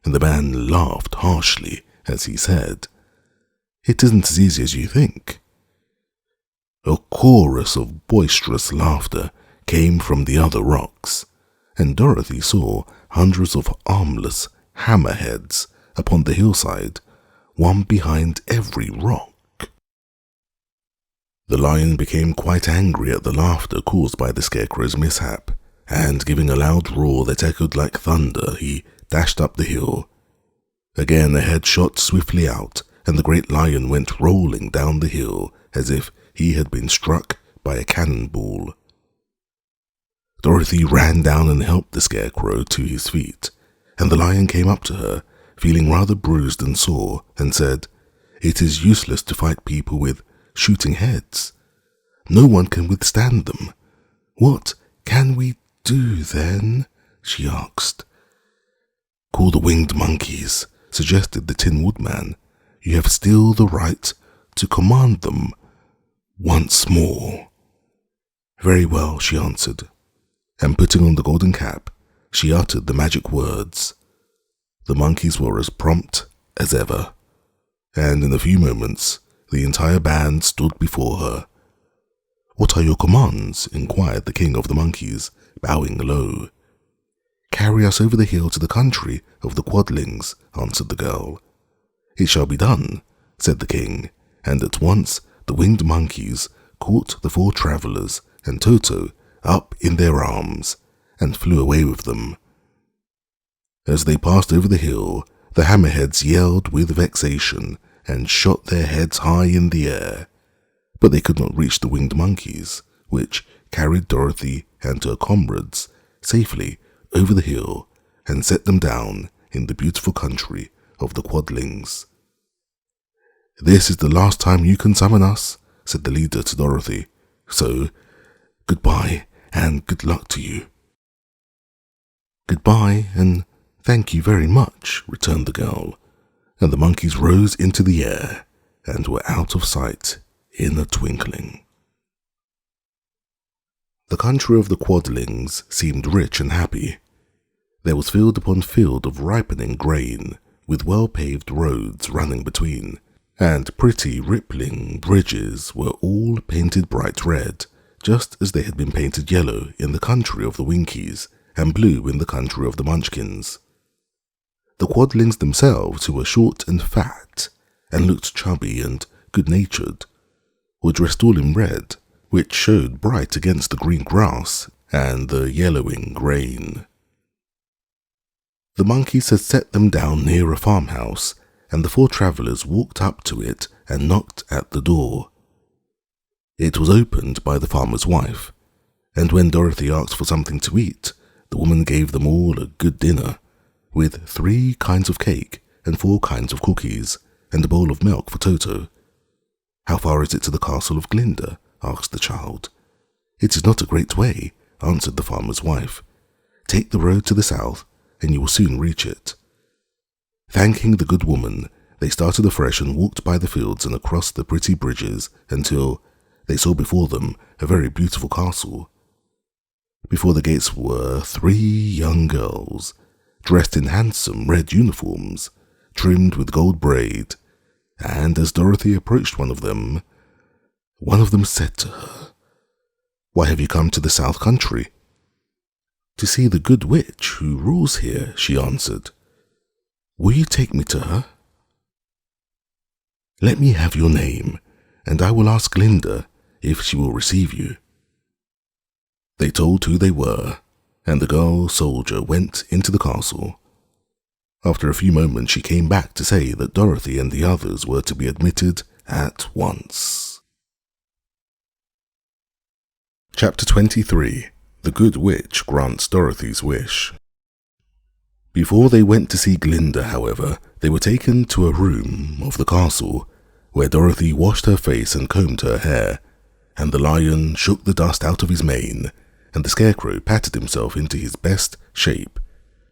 Speaker 1: and the man laughed harshly as he said, "It isn't as easy as you think." A chorus of boisterous laughter came from the other rocks, and Dorothy saw hundreds of armless hammerheads upon the hillside, one behind every rock. The lion became quite angry at the laughter caused by the Scarecrow's mishap, and giving a loud roar that echoed like thunder, he dashed up the hill. Again a head shot swiftly out, and the great lion went rolling down the hill as if he had been struck by a cannonball. Dorothy ran down and helped the Scarecrow to his feet, and the lion came up to her, feeling rather bruised and sore, and said, "It is useless to fight people with shooting heads. No one can withstand them. What can we do then?" she asked. "Call the winged monkeys," suggested the Tin Woodman. "You have still the right to command them once more." "Very well," she answered, and putting on the golden cap, she uttered the magic words. The monkeys were as prompt as ever, and in a few moments the entire band stood before her. "What are your commands?" inquired the king of the monkeys, bowing low. "Carry us over the hill to the country of the Quadlings," answered the girl. "It shall be done," said the king, and at once the winged monkeys caught the four travellers and Toto up in their arms and flew away with them. As they passed over the hill, the hammerheads yelled with vexation and shot their heads high in the air, but they could not reach the winged monkeys, which carried Dorothy and her comrades safely over the hill and set them down in the beautiful country of the Quadlings. "This is the last time you can summon us," said the leader to Dorothy, "so goodbye and good luck to you." "Goodbye and thank you very much," returned the girl, and the monkeys rose into the air and were out of sight in a twinkling. The country of the Quadlings seemed rich and happy. There was field upon field of ripening grain, with well-paved roads running between, and pretty rippling bridges were all painted bright red, just as they had been painted yellow in the country of the Winkies and blue in the country of the Munchkins. The quadlings themselves, who were short and fat, and looked chubby and good-natured, were dressed all in red, which showed bright against the green grass and the yellowing grain. The monkeys had set them down near a farmhouse, and the 4 travellers walked up to it and knocked at the door. It was opened by the farmer's wife, and when Dorothy asked for something to eat, the woman gave them all a good dinner, with 3 kinds of cake and 4 kinds of cookies, and a bowl of milk for Toto. "How far is it to the castle of Glinda?" asked the child. "It is not a great way," answered the farmer's wife. "Take the road to the south, and you will soon reach it." Thanking the good woman, they started afresh and walked by the fields and across the pretty bridges until they saw before them a very beautiful castle. Before the gates were 3 young girls, dressed in handsome red uniforms, trimmed with gold braid, and as Dorothy approached one of them said to her, "Why have you come to the South Country?" "To see the good witch who rules here," she answered. "Will you take me to her?" "Let me have your name, and I will ask Glinda if she will receive you." They told who they were, and the girl soldier went into the castle. After a few moments she came back to say that Dorothy and the others were to be admitted at once. Chapter 23. The Good Witch Grants Dorothy's Wish. Before they went to see Glinda, however, they were taken to a room of the castle, where Dorothy washed her face and combed her hair, and the lion shook the dust out of his mane, and the scarecrow patted himself into his best shape,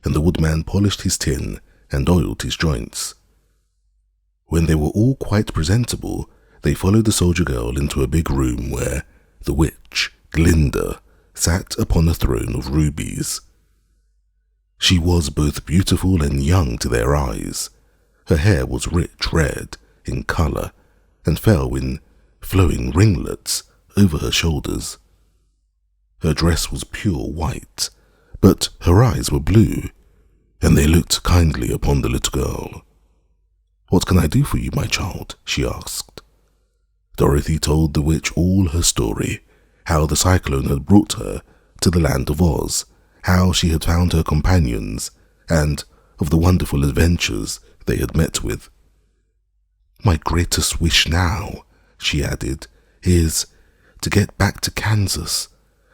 Speaker 1: and the woodman polished his tin and oiled his joints. When they were all quite presentable, they followed the soldier girl into a big room where the witch, Glinda, sat upon a throne of rubies. She was both beautiful and young to their eyes. Her hair was rich red in colour and fell in flowing ringlets over her shoulders. Her dress was pure white, but her eyes were blue, and they looked kindly upon the little girl. "What can I do for you, my child?" she asked. Dorothy told the witch all her story, how the cyclone had brought her to the land of Oz, how she had found her companions, and of the wonderful adventures they had met with. "My greatest wish now," she added, "is to get back to Kansas,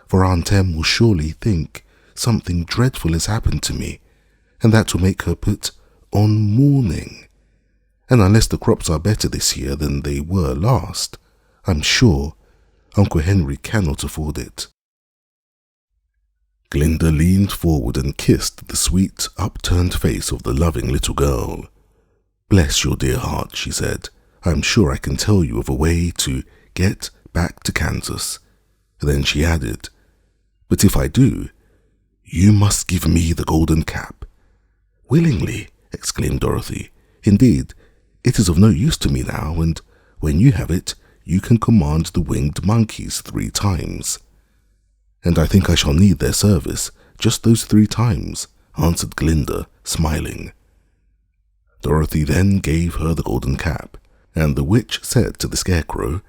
Speaker 1: for Aunt Em will surely think something dreadful has happened to me, and that will make her put on mourning. And unless the crops are better this year than they were last, I'm sure Uncle Henry cannot afford it." Glinda leaned forward and kissed the sweet, upturned face of the loving little girl. "Bless your dear heart," she said. "I'm sure I can tell you of a way to get back to Kansas." Then she added, "But if I do, you must give me the golden cap." "Willingly," exclaimed Dorothy. "Indeed, it is of no use to me now, and when you have it, you can command the winged monkeys 3 times. "And I think I shall need their service just those 3 times, answered Glinda, smiling. Dorothy then gave her the golden cap, and the witch said to the scarecrow,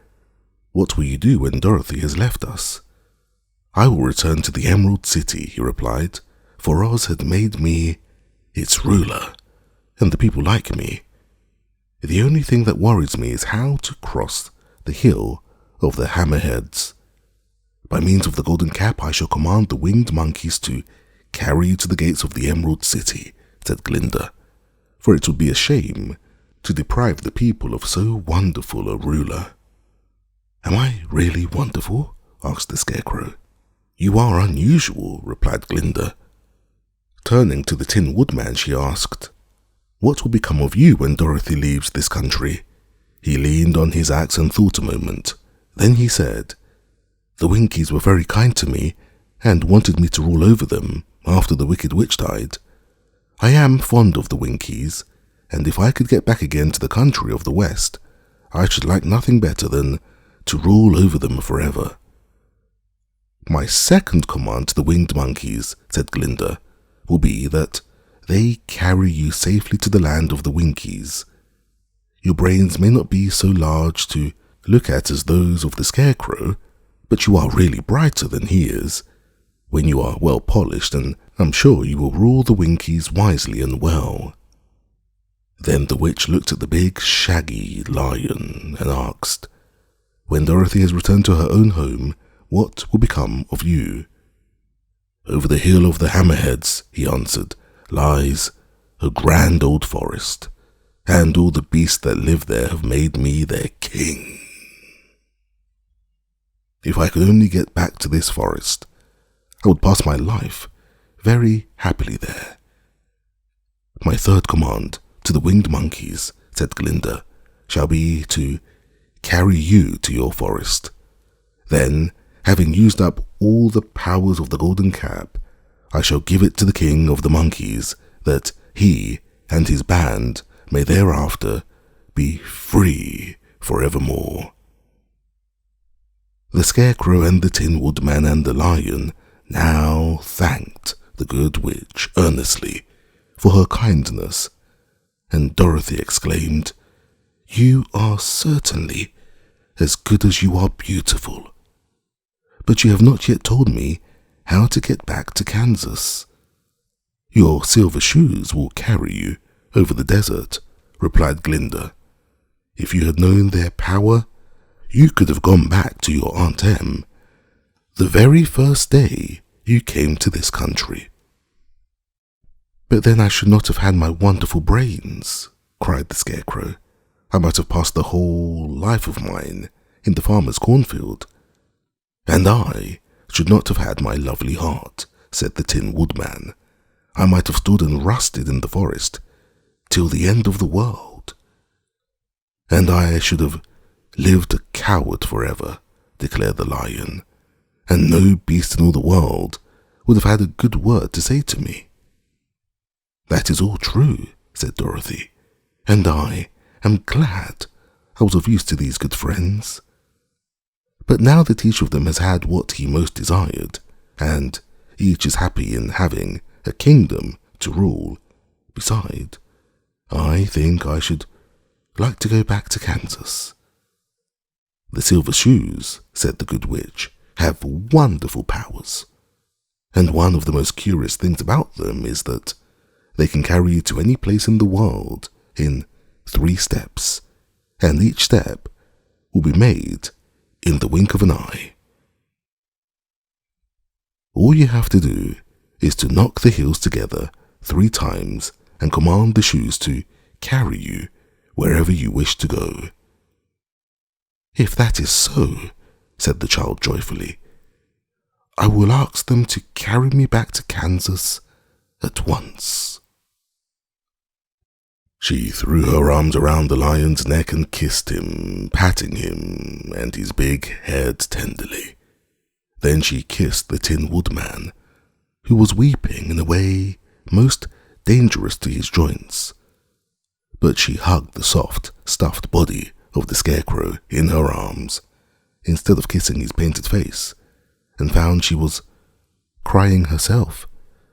Speaker 1: "What will you do when Dorothy has left us?" "I will return to the Emerald City," he replied, "for Oz had made me its ruler, and the people like me. The only thing that worries me is how to cross the hill of the Hammerheads. By means of the golden cap, I shall command the winged monkeys to carry you to the gates of the Emerald City," said Glinda, "for it would be a shame to deprive the people of so wonderful a ruler." "Am I really wonderful?" asked the scarecrow. "You are unusual," replied Glinda. Turning to the Tin Woodman, she asked, "What will become of you when Dorothy leaves this country?" He leaned on his axe and thought a moment. Then he said, "The Winkies were very kind to me and wanted me to rule over them after the Wicked Witch died. I am fond of the Winkies, and if I could get back again to the country of the West, I should like nothing better than to rule over them forever. My second command to the winged monkeys, said Glinda, will be that they carry you safely to the land of the Winkies. Your brains may not be so large to look at as those of the scarecrow, but you are really brighter than he is. When you are well polished, and I'm sure you will rule the Winkies wisely and well. Then the witch looked at the big, shaggy lion and asked, when Dorothy has returned to her own home, what will become of you? Over the hill of the hammerheads, he answered, lies a grand old forest, and all the beasts that live there have made me their king. If I could only get back to this forest, I would pass my life very happily there. My third command to the winged monkeys, said Glinda, shall be to carry you to your forest. Then, having used up all the powers of the golden cap, I shall give it to the king of the monkeys, that he and his band may thereafter be free forevermore. The scarecrow and the tin woodman and the lion now thanked the good witch earnestly for her kindness, and Dorothy exclaimed, You are certainly as good as you are beautiful, but you have not yet told me how to get back to Kansas. Your silver shoes will carry you over the desert, replied Glinda. If you had known their power, you could have gone back to your Aunt Em the very first day you came to this country. But then I should not have had my wonderful brains, cried the scarecrow. I might have passed the whole life of mine in the farmer's cornfield. And I should not have had my lovely heart, said the tin woodman. I might have stood and rusted in the forest till the end of the world. And I should have lived a coward forever, declared the lion, and no beast in all the world would have had a good word to say to me. That is all true, said Dorothy, and I am glad I was of use to these good friends. But now that each of them has had what he most desired, and each is happy in having a kingdom to rule beside, I think I should like to go back to Kansas. The silver shoes, said the good witch, have wonderful powers, and one of the most curious things about them is that they can carry you to any place in the world in 3 steps, and each step will be made in the wink of an eye. All you have to do is to knock the heels together 3 times and command the shoes to carry you wherever you wish to go. If that is so, said the child joyfully, I will ask them to carry me back to Kansas at once. She threw her arms around the lion's neck and kissed him, patting him and his big head tenderly. Then she kissed the tin woodman, who was weeping in a way most dangerous to his joints. But she hugged the soft, stuffed body of the scarecrow in her arms, instead of kissing his painted face, and found she was crying herself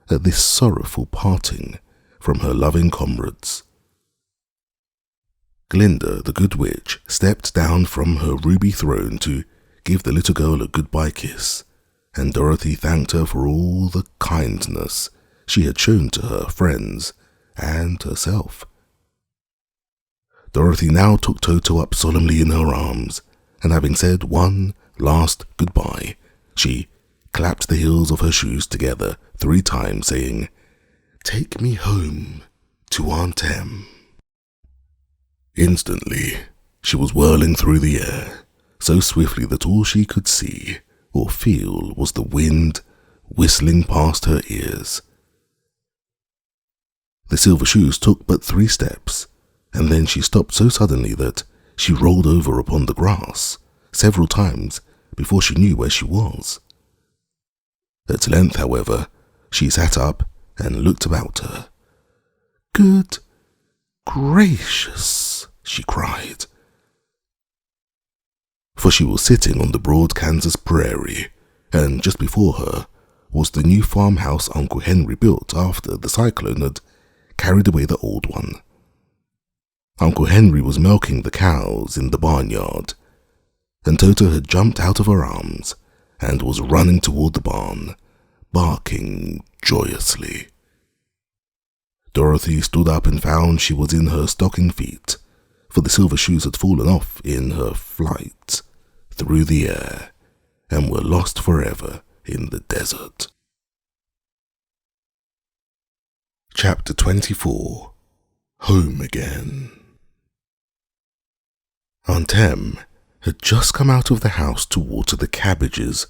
Speaker 1: at this sorrowful parting from her loving comrades. Glinda, the good witch, stepped down from her ruby throne to give the little girl a goodbye kiss, and Dorothy thanked her for all the kindness she had shown to her friends and herself. Dorothy now took Toto up solemnly in her arms, and having said one last goodbye, she clapped the heels of her shoes together 3 times, saying, Take me home to Aunt Em. Instantly, she was whirling through the air, so swiftly that all she could see or feel was the wind whistling past her ears. The silver shoes took but 3 steps, and then she stopped so suddenly that she rolled over upon the grass several times before she knew where she was. At length, however, she sat up and looked about her. Good gracious, she cried. For she was sitting on the broad Kansas prairie, and just before her was the new farmhouse Uncle Henry built after the cyclone had carried away the old one. Uncle Henry was milking the cows in the barnyard, and Toto had jumped out of her arms and was running toward the barn, barking joyously. Dorothy stood up and found she was in her stocking feet, for the silver shoes had fallen off in her flight through the air and were lost forever in the desert. Chapter 24. Home Again. Aunt Em had just come out of the house to water the cabbages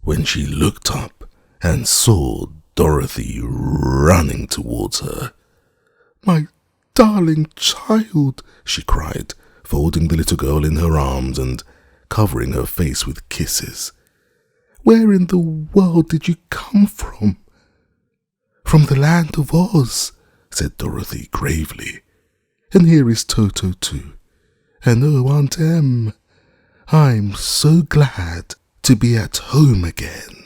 Speaker 1: when she looked up and saw Dorothy running towards her. "My darling child," she cried, folding the little girl in her arms and covering her face with kisses. "Where in the world did you come from?" "From the land of Oz," said Dorothy gravely. "And here is Toto too. And oh, Aunt Em, I'm so glad to be at home again."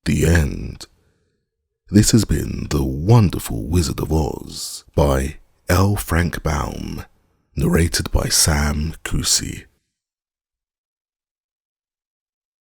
Speaker 1: The end. This has been The Wonderful Wizard of Oz by L. Frank Baum, narrated by Sam Kusi.